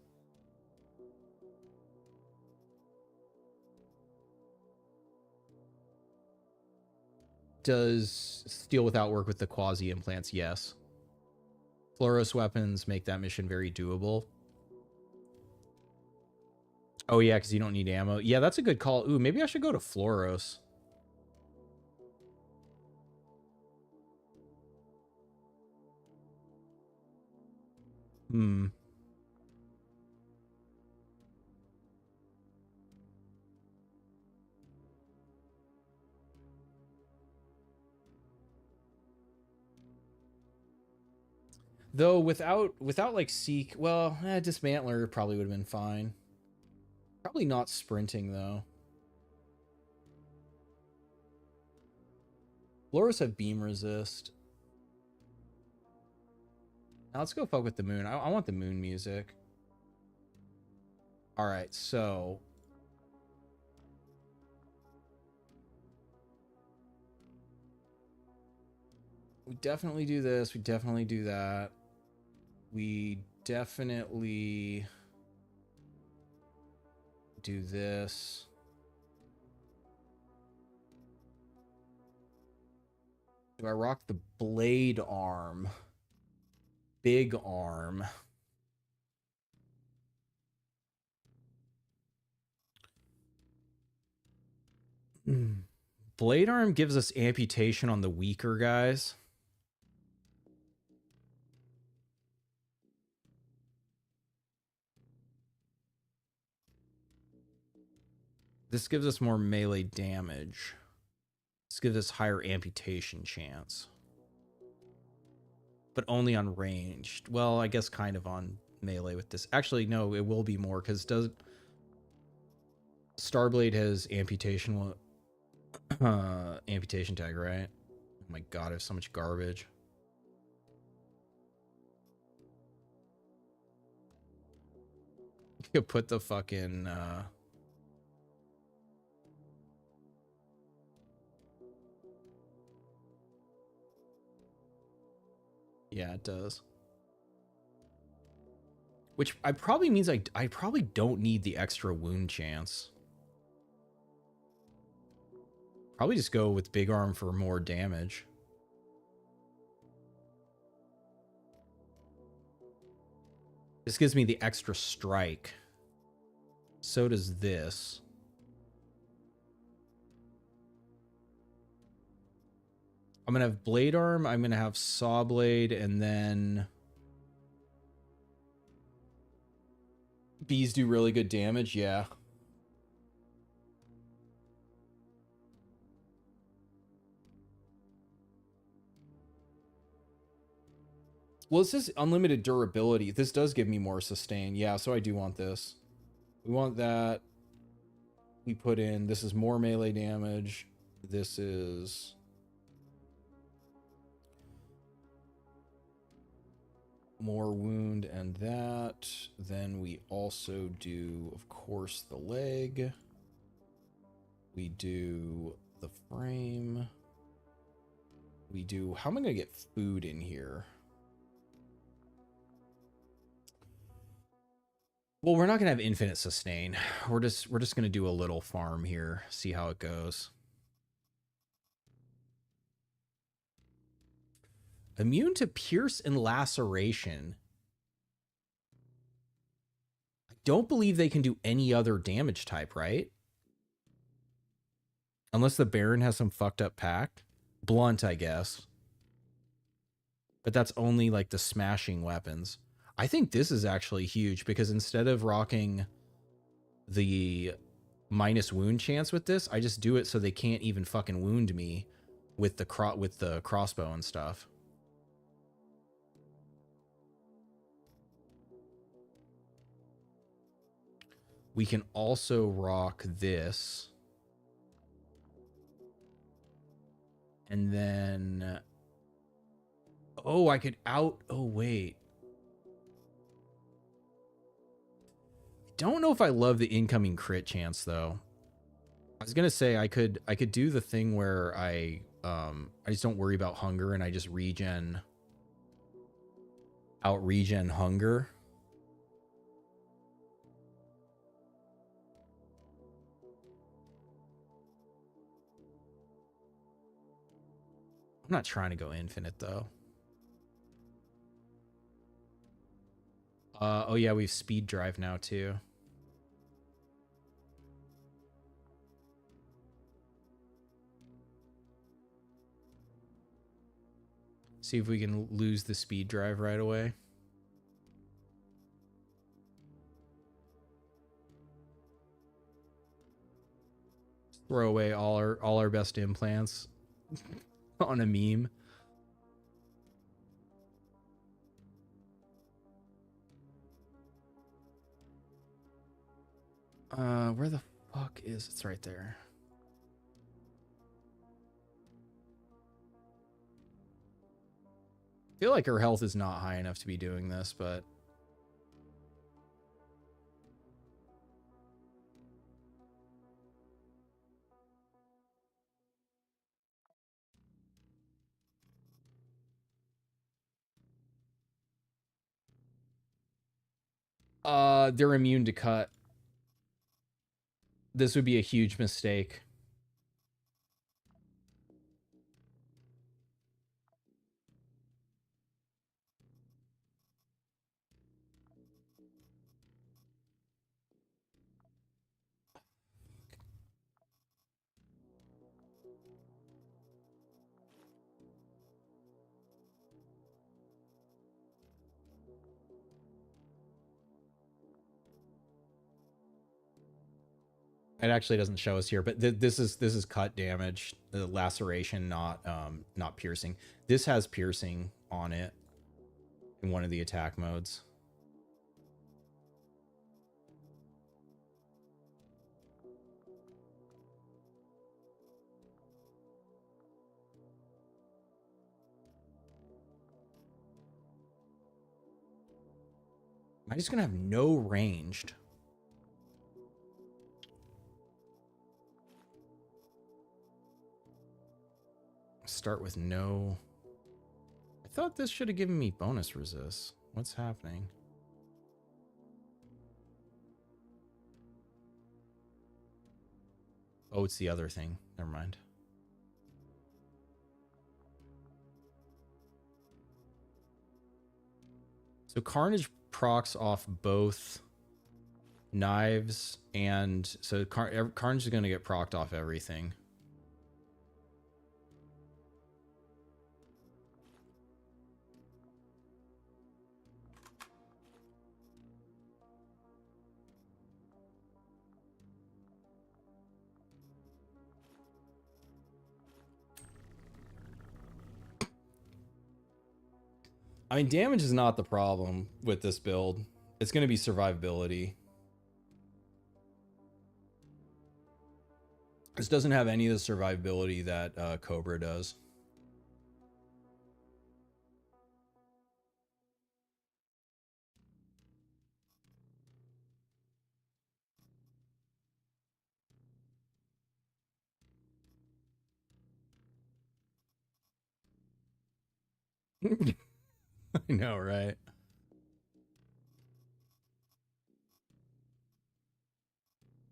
Does steal without work with the quasi implants? Yes. Floros weapons make that mission very doable. Oh yeah, because you don't need ammo. Yeah, that's a good call. Ooh, maybe I should go to Floros. Hmm. Though without like Seek, well, Dismantler probably would have been fine. Probably not sprinting though. Floros have beam resist. Now let's go fuck with the moon. I want the moon music. All right, so we definitely do this. We definitely do that. We definitely do this. Do I rock the blade arm? Big arm. Blade arm gives us amputation on the weaker guys. This gives us more melee damage. This gives us higher amputation chance. But only on ranged. Well, I guess kind of on melee with this. Actually, no, it will be more because does Starblade has amputation amputation tag, right? Oh my god, I have so much garbage. You could put the fucking yeah, it does. Which I probably means I probably don't need the extra wound chance. Probably just go with big arm for more damage. This gives me the extra strike. So does this. I'm gonna have blade arm, I'm gonna have saw blade, and then bees do really good damage, yeah. Well, this is unlimited durability. This does give me more sustain. Yeah, so I do want this. We want that. We put in, this is more melee damage. This is more wound and that. Then we also do, of course, the leg. We do the frame. We do, how am I going to get food in here? Well, we're not going to have infinite sustain. We're just going to do a little farm here, see how it goes. Immune to pierce and laceration. I don't believe they can do any other damage type, right? Unless the Baron has some fucked up pack. Blunt, I guess. But that's only like the smashing weapons. I think this is actually huge because instead of rocking the minus wound chance with this, I just do it so they can't even fucking wound me with the crossbow and stuff. We can also rock this. And then oh, I could oh wait. Don't know if I love the incoming crit chance though. I was gonna say I could do the thing where I just don't worry about hunger and I just out regen hunger. I'm not trying to go infinite though. Oh yeah, we have speed drive now too. See if we can lose the speed drive right away. Throw away all our best implants on a meme. Where the fuck is it's right there. feel like her health is not high enough to be doing this, but they're immune to cut. This would be a huge mistake. It actually doesn't show us here, but this is cut damage, the laceration, not piercing. This has piercing on it in one of the attack modes. Am I just gonna have no ranged? Start with no. I thought this should have given me bonus resist. What's happening? Oh, it's the other thing. Never mind. So Carnage procs off both knives, and so Carnage is going to get procced off everything. I mean, damage is not the problem with this build. It's going to be survivability. This doesn't have any of the survivability that Cobra does. I know, right?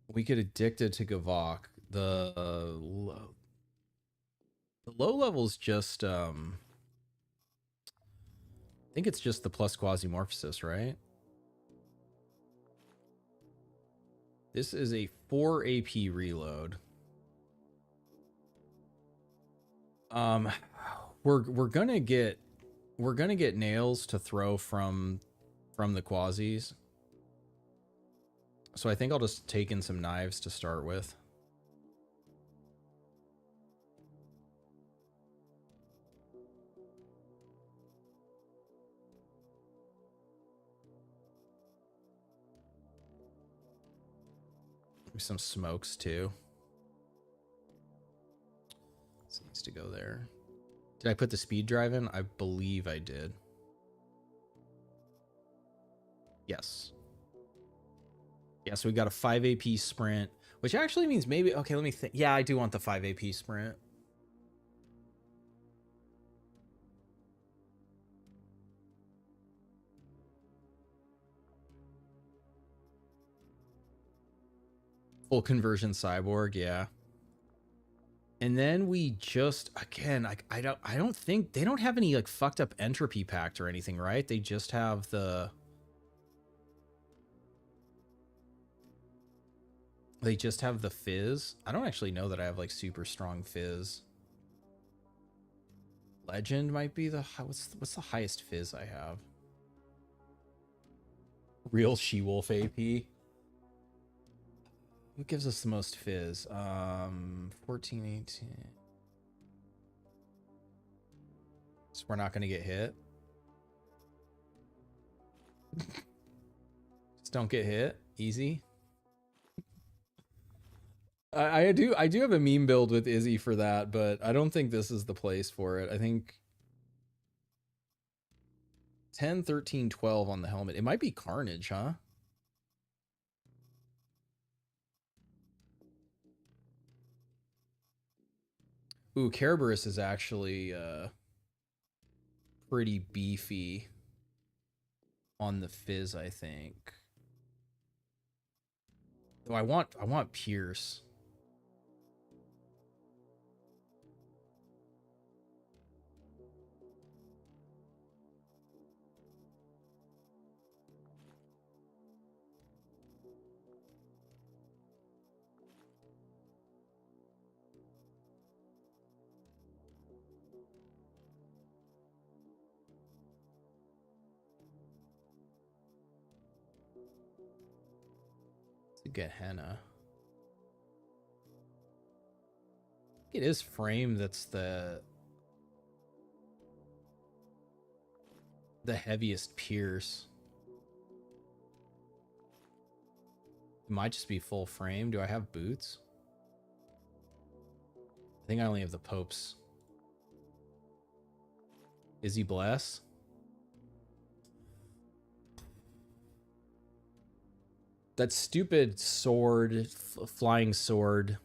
We get addicted to Gavok. The low level's just I think it's just the plus Quasimorphosis, right? This is a 4 AP reload. We're gonna get nails to throw from the quasis. So I think I'll just take in some knives to start with. Maybe some smokes too. This needs to go there. Did I put the speed drive in? I believe I did. Yes. Yeah, so we got a 5 AP sprint, which actually means maybe, okay, let me think. Yeah, I do want the 5 AP sprint. Full conversion cyborg, yeah. And then we just, again, I don't think they don't have any like fucked up entropy pact or anything, right? They just have the fizz. I don't actually know that I have like super strong fizz. Legend might be the what's the highest fizz I have? Real She-Wolf AP. Who gives us the most fizz? 14, 18. So we're not gonna get hit. Just don't get hit. Easy. I do have a meme build with Izzy for that, but I don't think this is the place for it. I think 10, 13, 12 on the helmet. It might be Carnage, huh? Ooh, Kerberos is actually pretty beefy on the Fizz, I think. Though I want Pierce. To get Henna. It is Frame that's the heaviest Pierce. It might just be full Frame. Do I have boots? I think I only have the Popes. Is he Bless? That stupid sword, flying sword.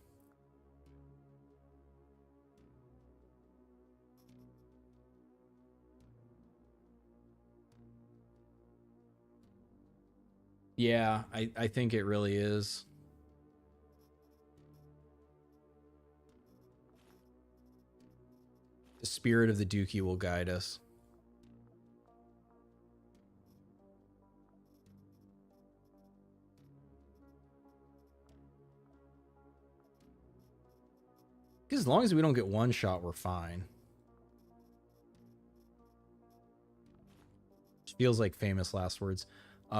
Yeah, I think it really is. The spirit of the Dookie will guide us. As long as we don't get one shot, we're fine. Which feels like famous last words.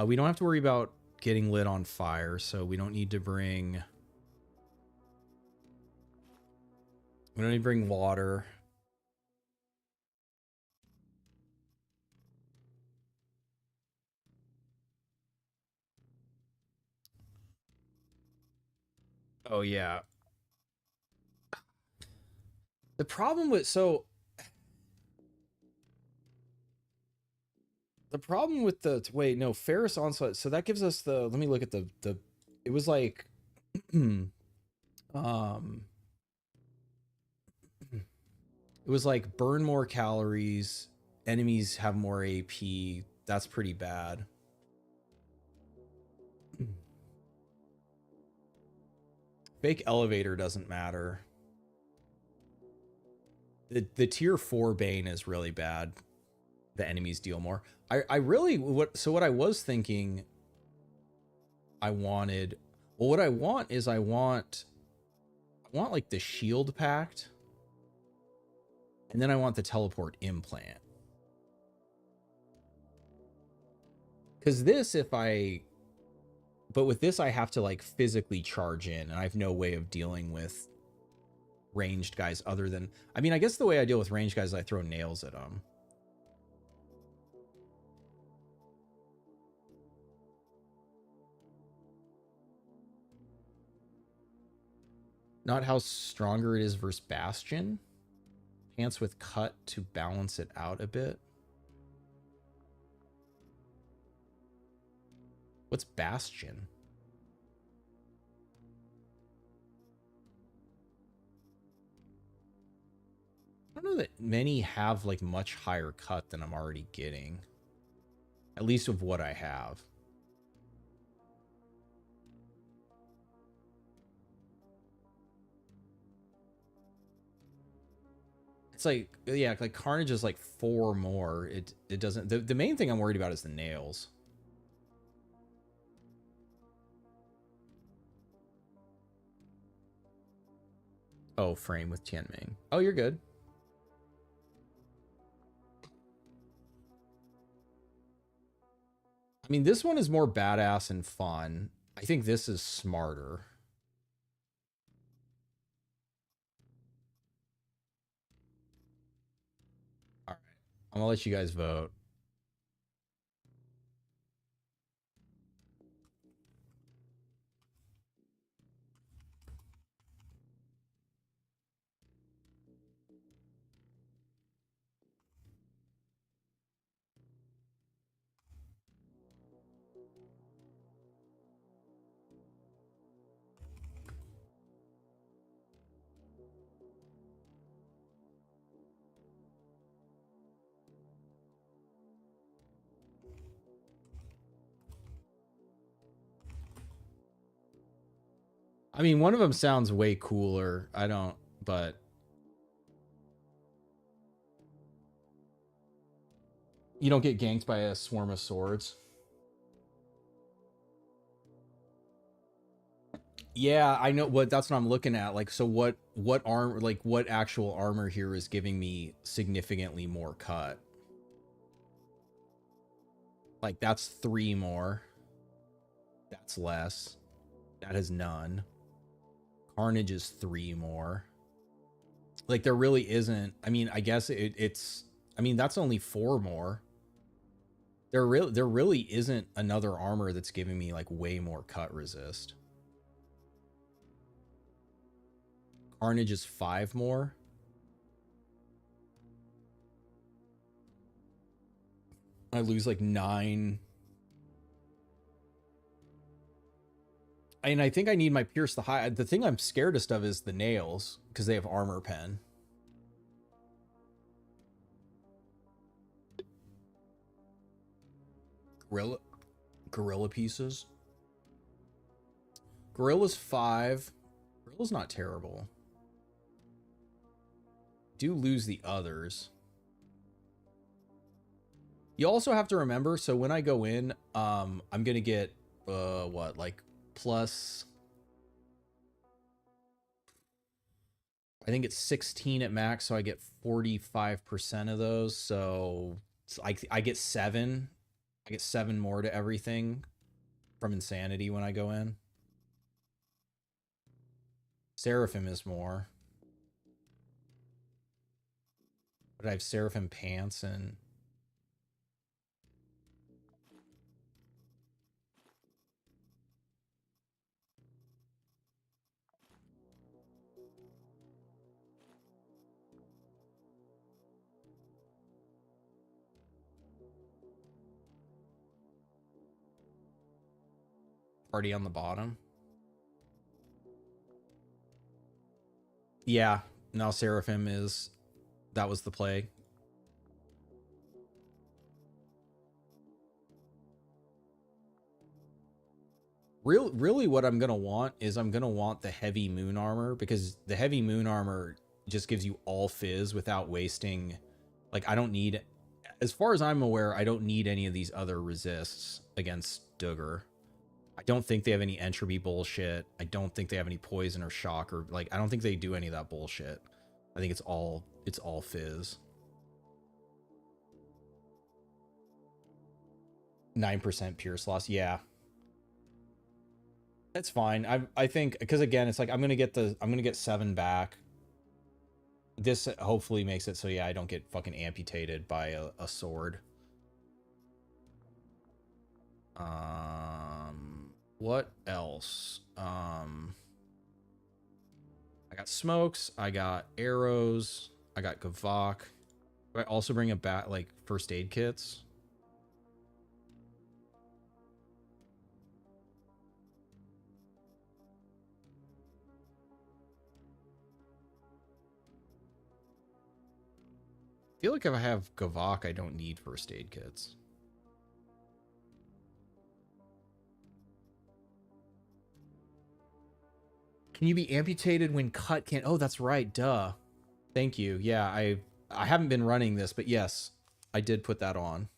We don't have to worry about getting lit on fire, so we don't need to bring... We don't need to bring water. Oh, yeah. The problem with... So... The problem with the... Wait, no. Ferris Onslaught. So that gives us the... Let me look at the... It was like... It was like burn more calories. Enemies have more AP. That's pretty bad. Fake elevator doesn't matter. The tier 4 Bane is really bad. The enemies deal more. I really what I was thinking I wanted, well, what I want is I want like the shield pact, and then I want the teleport implant. Because this, but with this I have to like physically charge in, and I have no way of dealing with ranged guys other than, I mean, I guess the way I deal with ranged guys is I throw nails at them. Not how stronger it is versus Bastion. Pants with cut to balance it out a bit. What's Bastion? I don't know that many have like much higher cut than I'm already getting. At least of what I have. It's like, yeah, like Carnage is like 4 more. It doesn't, the main thing I'm worried about is the nails. Oh, frame with Tianming. Oh, you're good. I mean, this one is more badass and fun. I think this is smarter. All right. I'm gonna let you guys vote. I mean, one of them sounds way cooler. I don't, but you don't get ganked by a swarm of swords. Yeah, I know what that's what I'm looking at. Like, so what armor, like what actual armor here is giving me significantly more cut? Like that's 3 more. That's less. That has none. Carnage is 3 more. Like there really isn't. I mean, I guess it's. I mean, that's only 4 more. There really isn't another armor that's giving me like way more cut resist. Carnage is 5 more. I lose like 9. And I think I need my Pierce the High. The thing I'm scaredest of is the nails, because they have armor pen. Gorilla pieces. Gorilla's 5. Gorilla's not terrible. Do lose the others. You also have to remember, so when I go in, I'm gonna get what, like plus, I think it's 16 at max, so I get 45% of those. So I get 7. I get 7 more to everything from Insanity when I go in. Seraphim is more. But I have Seraphim pants and Party on the bottom. Yeah, now Seraphim is, that was the play. Really what I'm going to want is I'm going to want the heavy moon armor, because the heavy moon armor just gives you all fizz without wasting, like I don't need, as far as I'm aware, I don't need any of these other resists against Duggar. I don't think they have any entropy bullshit. I don't think they have any poison or shock, or like I don't think they do any of that bullshit. I think it's all fizz. 9% pierce loss. Yeah. That's fine. I think, because again, it's like I'm gonna get 7 back. This hopefully makes it so yeah, I don't get fucking amputated by a sword. What else? I got smokes, I got arrows, I got Gavok. Do I also bring a bat, like first aid kits? I feel like if I have Gavok, I don't need first aid kits. Can you be amputated when cut can't? Oh, that's right. Duh. Thank you. Yeah, I haven't been running this, but yes, I did put that on.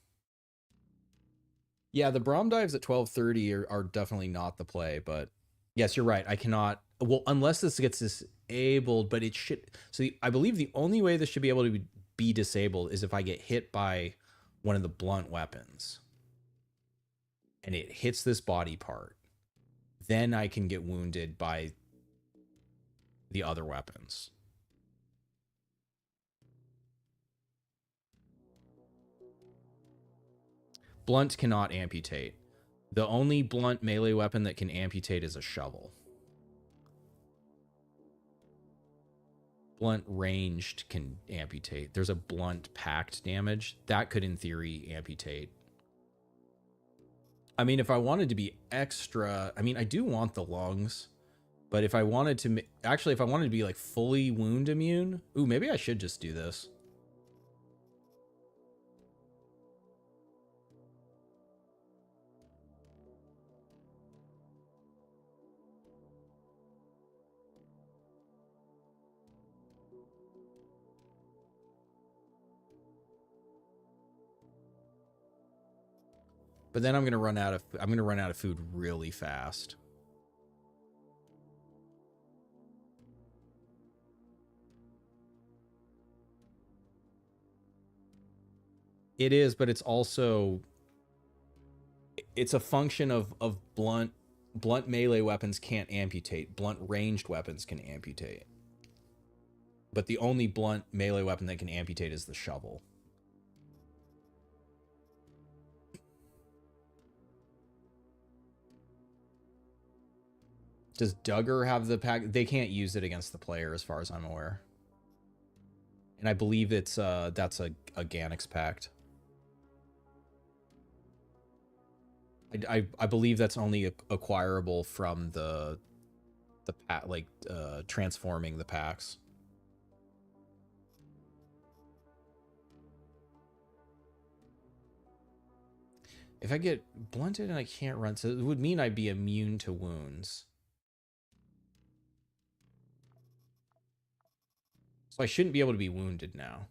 Yeah, the Braum dives at 12:30 are definitely not the play, but yes, you're right. I cannot, well, unless this gets disabled, but it should. So I believe the only way this should be able to be disabled is if I get hit by one of the blunt weapons and it hits this body part. Then I can get wounded by the other weapons. Blunt cannot amputate. The only blunt melee weapon that can amputate is a shovel. Blunt ranged can amputate. There's a blunt packed damage. That could, in theory, amputate. I mean, if I wanted to be extra... I mean, I do want the lungs. But if I wanted to... Actually, if I wanted to be, like, fully wound immune... Ooh, maybe I should just do this. But then I'm gonna run out of food really fast. It is, but it's also it's a function of blunt melee weapons can't amputate. Blunt ranged weapons can amputate. But the only blunt melee weapon that can amputate is the shovel. Does Duggar have the pack? They can't use it against the player as far as I'm aware. And I believe it's that's a Ganix pact. I believe that's only acquirable from the pack, like transforming the packs. If I get blunted and I can't run, so it would mean I'd be immune to wounds. So I shouldn't be able to be wounded now.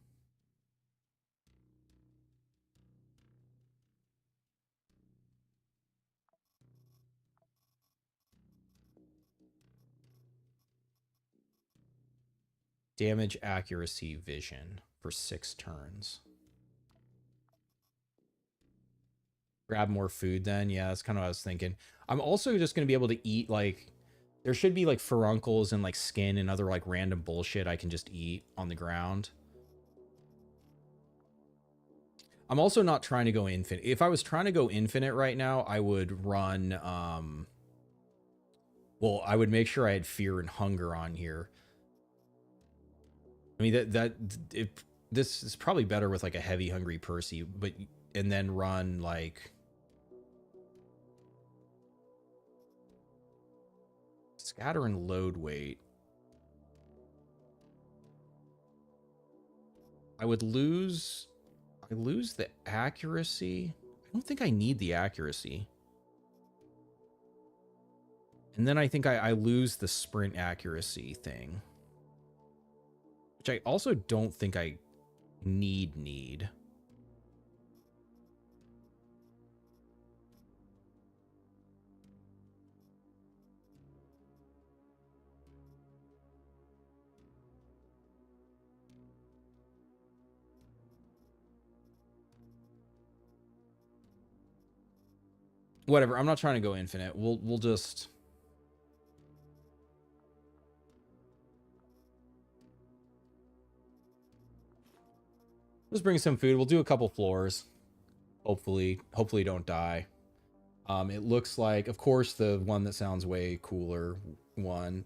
Damage, accuracy, vision for 6 turns. Grab more food then. Yeah, that's kind of what I was thinking. I'm also just going to be able to eat, like, there should be like furuncles and like skin and other like random bullshit I can just eat on the ground. I'm also not trying to go infinite. If I was trying to go infinite right now, I would run, well, I would make sure I had fear and hunger on here. I mean, this is probably better with like a heavy hungry Percy, but, and then run like, scatter and load weight. I lose the accuracy. I don't think I need the accuracy. And then I think I lose the sprint accuracy thing, which I also don't think I need. Whatever, I'm not trying to go infinite. We'll just... Let's bring some food. We'll do a couple floors. Hopefully don't die. It looks like, of course, the one that sounds way cooler one.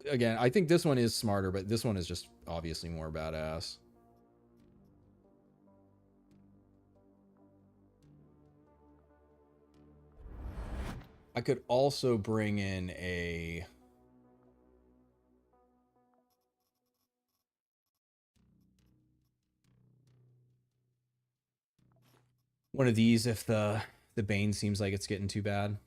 Again, I think this one is smarter, but this one is just obviously more badass. I could also bring in a... one of these if the Bane seems like it's getting too bad.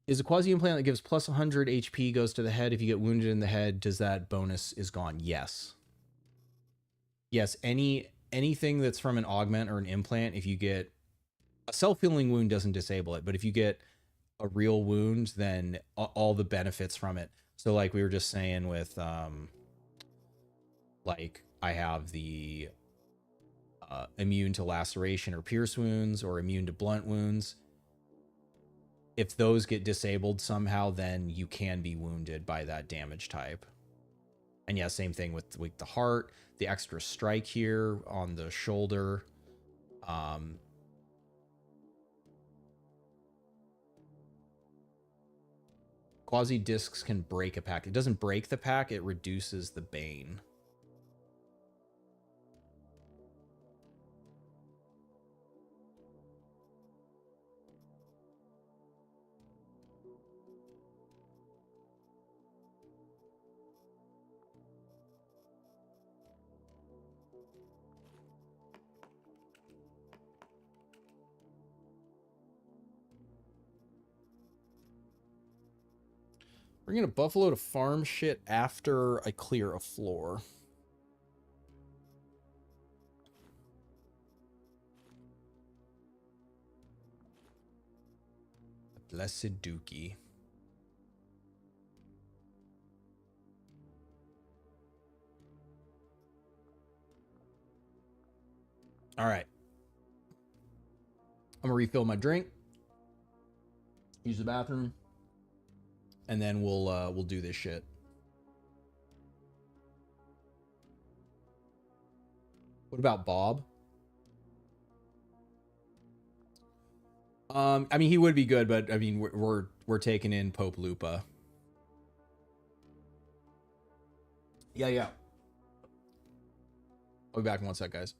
Is a quasi implant that gives plus 100 HP goes to the head. If you get wounded in the head, does that bonus is gone? Yes. Yes, anything that's from an augment or an implant, if you get a self-healing wound doesn't disable it, but if you get a real wound, then all the benefits from it. So like we were just saying with like I have the immune to laceration or pierce wounds or immune to blunt wounds. If those get disabled somehow, then you can be wounded by that damage type. And yeah, same thing with the heart, the extra strike here on the shoulder. Quasi discs can break a pack. It doesn't break the pack, it reduces the bane. Bringing a buffalo to farm shit after I clear a floor. Blessed Dookie. All right. I'm gonna refill my drink, use the bathroom, and then we'll do this shit. What about Bob? I mean, he would be good, but I mean, we're taking in Pope Lupa. Yeah. I'll be back in 1 sec, guys.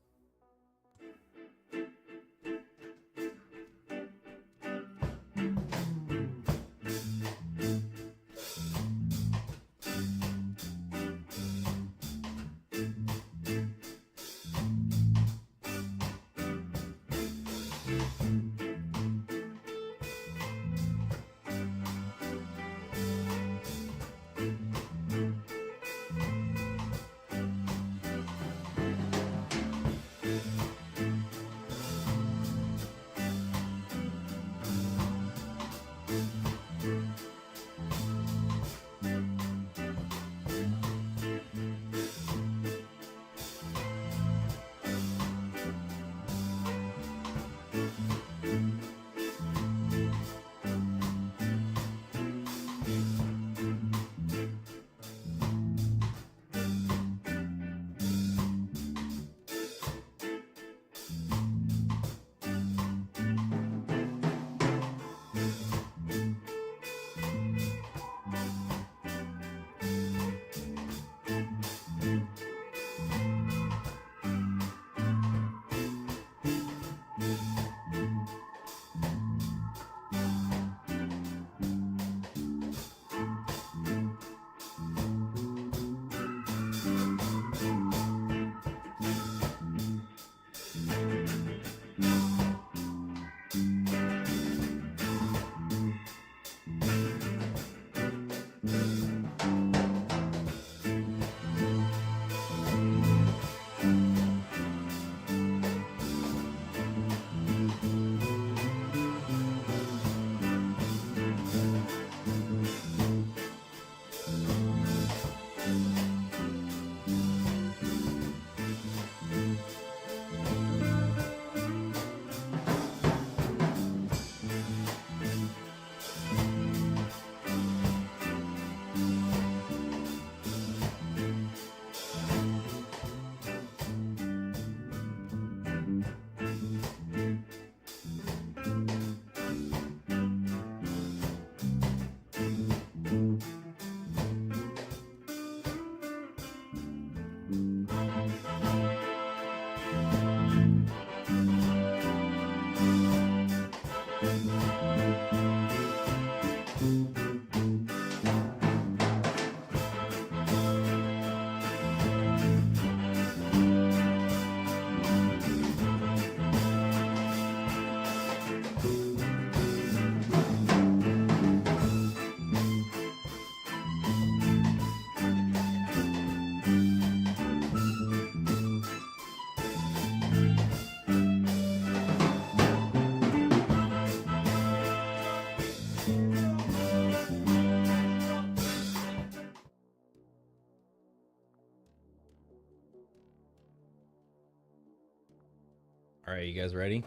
All right, you guys ready?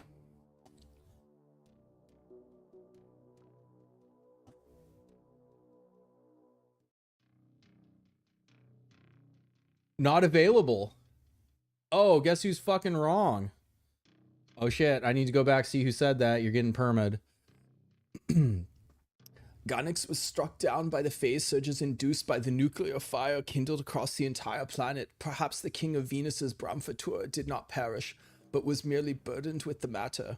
Not available. Oh, guess who's fucking wrong? Oh shit, I need to go back see who said that. You're getting permad. Garnix was struck down by the phase surges induced by the nuclear fire kindled across the entire planet. Perhaps the king of Venus's Bromfatura did not perish, but was merely burdened with the matter.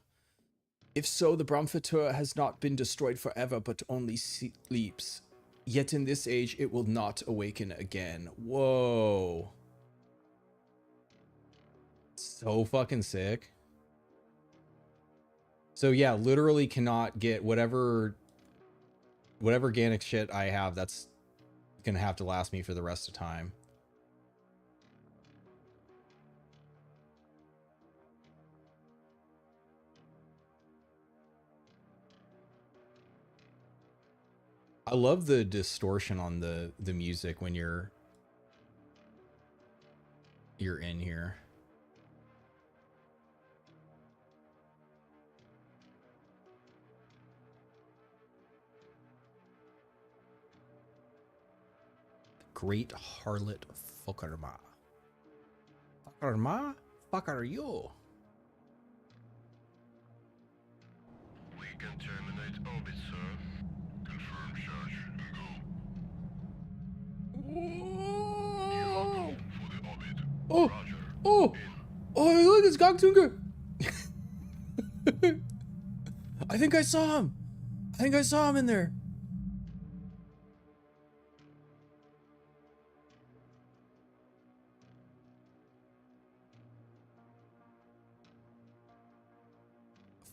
If so, the Bromfatura has not been destroyed forever, but only sleeps. Yet in this age, it will not awaken again. Whoa. So fucking sick. So yeah, literally cannot get whatever organic shit I have. That's gonna have to last me for the rest of time. I love the distortion on the music when you're in here. Great harlot Fuckarma. Fuckarma? Fuck are you? We can terminate orbit, sir. Confirm charge and go. Oh, For the orbit. oh, Roger. oh, oh, look, it's Goktunga. I think I saw him. I think I saw him in there.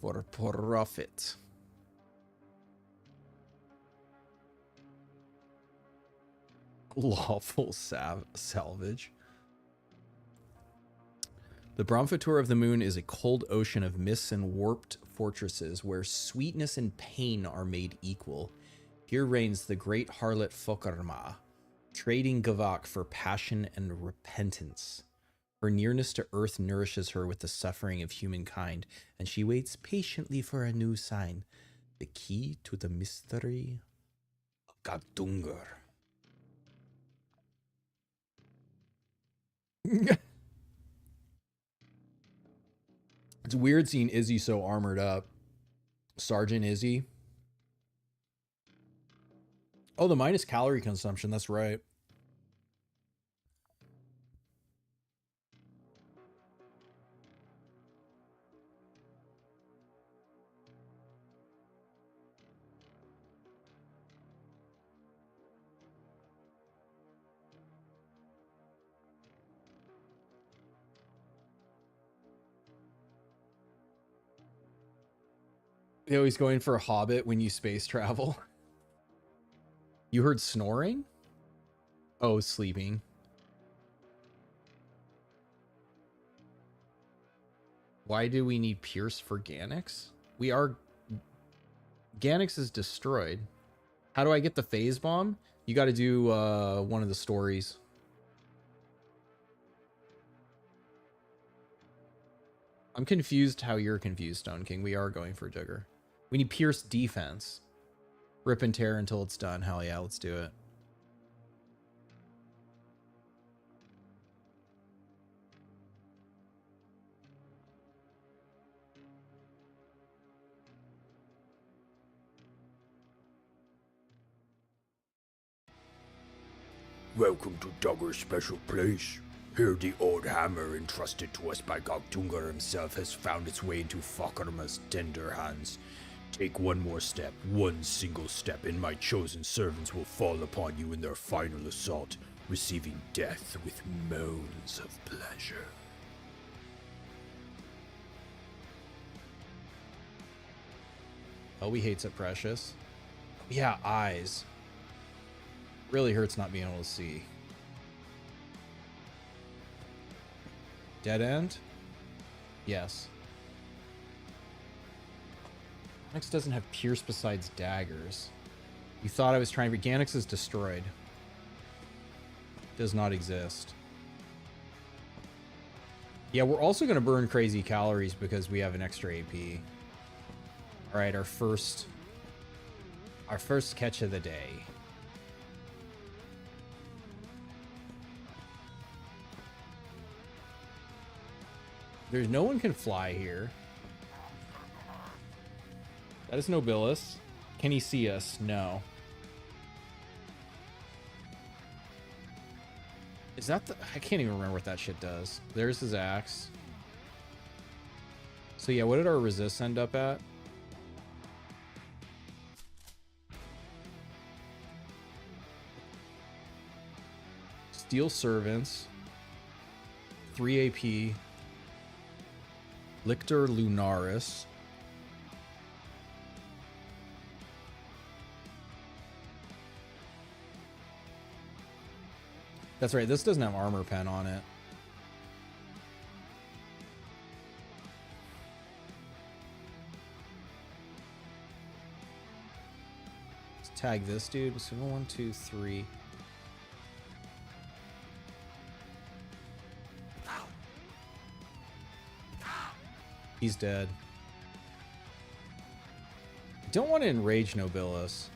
For profit. Lawful salvage. The Bromfator of the Moon is a cold ocean of mists and warped fortresses where sweetness and pain are made equal. Here reigns the great harlot Fuckarma, trading Gavak for passion and repentance. Her nearness to Earth nourishes her with the suffering of humankind, and she waits patiently for a new sign, the key to the mystery of Goktungur. It's weird seeing Izzy so armored up. Sergeant Izzy. Oh, the minus calorie consumption. That's right. You know, he's going for a hobbit when you space travel. You heard snoring? Oh, sleeping. Why do we need Pierce for Gannix? Gannix is destroyed. How do I get the phase bomb? You got to do one of the stories. I'm confused how you're confused, Stone King. We are going for Jugger. We need Pierce defense. Rip and tear until it's done. Hell yeah, let's do it. Welcome to Duggar's special place. Here the old hammer entrusted to us by Goktungur himself has found its way into Fuckarma's tender hands. Take one more step, one single step, and my chosen servants will fall upon you in their final assault, receiving death with moans of pleasure. Oh, we hates it, Precious. Yeah, eyes. Really hurts not being able to see. Dead end? Yes. Gannix doesn't have Pierce besides daggers. You thought I was trying, but Gannix is destroyed. Does not exist. Yeah, we're also going to burn crazy calories because we have an extra AP. All right, our first catch of the day. There's no one can fly here. That is Nobilis. Can he see us? No. Is that the... I can't even remember what that shit does. There's his axe. So yeah, what did our resist end up at? Steel Servants. 3 AP. Lictor Lunaris. That's right, this doesn't have armor pen on it. It's tag this dude. So 1, 2, 3. He's dead. I don't want to enrage Nobilis.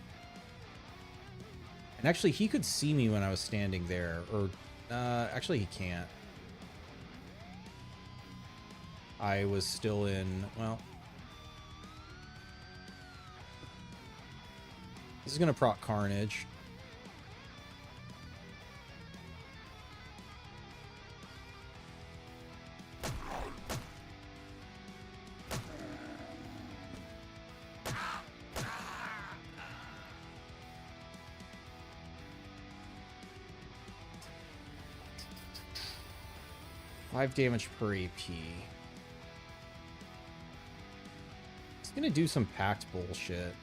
And actually, he could see me when I was standing there. Or, actually, he can't. I was still in, well. This is going to proc Carnage. Five damage per AP. It's gonna do some pact bullshit.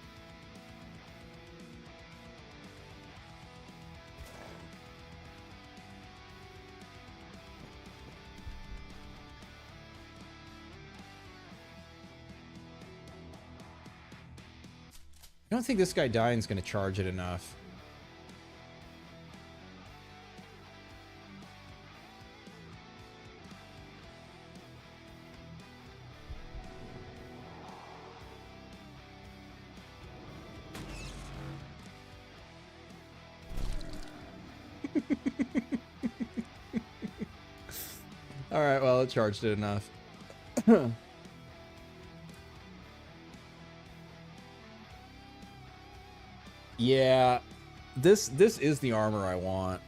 I don't think this guy dying is gonna charge it enough. All right, well, it charged it enough. Yeah, this is the armor I want.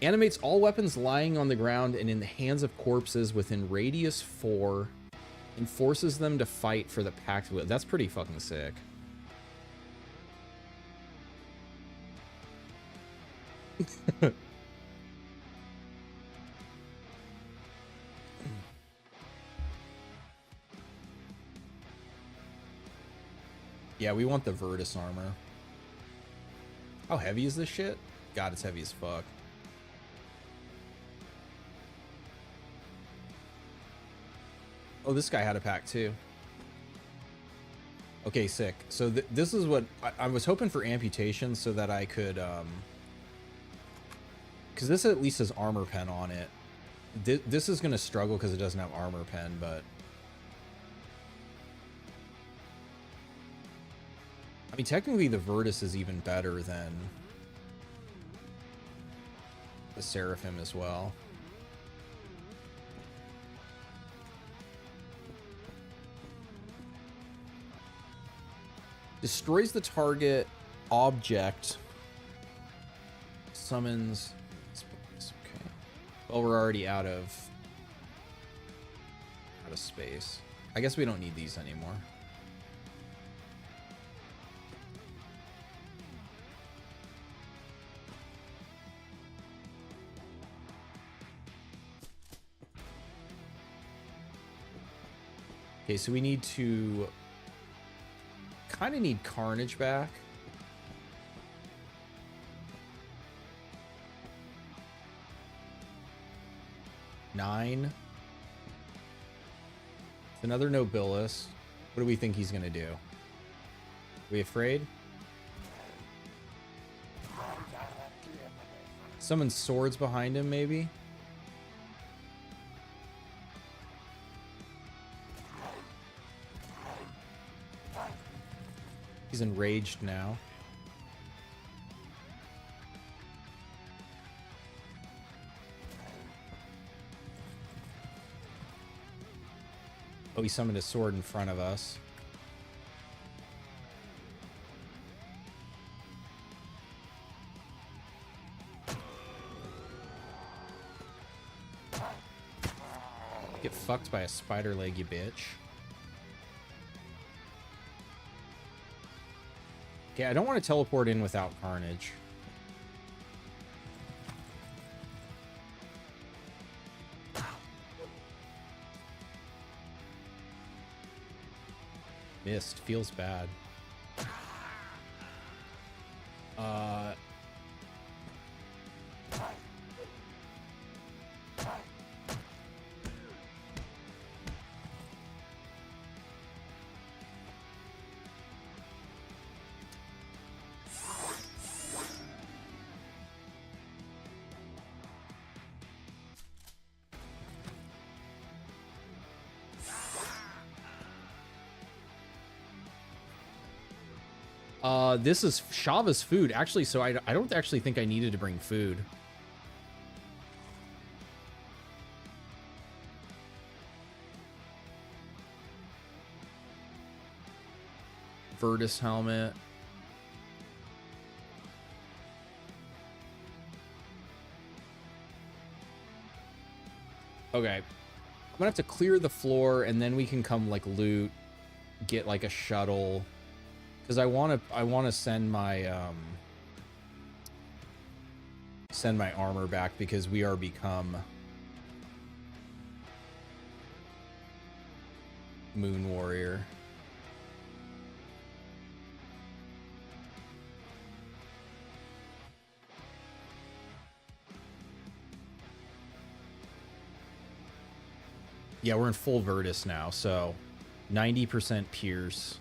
Animates all weapons lying on the ground and in the hands of corpses within radius 4 and forces them to fight for the pact. That's pretty fucking sick. Yeah, we want the Virtus armor. How heavy is this shit? God, it's heavy as fuck. Oh, this guy had a pack too. Okay, sick. So this is what I was hoping for amputation so that I could, because this at least has armor pen on it. This is gonna struggle because it doesn't have armor pen, but I mean, technically the Virtus is even better than the Seraphim as well. Destroys the target object. Summons. Okay. Well, we're already out of space. I guess we don't need these anymore. Okay, so we need to kind of need Carnage back. Nine. Another Nobilis. What do we think he's gonna do? We afraid? Summon swords behind him, maybe? He's enraged now. Oh, he summoned a sword in front of us. Get fucked by a spider leg, you bitch. Okay, I don't want to teleport in without Carnage. Missed. Feels bad. This is Shava's food, actually, so I don't actually think I needed to bring food. Virtus helmet. Okay. I'm gonna have to clear the floor and then we can come like loot, get like a shuttle. Because I wanna send my armor back because we are become Moon Warrior. Yeah, we're in full Virtus now, so 90% Pierce.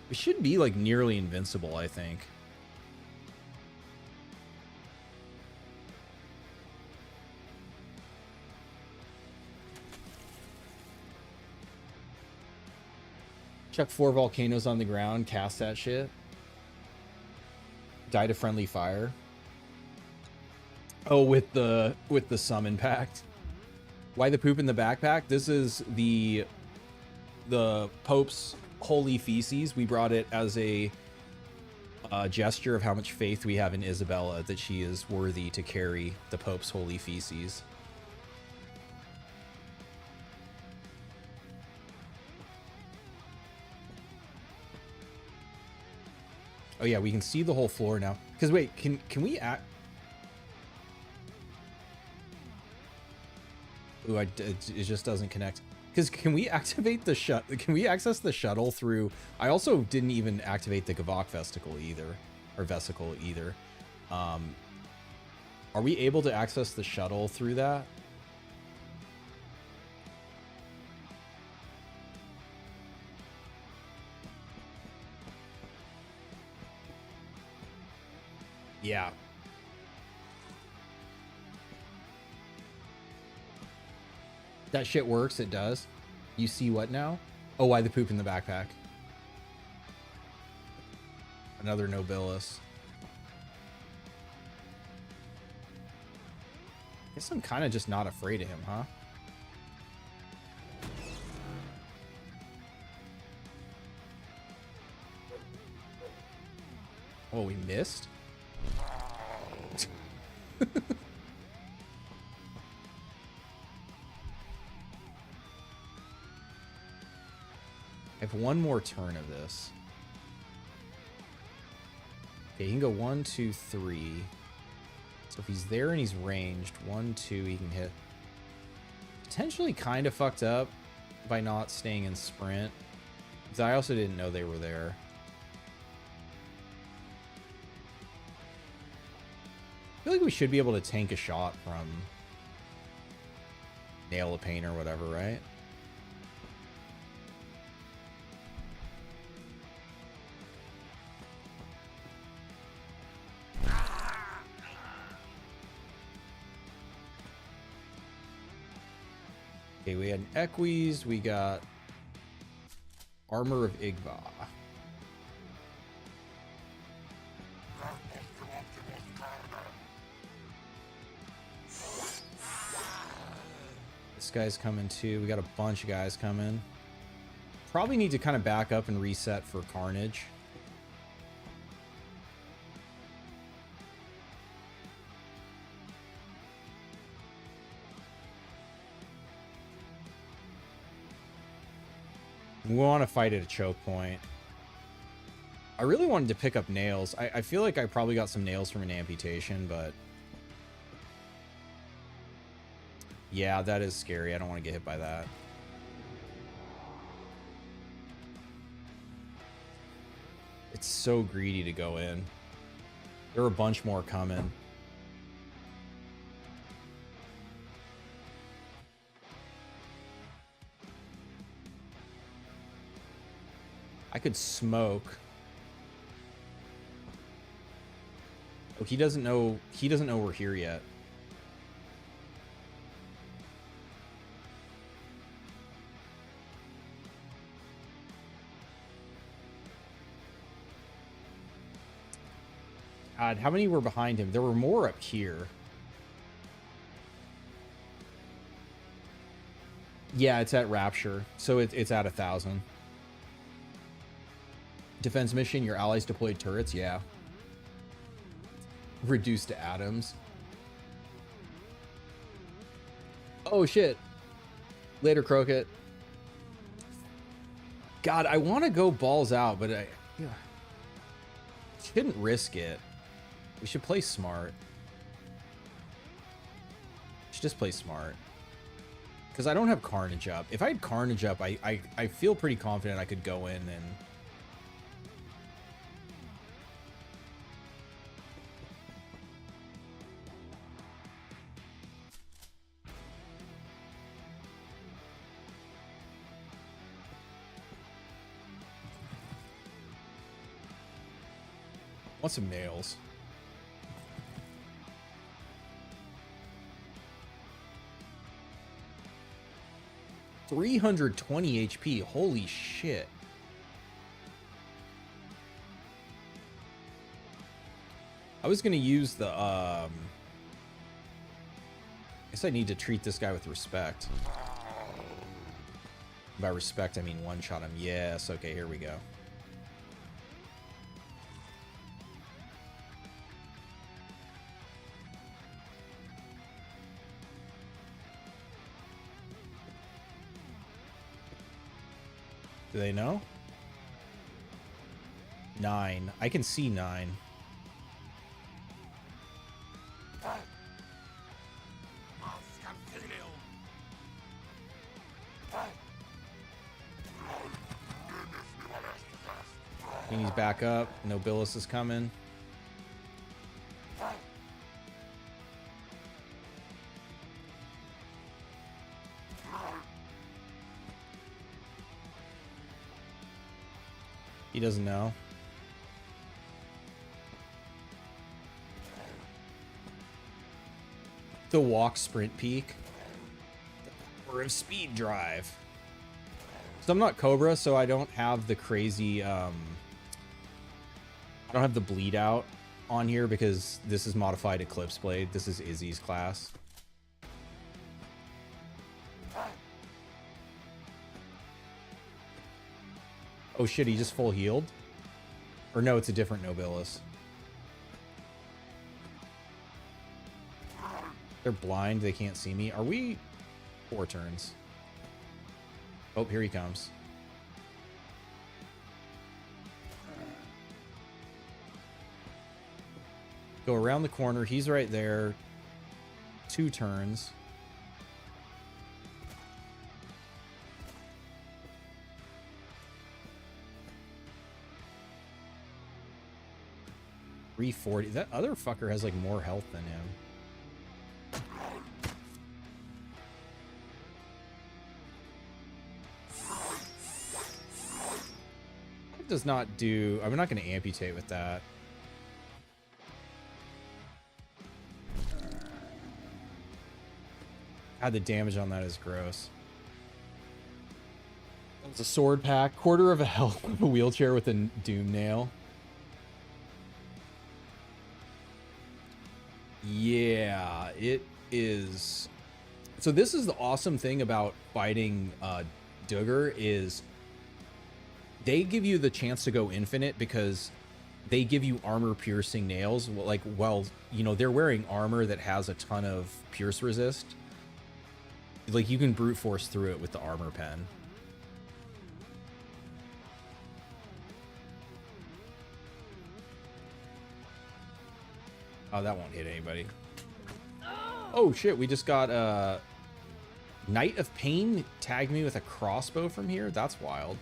We should be like nearly invincible, I think. Chuck 4 volcanoes on the ground, cast that shit. Die to friendly fire. Oh, with the summon pact. Why the poop in the backpack? This is the Pope's holy feces. We brought it as a gesture of how much faith we have in Isabella, that she is worthy to carry the Pope's holy feces. Oh yeah, we can see the whole floor now. Because wait, can we act? Ooh, it just doesn't connect. Because can we activate the Can we access the shuttle through? I also didn't even activate the Gavok vesicle either, Are we able to access the shuttle through that? Yeah. That shit works, it does. You see what now? Oh, why the poop in the backpack? Another Nobilis. Guess I'm kind of just not afraid of him, huh? Oh, we missed? I have one more turn of this. Okay, he can go 1, 2, 3. So if he's there and he's ranged, 1, 2, he can hit. Potentially kind of fucked up by not staying in sprint. Because I also didn't know they were there. I feel like we should be able to tank a shot from Nail a Pain or whatever, right? Okay, we had Equis, we got Armor of Igba. This guy's coming too. We got a bunch of guys coming. Probably need to kind of back up and reset for Carnage. We want to fight at a choke point. I really wanted to pick up nails. I feel like I probably got some nails from an amputation, but yeah, that is scary. I don't want to get hit by that. It's so greedy to go in. There are a bunch more coming. I could smoke. Oh, he doesn't know we're here yet. God, how many were behind him? There were more up here. Yeah, it's at Rapture. So it's at 1,000. Defense mission, your allies deployed turrets. Yeah. Reduced to atoms. Oh, shit. Later, Croaked. God, I want to go balls out, but I shouldn't risk it. We should play smart. Should just play smart. Because I don't have Carnage up. If I had Carnage up, I feel pretty confident I could go in and... want some nails. $320 HP. Holy shit. I was gonna use the I guess I need to treat this guy with respect. By respect I mean one shot him. Yes, okay, here we go. Do they know? 9. I can see 9. He's back up. Nobilis is coming. He doesn't know. The walk sprint peak. The power of speed drive. So I'm not Cobra, so I don't have the crazy I don't have the bleed out on here because this is modified Eclipse Blade. This is Izzy's class. Oh shit, he just full healed? Or no, it's a different Nobilis. They're blind, they can't see me. Are we 4 turns? Oh, here he comes. Go around the corner, he's right there. 2 turns. $340. That other fucker has like more health than him. It does not do... I'm not going to amputate with that. God, the damage on that is gross. It's a sword pack. Quarter of a health with a wheelchair with a doom nail. Yeah, it is. So this is the awesome thing about fighting Duggar is they give you the chance to go infinite because they give you armor piercing nails. Like, well, you know, they're wearing armor that has a ton of pierce resist. Like, you can brute force through it with the armor pen. Oh, that won't hit anybody. Oh shit, we just got Knight of Pain tagged me with a crossbow from here. That's wild.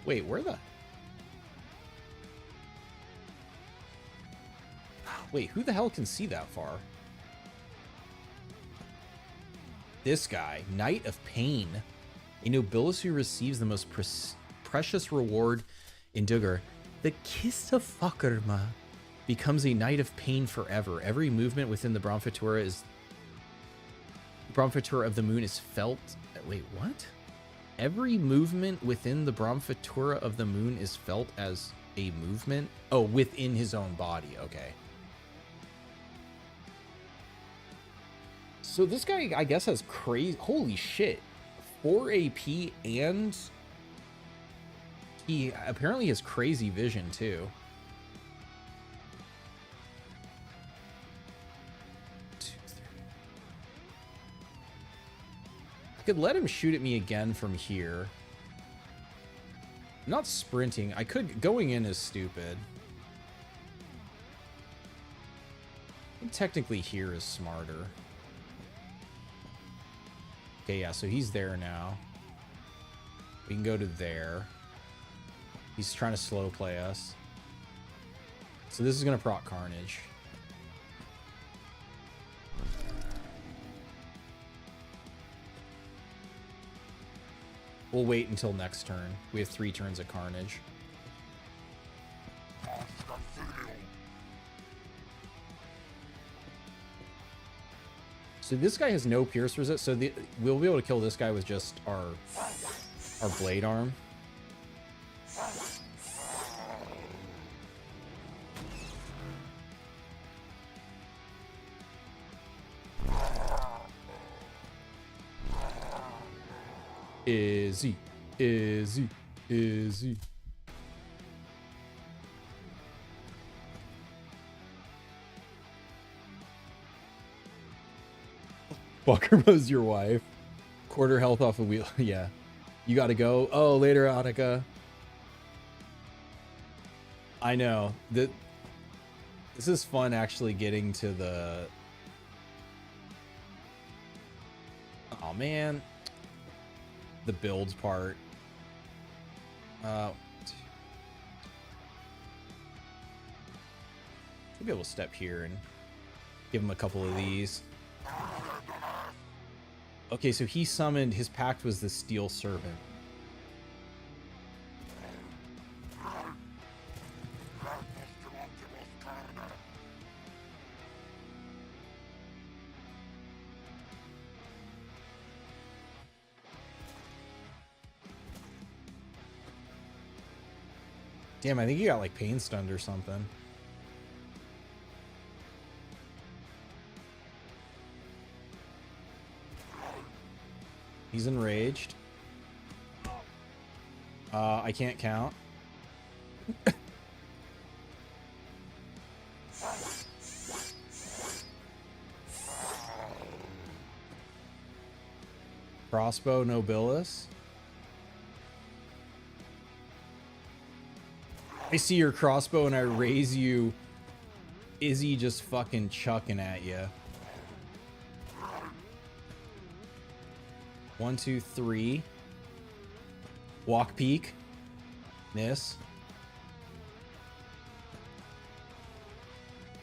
Wait, where the... Wait, who the hell can see that far? This guy, Knight of Pain. A nobilis who receives the most precious reward in Duggar. The Kiss of Fakarma becomes a Knight of Pain forever. Every movement within the Brahmfatura of the moon is felt... Wait, what? Every movement within the Brahmfatura of the moon is felt as a movement. Oh, within his own body. Okay. So this guy, I guess, has crazy. Holy shit. 4 AP, and he apparently has crazy vision too. 2, 3. I could let him shoot at me again from here. I'm not sprinting. I could. Going in is stupid. I think technically here is smarter. Okay, yeah, so he's there now. We can go to there. He's trying to slow play us. So this is going to proc Carnage. We'll wait until next turn. We have 3 turns of Carnage. So this guy has no pierce resist, so we'll be able to kill this guy with just our blade arm. Izzy. Walker was your wife. Quarter health off a wheel. Yeah. You gotta go. Oh, later, Annika. I know. This is fun actually getting to the... Oh, man. The builds part. Maybe we'll step here and give him a couple of these. Okay, so he summoned, his pact was the Steel Servant. Damn, I think he got like pain stunned or something. He's enraged. I can't count. Crossbow Nobilis. I see your crossbow and I raise you. Izzy just fucking chucking at you. 1, 2, 3. Walk peak. Miss.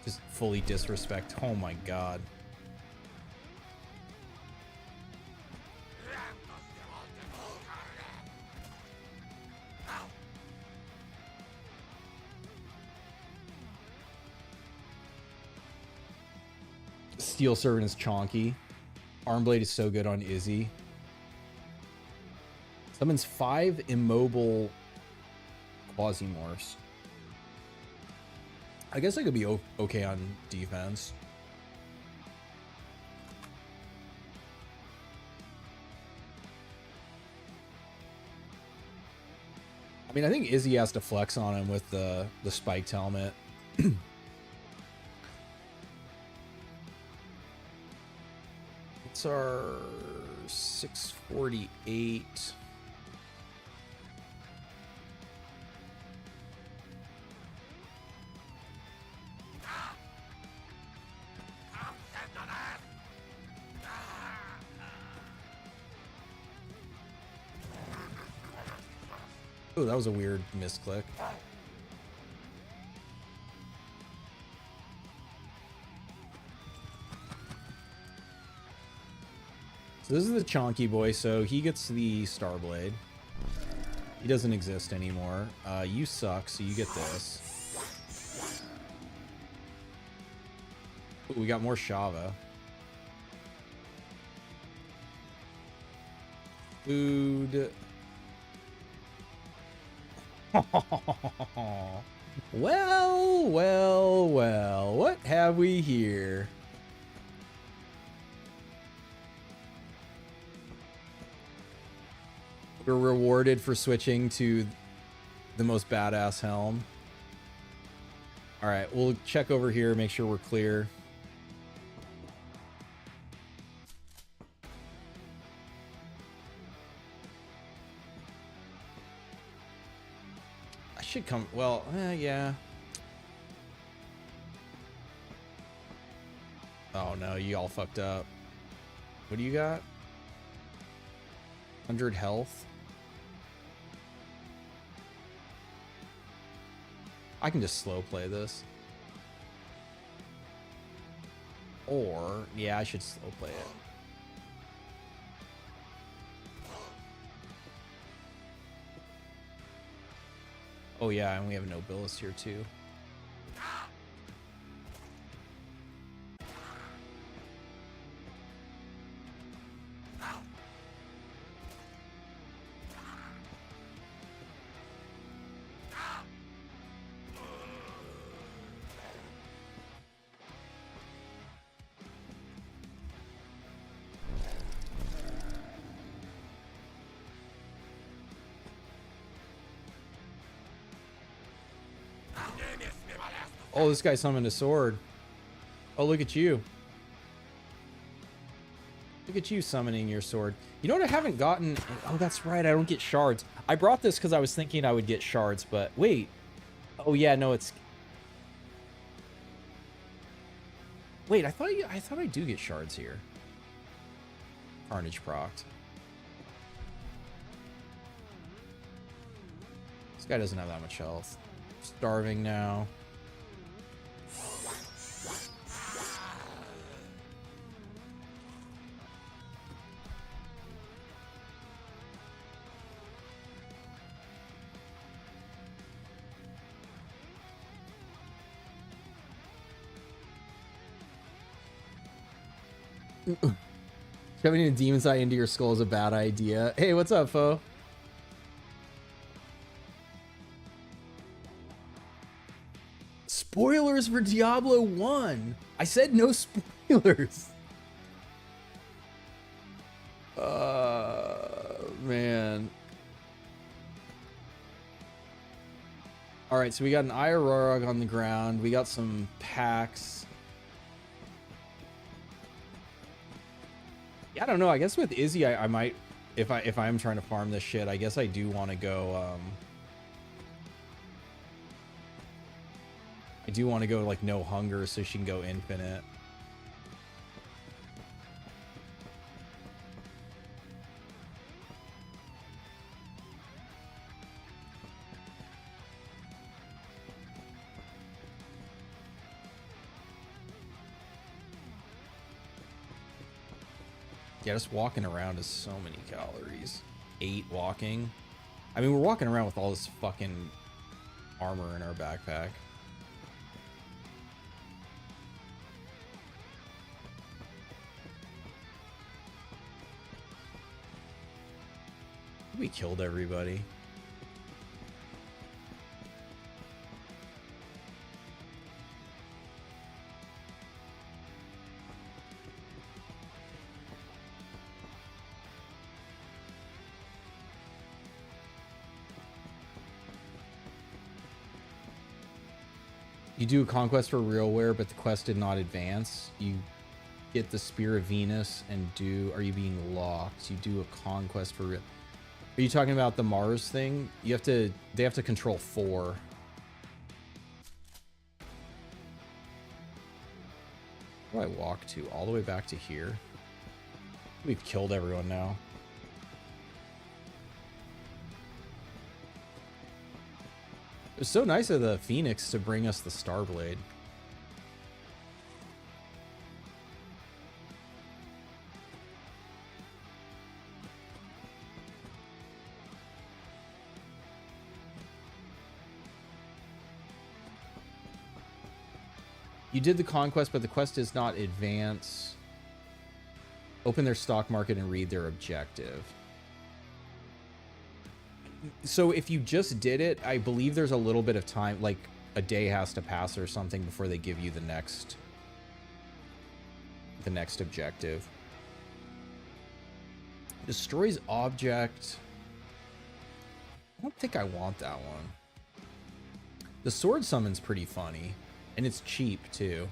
Just fully disrespect. Oh my god. Steel Servant is chonky. Armblade is so good on Izzy. Summons 5 immobile Quasimorphs. I guess I could be okay on defense. I mean, I think Izzy has to flex on him with the spiked helmet. It's our 648. Oh, that was a weird misclick. So this is the chonky boy, so he gets the Starblade. He doesn't exist anymore. You suck, so you get this. Ooh, we got more Shava. Food. Well, well, well. What have we here? We're rewarded for switching to the most badass helm. All right, we'll check over here, make sure we're clear. I should come, well, yeah. Oh no, you all fucked up. What do you got? 100 health. I can just slow play this. Or, yeah, I should slow play it. Oh yeah, and we have Nobilis here too. Oh, this guy summoned a sword. Oh, look at you. Look at you summoning your sword. You know what I haven't gotten? Oh, that's right. I don't get shards. I brought this because I was thinking I would get shards, but wait. Oh, yeah, no, it's... Wait, I thought I do get shards here. Carnage procced. This guy doesn't have that much health. Starving now. Shoving a demon's eye into your skull is a bad idea. Hey, what's up, foe? Spoilers for Diablo 1. I said no spoilers. Man. All right, so we got an Iororog on the ground. We got some packs. Yeah, I don't know. I guess with Izzy, I might, if I'm trying to farm this shit, I guess I do want to go. I do want to go like no hunger, so she can go infinite. Yeah, just walking around is so many calories. 8 walking. I mean, we're walking around with all this fucking armor in our backpack. We killed everybody. You do a conquest for RealWare, but the quest did not advance. You get the Spear of Venus and do... Are you being locked? You do a conquest for... Are you talking about the Mars thing? You have to... They have to control 4. Where do I walk to? All the way back to here? We've killed everyone now. It was so nice of the Phoenix to bring us the Starblade. You did the conquest, but the quest does not advance. Open their stock market and read their objective. So if you just did it, I believe there's a little bit of time, like a day has to pass or something before they give you the next objective. Destroys object. I don't think I want that one. The sword summon's pretty funny, and it's cheap too.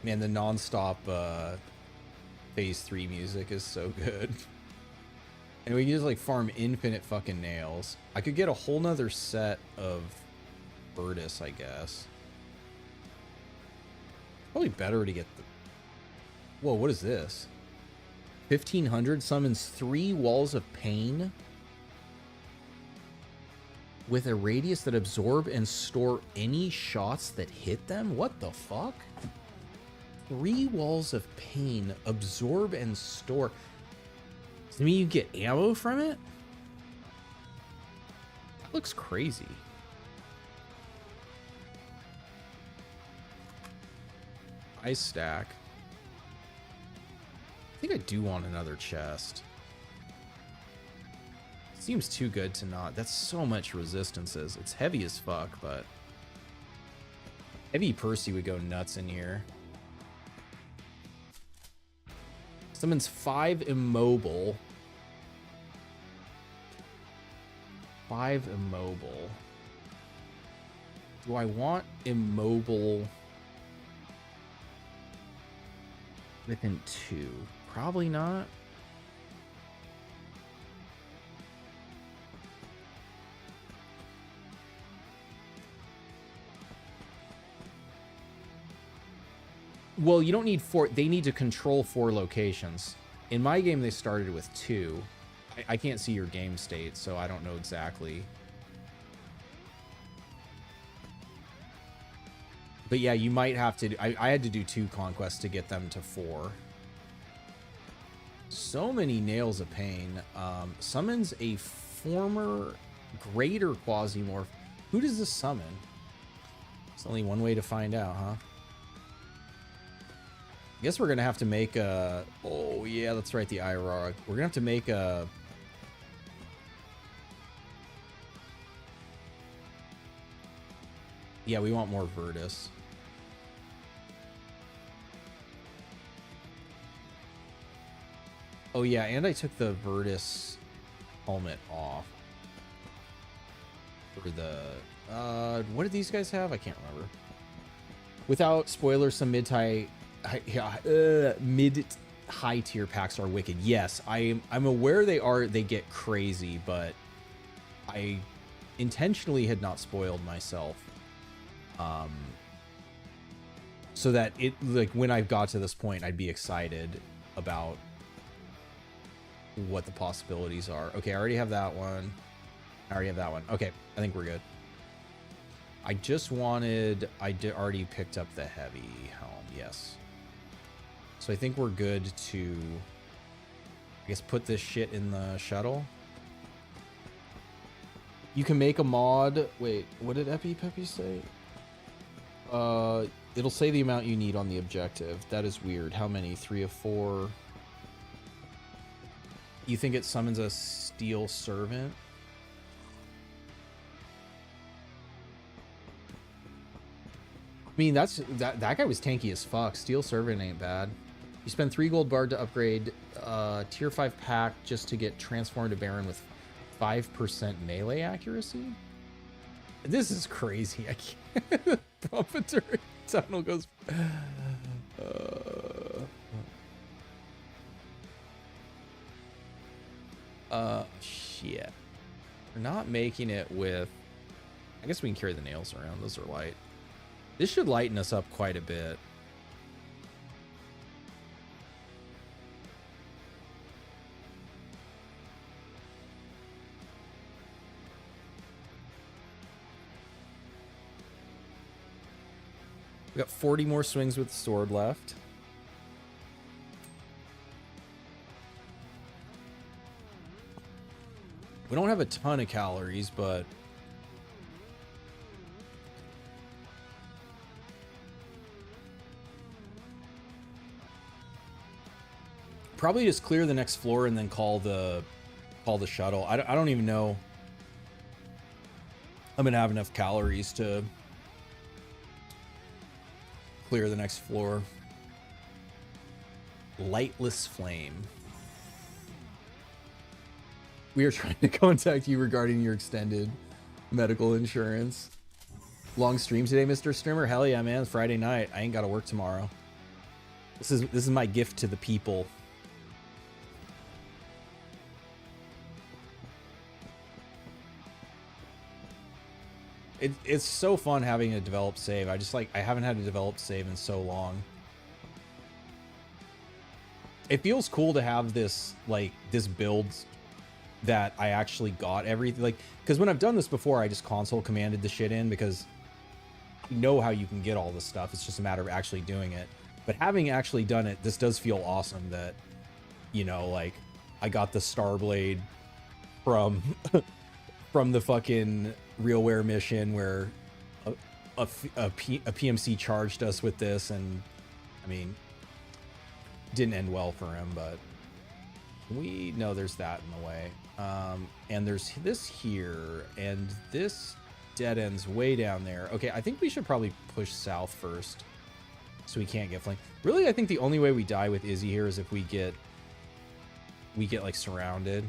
Man, the non-stop phase 3 music is so good. And we can just like farm infinite fucking nails. I could get a whole nother set of Virtus, I guess. Probably better to get the... Whoa, what is this? 1500 summons 3 walls of pain with a radius that absorb and store any shots that hit them? What the fuck? 3 walls of pain, absorb and store. Does that mean you get ammo from it? That looks crazy. Ice stack. I think I do want another chest. Seems too good to not. That's so much resistances. It's heavy as fuck, but heavy Percy would go nuts in here. Summons 5 immobile. 5 immobile. Do I want immobile within 2? Probably not. Well, you don't need 4. They need to control 4 locations. In my game, they started with 2. I can't see your game state, so I don't know exactly. But yeah, you might have to... I had to do 2 conquests to get them to 4. So many nails of pain. Summons a former greater Quasimorph. Who does this summon? It's only one way to find out, huh? I guess we're gonna have to make a... Oh yeah, that's right, the Aurora. We're gonna have to make a... Yeah, we want more Virtus. Oh yeah, and I took the Virtus helmet off. For the... what did these guys have? I can't remember. Without spoilers, some mid-high tier packs are wicked. Yes, I'm aware they get crazy, but I intentionally had not spoiled myself. So that it, like, when I got to this point, I'd be excited about what the possibilities are. Okay, I already have that one. I already have that one. Okay, I think we're good. I just wanted... already picked up the heavy helm, yes. So I think we're good to, I guess, put this shit in the shuttle. You can make a mod. Wait, what did EpiPeppy say? It'll say the amount you need on the objective. That is weird. How many? 3 of 4. You think it summons a steel servant? I mean, that guy was tanky as fuck. Steel servant ain't bad. You spend 3 gold bar to upgrade tier 5 pack just to get transformed to Baron with 5% melee accuracy. This is crazy. I can't. Proprietary tunnel goes. Shit. We're not making it with. I guess we can carry the nails around. Those are light. This should lighten us up quite a bit. We got 40 more swings with the sword left. We don't have a ton of calories, but Probably just clear the next floor and then call the shuttle. I don't even know I'm gonna have enough calories to clear the next floor. Lightless flame. We are trying to contact you regarding your extended medical insurance. Long stream today, Mr. Streamer? Hell yeah, man. It's Friday night. I ain't gotta work tomorrow. This is my gift to the people. It's so fun having a developed save. I haven't had a developed save in so long. It feels cool to have this, like, this build that I actually got everything. Like, because when I've done this before, I just console commanded the shit in because I know how you can get all this stuff. It's just a matter of actually doing it. But having actually done it, this does feel awesome that, you know, like, I got the Starblade from from the fucking RealWare mission where a PMC charged us with this, and I mean, didn't end well for him, but we know there's that in the way. And there's this here, and this dead end's way down there. Okay, I think we should probably push south first so we can't get flanked. Really, I think the only way we die with Izzy here is if we get like surrounded.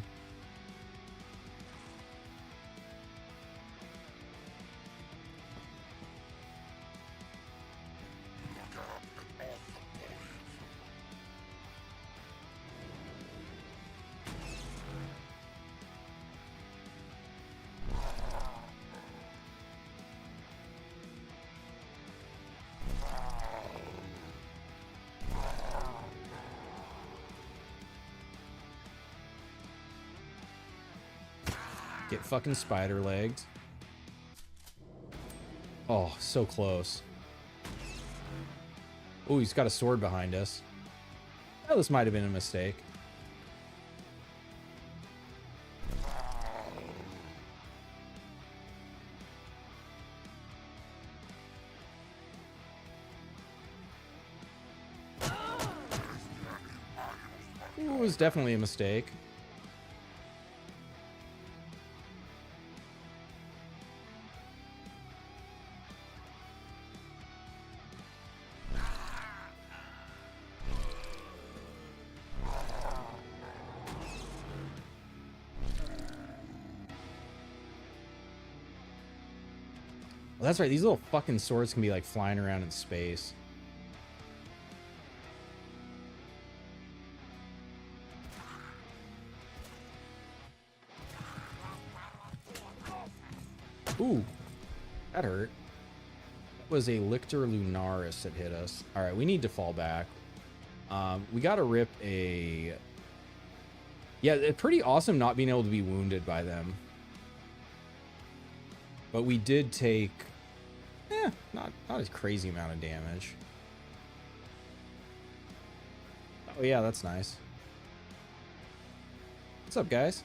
Get fucking spider legged. Oh, so close. Oh, he's got a sword behind us. Oh, this might have been a mistake. Ooh, it was definitely a mistake. Well, that's right. These little fucking swords can be like flying around in space. Ooh, that hurt. That was a Lictor Lunaris that hit us. All right, we need to fall back. We got to rip a... Yeah, it's pretty awesome not being able to be wounded by them. But we did take... not a crazy amount of damage. Oh yeah, that's nice. What's up, guys?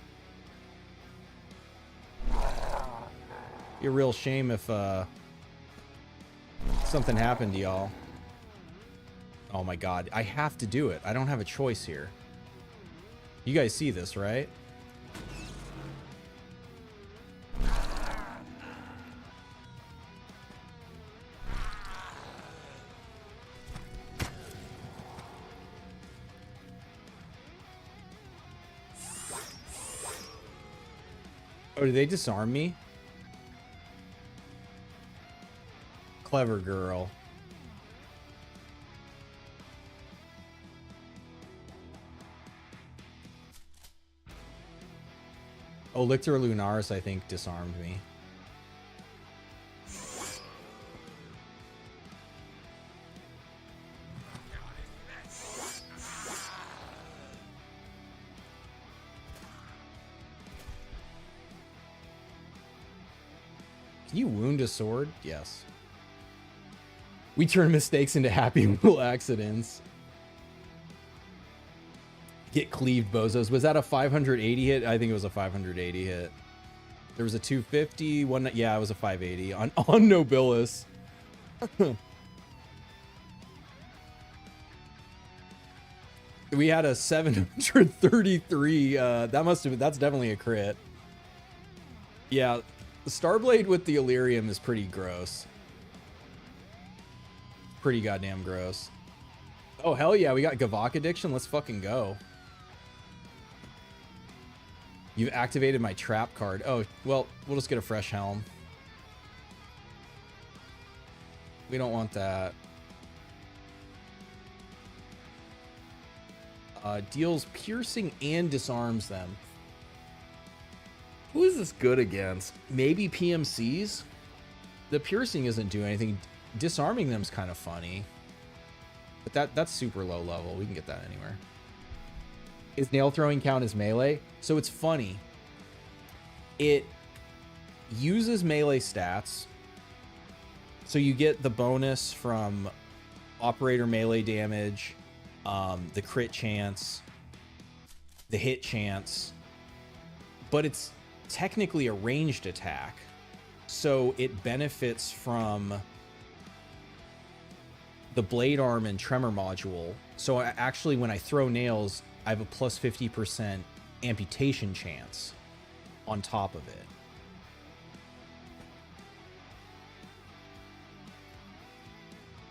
Be a real shame if something happened to y'all. Oh my god, I have to do it. I don't have a choice here. You guys see this, right? Oh, did they disarm me? Clever girl. Oh, Lictor Lunaris, I think, disarmed me. Can you wound a sword? Yes. We turn mistakes into happy little accidents. Get cleaved, bozos. Was that a 580 hit? I think it was a 580 hit. There was a 250, one. Yeah, it was a 580 on Nobilis. We had a 733. That's definitely a crit. Yeah, the Starblade with the Illyrium is pretty gross. Pretty goddamn gross. Oh, hell yeah, we got Gavok Addiction. Let's fucking go. You've activated my trap card. Oh, well, we'll just get a fresh helm. We don't want that. Deals piercing and disarms them. Who is this good against? Maybe PMCs? The piercing isn't doing anything. Disarming them's kind of funny. But that's super low level. We can get that anywhere. Is nail throwing count as melee? So it's funny. It uses melee stats. So you get the bonus from operator melee damage, the crit chance, the hit chance, but it's technically a ranged attack. So it benefits from the blade arm and tremor module. So actually when I throw nails, I have a plus 50% amputation chance on top of it.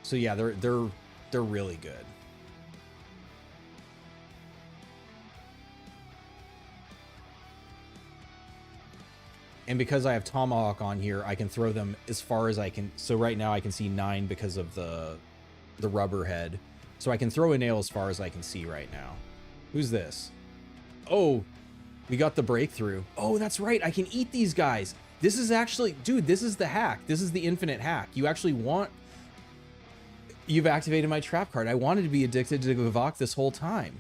So yeah, they're really good. And because I have Tomahawk on here, I can throw them as far as I can. So right now I can see 9 because of the rubber head. So I can throw a nail as far as I can see right now. Who's this? Oh, we got the breakthrough. Oh, that's right. I can eat these guys. This is actually, dude, this is the hack. This is the infinite hack. You actually want, you've activated my trap card. I wanted to be addicted to Gavok this whole time.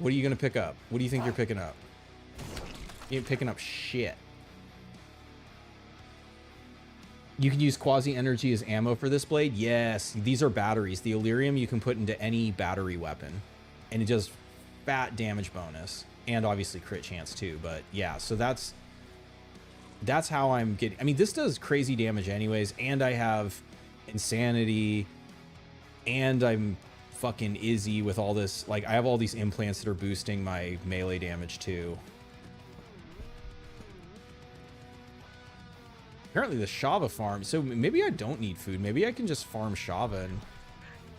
What are you going to pick up? What do you think you're picking up? You ain't picking up shit. You can use quasi energy as ammo for this blade. Yes, these are batteries. The Illyrium you can put into any battery weapon, and it does fat damage bonus and obviously crit chance too. But yeah, so that's how I'm getting. I mean, this does crazy damage anyways, and I have insanity, and I'm fucking Izzy with all this. Like, I have all these implants that are boosting my melee damage too. Apparently the Shava farm. So maybe I don't need food. Maybe I can just farm Shava and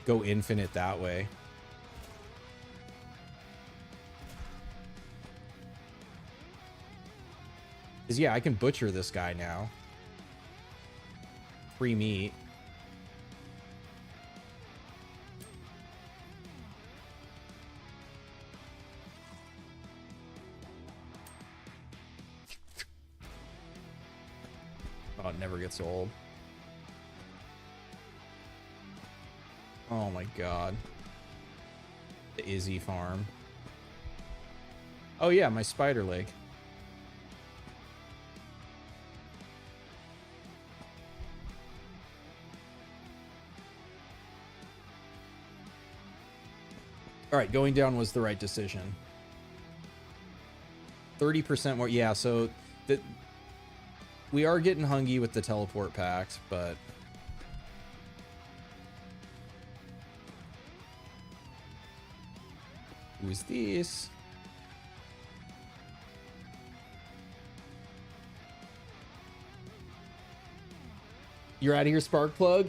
go infinite that way. Because yeah, I can butcher this guy now. Free meat. Oh, it never gets old. Oh my god. The Izzy farm. Oh yeah, my spider leg. Alright, going down was the right decision. 30% more. Yeah, so we are getting hungry with the teleport packs, but who's this? You're out of here, Sparkplug?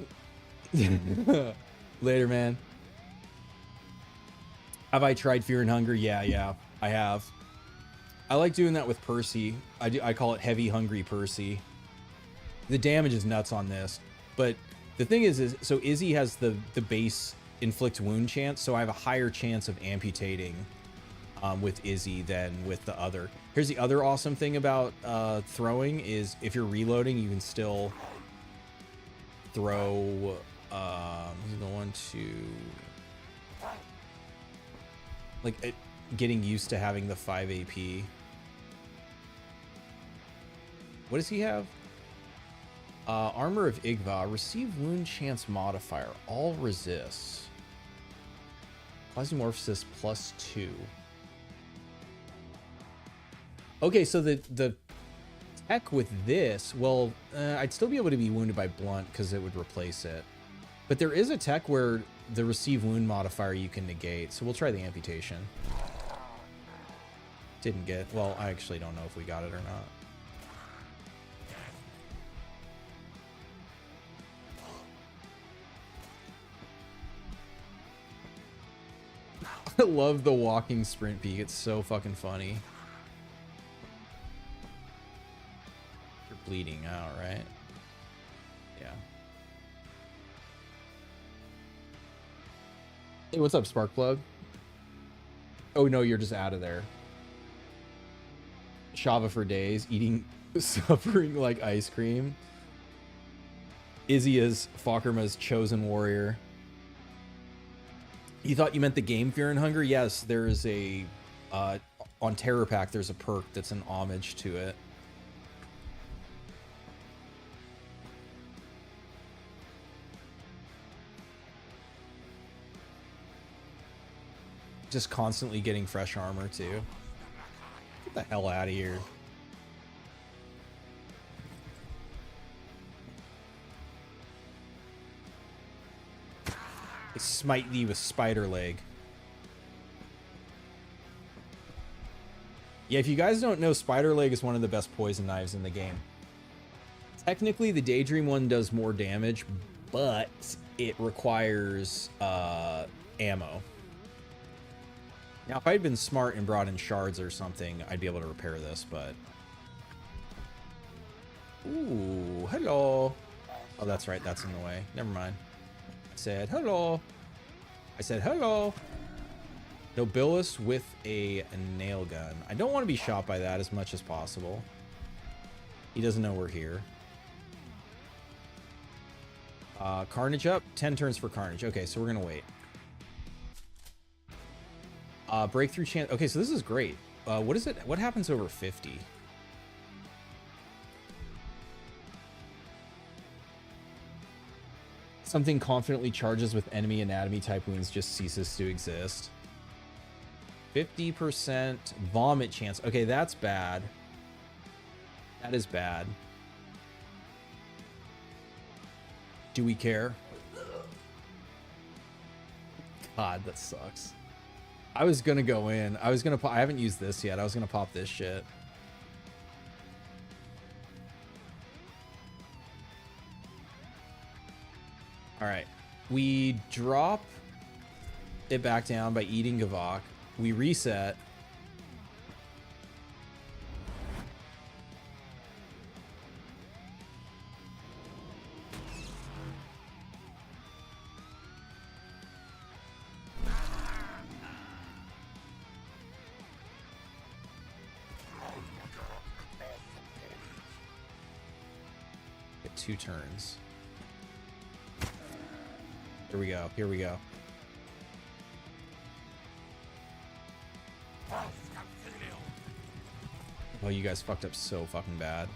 Later, man. Have I tried Fear and Hunger? Yeah, I have. I like doing that with Percy. I call it Heavy Hungry Percy. The damage is nuts on this, but the thing is so Izzy has the base inflict wound chance, so I have a higher chance of amputating with Izzy than with the other. Here's the other awesome thing about throwing is if you're reloading, you can still throw. Going to like getting used to having the 5 AP. What does he have? Armor of Igva. Receive wound chance modifier. All resists. QUASIMORPH says +2. Okay, so the tech with this, well, I'd still be able to be wounded by blunt because it would replace it. But there is a tech where the receive wound modifier you can negate, so we'll try the amputation. Didn't get, well, I actually don't know if we got it or not. I love the walking sprint peak. It's so fucking funny. You're bleeding out, right? Yeah. Hey, what's up, Sparkplug? Oh no, you're just out of there. Shava for days, eating, suffering like ice cream. Izzy is Fakrama's chosen warrior. You thought you meant the game Fear and Hunger? Yes, there is a on Terror Pack. There's a perk that's an homage to it. Just constantly getting fresh armor too. Get the hell out of here. I smite thee with spider leg. Yeah, if you guys don't know, spider leg is one of the best poison knives in the game. Technically, the Daydream one does more damage, but it requires ammo. Now, if I'd been smart and brought in shards or something, I'd be able to repair this, but... Ooh, hello. Oh, that's right, that's in the way. Never mind. I said hello. I said hello. Nobilis with a nail gun. I don't want to be shot by that as much as possible. He doesn't know we're here. Carnage up. 10 turns for Carnage. Okay, so we're going to wait. Breakthrough chance. Okay, so this is great. What is it? What happens over 50? Something confidently charges with enemy anatomy type wounds just ceases to exist. 50% vomit chance. Okay, that's bad. That is bad. Do we care? God, that sucks. I was gonna go in. I was gonna I haven't used this yet. I was gonna pop this shit. All right, we drop it back down by eating Gavok. We reset. Get 2 turns. Here we go. Here we go. Oh, you guys fucked up so fucking bad.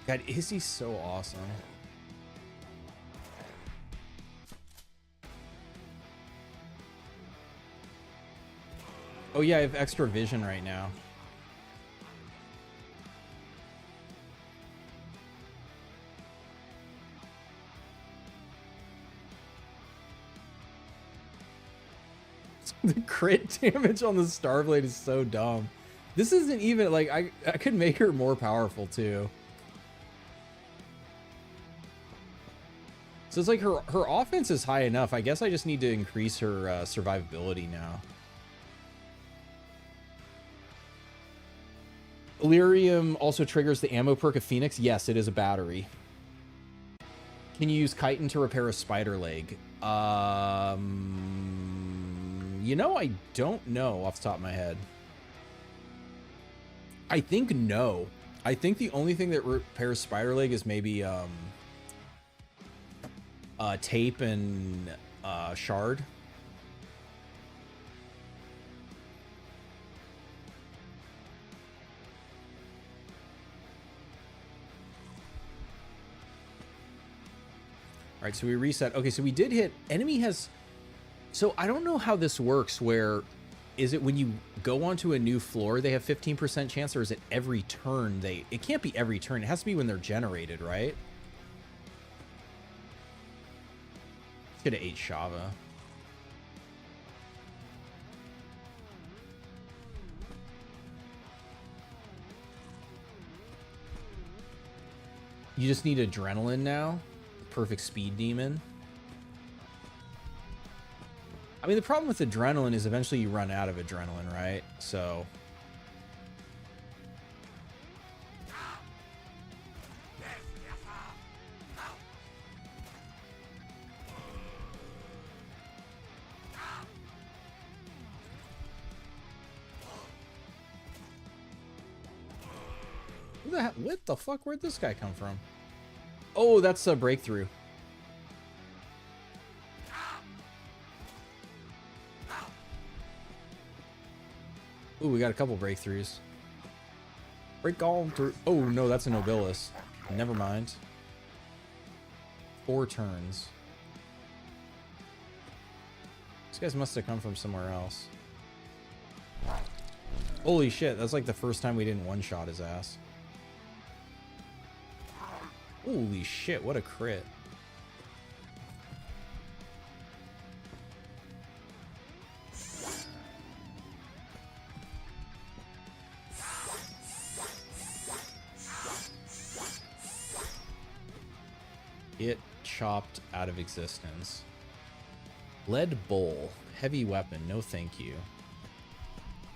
God, is he so awesome? Oh yeah, I have extra vision right now. The crit damage on the Starblade is so dumb. This isn't even like I could make her more powerful too. So it's like her offense is high enough. I guess I just need to increase her survivability now. Illyrium also triggers the ammo perk of Phoenix. Yes, it is a battery. Can you use chitin to repair a spider leg? You know, I don't know off the top of my head. I think no. I think the only thing that repairs spider leg is maybe tape and shard. All right, so we reset. Okay, so we did hit. Enemy has. So I don't know how this works. Where is it when you go onto a new floor, they have 15% chance, or is it every turn they? It can't be every turn. It has to be when they're generated, right? Could have ate Shava. You just need adrenaline now. Perfect speed demon. I mean, the problem with adrenaline is eventually you run out of adrenaline, right? So. Who the hell? What the fuck? Where'd this guy come from? Oh, that's a breakthrough. Ooh, we got a couple breakthroughs. Break all through. Oh, no, that's a Nobilis. Never mind. 4 turns. These guys must have come from somewhere else. Holy shit, that's like the first time we didn't one-shot his ass. Holy shit, what a crit. It chopped out of existence. Lead bowl. Heavy weapon. No thank you.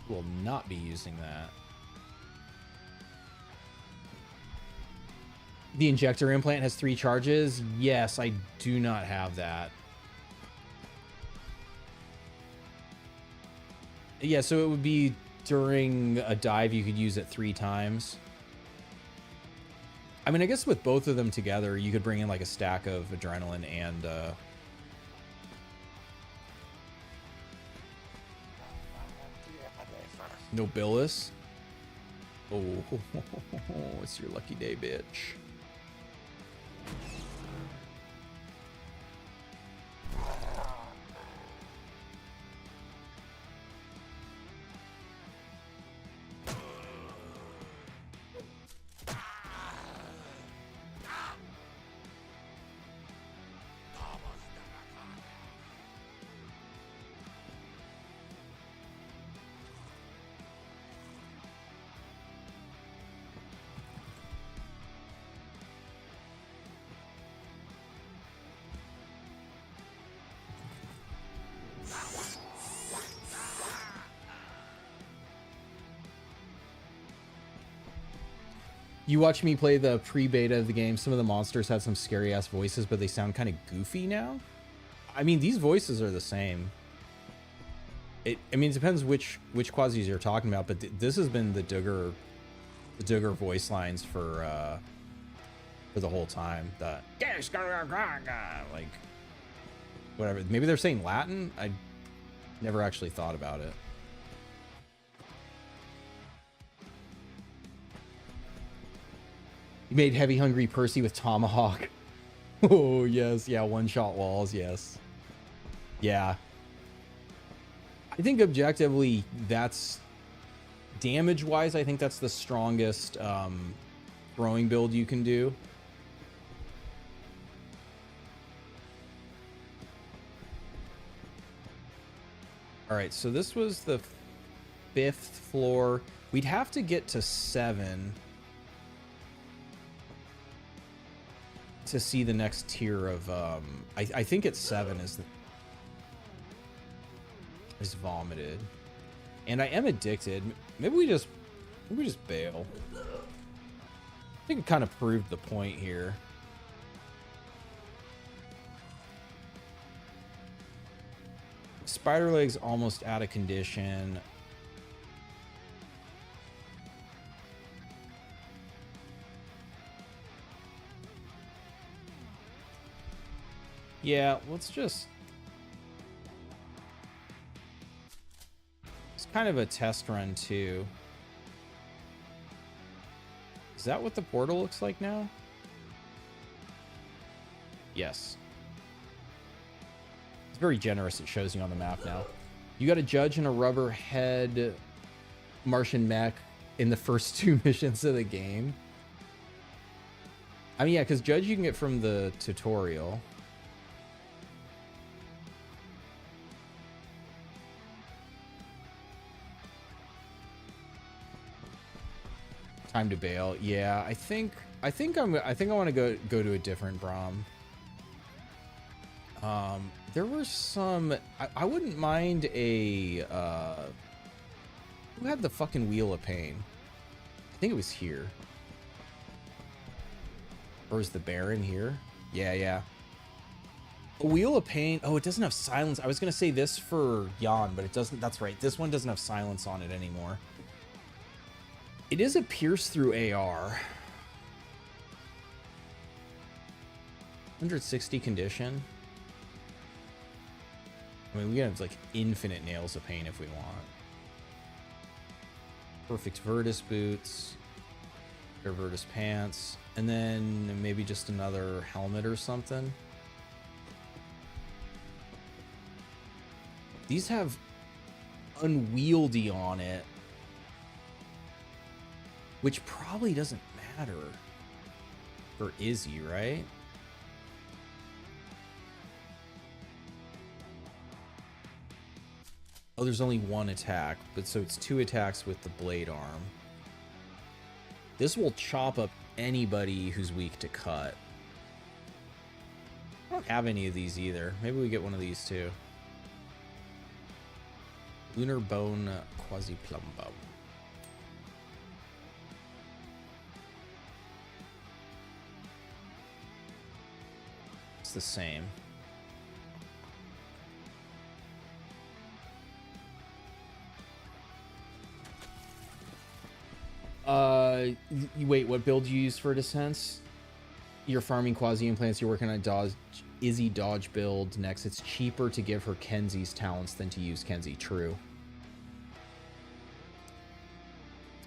Will not be using that. The injector implant has 3 charges. Yes, I do not have that. Yeah, so it would be during a dive you could use it 3 times. I mean, I guess with both of them together, you could bring in like a stack of adrenaline and Nobilis. Oh, it's your lucky day, bitch. You watch me play the pre-beta of the game. Some of the monsters had some scary ass voices, but they sound kind of goofy now. I mean, these voices are the same. I mean, it depends which quasis you're talking about, but this has been the Duggar voice lines for the whole time. Like whatever. Maybe they're saying Latin. I never actually thought about it. You made Heavy Hungry Percy with Tomahawk. Oh, yes. Yeah, one-shot walls, yes. Yeah. I think objectively, that's... damage-wise, I think that's the strongest throwing build you can do. Alright, so this was the 5th floor. We'd have to get to 7... to see the next tier of I think it's 7 is vomited, and I am addicted. Maybe we just bail. I think it kind of proved the point here. Spider legs almost out of condition. Yeah, let's just... It's kind of a test run, too. Is that what the portal looks like now? Yes. very generous. It shows you on the map now. You got a judge and a rubber head Martian mech in the first 2 missions of the game. I mean, yeah, because judge you can get from the tutorial. Time to bail. Yeah, I think I want to go to a different Brahm. There were some. I wouldn't mind a. Who had the fucking Wheel of Pain? I think it was here. Or is the Baron here? Yeah, yeah. A Wheel of Pain. Oh, it doesn't have silence. I was gonna say this for Jan, but it doesn't. That's right. This one doesn't have silence on it anymore. It is a pierce through AR. 160 condition. I mean, we have like infinite nails of pain if we want. Perfect Virtus boots. Or Virtus pants. And then maybe just another helmet or something. These have unwieldy on it. Which probably doesn't matter for Izzy, right? Oh, there's only 1 attack, but so it's 2 attacks with the blade arm. This will chop up anybody who's weak to cut. I don't have any of these either. Maybe we get one of these too. Lunar Bone Quasi-Plumbo. It's the same. Wait, what build you use for Descents? You're farming quasi implants, you're working on a dodge, Izzy dodge build next. It's cheaper to give her Kenzie's talents than to use Kenzie. True.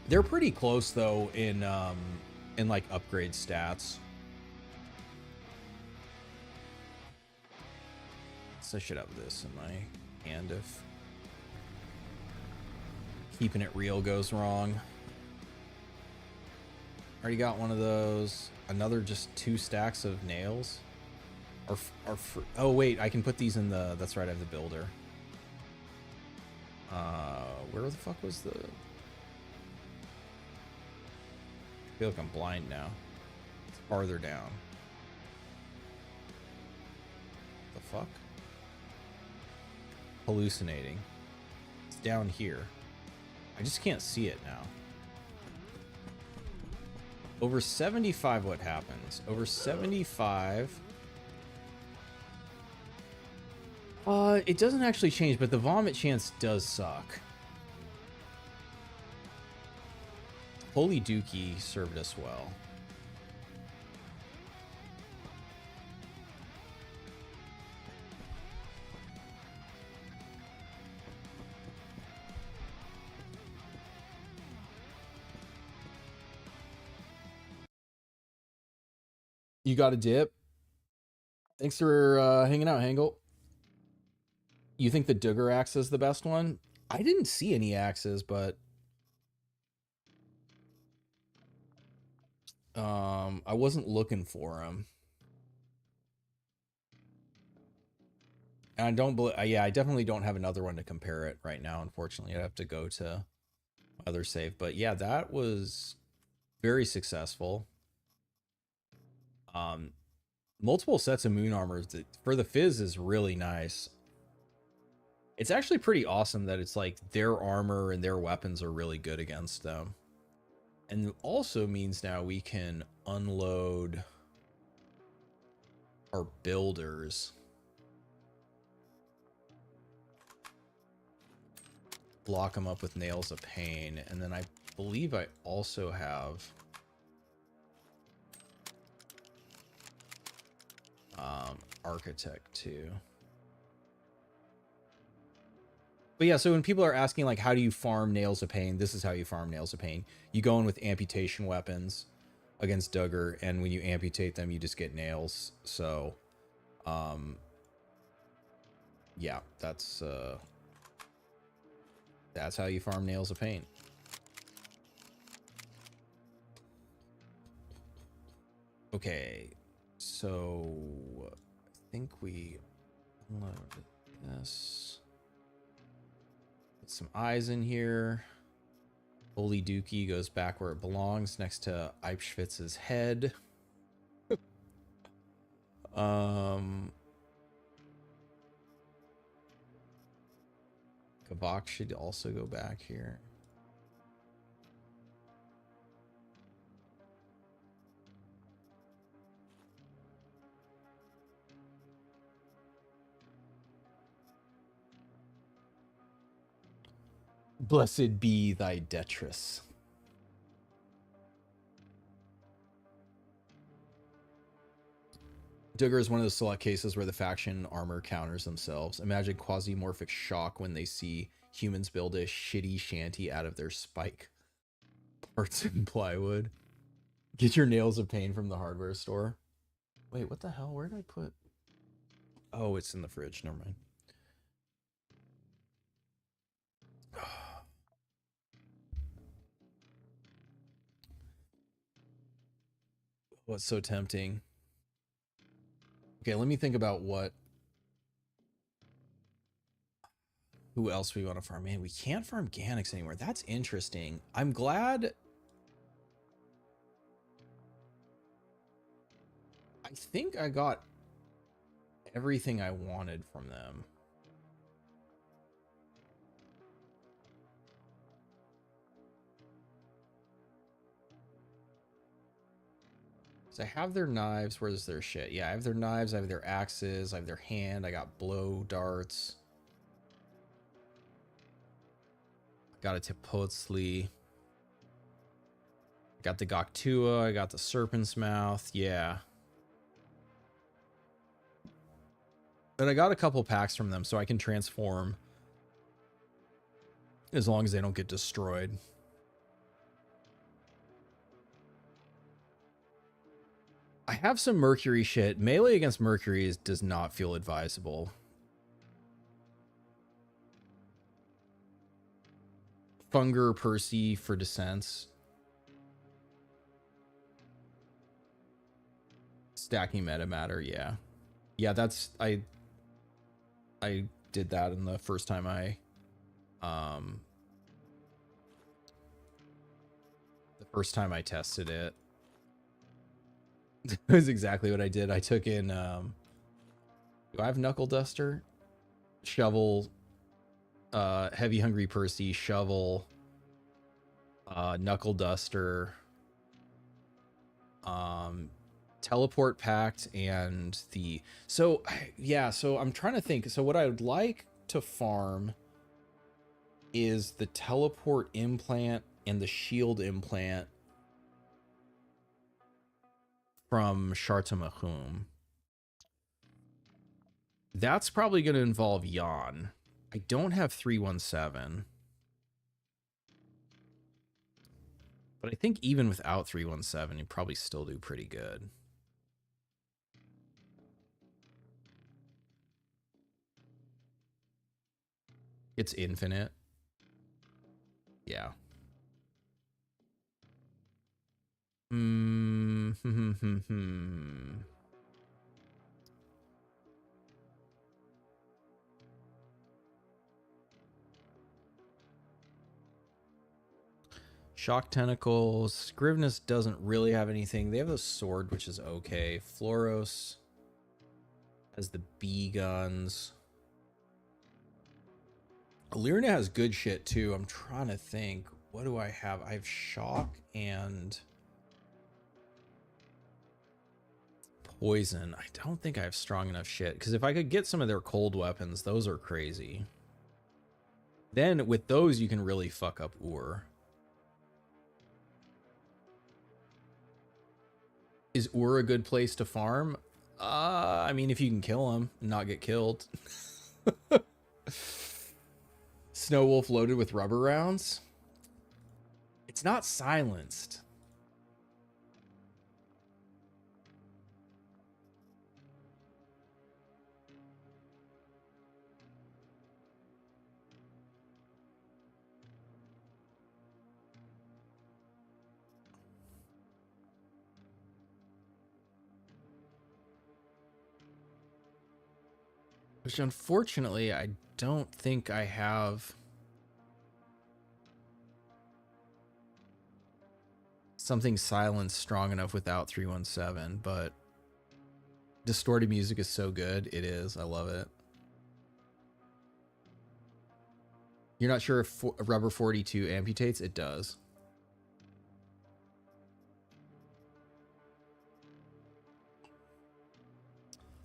They're pretty close though in like upgrade stats. So I should have this in my hand if keeping it real goes wrong. Already got one of those. Another just 2 stacks of nails. Oh wait, I can put these in the. That's right, I have the builder. Where the fuck was the? I feel like I'm blind now. It's farther down. The fuck? Hallucinating. It's down here. I just can't see it now. Over 75, what happens? Over 75. It doesn't actually change, but the vomit chance does suck. Holy Dookie served us well. You got a dip. Thanks for hanging out, Hangle. You think the Duggar axe is the best one? I didn't see any axes, but I wasn't looking for them. And I don't believe, yeah, I definitely don't have another one to compare it right now. Unfortunately, I'd have to go to other save. But yeah, that was very successful. Multiple sets of moon armor for the Fizz is really nice. It's actually pretty awesome that it's like their armor and their weapons are really good against them. And also means now we can unload our builders. Block them up with Nails of Pain. And then I believe I also have Architect too. But yeah, so when people are asking like how do you farm Nails of Pain, this is how you farm Nails of Pain. You go in with amputation weapons against Duggar, and when you amputate them you just get nails. So Yeah, that's how you farm nails of paint. Okay, so I think we load this. Put some eyes in here. Holy Dookie goes back where it belongs, next to Eibschwitz's head. Kavak should also go back here. Blessed be thy detritus. Duggar is one of those select cases where the faction armor counters themselves. Imagine quasimorphic shock when they see humans build a shitty shanty out of their spike parts and plywood. Get your nails of pain from the hardware store. Wait, what the hell? Where did I put? Oh, it's in the fridge. Never mind. What's so tempting? Okay, let me think about who else we want to farm. Man, we can't farm Ganix anymore. That's interesting. I'm glad. I think I got everything I wanted from them. So I have their knives. Where's their shit? Yeah, I have their knives. I have their axes. I have their hand. I got blow darts. Got a Tepotzli. Got the Goktua. I got the Serpent's Mouth. Yeah. But I got a couple packs from them so I can transform as long as they don't get destroyed. I have some Mercury shit. Melee against Mercury does not feel advisable. Funger Percy for Descents. Stacking Metamatter, yeah. Yeah, that's I did that in the first time I tested it. That was exactly what I did. I took in do I have Knuckle Duster? Shovel, Heavy Hungry Percy, Shovel, Knuckle Duster, Teleport Pact, and the so I'm trying to think. So what I would like to farm is the Teleport Implant and the Shield Implant from Shartamahum. That's probably going to involve Yan. I don't have 317. But I think even without 317, you probably still do pretty good. It's infinite. Yeah. Shock Tentacles. Scrivenus doesn't really have anything. They have a sword, which is okay. Floros has the B guns. Illyria has good shit too. I'm trying to think. What do I have? I have Shock and Poison. I don't think I have strong enough shit. Because if I could get some of their cold weapons, those are crazy. Then with those, you can really fuck up Ur. Is Ur a good place to farm? I mean, if you can kill him and not get killed. Snow Wolf loaded with rubber rounds. It's not silenced. Which unfortunately, I don't think I have something silenced strong enough without 317, but distorted music is so good. It is. I love it. You're not sure if Rubber 42 amputates? It does.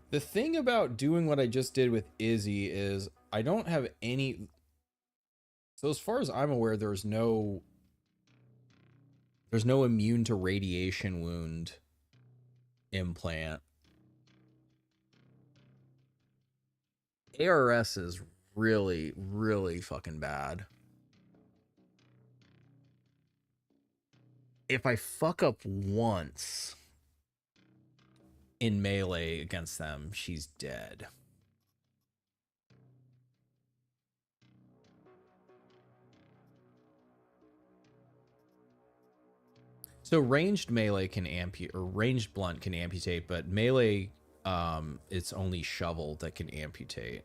The thing about doing what I just did with Izzy is I don't have any... So as far as I'm aware, there's no immune to radiation wound implant. ARS is really, really fucking bad. If I fuck up once in melee against them, she's dead. So ranged melee can amputate, or ranged blunt can amputate, but melee, it's only shovel that can amputate.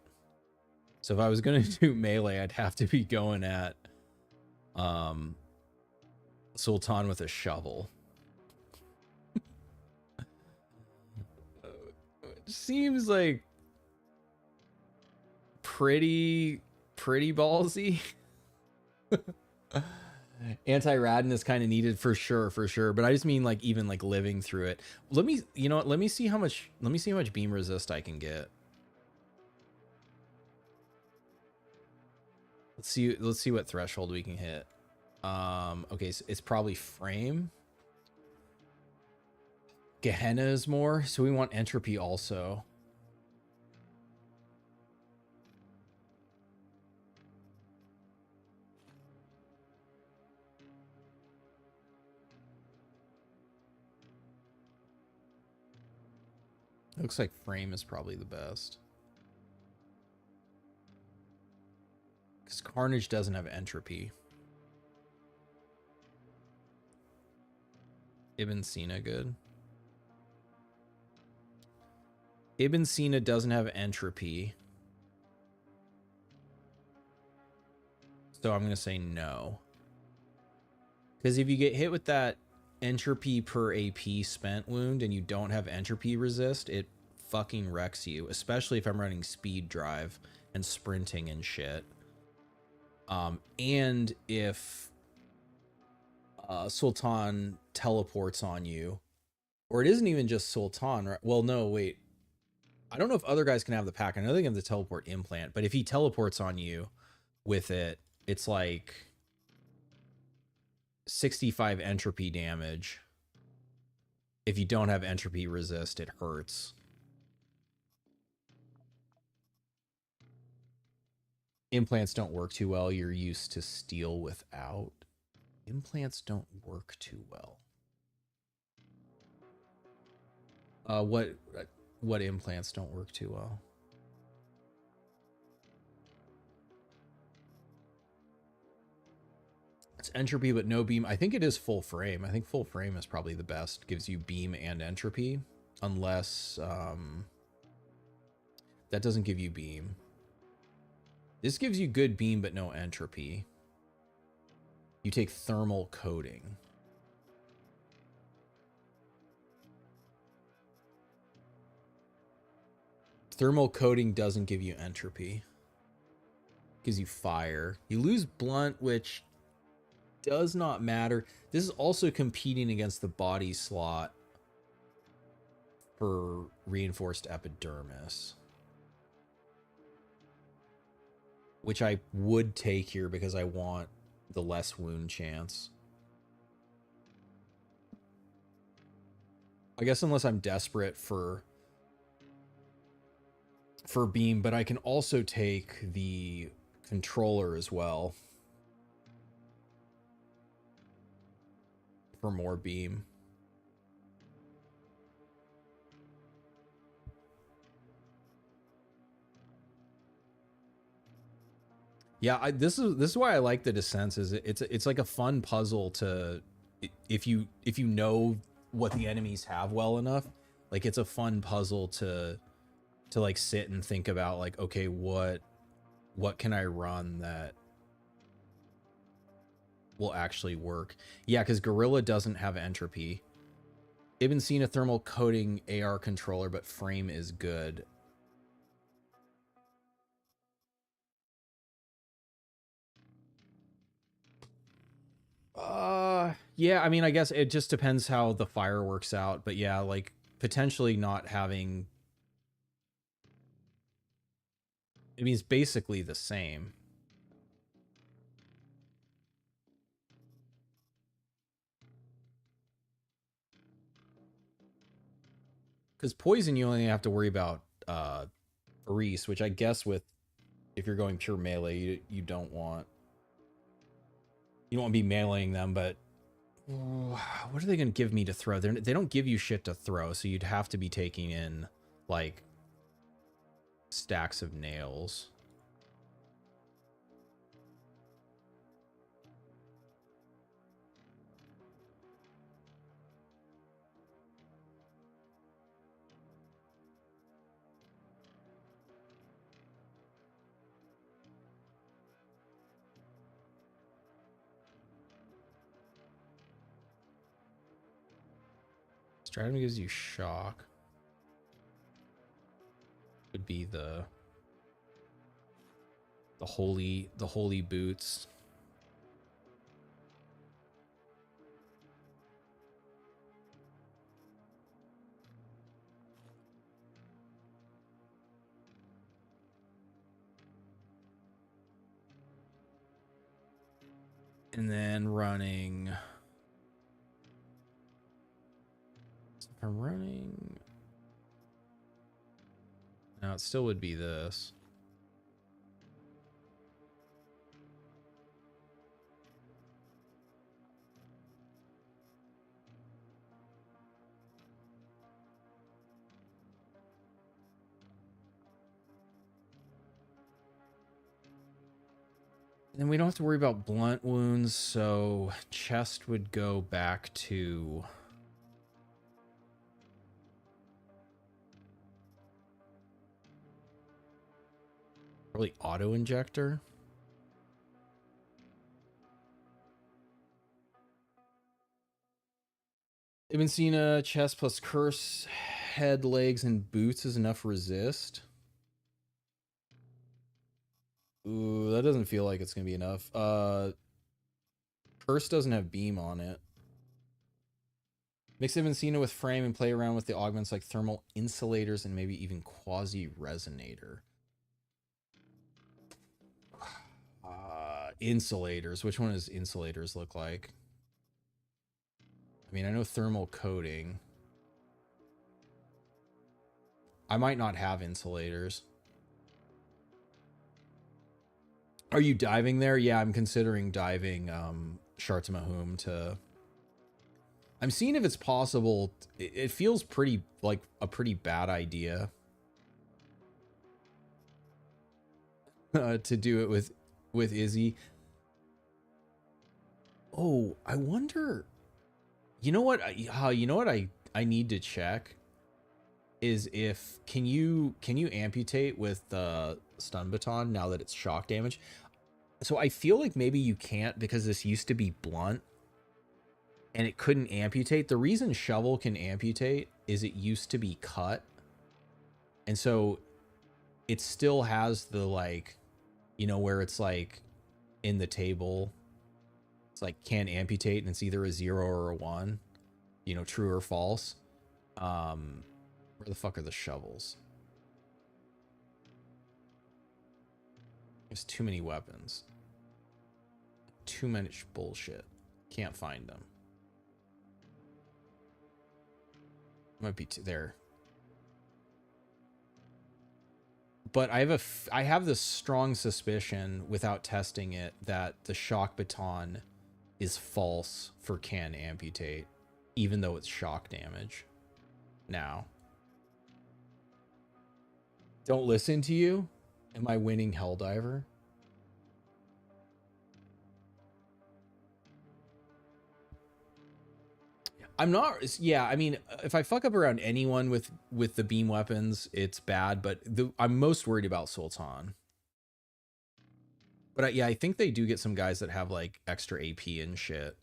So if I was going to do melee, I'd have to be going at Sultan with a shovel. Seems like pretty ballsy. Anti-radin is kind of needed for sure, but I just mean like even like living through it. Let me, you know what, let me see how much beam resist I can get. Let's see what threshold we can hit. Okay, so it's probably frame. Gehenna is more, so we want entropy also. Looks like frame is probably the best. Because Carnage doesn't have entropy. Ibn Sina good. Ibn Sina doesn't have entropy. So I'm going to say no. Because if you get hit with that entropy per AP spent wound and you don't have entropy resist, it fucking wrecks you. Especially if I'm running speed drive and sprinting and shit. And if Sultan teleports on you, or it isn't even just Sultan, right? Well, no, wait. I don't know if other guys can have the pack. I know they can have the teleport implant, but if he teleports on you with it, it's like 65 entropy damage. If you don't have entropy resist, it hurts. Implants don't work too well. You're used to steel without. Implants don't work too well. What implants don't work too well? It's entropy, but no beam. I think it is full frame. I think full frame is probably the best. Gives you beam and entropy. Unless that doesn't give you beam. This gives you good beam, but no entropy. You take thermal coating. Thermal coating doesn't give you entropy. Gives you fire. You lose blunt, which does not matter. This is also competing against the body slot for reinforced epidermis, which I would take here because I want the less wound chance. I guess unless I'm desperate for beam, but I can also take the controller as well for more beam. Yeah, this is why I like the Descents. Is it's like a fun puzzle to, if you know what the enemies have well enough, like it's a fun puzzle to to like sit and think about like, okay, what can I run that will actually work? Yeah, because Gorilla doesn't have entropy. Ibn Sina thermal coating AR controller, but frame is good. Yeah, I mean, I guess it just depends how the fire works out, but yeah, like potentially not having, I mean, it's basically the same. Because poison, you only have to worry about Reese, which I guess with, if you're going pure melee, you don't want, you don't want to be meleeing them, but what are they going to give me to throw? They don't give you shit to throw, so you'd have to be taking in, like, stacks of nails. Stratum gives you shock. Would be the holy boots. And then running, so if I'm running, now it still would be this. And then we don't have to worry about blunt wounds, so chest would go back to probably auto injector. Ibn Sina chest plus curse, head, legs, and boots is enough resist. Ooh, that doesn't feel like it's gonna be enough. Curse doesn't have beam on it. Mix Ibn Sina with frame and play around with the augments like thermal insulators and maybe even quasi-resonator. Insulators. Which one does insulators look like? I mean, I know thermal coating. I might not have insulators. Are you diving there? Yeah, I'm considering diving Shartamahum to... I'm seeing if it's possible. It feels pretty like a pretty bad idea to do it with Izzy. Oh, I wonder. You know what? You know what I need to check is if can you amputate with the stun baton now that it's shock damage? So I feel like maybe you can't because this used to be blunt. And it couldn't amputate. The reason shovel can amputate is it used to be cut. And so it still has the, like, you know, where it's like in the table, it's like can amputate and it's either a 0 or a 1, you know, true or false. Where the fuck are the shovels? There's too many weapons. Too much bullshit. Can't find them. Might be there, but I have this strong suspicion without testing it that the shock baton is false for can amputate, even though it's shock damage. Now, don't listen to you. Am I winning Helldiver? Yeah. I'm not. Yeah, I mean, if I fuck up around anyone with the beam weapons, it's bad. But I'm most worried about Sultan. But yeah, I think they do get some guys that have like extra AP and shit.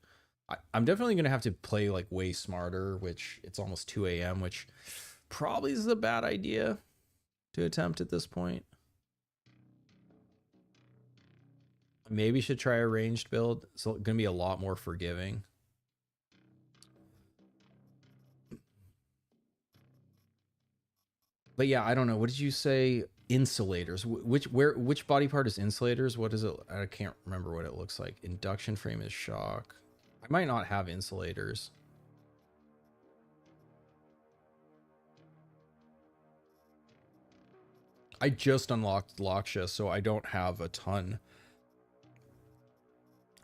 I'm definitely gonna have to play like way smarter, which it's almost 2 a.m., which probably is a bad idea to attempt at this point. Maybe should try a ranged build. It's gonna be a lot more forgiving. But yeah, I don't know. What did you say? Insulators. Which body part is insulators? What is it? I can't remember what it looks like. Induction frame is shock. I might not have insulators. I just unlocked Laksha, so I don't have a ton.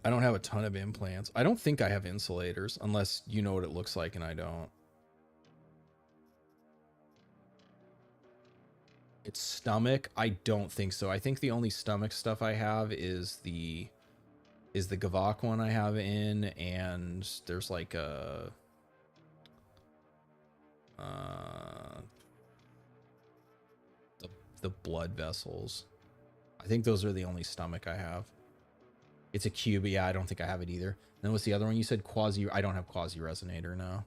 I don't have a ton of implants. I don't think I have insulators, unless you know what it looks like and I don't. It's stomach. I don't think so. I think the only stomach stuff I have is the Gavok one I have in, and there's like a the blood vessels. I think those are the only stomach I have. It's a cube, but yeah, I don't think I have it either. And then what's the other one? You said quasi. I don't have quasi resonator now.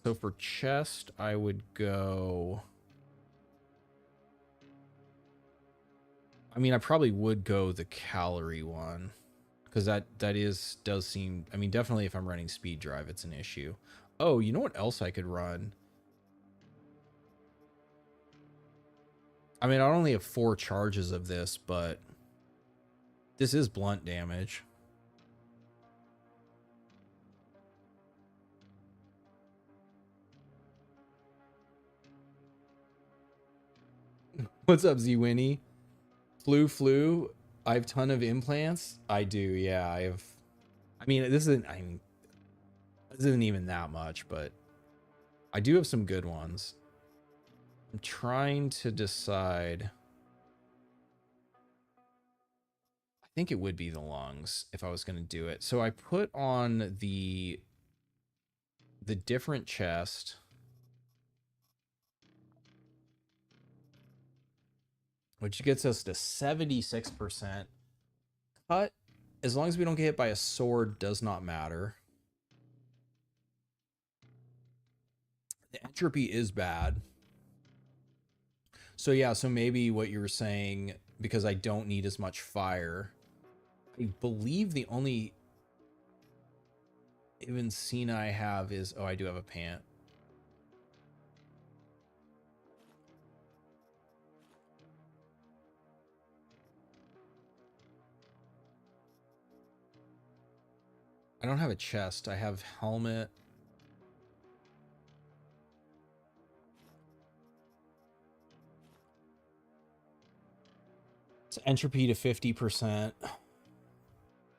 So for chest, I would go. I mean, I probably would go the calorie one, because that does seem. I mean, definitely if I'm running speed drive, it's an issue. Oh, you know what else I could run? I mean, I only have 4 charges of this, but this is blunt damage. What's up, Z-Winnie? Flu. I have a ton of implants. I do, yeah. I mean, this isn't even that much, but I do have some good ones. I'm trying to decide. I think it would be the lungs if I was going to do it. So I put on the different chest, which gets us to 76%. Cut, as long as we don't get hit by a sword, does not matter. The entropy is bad. So yeah, so maybe what you were saying, because I don't need as much fire. I believe the only Invincina I have is, oh, I do have a pant. I don't have a chest. I have helmet. It's entropy to 50%.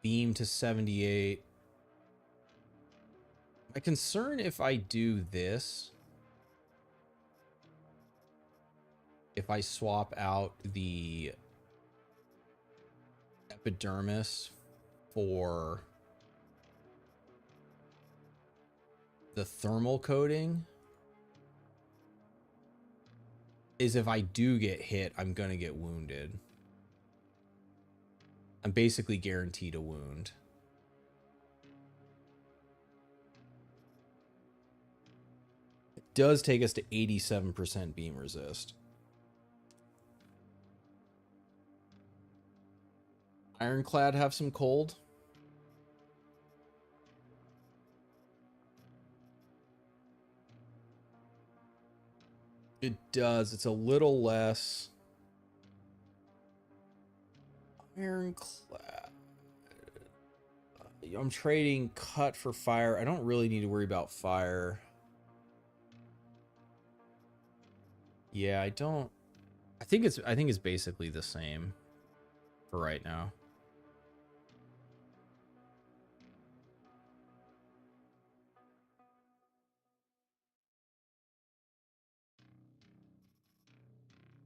Beam to 78. My concern if I do this, if I swap out the epidermis for the thermal coating, is if I do get hit, I'm gonna get wounded. I'm basically guaranteed a wound. It does take us to 87% beam resist. Ironclad have some cold. It does. It's a little less. Ironclad. I'm trading cut for fire. I don't really need to worry about fire. Yeah, I don't. I think it's basically the same for right now.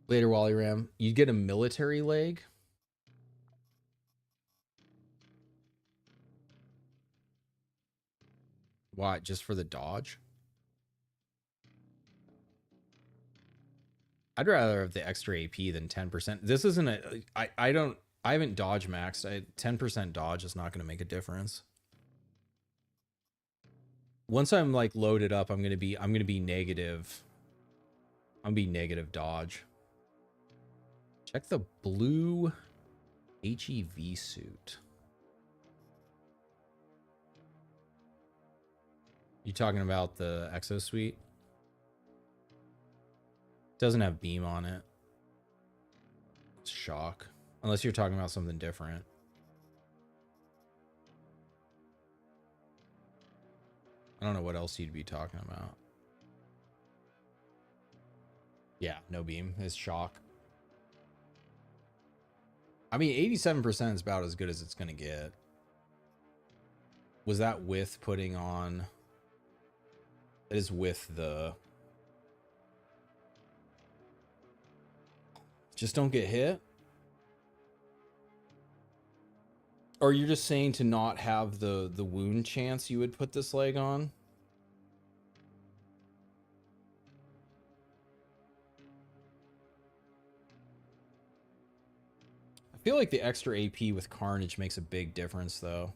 Later, Wally Ram. You get a military leg. Why? Just for the dodge? I'd rather have the extra AP than 10%. This isn't a... I haven't dodge maxed. 10% dodge is not going to make a difference. Once I'm like loaded up, I'm gonna be negative. I'm gonna be negative dodge. Check the blue HEV suit. You talking about the Exo Suite? Doesn't have beam on it. It's shock. Unless you're talking about something different. I don't know what else you'd be talking about. Yeah, no beam. It's shock. I mean, 87% is about as good as it's going to get. Was that with putting on... It is with the... Just don't get hit? Or you're just saying to not have the wound chance you would put this leg on? I feel like the extra AP with Carnage makes a big difference, though.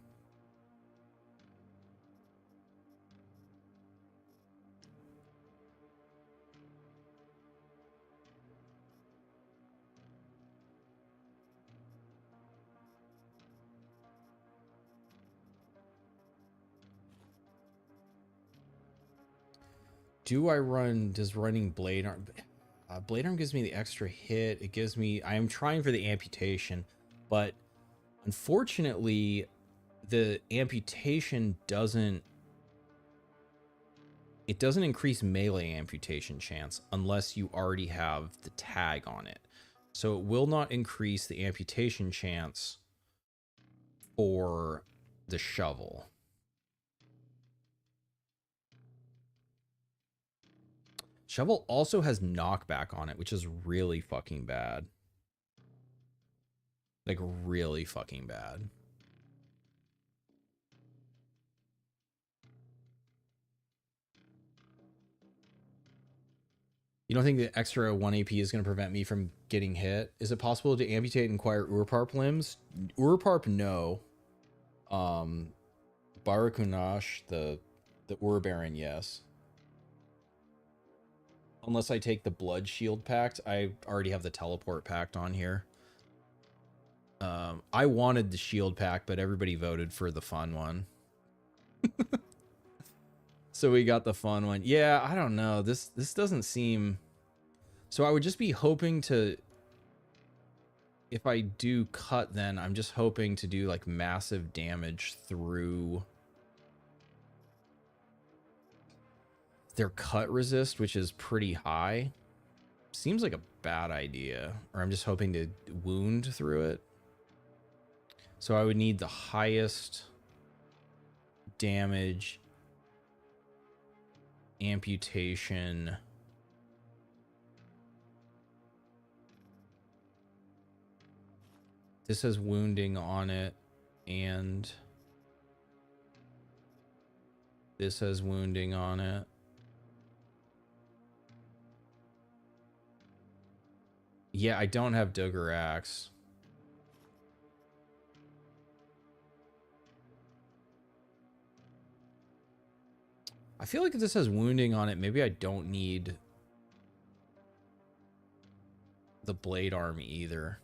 Does running Blade Arm... Blade Arm gives me the extra hit. It gives me... I am trying for the amputation, but unfortunately, the amputation doesn't... It doesn't increase melee amputation chance unless you already have the tag on it. So it will not increase the amputation chance for the shovel. Shovel also has knockback on it, which is really fucking bad. Like, really fucking bad. You don't think the extra 1 AP is going to prevent me from getting hit? Is it possible to amputate and acquire Urparp limbs? Urparp, no. Barakunash, the Urbaron, yes. Unless I take the Blood Shield Pact. I already have the Teleport Pact on here. I wanted the Shield Pact, but everybody voted for the fun one. So we got the fun one. Yeah, I don't know. This doesn't seem... So I would just be hoping to... If I do cut, then I'm just hoping to do like massive damage through their cut resist, which is pretty high. Seems like a bad idea. Or I'm just hoping to wound through it. So I would need the highest damage amputation. This has wounding on it, and this has wounding on it. Yeah, I don't have Duggar Axe. I feel like if this has wounding on it, maybe I don't need the blade arm either.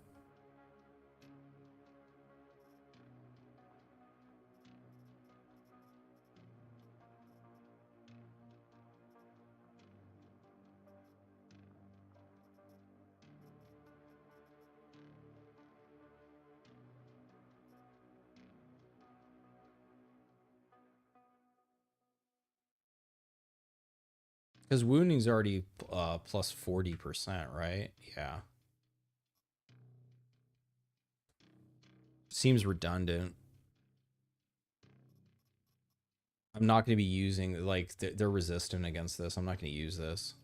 Because wounding's already plus 40%, right? Yeah. Seems redundant. I'm not going to be using, like, they're resistant against this. I'm not going to use this.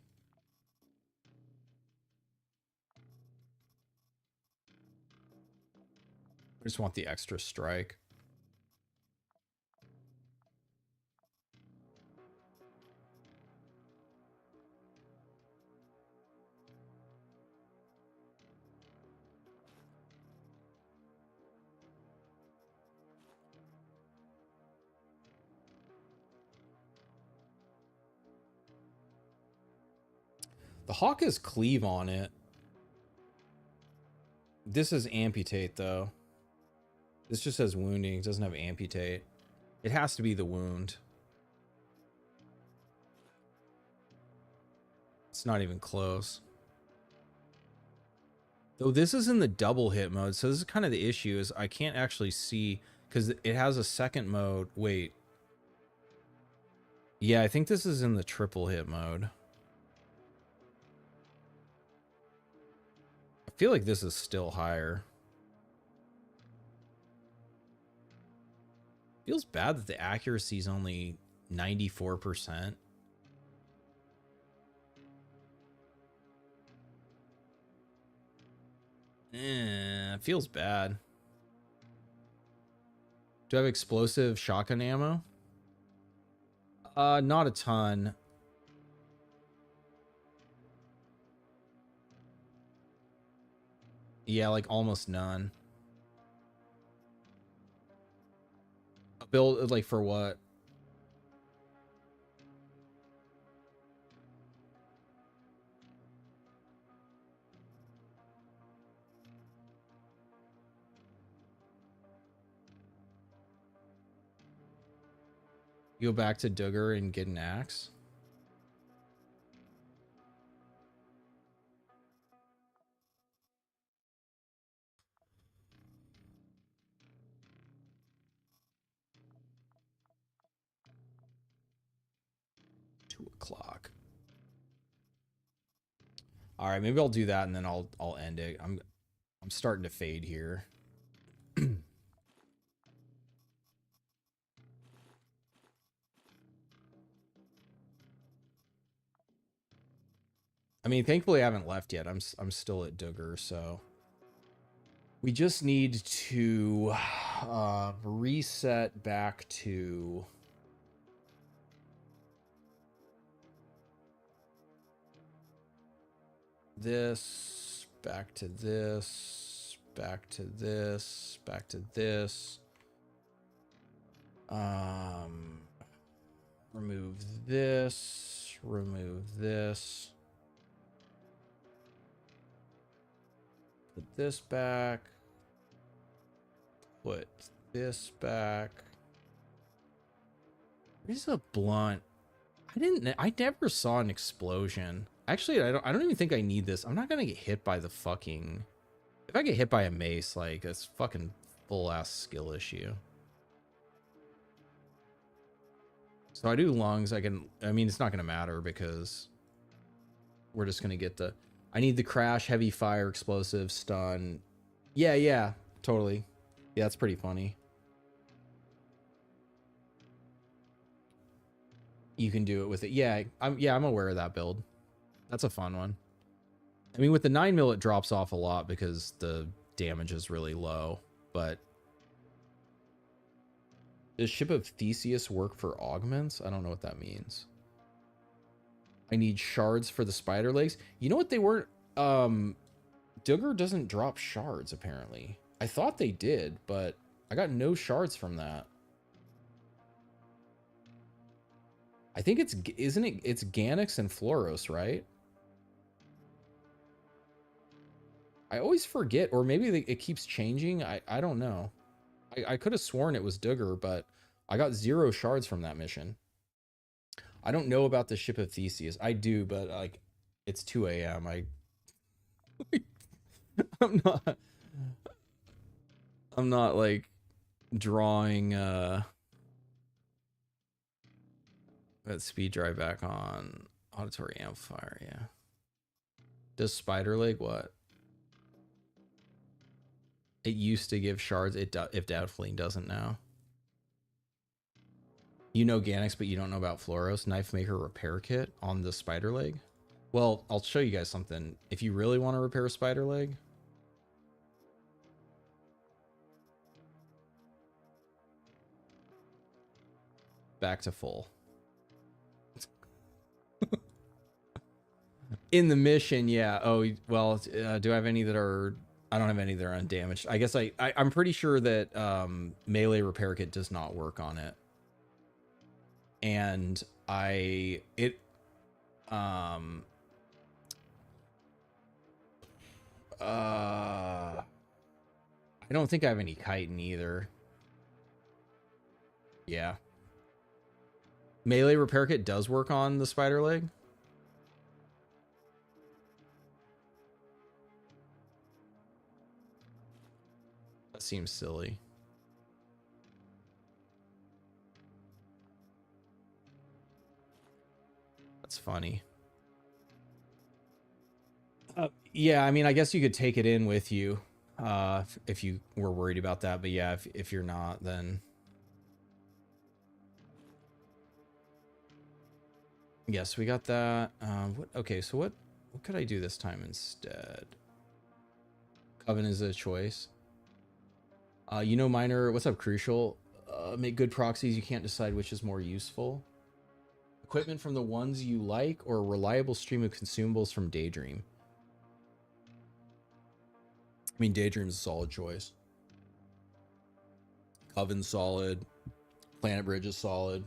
I just want the extra strike. The Hawk has cleave on it. This is amputate though. This just says wounding. It doesn't have amputate. It has to be the wound. It's not even close. Though this is in the double hit mode, so this is kind of the issue, is I can't actually see because it has a second mode. Wait. Yeah, I think this is in the triple hit mode. I feel like this is still higher. Feels bad that the accuracy is only 94%. It feels bad. Do I have explosive shotgun ammo? Not a ton. Yeah, like almost none. A build, like for what? Go back to Duggar and get an axe. $2:00. All right, maybe I'll do that and then I'll end it. I'm starting to fade here. I mean, thankfully I haven't left yet. I'm still at Duggar, so we just need to reset back to this, back to this, back to this, back to this. Remove this, remove this. Put this back. Put this back. There's a blunt. I never saw an explosion. Actually, I don't even think I need this. I'm not gonna get hit by the fucking. If I get hit by a mace, like that's fucking full ass skill issue. So I do lungs. I mean, it's not gonna matter because we're just gonna get the. I need the crash, heavy fire, explosive, stun. Yeah, totally. Yeah, that's pretty funny. You can do it with it. Yeah, I'm aware of that build. That's a fun one. I mean, with the 9mm, it drops off a lot because the damage is really low. But does Ship of Theseus work for augments? I don't know what that means. I need shards for the spider legs. You know what they weren't? Duggar doesn't drop shards, apparently. I thought they did, but I got no shards from that. I think it's, isn't it? It's Ganyx and Floros, right? I always forget, or maybe it keeps changing. I don't know. I could have sworn it was Duggar, but I got 0 shards from that mission. I don't know about the Ship of Theseus. I do, but like, it's 2 a.m. I'm not like drawing that speed drive back on. Auditory amplifier, yeah. Does spider leg what? It used to give shards. It definitely doesn't now. You know Ganyx, but you don't know about Floros. Knife maker repair kit on the spider leg. Well, I'll show you guys something. If you really want to repair a spider leg, back to full. In the mission, yeah. Oh, well, do I have any that are... I don't have any that are undamaged. I guess I'm pretty sure that melee repair kit does not work on it. And I don't think I have any chitin either. Yeah. Melee repair kit does work on the spider leg. That seems silly. That's funny. Yeah, I mean, I guess you could take it in with you if you were worried about that. But yeah, if you're not, then yes, we got that. Okay, so what could I do this time instead? Coven is a choice. You know, Miner, what's up, Crucial? Make good proxies. You can't decide which is more useful. Equipment from the ones you like, or a reliable stream of consumables from Daydream. I mean, Daydream's a solid choice. Coven's solid. Planet Bridge is solid.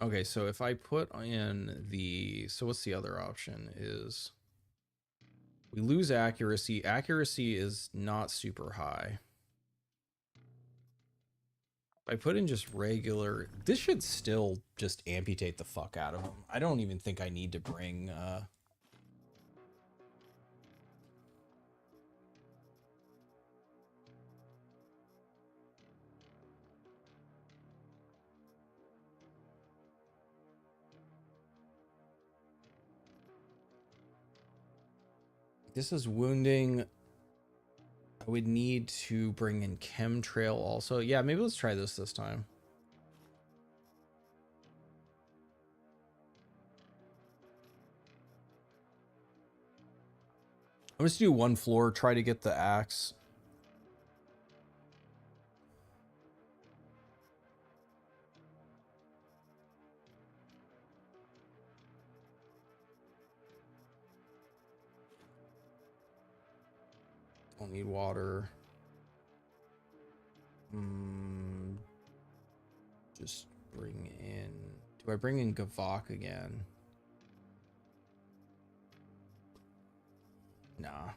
Okay, so if I put in the... So what's the other option is... We lose accuracy. Accuracy is not super high. If I put in just regular... This should still just amputate the fuck out of him. I don't even think I need to bring... This is wounding. I would need to bring in chemtrail also. Yeah, maybe let's try this time. I'm just do one floor, try to get the axe. Don't need water. Just bring in... Do I bring in Gavok again? Nah.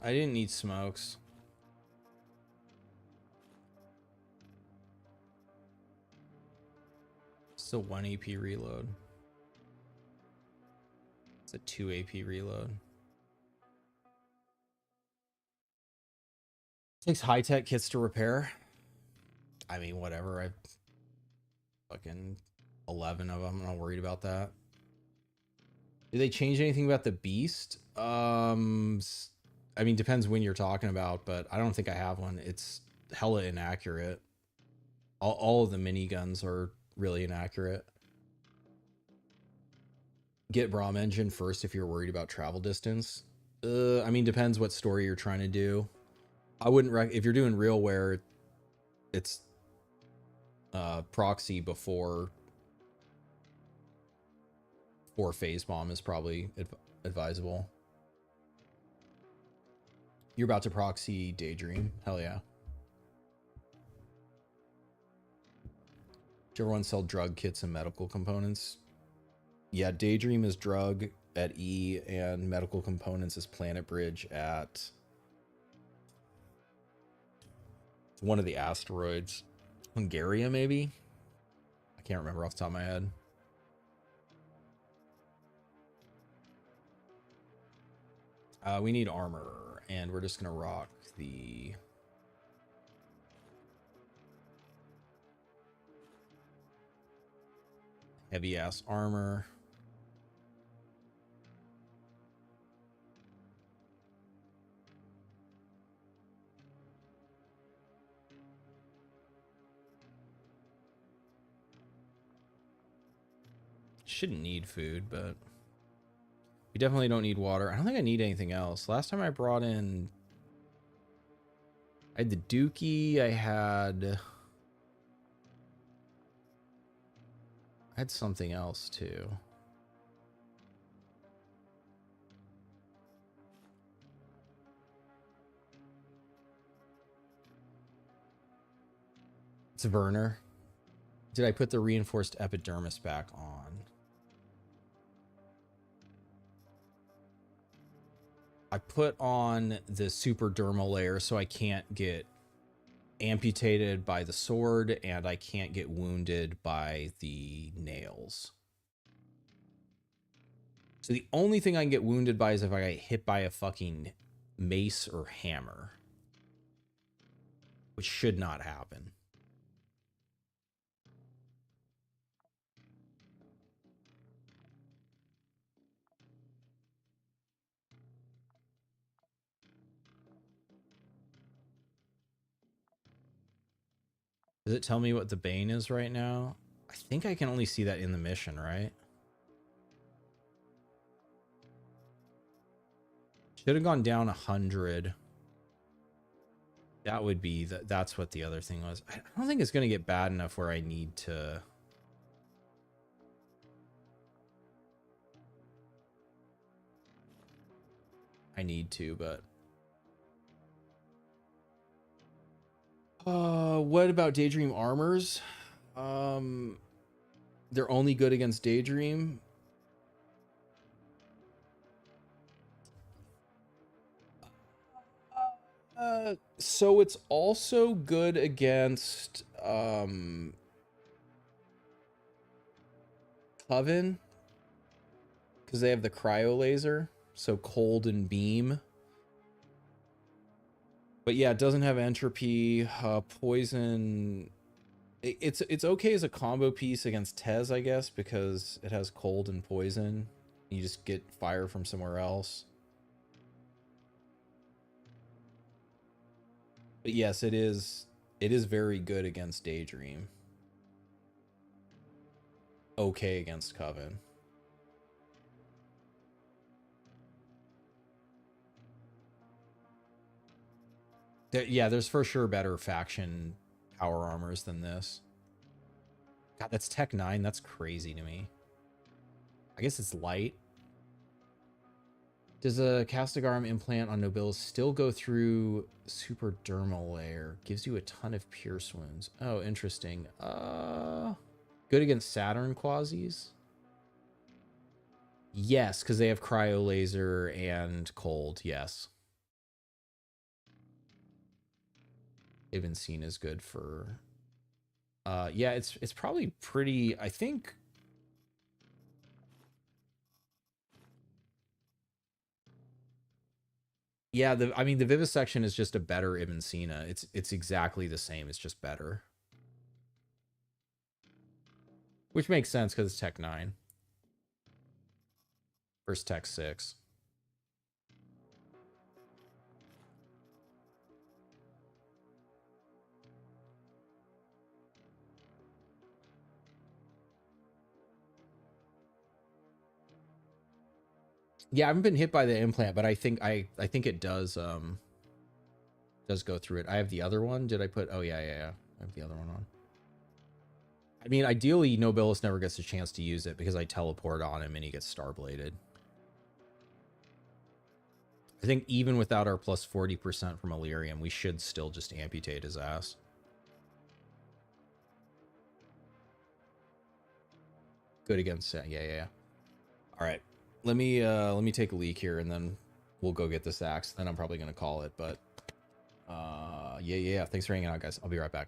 I didn't need smokes. Still 1 AP reload. It's a 2 AP reload. Takes high-tech kits to repair. I mean, whatever. I fucking 11 of them. I'm not worried about that. Did they change anything about the beast? I mean, depends when you're talking about, but I don't think I have one. It's hella inaccurate. All of the miniguns are really inaccurate. Get Brahm engine first if you're worried about travel distance. I mean, depends what story you're trying to do. I wouldn't if you're doing RealWare, it's proxy before phase bomb is probably advisable. You're about to proxy Daydream. Hell yeah. Do everyone sell drug kits and medical components? Yeah, Daydream is drug at E and medical components is Planet Bridge at one of the asteroids. Hungaria, maybe? I can't remember off the top of my head. We need armor, and we're just gonna rock the heavy ass armor. shouldn't need food, but we definitely don't need water. I don't think I need anything else. Last time I brought in, I had the Dookie. I had something else too. It's Werner. Did I put the reinforced epidermis back on? I put on the super dermal layer so I can't get amputated by the sword and I can't get wounded by the nails. So the only thing I can get wounded by is if I get hit by a fucking mace or hammer, which should not happen. Does it tell me what the Bane is right now? I think I can only see that in the mission, right? Should have gone down 100. That would be that's what the other thing was. I don't think it's going to get bad enough where I need to. I need to, but. What about Daydream armors? They're only good against Daydream. So it's also good against Coven because they have the cryo laser, so cold and beam. But yeah, it doesn't have entropy, poison. It's okay as a combo piece against Tez, I guess, because it has cold and poison. You just get fire from somewhere else. But yes, it is very good against Daydream. Okay against Coven. Yeah, there's for sure better faction power armors than this. God, that's Tech 9. That's crazy to me. I guess it's light. Does a Castigarum implant on Nobilis still go through super dermal layer? Gives you a ton of pierce wounds. Oh, interesting. Good against Saturn quasis? Yes, because they have cryo laser and cold. Yes. Ibn Sina is good for yeah, it's probably pretty, I think. Yeah, I mean the Vivisection is just a better Ibn Sina. It's exactly the same, it's just better. Which makes sense because it's Tech 9 versus Tech 6. Yeah, I haven't been hit by the implant, but I think it does go through it. I have the other one. Did I put? Oh yeah. I have the other one on. I mean, ideally, Nobilis never gets a chance to use it because I teleport on him and he gets starbladed. I think even without our plus 40% from Illyrium, we should still just amputate his ass. Good against yeah. All right. Let me take a leak here and then we'll go get this axe. Then I'm probably gonna call it, but yeah. Thanks for hanging out, guys. I'll be right back.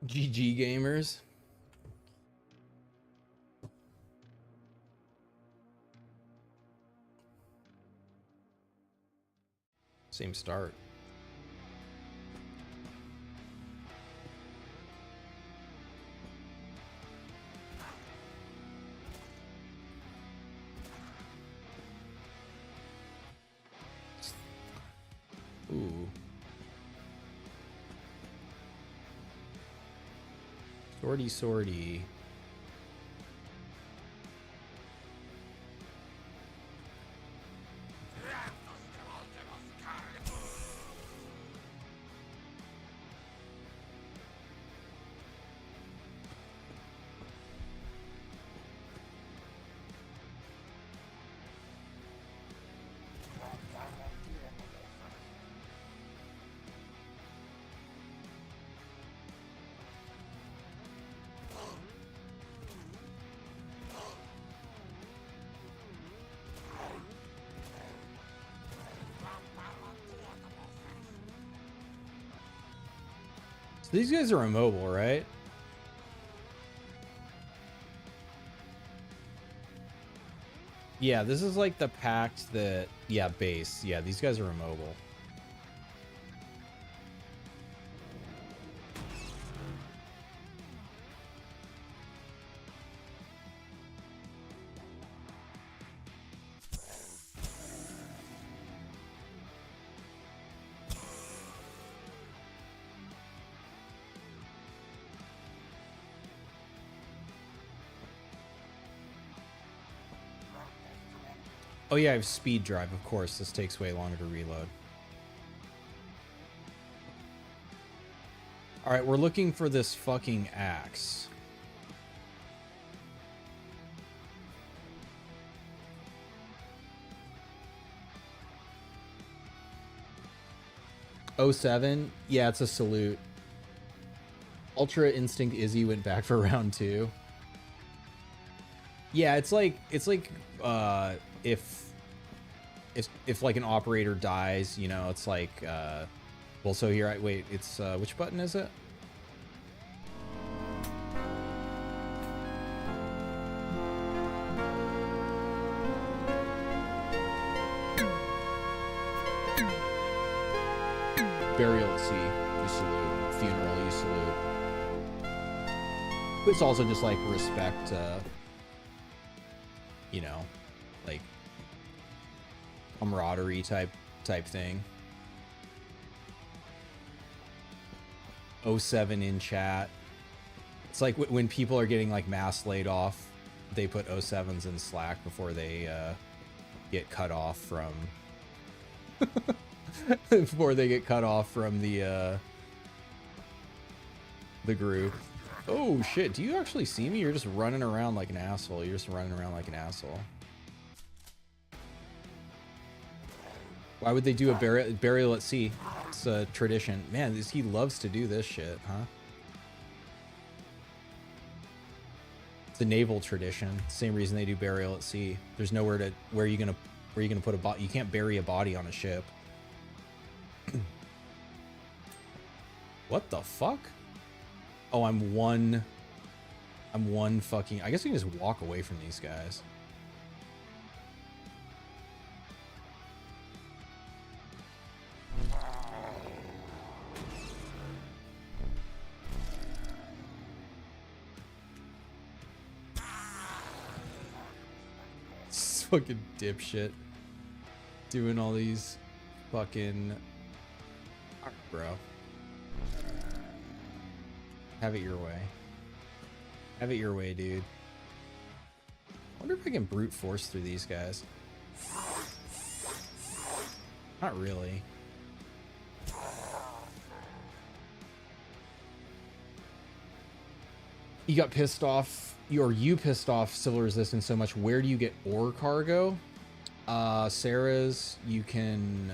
GG gamers. Same start. Ooh. Sorty. So these guys are immobile, right? Yeah, this is like the pact that, yeah, base. Yeah, these guys are immobile. Oh yeah, I have speed drive, of course. This takes way longer to reload. Alright, we're looking for this fucking axe. '07? Yeah, it's a salute. Ultra Instinct Izzy went back for round 2. Yeah, it's like if like an operator dies, you know, it's like well, so here wait, it's which button is it? Burial at sea, you salute. Funeral, you salute. It's also just like respect, you know, like camaraderie type thing. 07 in chat. It's like when people are getting like mass laid off, they put 07s in Slack before they get cut off from before they get cut off from the group. Oh shit, do you actually see me? You're just running around like an asshole. You're just running around like an asshole. Why would they do a burial at sea? It's a tradition. Man, he loves to do this shit, huh? It's a naval tradition. Same reason they do burial at sea. There's nowhere to where you gonna put a body. You can't bury a body on a ship. What the fuck? Oh, I'm one fucking... I guess we can just walk away from these guys. This fucking dipshit. Doing all these fucking... Alright, bro. Have it your way. Have it your way, dude. I wonder if I can brute force through these guys. Not really. You got pissed off, you pissed off Civil Resistance so much. Where do you get ore cargo? Sarah's, you can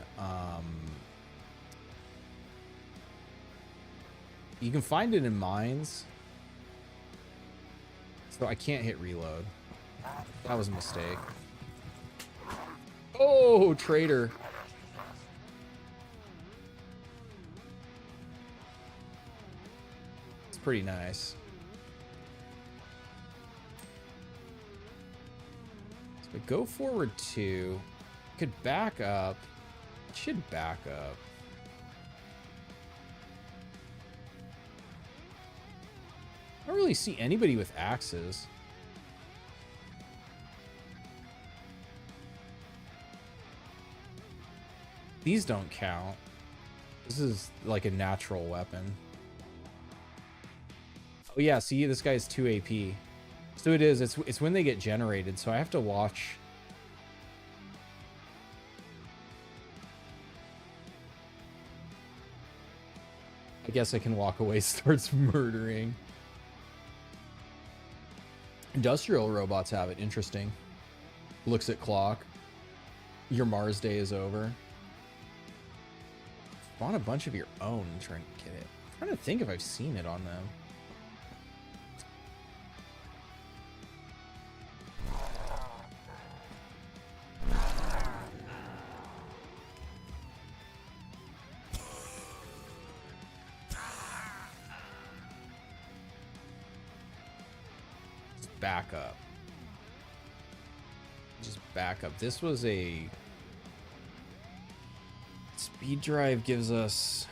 find it in mines. So I can't hit reload. That was a mistake. Oh, traitor. It's pretty nice. So we go forward 2. Could back up. Should back up. I don't really see anybody with axes. These don't count. This is like a natural weapon. Oh yeah, see, this guy has 2 AP. So it is, it's when they get generated, so I have to watch. I guess I can walk away, starts murdering. Industrial robots have it, interesting. Looks at clock. Your Mars day is over. Spawn a bunch of your own and try and get it. I'm trying to think if I've seen it on them. Just back up. Just back up. This was a... Speed drive gives us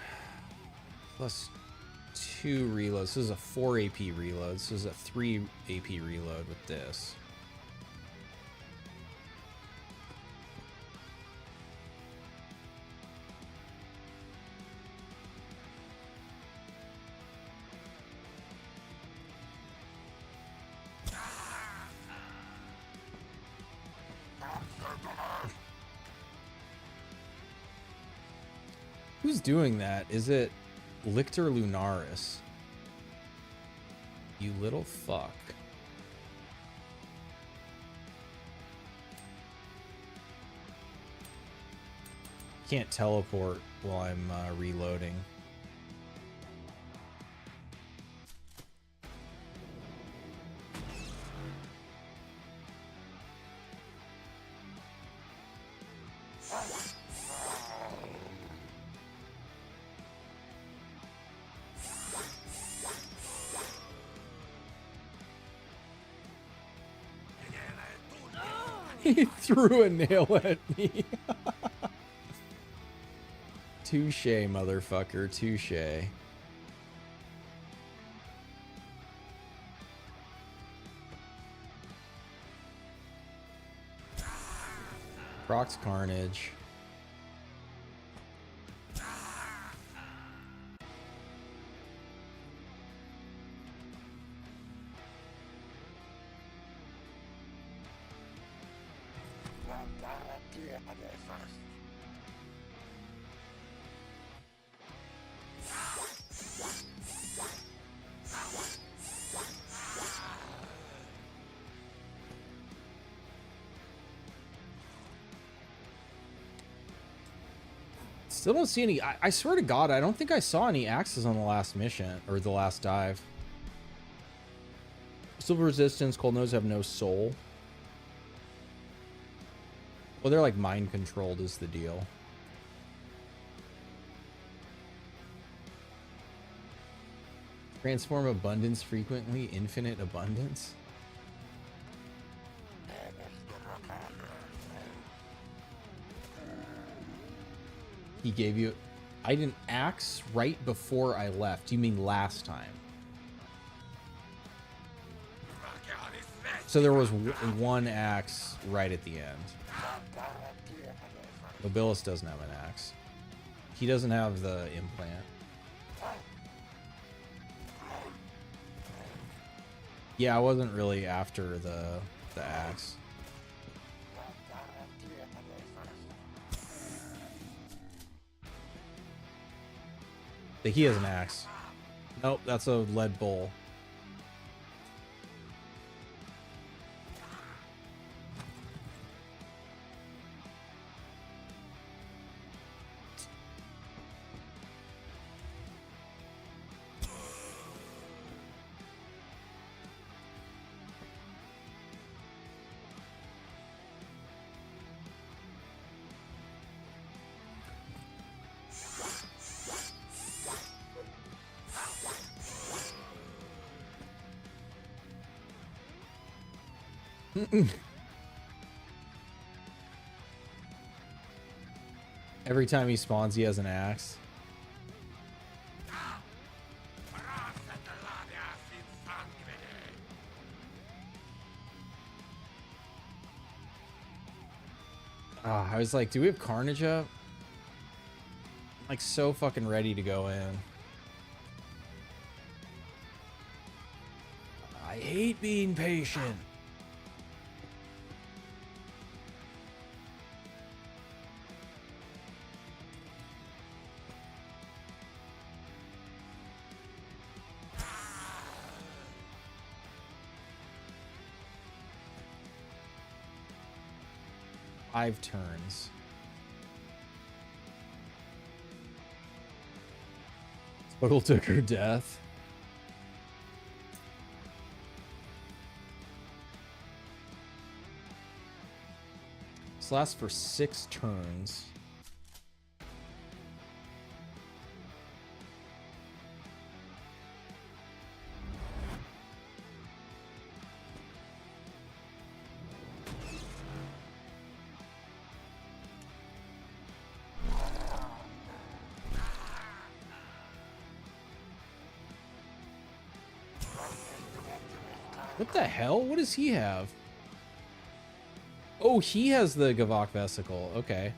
plus 2 reloads. This is a 4 AP reload. This is a 3 AP reload with this. Who's doing that? Is it Lictor Lunaris? You little fuck. Can't teleport while I'm reloading. He threw a nail at me. Touche, motherfucker. Touche. Procs Carnage. Still don't see any. I swear to God, I don't think I saw any axes on the last mission or the last dive. Silver Resistance, Cold Nose have no soul. Well, they're like mind controlled is the deal. Transform abundance frequently, infinite abundance. He gave you... I didn't axe right before I left. You mean last time? So there was one axe right at the end. Mobilis doesn't have an axe. He doesn't have the implant. Yeah, I wasn't really after the axe. He has an axe. Nope, that's a lead bowl. Every time he spawns, he has an axe. I was like, do we have Carnage up? I'm like so fucking ready to go in. I hate being patient. Five turns. Total took her death. This lasts for 6 turns. What the hell? What does he have? Oh, he has the Gavok Vesicle. Okay.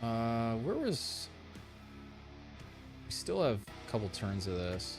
Where was... We still have a couple turns of this.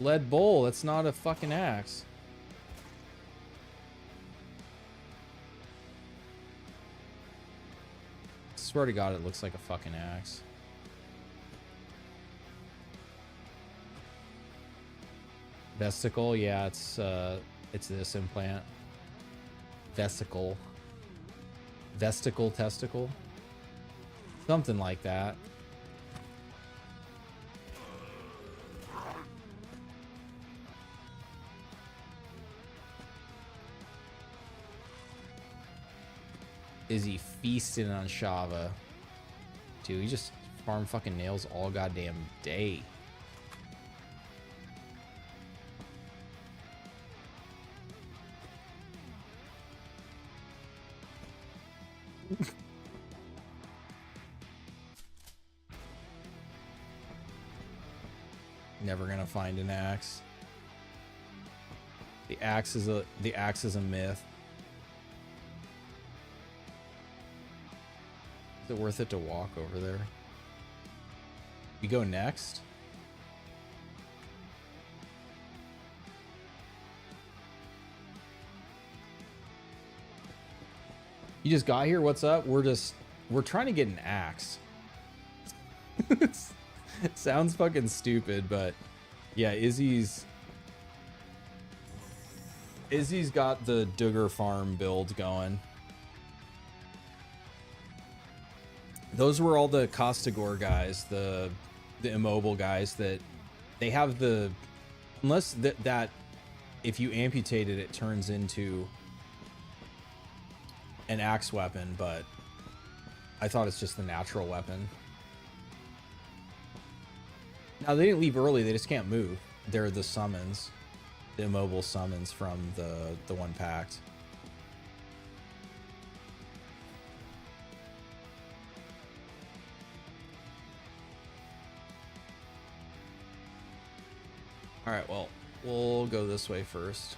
Lead bowl, that's not a fucking axe. Swear to God, it looks like a fucking axe. Vesicle, yeah, it's this implant. Vesicle. Vesticle testicle. Something like that. Is he feasting on Shava? Dude, he just farm fucking nails all goddamn day. Never gonna find an axe. The axe is a myth. Is it worth it to walk over there? We go next? You just got here? What's up? We're trying to get an axe. It sounds fucking stupid, but yeah, Izzy's got the Duggar farm build going. Those were all the Costagore guys, the immobile guys that they have the, unless that if you amputate it, it turns into an axe weapon, but I thought it's just the natural weapon. Now they didn't leave early, they just can't move. They're the summons, the immobile summons from the one pact. Alright, well, we'll go this way first.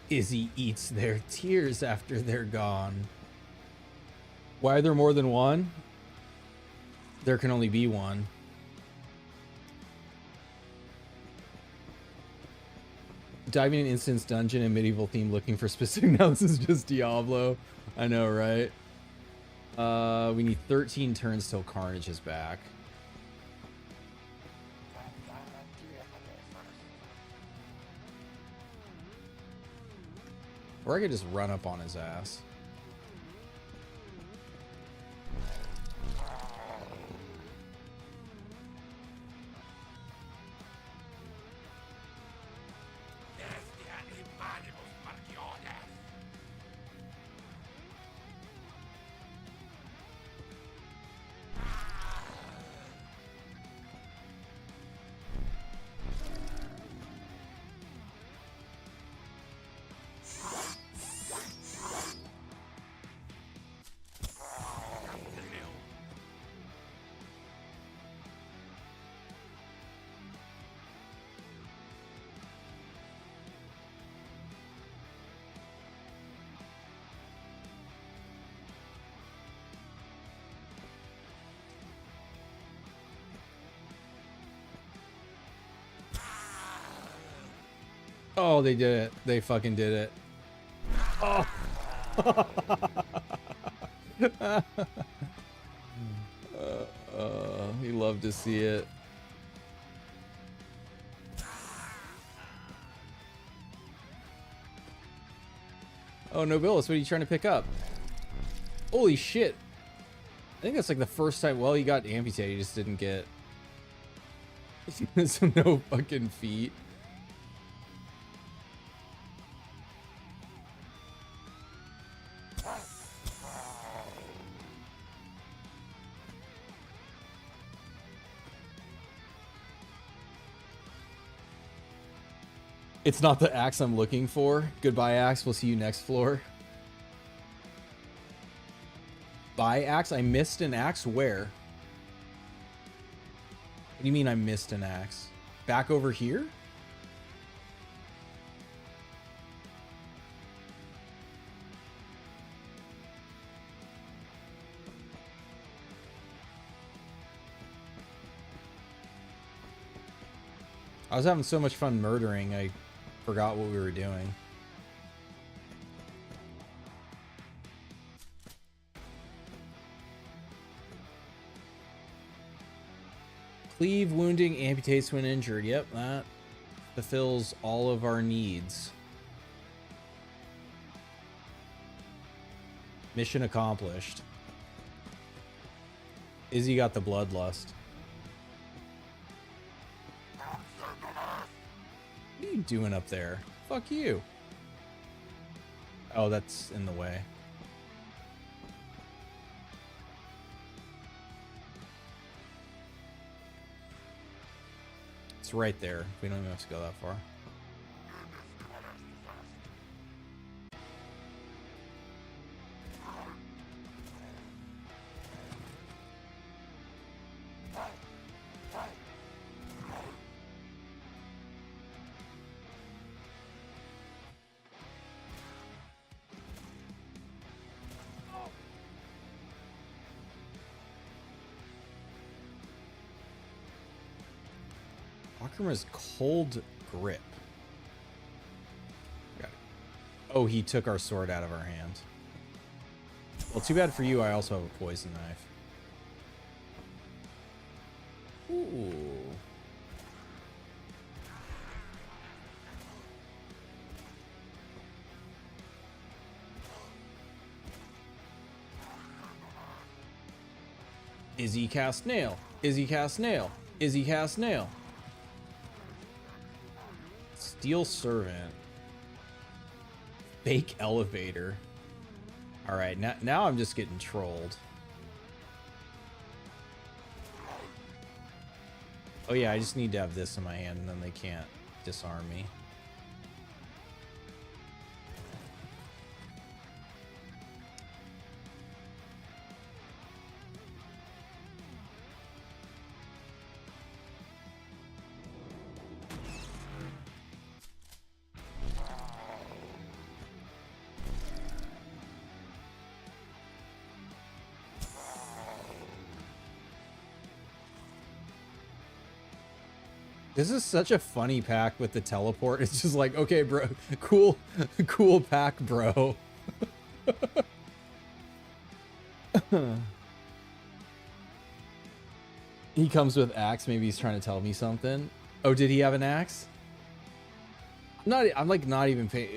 Izzy eats their tears after they're gone. Why are there more than one? There can only be one. Diving in instance dungeon and medieval theme looking for specific. Now this is just Diablo. I know, right? We need 13 turns till Carnage is back. Or I could just run up on his ass. Oh, they did it. They fucking did it. Oh. We love to see it. Oh, Nobilis, what are you trying to pick up? Holy shit. I think that's like the first time. Well, he got amputated. He just didn't get no fucking feet. It's not the axe I'm looking for. Goodbye, axe. We'll see you next floor. Bye, axe. I missed an axe. Where? What do you mean I missed an axe? Back over here? I was having so much fun murdering, I forgot what we were doing. Cleave, wounding, amputates when injured. Yep, that fulfills all of our needs. Mission accomplished. Izzy got the bloodlust. What are you doing up there? Fuck you. Oh, that's in the way. It's right there. We don't even have to go that far. Akama's cold grip. Got it. Oh, he took our sword out of our hand. Well, too bad for you. I also have a poison knife. Ooh. Izzy cast nail. Izzy cast nail. Izzy cast nail. Steel servant. Fake elevator. All right, now I'm just getting trolled. Oh yeah, I just need to have this in my hand and then they can't disarm me. This is such a funny pack with the teleport. It's just like, okay, bro, cool, cool pack, bro. He comes with axe. Maybe he's trying to tell me something. Oh, did he have an axe? I'm like not even paying.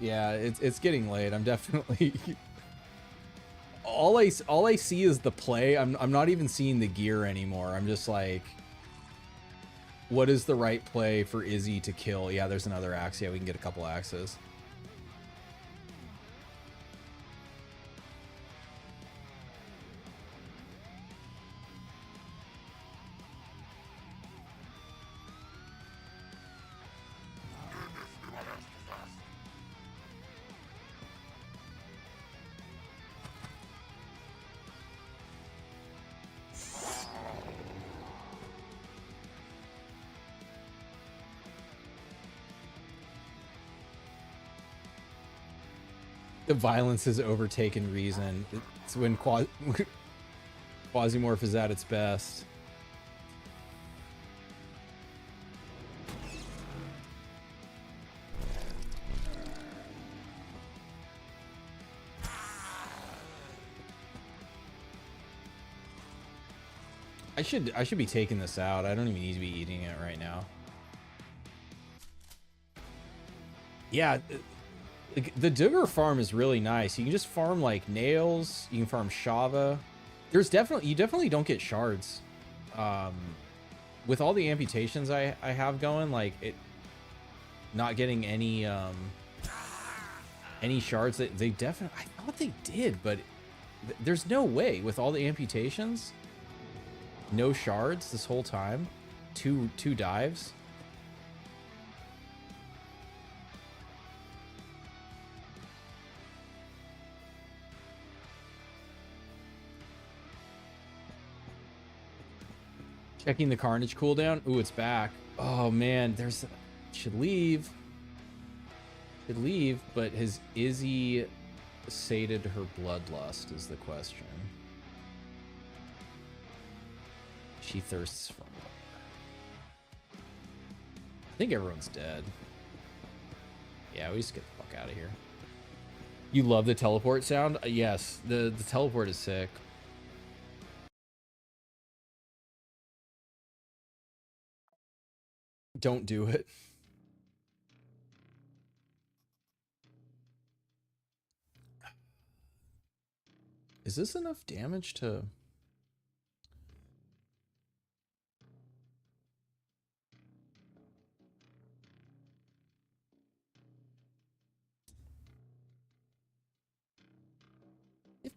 It's getting late. I'm definitely all I see is the play. I'm not even seeing the gear anymore. I'm just like, what is the right play for Izzy to kill? Yeah, there's another axe. Yeah, we can get a couple axes. The violence has overtaken reason. It's when Quasimorph is at its best. I should be taking this out. I don't even need to be eating it right now. Yeah. The Duggar farm is really nice. You can just farm like nails. You can farm Shava. You definitely don't get shards. With all the amputations I have going, like not getting any shards. They definitely, I thought they did, but there's no way with all the amputations. No shards this whole time. Two dives. Checking the Carnage cooldown. Ooh, it's back. Oh man, should leave, but has Izzy sated her bloodlust is the question. She thirsts for more. I think everyone's dead. Yeah, we just get the fuck out of here. You love the teleport sound? Yes, the teleport is sick. Don't do it. Is this enough damage to...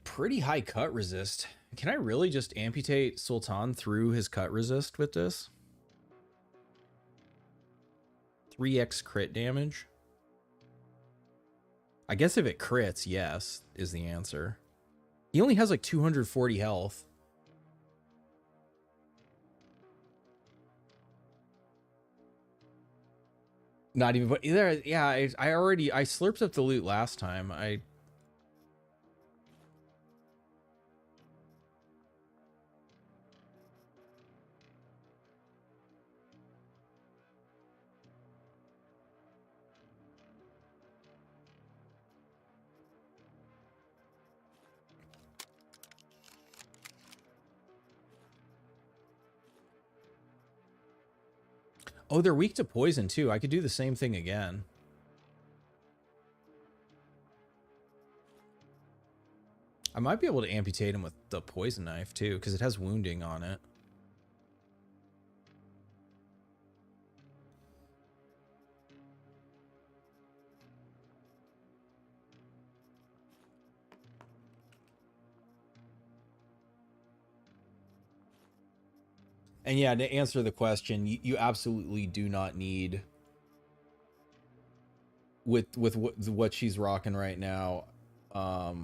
Pretty high cut resist. Can I really just amputate Sultan through his cut resist with this? 3x crit damage? I guess if it crits, yes, is the answer. He only has like 240 health. Not even, but either, yeah, I slurped up the loot last time. Oh, they're weak to poison too. I could do the same thing again. I might be able to amputate him with the poison knife too, because it has wounding on it. And yeah, to answer the question, you absolutely do not need, with what she's rocking right now, I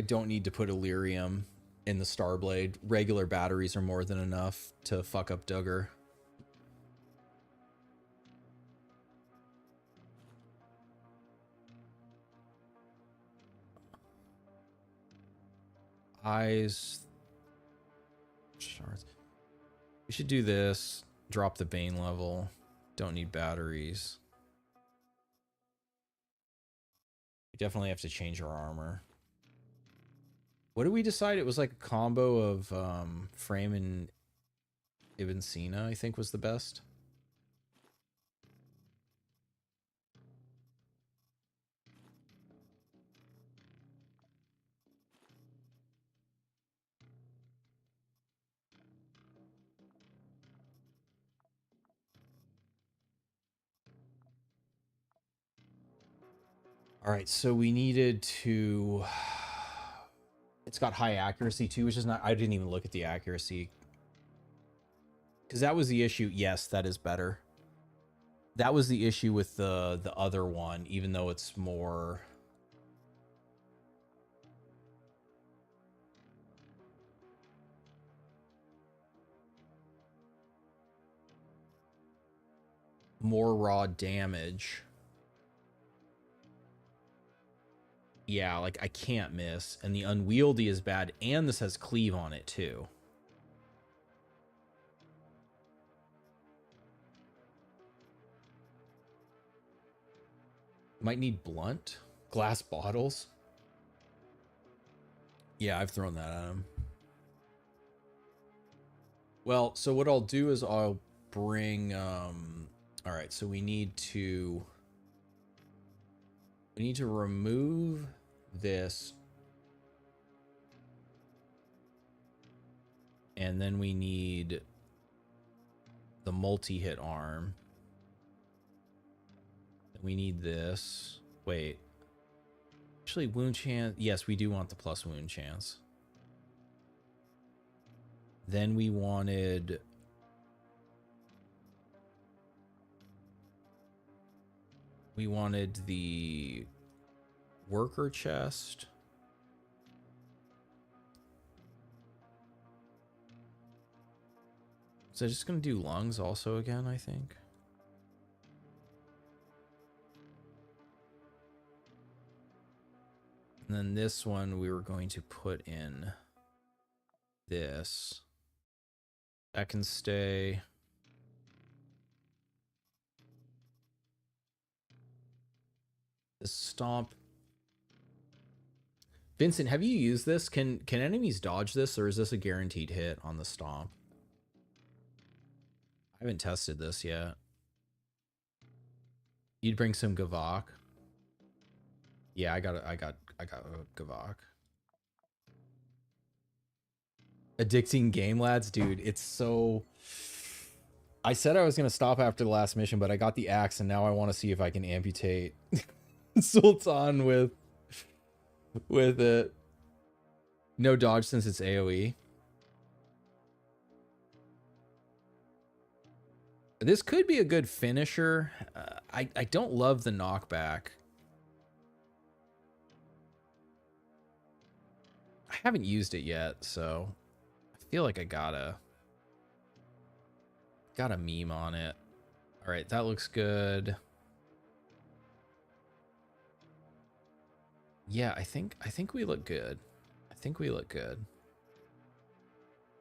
don't need to put Illyrium in the Starblade. Regular batteries are more than enough to fuck up Duggar. Eyes... Shards. We should do this. Drop the Bane level. Don't need batteries. We definitely have to change our armor. What did we decide? It was like a combo of Frame and Ivancina, I think was the best. All right, so we needed to... It's got high accuracy too, which is not... I didn't even look at the accuracy. Because that was the issue. Yes, that is better. That was the issue with the other one, even though it's more... more raw damage. Yeah, like I can't miss. And the unwieldy is bad, and this has cleave on it too. Might need blunt. Glass bottles. Yeah, I've thrown that at him. Well, so what I'll do is I'll bring all right, so we need to remove this, and then we need the multi-hit arm. We need this. Wait. Actually, wound chance. Yes, we do want the plus wound chance. Then we wanted... we wanted the worker chest. So just gonna do lungs also again, I think. And then this one we were going to put in this. That can stay. The stomp. Vincent, have you used this? Can enemies dodge this, or is this a guaranteed hit on the stomp? I haven't tested this yet. You'd bring some Gavok. Yeah, I got a Gavok. Addicting game, lads, dude. It's so... I said I was gonna stop after the last mission, but I got the axe, and now I want to see if I can amputate Sultan with it. No dodge since it's AoE. This could be a good finisher. I don't love the knockback. I haven't used it yet, so I feel like I gotta meme on it. All right, that looks good. Yeah, I think we look good. I think we look good.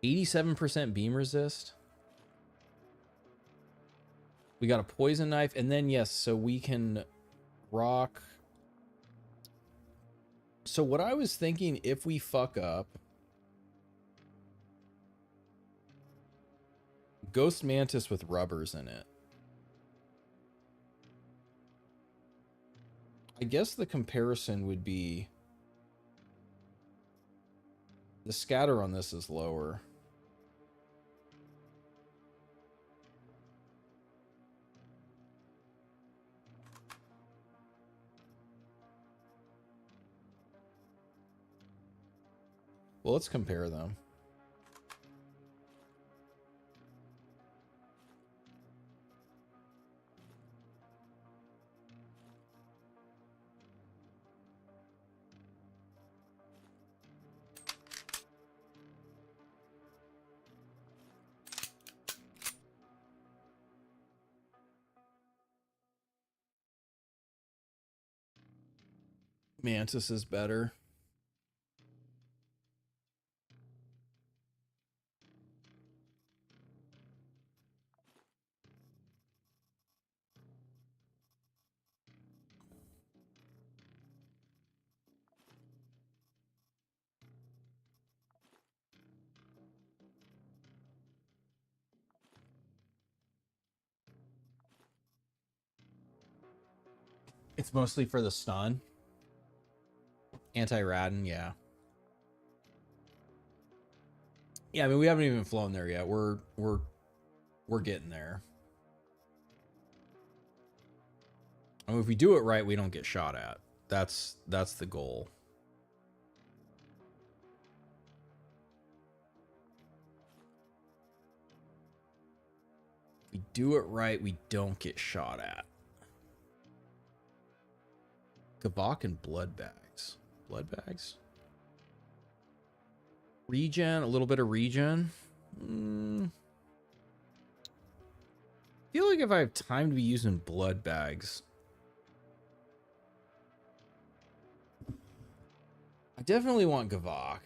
87% beam resist. We got a poison knife, and then yes, so we can rock. So what I was thinking, if we fuck up, Ghost Mantis with rubbers in it. I guess the comparison would be the scatter on this is lower. Well, let's compare them. Mantis is better. It's mostly for the stun. Anti-Radin, yeah. Yeah, I mean, we haven't even flown there yet. We're getting there. I mean, if we do it right, we don't get shot at. That's the goal. If we do it right, we don't get shot at. Kavak and blood bags. Blood bags? Regen, a little bit of regen. I feel like if I have time to be using blood bags, I definitely want Gavok.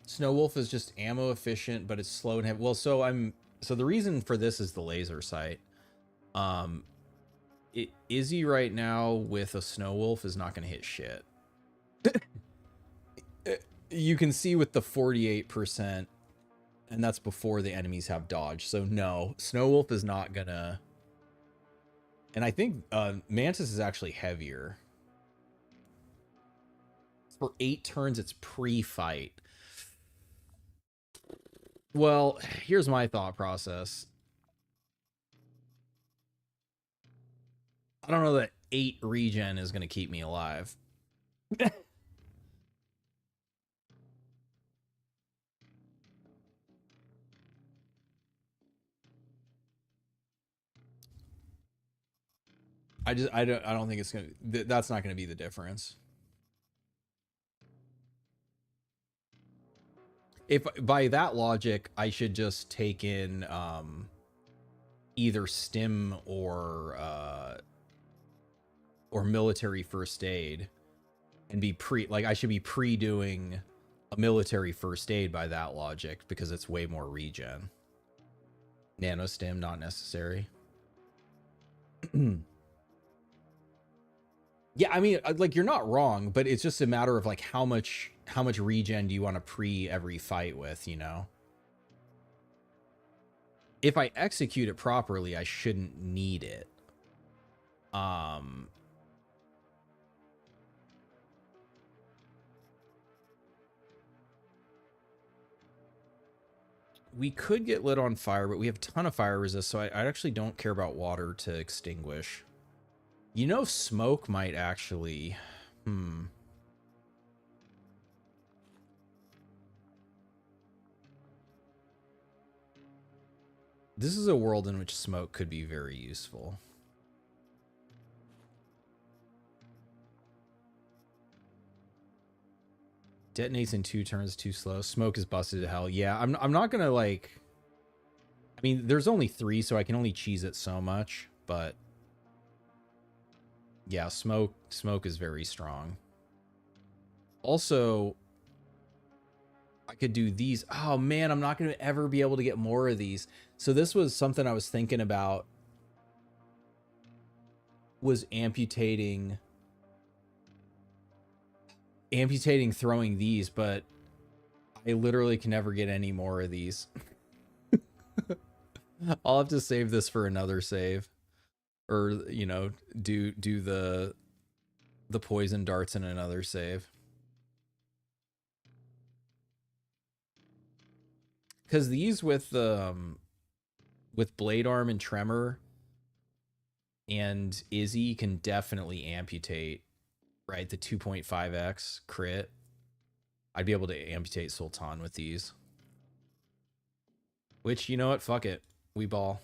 Snow Wolf is just ammo efficient, but it's slow and heavy. Well, so the reason for this is the laser sight. Izzy right now with a Snow Wolf is not going to hit shit. You can see with the 48%, and that's before the enemies have dodge. So no, Snow Wolf is not gonna. And I think Mantis is actually heavier. For 8 turns, it's pre-fight. Well, here's my thought process. I don't know that 8 regen is going to keep me alive. I don't think it's going to, that's not going to be the difference. If by that logic, I should just take in either stim or military first aid and be I should be doing a military first aid by that logic, because it's way more regen. Nano stim not necessary. Yeah, I mean, like, you're not wrong, but it's just a matter of like how much regen do you want to pre every fight with, you know? If I execute it properly, I shouldn't need it. We could get lit on fire, but we have a ton of fire resist, so I actually don't care about water to extinguish. You know, smoke might actually... This is a world in which smoke could be very useful. Detonates in 2 turns, too slow. Smoke is busted to hell. Yeah, I'm not gonna, like... I mean, there's only 3, so I can only cheese it so much, but... Yeah, smoke is very strong. Also, I could do these. Oh man, I'm not going to ever be able to get more of these. So this was something I was thinking about, was amputating throwing these, but I literally can never get any more of these. I'll have to save this for another save. Or, you know, do the poison darts in another save. Because these with Blade Arm and Tremor and Izzy can definitely amputate, right? The 2.5x crit. I'd be able to amputate Sultan with these. Which, you know what? Fuck it. We ball.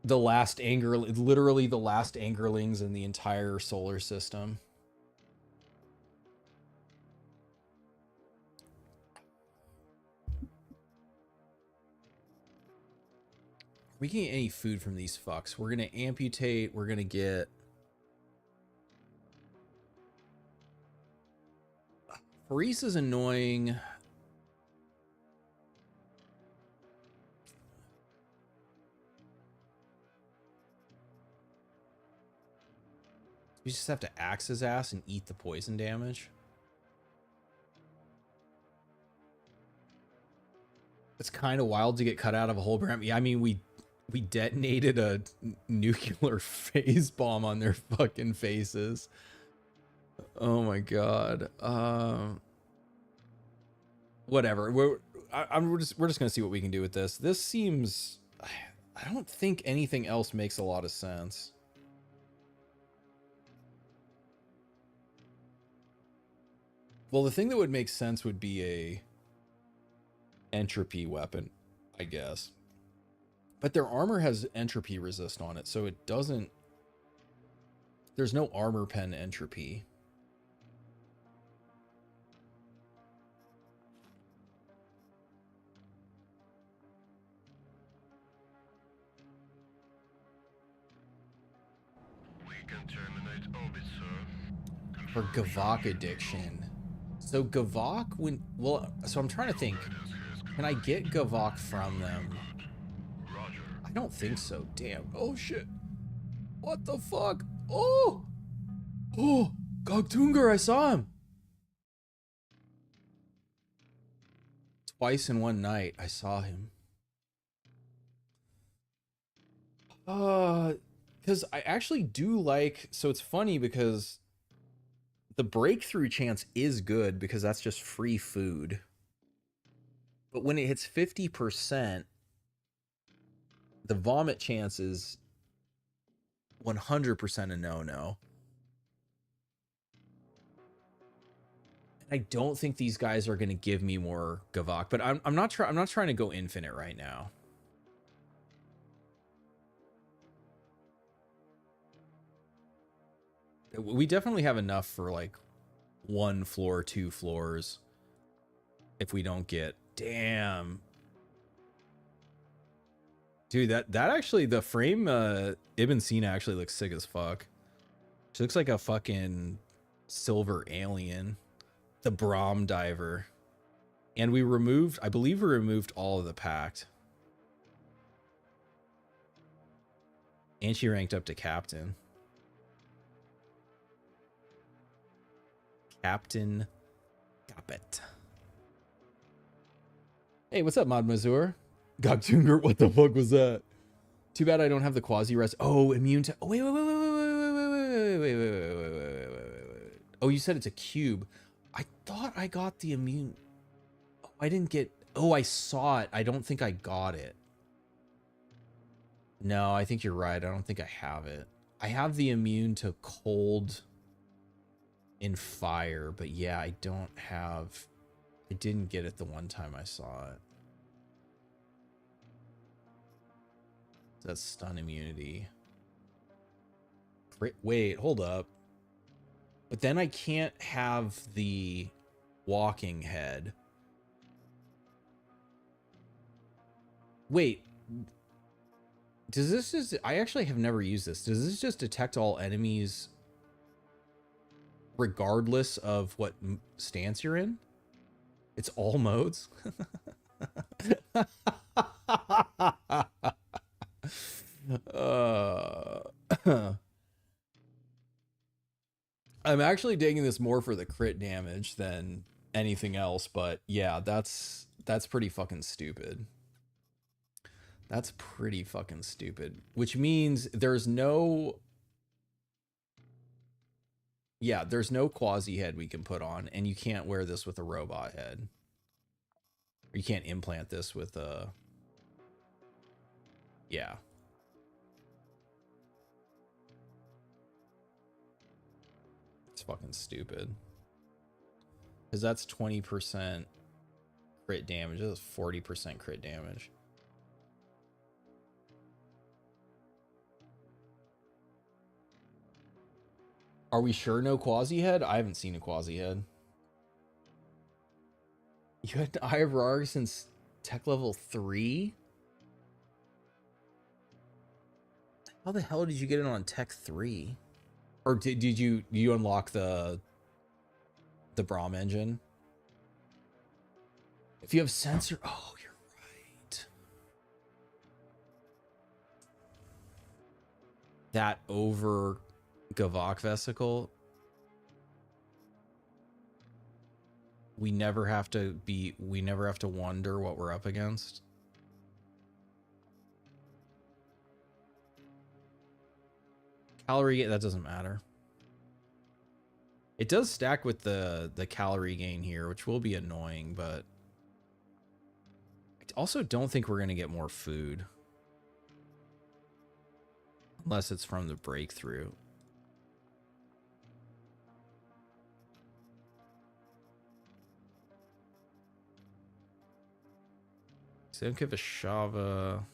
The last anger, literally the last angerlings in the entire solar system. We can get any food from these fucks. We're gonna amputate. We're gonna get. Reese is annoying. We just have to axe his ass and eat the poison damage. It's kind of wild to get cut out of a whole brand. Yeah, I mean, we detonated a nuclear phase bomb on their fucking faces. Oh my god. Whatever. We're just gonna see what we can do with this. This seems. I don't think anything else makes a lot of sense. Well, the thing that would make sense would be a entropy weapon, I guess. But their armor has entropy resist on it, so it doesn't. There's no armor pen entropy. We can terminate orbit, sir. For Gavok addiction. So Gavok, so I'm trying to think. Can I get Gavok from them? Roger. I don't think so. Damn. Oh shit. What the fuck? Oh! Oh! Gogtungar, I saw him! Twice in one night, I saw him. Because I actually do like, so it's funny because the breakthrough chance is good because that's just free food. But when it hits 50%, the vomit chance is 100% a no-no. I don't think these guys are going to give me more Gavok, but I'm not trying to go infinite right now. We definitely have enough for like 1 floor, 2 floors. If we don't get, damn. Dude, that actually, the frame Ibn Sina actually looks sick as fuck. She looks like a fucking silver alien. The Brahm diver. And we removed, I believe we removed all of the pact. And she ranked up to captain. Captain Capet. Hey, what's up, Mod Mazur? Gogtungar, what the fuck was that? Too bad I don't have the quasi rest. Oh, immune to. Oh, wait. Oh, you said it's a cube. I thought I got the immune. Oh, I didn't get. Oh, I saw it. I don't think I got it. No, I think you're right. I don't think I have it. I have the immune to cold and fire, but yeah, I don't have. I didn't get it the one time I saw it. That's stun immunity. Wait, hold up. But then I can't have the walking head. Wait. Does this just... I actually have never used this. Does this just detect all enemies regardless of what stance you're in? It's all modes? I'm actually digging this more for the crit damage than anything else, but yeah, that's pretty fucking stupid. That's pretty fucking stupid, which means there's no... Yeah, there's no quasi head we can put on, and you can't wear this with a robot head. Or you can't implant this with a... Yeah. It's fucking stupid. Because that's 20% crit damage. That's 40% crit damage. Are we sure no quasi head? I haven't seen a quasi head. You had Eye of Rarg since tech level 3? How the hell did you get it on Tech 3? Or did you unlock the Braum engine? If you have sensor, oh, you're right. That over Gavok vesicle. We never have to wonder what we're up against. Calorie, that doesn't matter. It does stack with the calorie gain here, which will be annoying, but I also don't think we're going to get more food. Unless it's from the breakthrough. So don't give a Shava.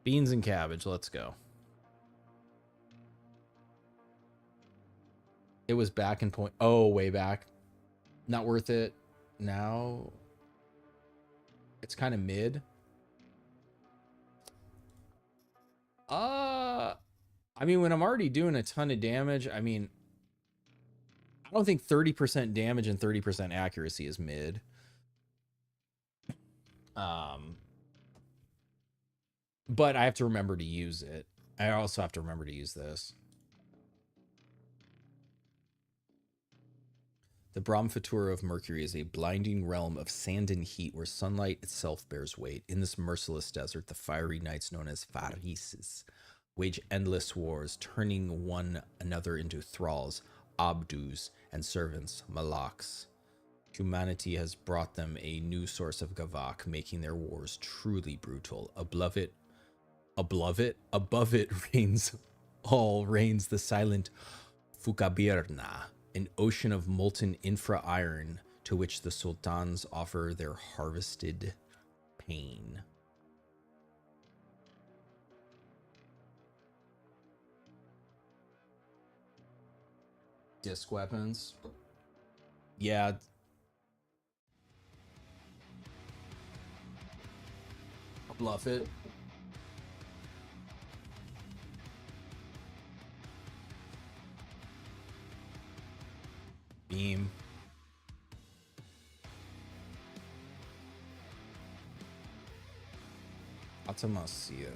Beans and cabbage, let's go. It was back in point. Oh, way back. Not worth it. Now it's kind of mid. I mean, when I'm already doing a ton of damage, I mean, I don't think 30% damage and 30% accuracy is mid. But I have to remember to use it. I also have to remember to use this. The Brahmafutura of Mercury is a blinding realm of sand and heat where sunlight itself bears weight. In this merciless desert, the fiery knights known as Pharises wage endless wars, turning one another into thralls, abdus, and servants, malaks. Humanity has brought them a new source of Gavak, making their wars truly brutal. Above it reigns the silent Fukabirna, an ocean of molten infra iron to which the sultans offer their harvested pain. Disc weapons. Yeah. I'll bluff it. Beam. Atamasir.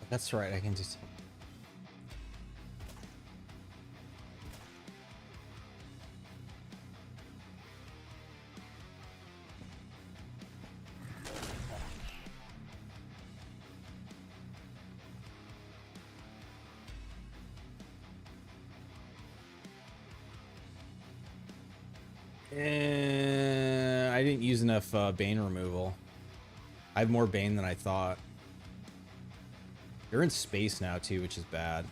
That's right, I can just... I didn't use enough Bane removal. I have more Bane than I thought. They're in space now too, which is bad.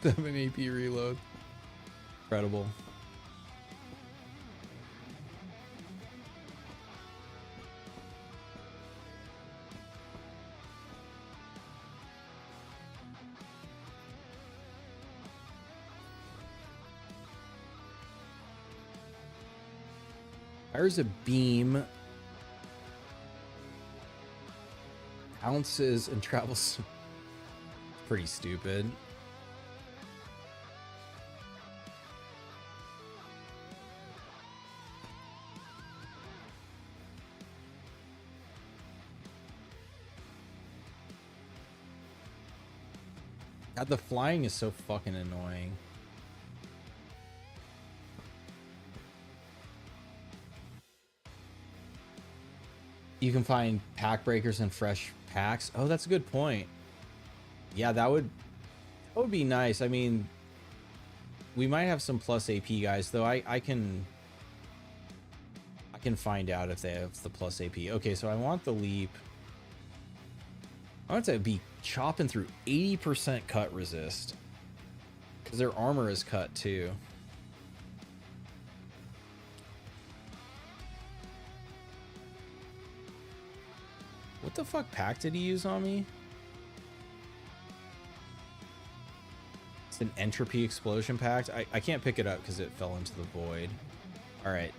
Seven AP reload. Incredible. There's a beam. Ounces and travels. Pretty stupid. God, the flying is so fucking annoying. You can find pack breakers and fresh packs. Oh, that's a good point. Yeah, that would be nice. I mean, we might have some plus AP guys, though. I can find out if they have the plus AP. Okay, so I want the leap. I want it to be chopping through 80% cut resist, because their armor is cut too. What the fuck pack did he use on me? It's an entropy explosion pact. I can't pick it up because it fell into the void. All right.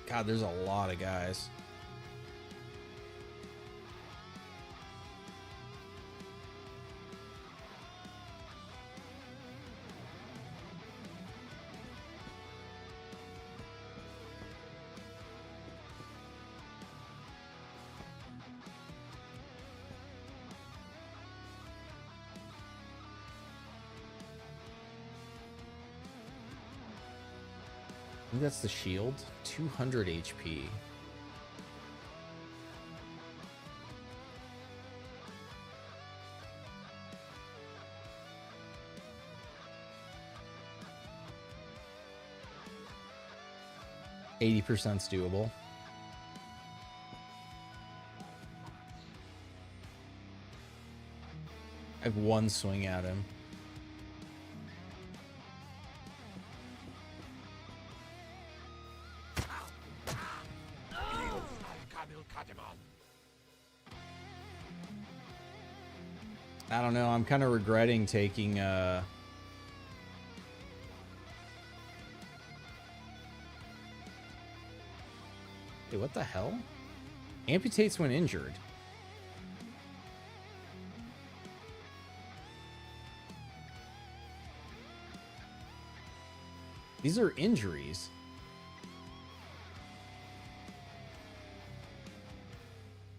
God, there's a lot of guys. I think that's the shield. 200 HP. %'s doable. I have one swing at him. I don't know. I'm kind of regretting taking Hey, what the hell? Amputates when injured. These are injuries.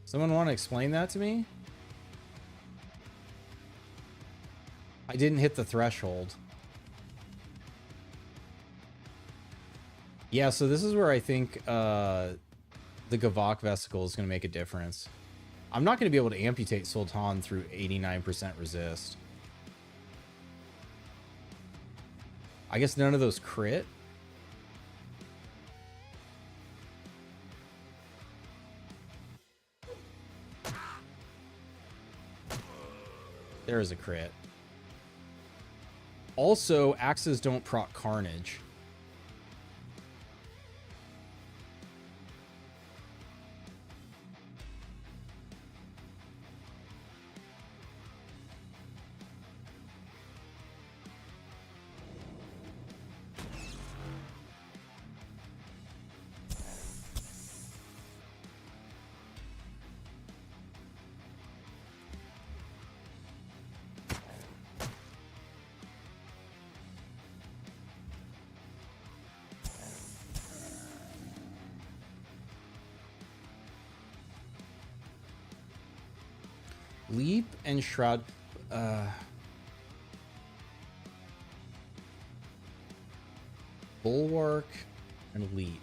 Someone want to explain that to me? I didn't hit the threshold. Yeah, so this is where I think the Gavok Vesicle is going to make a difference. I'm not going to be able to amputate Sultan through 89% resist. I guess none of those crit. There is a crit. Also, axes don't proc carnage. Leap and Shroud. Bulwark and Leap.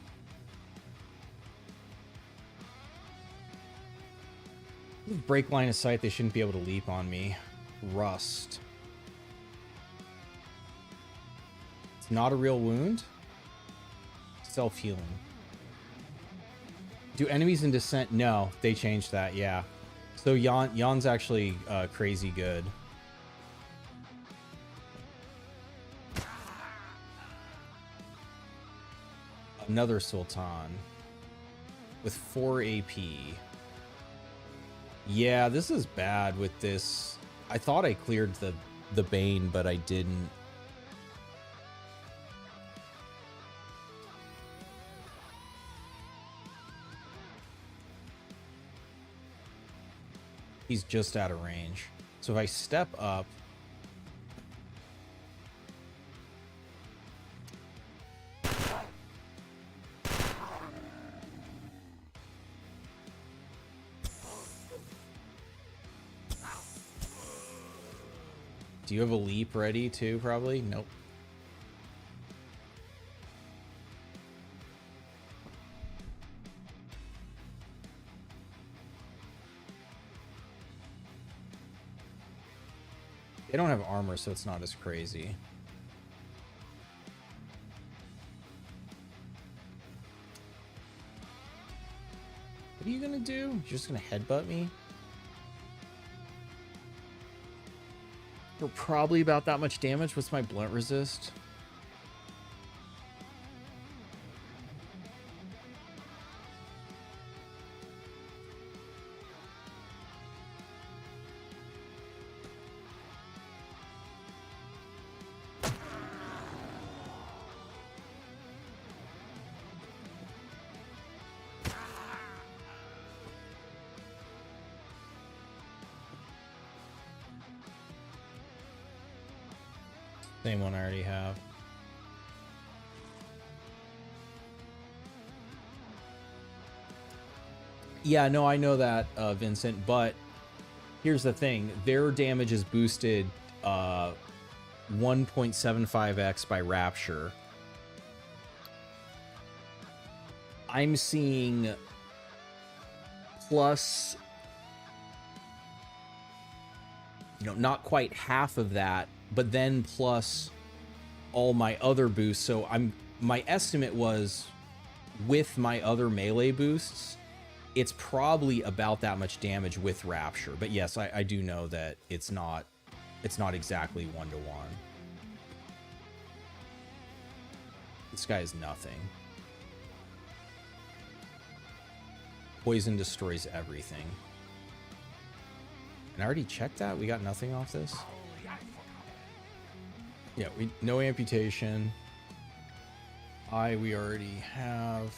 Break line of sight, they shouldn't be able to leap on me. Rust. It's not a real wound. Self-healing. Do enemies in Descent? No, they changed that, yeah. So Yon's actually crazy good. Another Sultan with 4 AP. Yeah, this is bad with this. I thought I cleared the Bane, but I didn't. He's just out of range. So if I step up, do you have a leap ready too, probably? Nope. They don't have armor, so it's not as crazy. What are you gonna do? You're just gonna headbutt me? You're probably about that much damage. What's my blunt resist? Same one I already have. Yeah, no, I know that, Vincent, but here's the thing. Their damage is boosted 1.75x by Rapture. I'm seeing plus, you know, not quite half of that, but then plus all my other boosts. So my estimate was with my other melee boosts, it's probably about that much damage with Rapture. But yes, I do know that it's not exactly 1-to-1. This guy is nothing. Poison destroys everything. And I already checked that. We got nothing off this. Yeah, no amputation. We already have.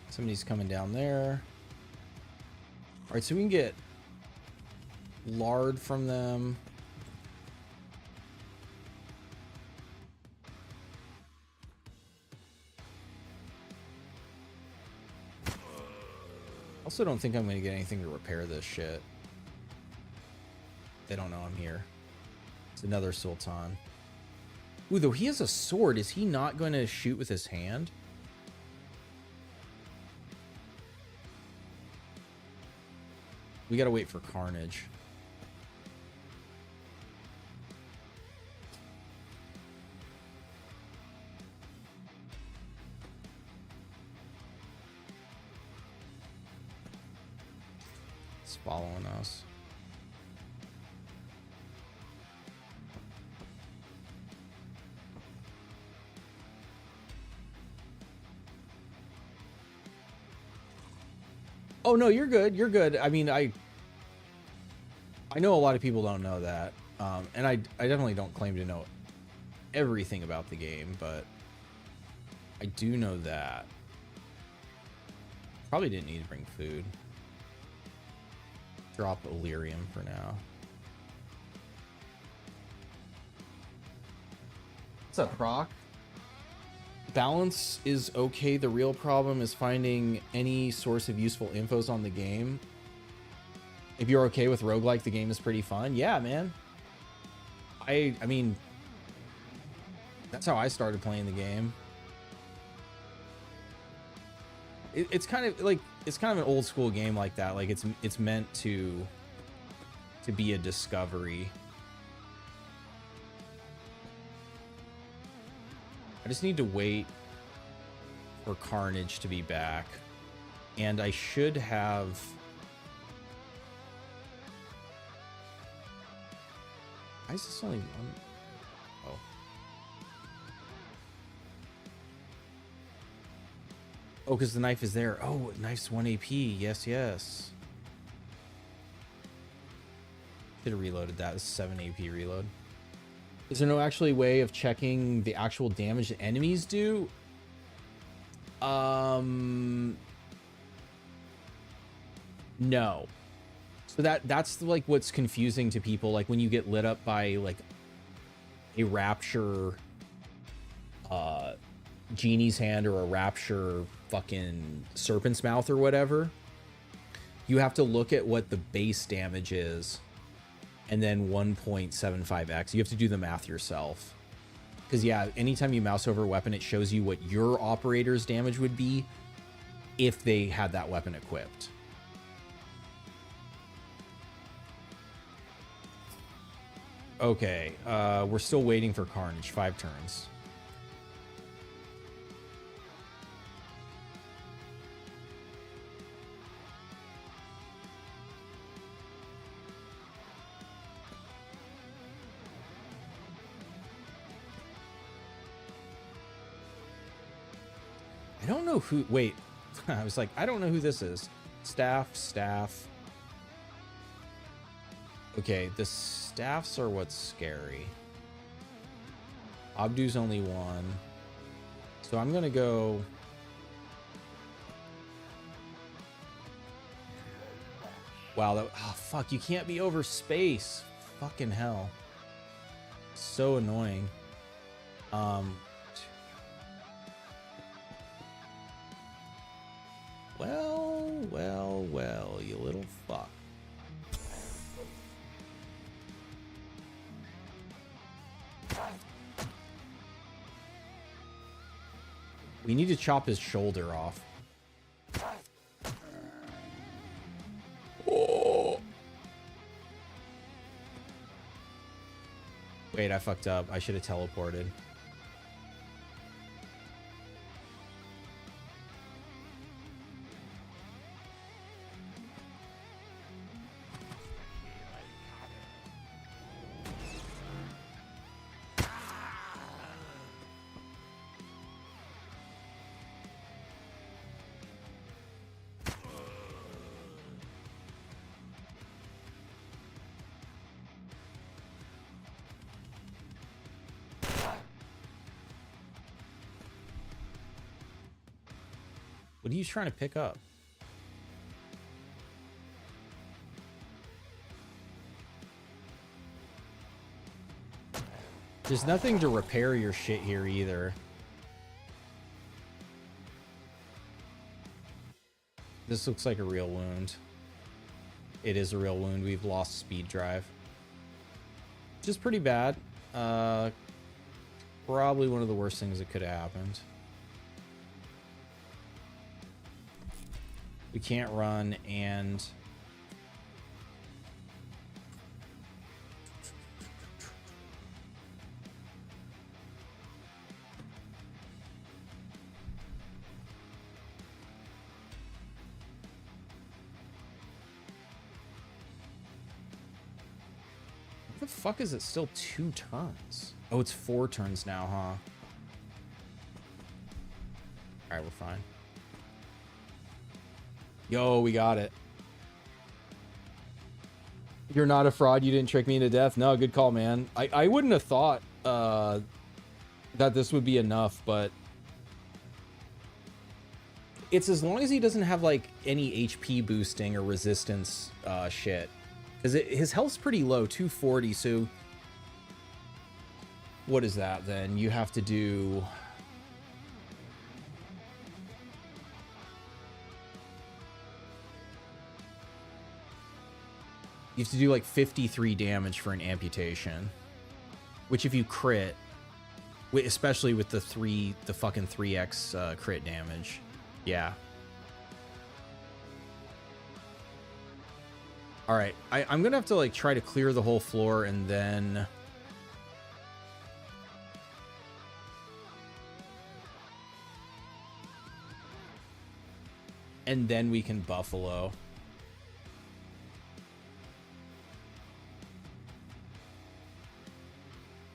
Somebody's coming down there. All right, so we can get lard from them. Also don't think I'm going to get anything to repair this shit. They don't know I'm here. It's another Sultan. Ooh, though he has a sword, is he not going to shoot with his hand? We got to wait for Carnage. Following us. Oh no, you're good. You're good. I mean, I know a lot of people don't know that, and I definitely don't claim to know everything about the game, but I do know that. Probably didn't need to bring food. Drop Illyrium for now. What's up, Proc? Balance is okay. The real problem is finding any source of useful infos on the game. If you're okay with roguelike, the game is pretty fun. Yeah, man. I mean, that's how I started playing the game. It's kind of like, it's kind of an old school game like that. Like it's meant to be a discovery. I just need to wait for Carnage to be back, and I should have. Why is this only one? Oh. Oh, because the knife is there. Oh, knife's 1 AP. Yes, yes. Should have reloaded that. This is 7 AP reload. Is there no actually way of checking the actual damage that enemies do? No. So that's like what's confusing to people. Like when you get lit up by like a Rapture Genie's Hand or a Rapture fucking Serpent's Mouth or whatever, you have to look at what the base damage is and then 1.75x. You have to do the math yourself. Because, yeah, anytime you mouse over a weapon, it shows you what your operator's damage would be if they had that weapon equipped. Okay, we're still waiting for Carnage. 5 turns. I don't know who... Wait. I was like, I don't know who this is. Staff. Okay, the staffs are what's scary. Abdu's only 1. So I'm going to go... Wow, that... Oh, fuck, you can't be over space. Fucking hell. So annoying. Well, you little fuck. We need to chop his shoulder off. Oh. Wait, I fucked up. I should have teleported. What are you trying to pick up? There's nothing to repair your shit here either. This looks like a real wound. It is a real wound. We've lost speed drive. Which is pretty bad. Probably one of the worst things that could have happened. We can't run, and what the fuck is it still 2 turns? Oh, it's 4 turns now, huh? Alright, we're fine. Yo, we got it. You're not a fraud. You didn't trick me into death. No, good call, man. I wouldn't have thought that this would be enough, but it's as long as he doesn't have like any HP boosting or resistance shit. Because his health's pretty low, 240. So what is that then? You have to do... You have to do like 53 damage for an amputation, which if you crit, especially with the fucking 3x crit damage, yeah. All right, I'm gonna have to like try to clear the whole floor and then we can buffalo.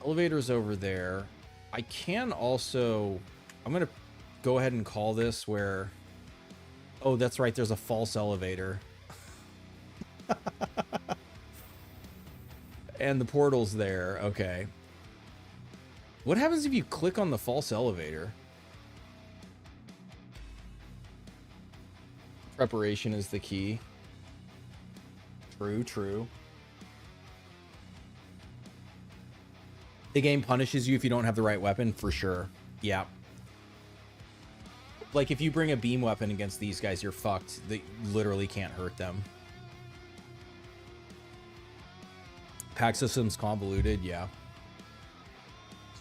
Elevator's over there. I can also... I'm going to go ahead and call this where... Oh, that's right. There's a false elevator. And the portal's there. Okay. What happens if you click on the false elevator? Preparation is the key. True. The game punishes you if you don't have the right weapon, for sure. Yeah. Like, if you bring a beam weapon against these guys, you're fucked. They literally can't hurt them. Pack system's convoluted, yeah.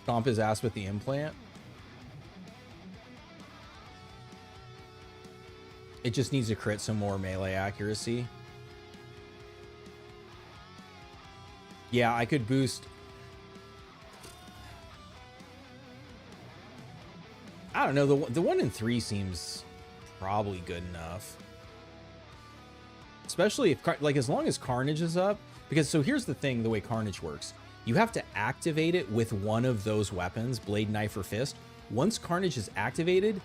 Stomp his ass with the implant. It just needs to crit some more melee accuracy. Yeah, I could boost. I don't know. The 1 in 3 seems probably good enough. Especially if, like, as long as Carnage is up. Because, so here's the thing, the way Carnage works. You have to activate it with one of those weapons, blade, knife, or fist. Once Carnage is activated,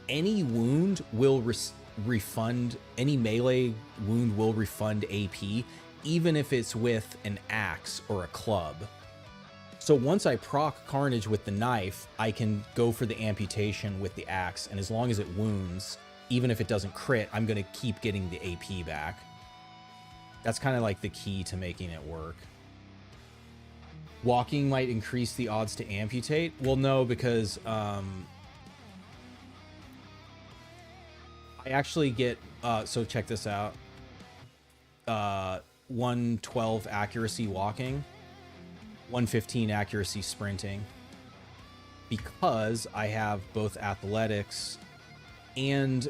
any wound will refund, any melee wound will refund AP, even if it's with an axe or a club. So once I proc Carnage with the knife, I can go for the amputation with the axe, and as long as it wounds, even if it doesn't crit, I'm going to keep getting the AP back. That's kind of like the key to making it work. Walking might increase the odds to amputate. Well, no, because I actually get, so check this out. 112 accuracy walking, 115 accuracy sprinting. Because I have both athletics and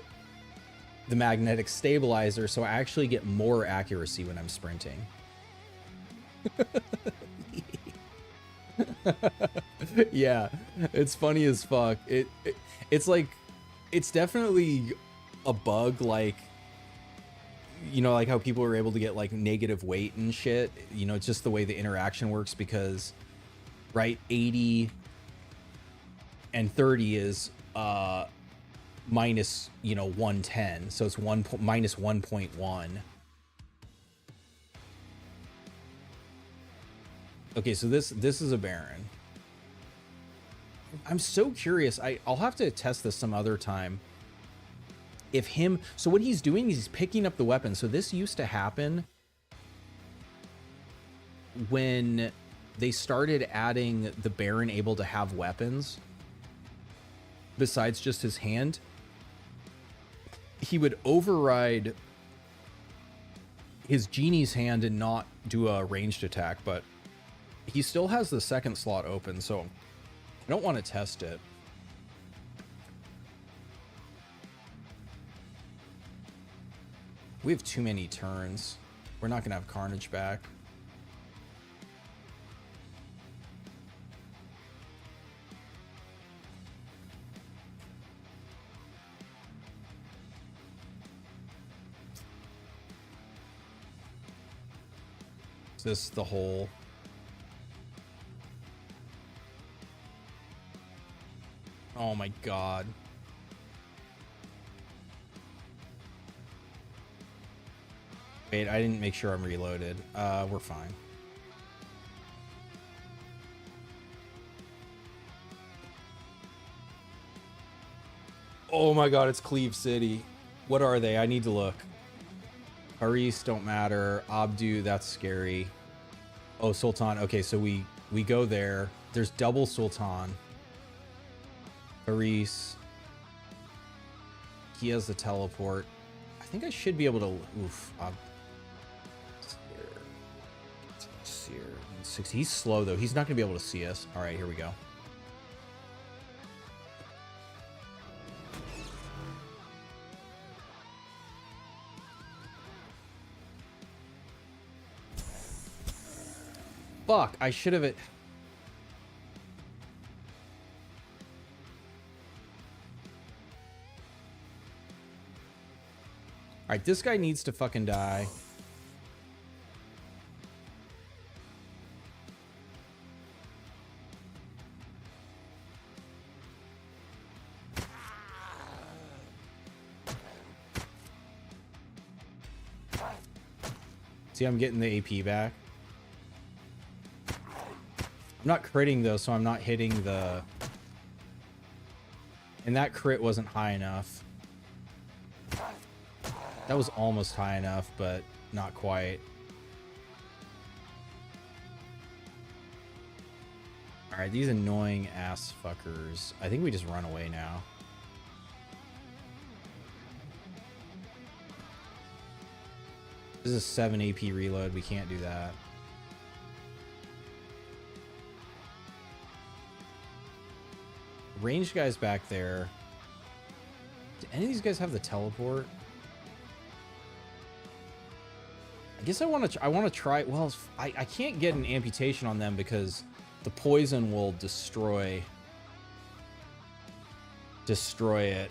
the magnetic stabilizer, so I actually get more accuracy when I'm sprinting. Yeah, it's funny as fuck. It's like, it's definitely a bug, like, you know, like how people are able to get like negative weight and shit. You know, it's just the way the interaction works, because, right, 80 and 30 is minus, you know, 110, so it's minus 1.1. Okay, so this is a Baron. I'm so curious. I'll have to test this some other time. If him, so what he's doing is he's picking up the weapon. So this used to happen when they started adding the Baron able to have weapons besides just his hand. He would override his genie's hand and not do a ranged attack, but he still has the second slot open, so I don't want to test it. We have too many turns. We're not going to have Carnage back. Is this the whole... Oh my god. Wait, I didn't make sure I'm reloaded. We're fine. Oh my god, it's Cleve City. What are they? I need to look. Haris don't matter. Abdu, that's scary. Oh, Sultan. Okay, so we go there. There's double Sultan. Haris. He has the teleport. I think I should be able to... Oof. He's slow, though. He's not going to be able to see us. All right, here we go. Fuck, I should have... Alright, this guy needs to fucking die. See, I'm getting the AP back. I'm not critting though, so I'm not hitting the... And that crit wasn't high enough. That was almost high enough, but not quite. Alright, these annoying ass fuckers. I think we just run away now. This is a 7 AP reload. We can't do that. Ranged guys back there. Do any of these guys have the teleport? I guess I want to try. Well, I can't get an amputation on them because the poison will destroy it.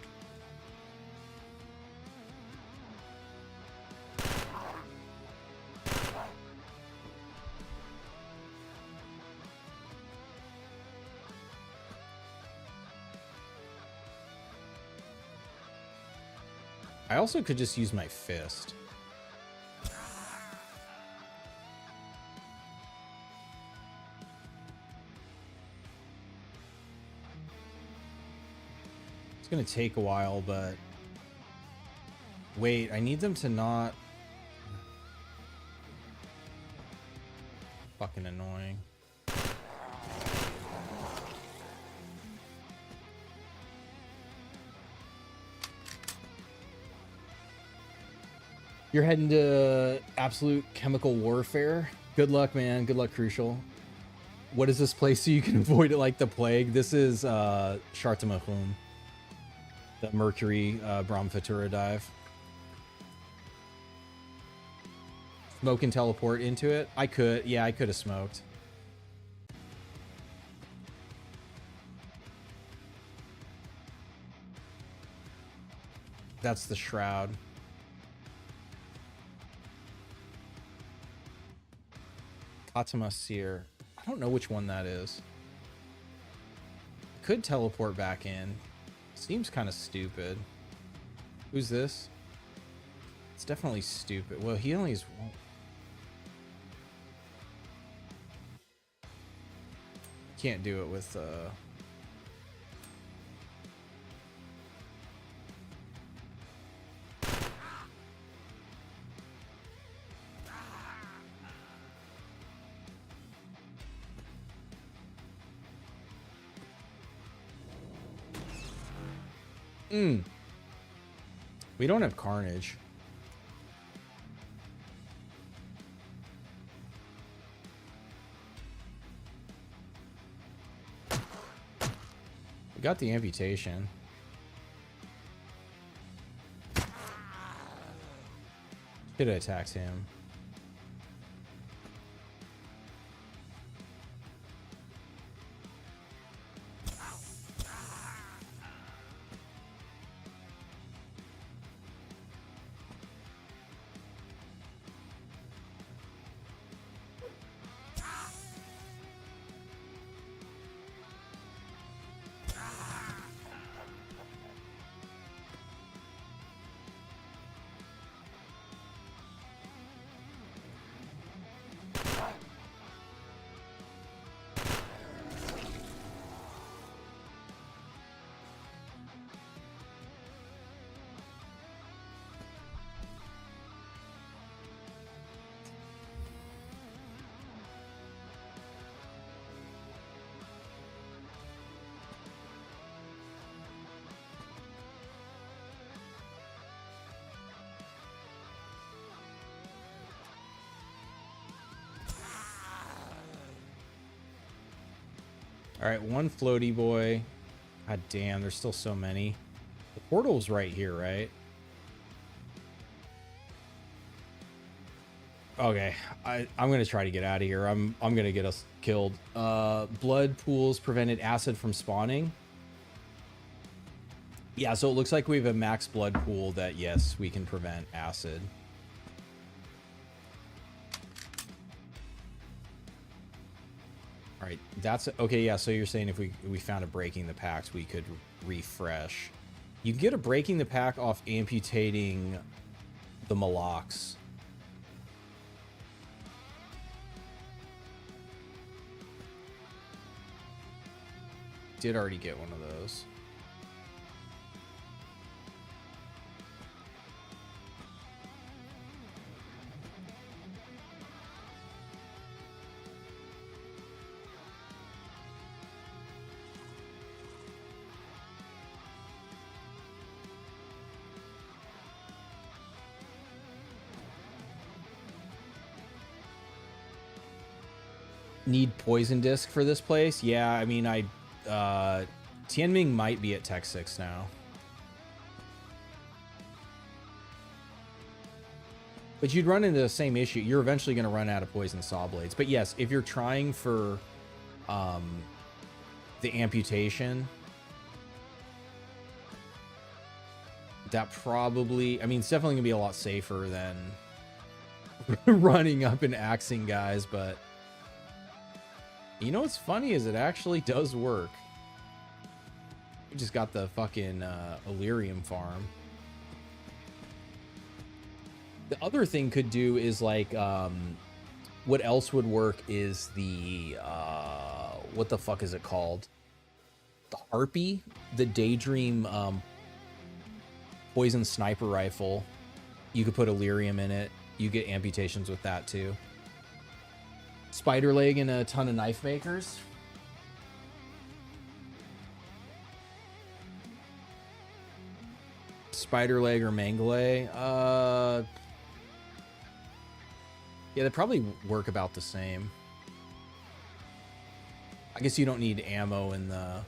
I also could just use my fist. It's gonna take a while, but wait, I need them to not. Fucking annoying. You're heading to absolute chemical warfare. Good luck, man. Good luck, Crucial. What is this place so you can avoid it like the plague? This is Shartamahum. The Mercury Brahmafutura dive. Smoke and teleport into it? I could. Yeah, I could have smoked. That's the shroud. Katama Seer. I don't know which one that is. Could teleport back in. Seems kind of stupid. Who's this? It's definitely stupid. Well, he only has one. Can't do it with we don't have Carnage. We got the amputation. Should have attacked him. All right, one floaty boy. God damn, there's still so many. The portal's right here, right? Okay, I'm gonna try to get out of here. I'm gonna get us killed. Blood pools prevented acid from spawning. Yeah, so it looks like we have a max blood pool that, yes, we can prevent acid. All right, that's okay. Yeah, so you're saying if we found a breaking the packs, we could refresh. You can get a breaking the pack off amputating the Malox. Did already get one of those. Need poison disc for this place? Yeah, I mean, Tianming might be at Tech 6 now. But you'd run into the same issue. You're eventually going to run out of poison saw blades. But yes, if you're trying for the amputation, that probably, I mean, it's definitely going to be a lot safer than running up and axing guys. But you know what's funny is it actually does work. We just got the fucking Illyrium farm. The other thing could do is like, what else would work is the, what the fuck is it called? The Harpy, the Daydream poison sniper rifle. You could put Illyrium in it. You get amputations with that too. Spider leg and a ton of knife makers. Spider leg or Mangale. Yeah, they probably work about the same. I guess you don't need ammo in the...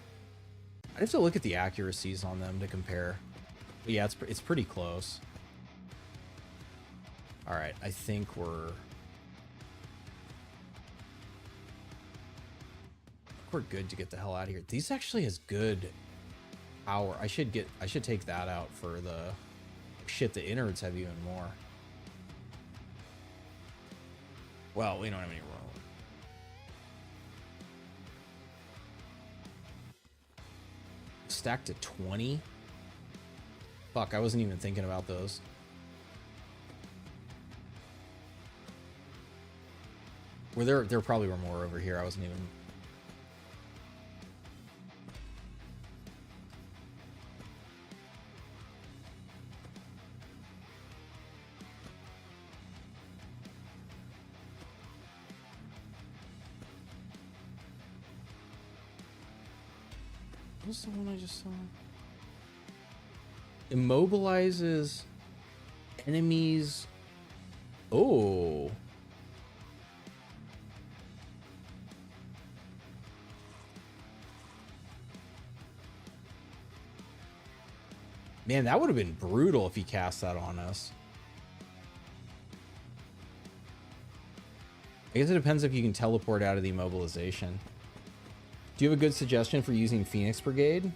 I'd have to look at the accuracies on them to compare. But yeah, it's pretty close. All right, I think we're good to get the hell out of here. These actually has good power. I should take that out for the... Shit, the innards have even more. Well, we don't have any room. Stacked to 20? Fuck, I wasn't even thinking about those. Were there probably were more over here. I wasn't even... What's the one I just saw? Immobilizes enemies. Oh. Man, that would have been brutal if he cast that on us. I guess it depends if you can teleport out of the immobilization. Do you have a good suggestion for using Phoenix Brigade?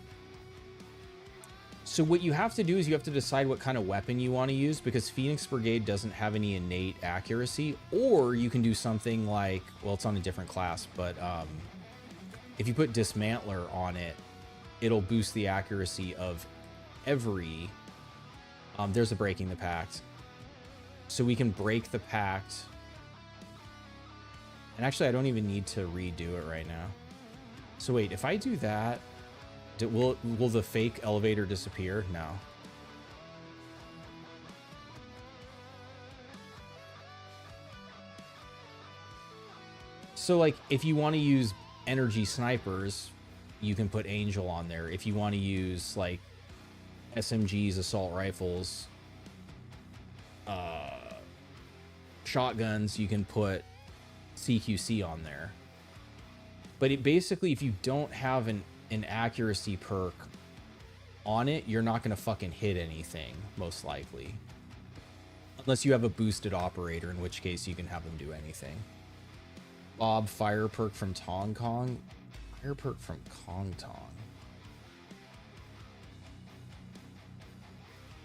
So what you have to do is you have to decide what kind of weapon you want to use, because Phoenix Brigade doesn't have any innate accuracy. Or you can do something like, well, it's on a different class, but if you put Dismantler on it, it'll boost the accuracy of every... there's a Breaking the Pact. So we can break the pact. And actually, I don't even need to redo it right now. So wait, if I do that, will the fake elevator disappear? No. So like, if you want to use energy snipers, you can put Angel on there. If you want to use like SMGs, assault rifles, shotguns, you can put CQC on there. But it basically, if you don't have an accuracy perk on it, you're not going to fucking hit anything, most likely. Unless you have a boosted operator, in which case you can have them do anything. Bob, fire perk from Tong Kong. Fire perk from Kong Tong.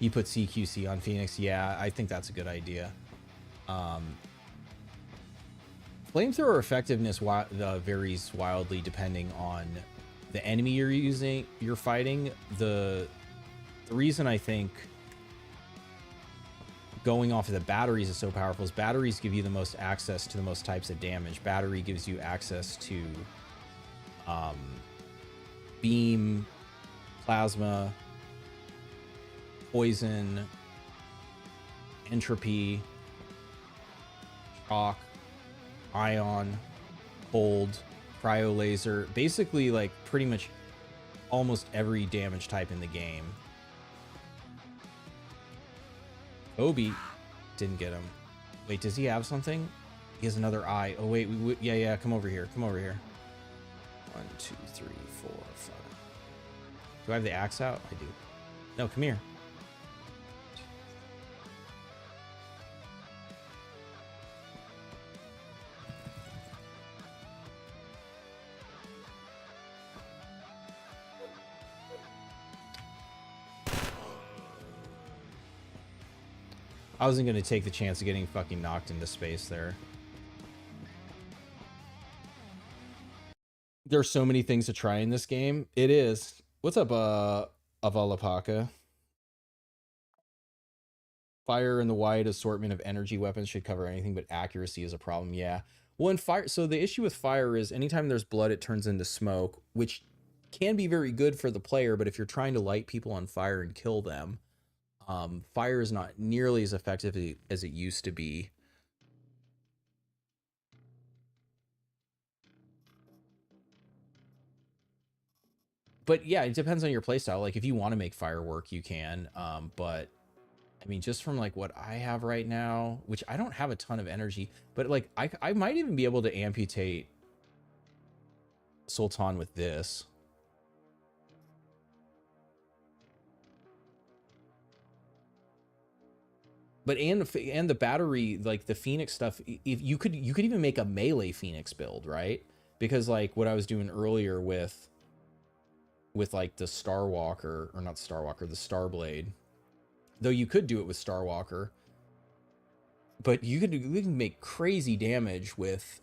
You put CQC on Phoenix? Yeah, I think that's a good idea. Flamethrower effectiveness varies wildly depending on the enemy you're fighting. The reason I think going off of the batteries is so powerful is batteries give you the most access to the most types of damage. Battery gives you access to beam, plasma, poison, entropy, shock, ion, cold, cryo laser, basically like pretty much almost every damage type in the game. Obi didn't get him. Wait, does he have something? He has another eye. Oh wait, yeah, come over here. Come over here. 1, 2, 3, 4, 5. Do I have the axe out? I do. No, come here. I wasn't going to take the chance of getting fucking knocked into space there. There's so many things to try in this game. It is. What's up, Avalapaka? Fire and the wide assortment of energy weapons should cover anything, but accuracy is a problem. Yeah. Well, in fire, so the issue with fire is anytime there's blood, it turns into smoke, which can be very good for the player, but if you're trying to light people on fire and kill them, fire is not nearly as effective as it used to be. But yeah, it depends on your playstyle. Like if you want to make firework, you can. But I mean, just from like what I have right now, which I don't have a ton of energy, but like I might even be able to amputate Sultan with this. But and the battery, like the Phoenix stuff, if you could even make a melee Phoenix build, right? Because like what I was doing earlier with like the Starwalker, or not Starwalker, the Starblade. Though you could do it with Starwalker, but we can make crazy damage with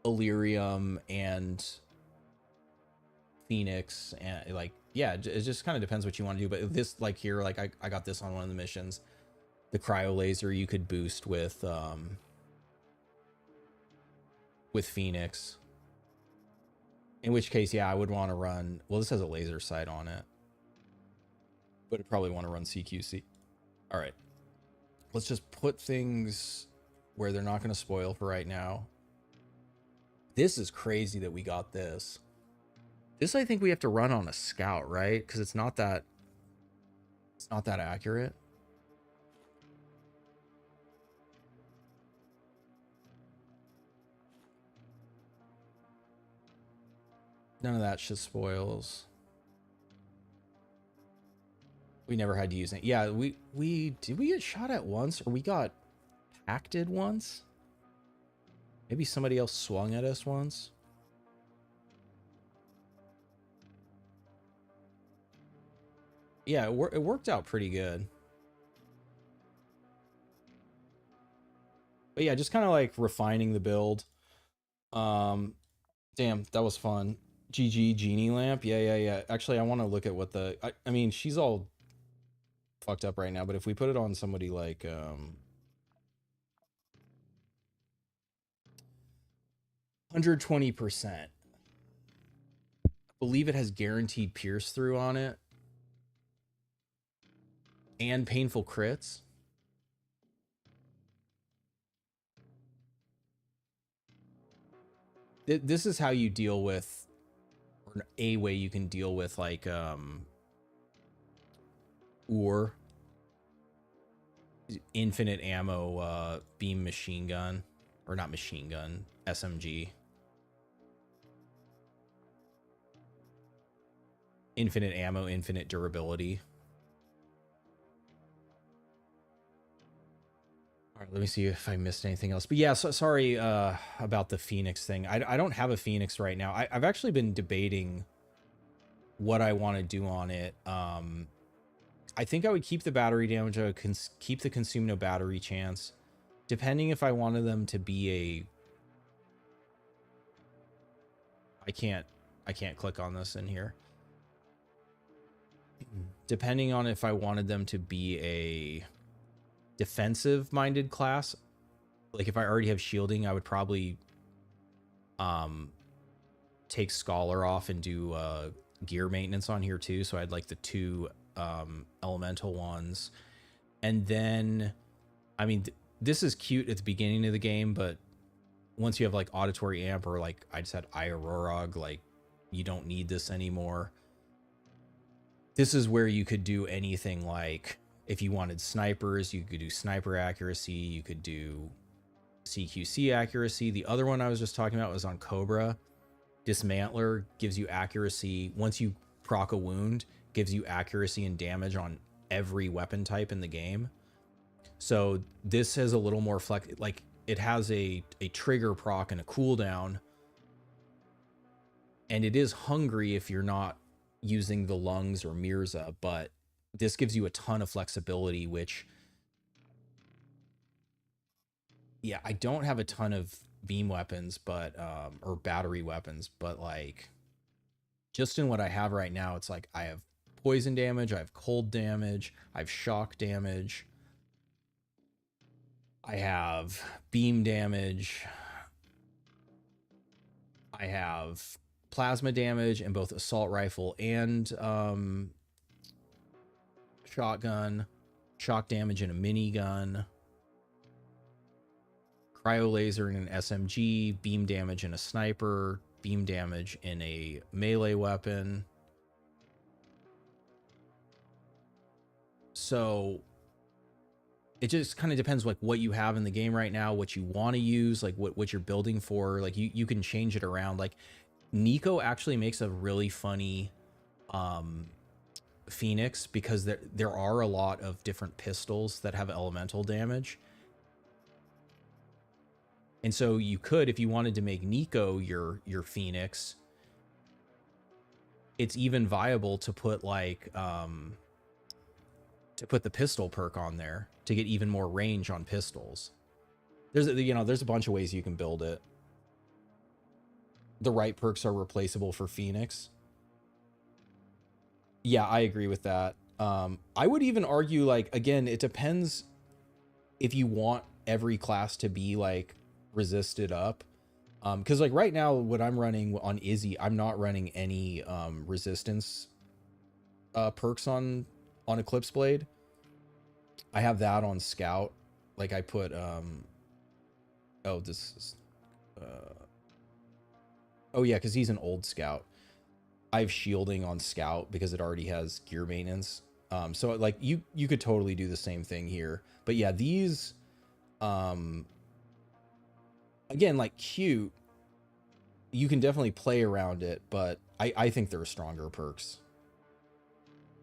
Illyrium and Phoenix, and like yeah, it just kind of depends what you want to do. But this, like here, like I got this on one of the missions. The cryo laser you could boost with Phoenix. In which case, yeah, I would want to run. Well, this has a laser sight on it, but I'd probably want to run CQC. All right, let's just put things where they're not going to spoil for right now. This is crazy that we got this. This I think we have to run on a scout, right? Because it's not that accurate. None of that shit spoils. We never had to use it. Yeah, did we get shot at once, or we got hacked once? Maybe somebody else swung at us once. Yeah, it worked out pretty good. But yeah, just kind of like refining the build. Damn, that was fun. GG Genie Lamp. Yeah. Actually, I want to look at what I mean, she's all fucked up right now, but if we put it on somebody like 120%. I believe it has guaranteed pierce through on it. And painful crits. This is how you deal with, or a way you can deal with like infinite ammo beam machine gun, or not machine gun, SMG. Infinite ammo, infinite durability. All right, let me see if I missed anything else. But yeah, so sorry about the Phoenix thing. I don't have a Phoenix right now. I've actually been debating what I want to do on it. I think I would keep the battery damage. I would keep the consume no battery chance. Depending if I wanted them to be I can't click on this in here. Depending on if I wanted them to be a defensive minded class, like if I already have shielding, I would probably take Scholar off and do gear maintenance on here too. So I'd like the 2 elemental ones. And then I mean this is cute at the beginning of the game, but once you have like auditory amp, or like I just had Iororog, like you don't need this anymore. This is where you could do anything. Like if you wanted snipers, you could do sniper accuracy, you could do CQC accuracy. The other one I was just talking about was on Cobra. Dismantler gives you accuracy. Once you proc a wound gives you accuracy and damage on every weapon type in the game. So this has a little more flex, like it has a trigger proc and a cooldown, and it is hungry if you're not using the lungs or MIRZA, but this gives you a ton of flexibility, which, yeah, I don't have a ton of beam weapons, but or battery weapons, but like just in what I have right now, it's like I have poison damage, I have cold damage, I have shock damage, I have beam damage, I have plasma damage in both assault rifle and shotgun, shock damage in a minigun, cryo laser in an SMG, beam damage in a sniper, beam damage in a melee weapon. So it just kind of depends like what you have in the game right now, what you want to use, like what you're building for. Like you can change it around. Like Nico actually makes a really funny Phoenix, because there are a lot of different pistols that have elemental damage. And so you could, if you wanted to make Nico your Phoenix, it's even viable to put like to put the pistol perk on there to get even more range on pistols. There's a bunch of ways you can build it. The right perks are replaceable for Phoenix. Yeah, I agree with that. I would even argue, like, again, it depends if you want every class to be like resisted up. Because like right now, what I'm running on Izzy, I'm not running any resistance perks on Eclipse Blade. I have that on Scout. Like I put oh, this is oh yeah, because he's an old Scout. I have shielding on Scout because it already has gear maintenance. So like you could totally do the same thing here. But yeah, these again, like cute, you can definitely play around it, but I think there are stronger perks.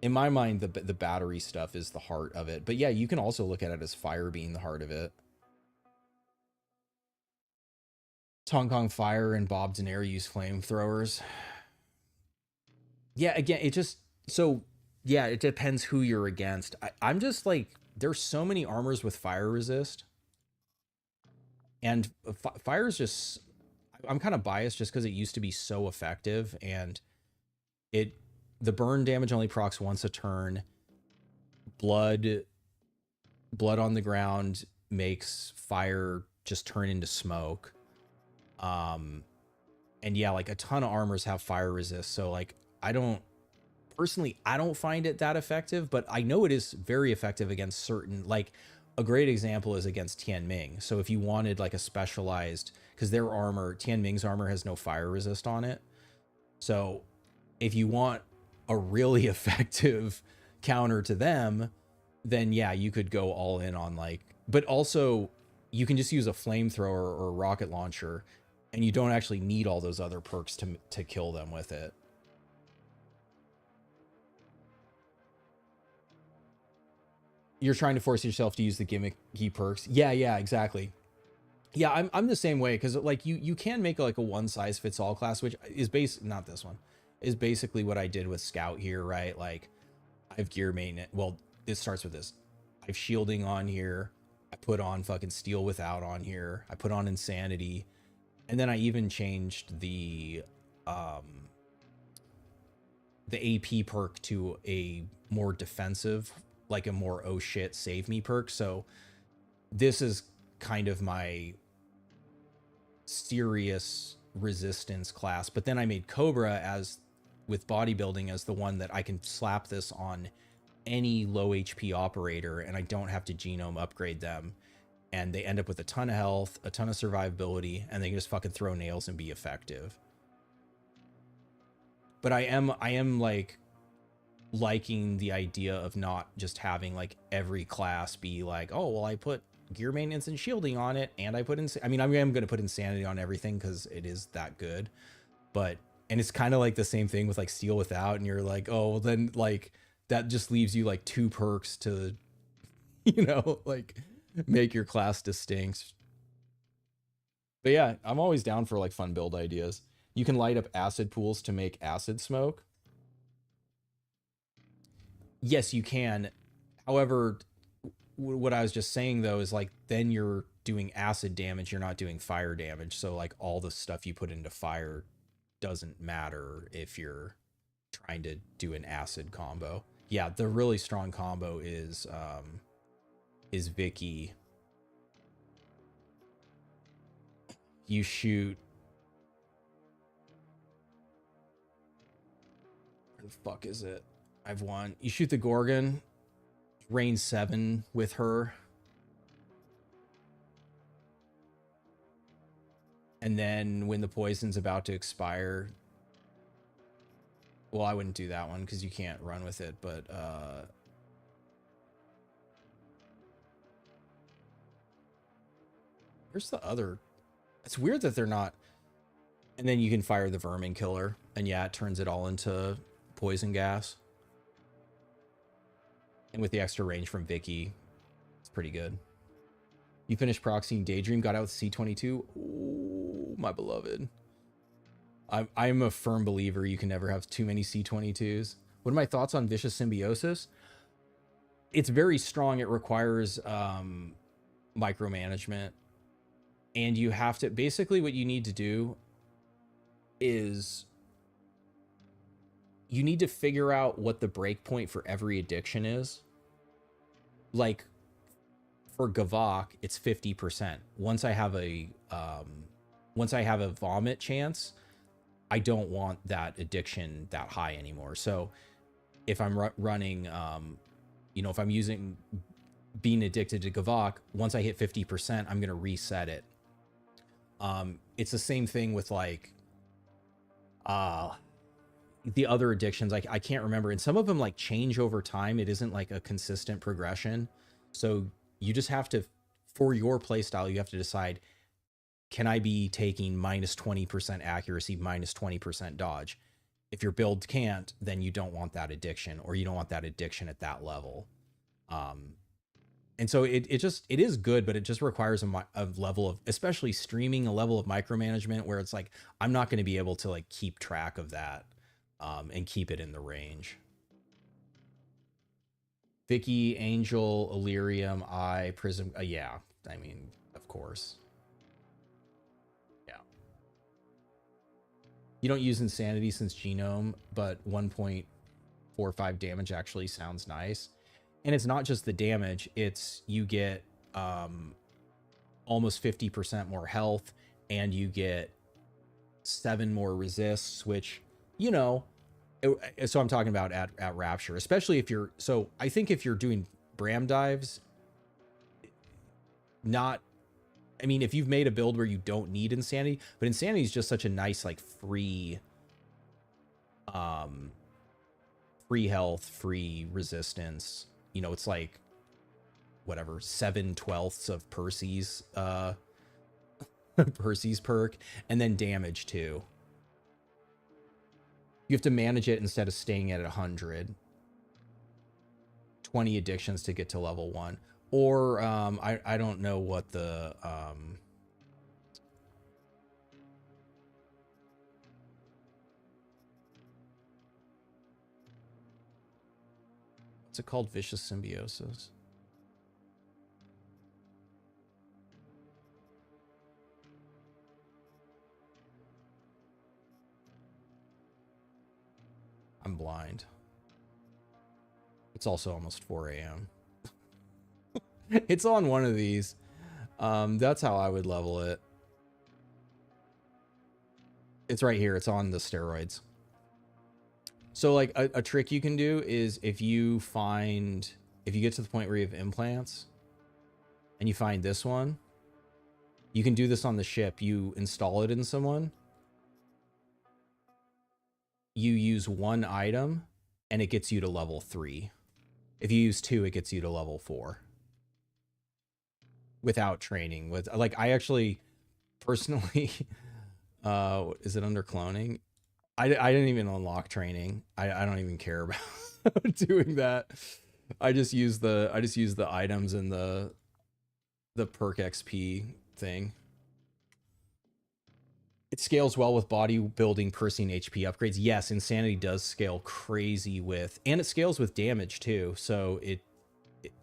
In my mind, the battery stuff is the heart of it. But yeah, you can also look at it as fire being the heart of it. Hong Kong Fire and Bob Daenerys use flamethrowers. Yeah, again, it just, so yeah, it depends who you're against. I'm just like, there's so many armors with fire resist, and fire is just, I'm kind of biased just because it used to be so effective, and the burn damage only procs once a turn. Blood on the ground makes fire just turn into smoke. And yeah, like a ton of armors have fire resist, so like I don't find it that effective, but I know it is very effective against certain, like a great example is against Tian Ming. So if you wanted like a specialized, because their armor, Tian Ming's armor has no fire resist on it. So if you want a really effective counter to them, then yeah, you could go all in on like, but also you can just use a flamethrower or a rocket launcher, and you don't actually need all those other perks to kill them with it. You're trying to force yourself to use the gimmicky perks. Yeah, exactly. Yeah, I'm the same way, because like you can make like a one size fits all class, which is not this one, is basically what I did with Scout here, right? Like I have gear maintenance. Well, it starts with this. I have shielding on here. I put on fucking Steel Without on here. I put on Insanity. And then I even changed the AP perk to a more defensive, like a more oh shit save me perk. So this is kind of my serious resistance class. But then I made Cobra as with bodybuilding as the one that I can slap this on any low HP operator, and I don't have to genome upgrade them. And they end up with a ton of health, a ton of survivability, and they can just fucking throw nails and be effective. But I am like liking the idea of not just having like every class be like, oh, well, I put gear maintenance and shielding on it, and I put in, I mean, I'm going to put Insanity on everything because it is that good. But And it's kind of like the same thing with like Steel Without, and you're like, oh, well then like that just leaves you like 2 perks to, you know, like make your class distinct. But yeah, I'm always down for like fun build ideas. You can light up acid pools to make acid smoke. Yes, you can. However, what I was just saying though is like then you're doing acid damage, you're not doing fire damage. So like all the stuff you put into fire doesn't matter if you're trying to do an acid combo. Yeah, the really strong combo is Vicky. You shoot, where the fuck is it? I've won. You shoot the Gorgon, range 7 with her. And then when the poison's about to expire, well, I wouldn't do that one because you can't run with it, but here's the other. It's weird that they're not. And then you can fire the Vermin Killer, and yeah, it turns it all into poison gas. And with the extra range from Vicky, it's pretty good. You finished proxying Daydream, got out with C22. Oh, my beloved. I'm a firm believer you can never have too many C22s. What are my thoughts on Vicious Symbiosis? It's very strong. It requires micromanagement. And you have to, basically what you need to do is you need to figure out what the breakpoint for every addiction is. Like for Gavok, it's 50%. Once I have a vomit chance, I don't want that addiction that high anymore. So if I'm running, you know, if I'm using being addicted to Gavok, once I hit 50%, I'm going to reset it. It's the same thing with like, the other addictions. Like I can't remember, and some of them like change over time. It isn't like a consistent progression. So you just have to, for your playstyle, you have to decide, can I be taking minus 20% accuracy, minus 20% dodge? If your build can't, then you don't want that addiction, or you don't want that addiction at that level. And so it is good, but it just requires a level of, especially streaming, a level of micromanagement where it's like, I'm not going to be able to like keep track of that and keep it in the range. Vicky, Angel, Illyrium, Prism. Yeah, I mean, of course. Yeah. You don't use Insanity since Genome, but 1.45 damage actually sounds nice. And it's not just the damage, it's you get almost 50% more health, and you get 7 more resists, which, you know, so I'm talking about at Rapture, especially if you're, so I think if you're doing Bram dives, not, I mean, if you've made a build where you don't need Insanity, but Insanity is just such a nice, like, free health, free resistance. You know, it's like, whatever, 7/12 of Percy's, Percy's perk, and then damage too. You have to manage it instead of staying at 100. 20 addictions to get to level 1. Or, I don't know what the, what's it called? Vicious Symbiosis. I'm blind. It's also almost 4 a.m. It's on one of these. That's how I would level it. It's right here. It's on the steroids. So like a trick you can do is if you get to the point where you have implants and you find this one, you can do this on the ship. You install it in someone. You use 1 item and it gets you to level 3. If you use 2, it gets you to level 4. Without training. With like, I actually personally, is it under cloning? I didn't even unlock training. I don't even care about doing that. I just use the items and the perk XP thing. It scales well with bodybuilding piercing HP upgrades. Yes, Insanity does scale crazy with, and it scales with damage too. So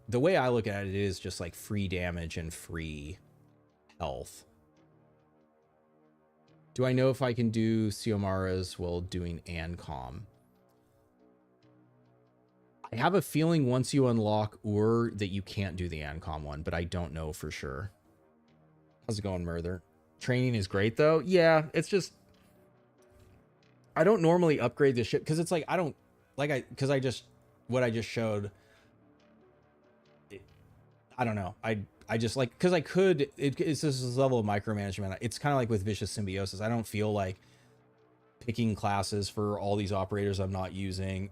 the way I look at it is just like free damage and free health. Do I know if I can do Siomaras while doing Ancom? I have a feeling once you unlock Ur that you can't do the Ancom one, but I don't know for sure. How's it going, Murther? Training is great though. Yeah, it's just I don't normally upgrade this shit because it's like I don't like because I just what I just showed. I don't know. I just like because I could. It's this level of micromanagement. It's kind of like with Vicious Symbiosis. I don't feel like picking classes for all these operators I'm not using,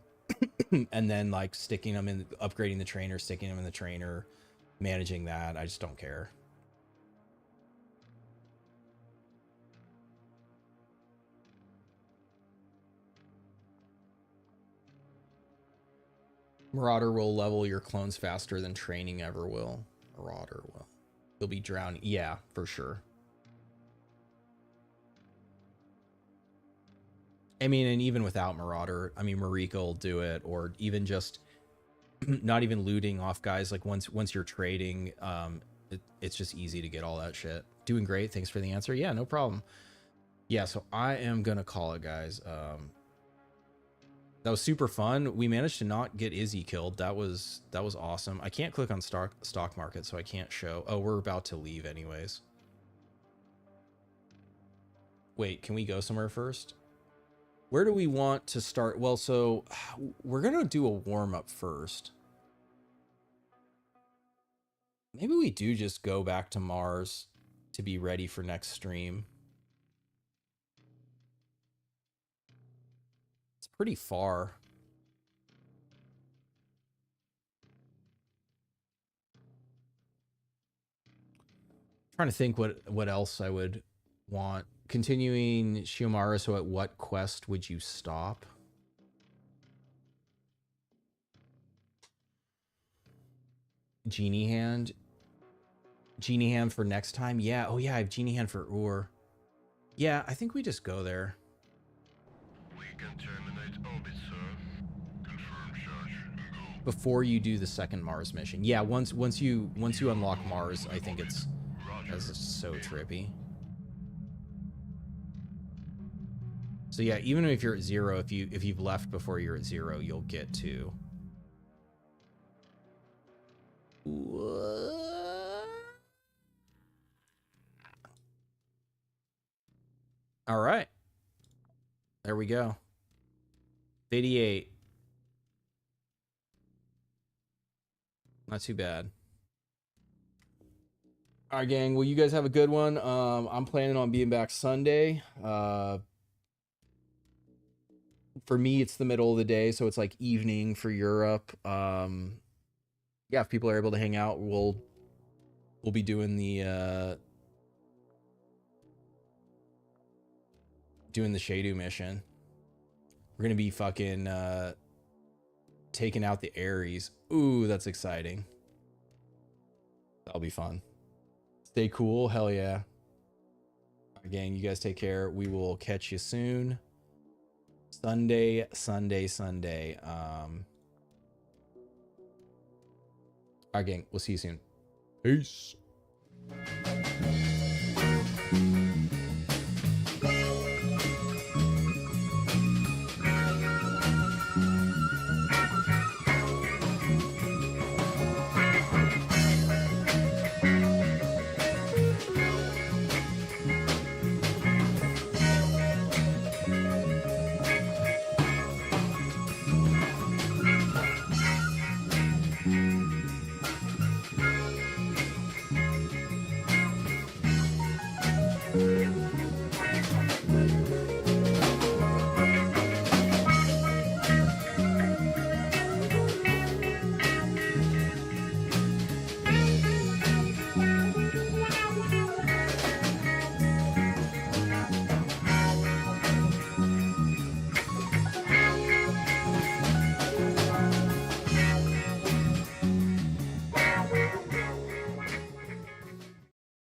and then like sticking them in, upgrading the trainer, sticking them in the trainer, managing that. I just don't care. Marauder will level your clones faster than training ever will. Marauder will. You'll be drowning. Yeah, for sure. I mean, and even without Marauder, I mean, Marika will do it, or even just not even looting off guys. Like once you're trading, it's just easy to get all that shit. Doing great. Thanks for the answer. Yeah, no problem. Yeah, so I am gonna call it, guys. That was super fun. We managed to not get Izzy killed. That was awesome. I can't click on stock market, so I can't show. Oh, we're about to leave anyways. Wait, can we go somewhere first? Where do we want to start? Well, so we're gonna do a warm-up first. Maybe we do just go back to Mars to be ready for next stream. It's pretty far. Trying to think what else I would want. Continuing Shiomara, so at what quest would you stop? Genie Hand. Genie Hand for next time? Yeah. Oh yeah, I have Genie Hand for Ur. Yeah, I think we just go there. We can terminate orbit, sir. Confirm charge and go. Before you do the second Mars mission. Yeah, once you unlock Mars, I think it's so trippy. So yeah, even if you're at 0, if you've left before you're at 0, you'll get to. All right. There we go. 88. Not too bad. All right, gang. Well, you guys have a good one. I'm planning on being back Sunday. For me, it's the middle of the day, so it's like evening for Europe. Yeah, if people are able to hang out, we'll be doing the Shadu mission. We're gonna be fucking taking out the Ares. Ooh, that's exciting. That'll be fun. Stay cool. Hell yeah. All right, gang, you guys take care. We will catch you soon. Sunday. All right, gang, we'll see you soon. Peace.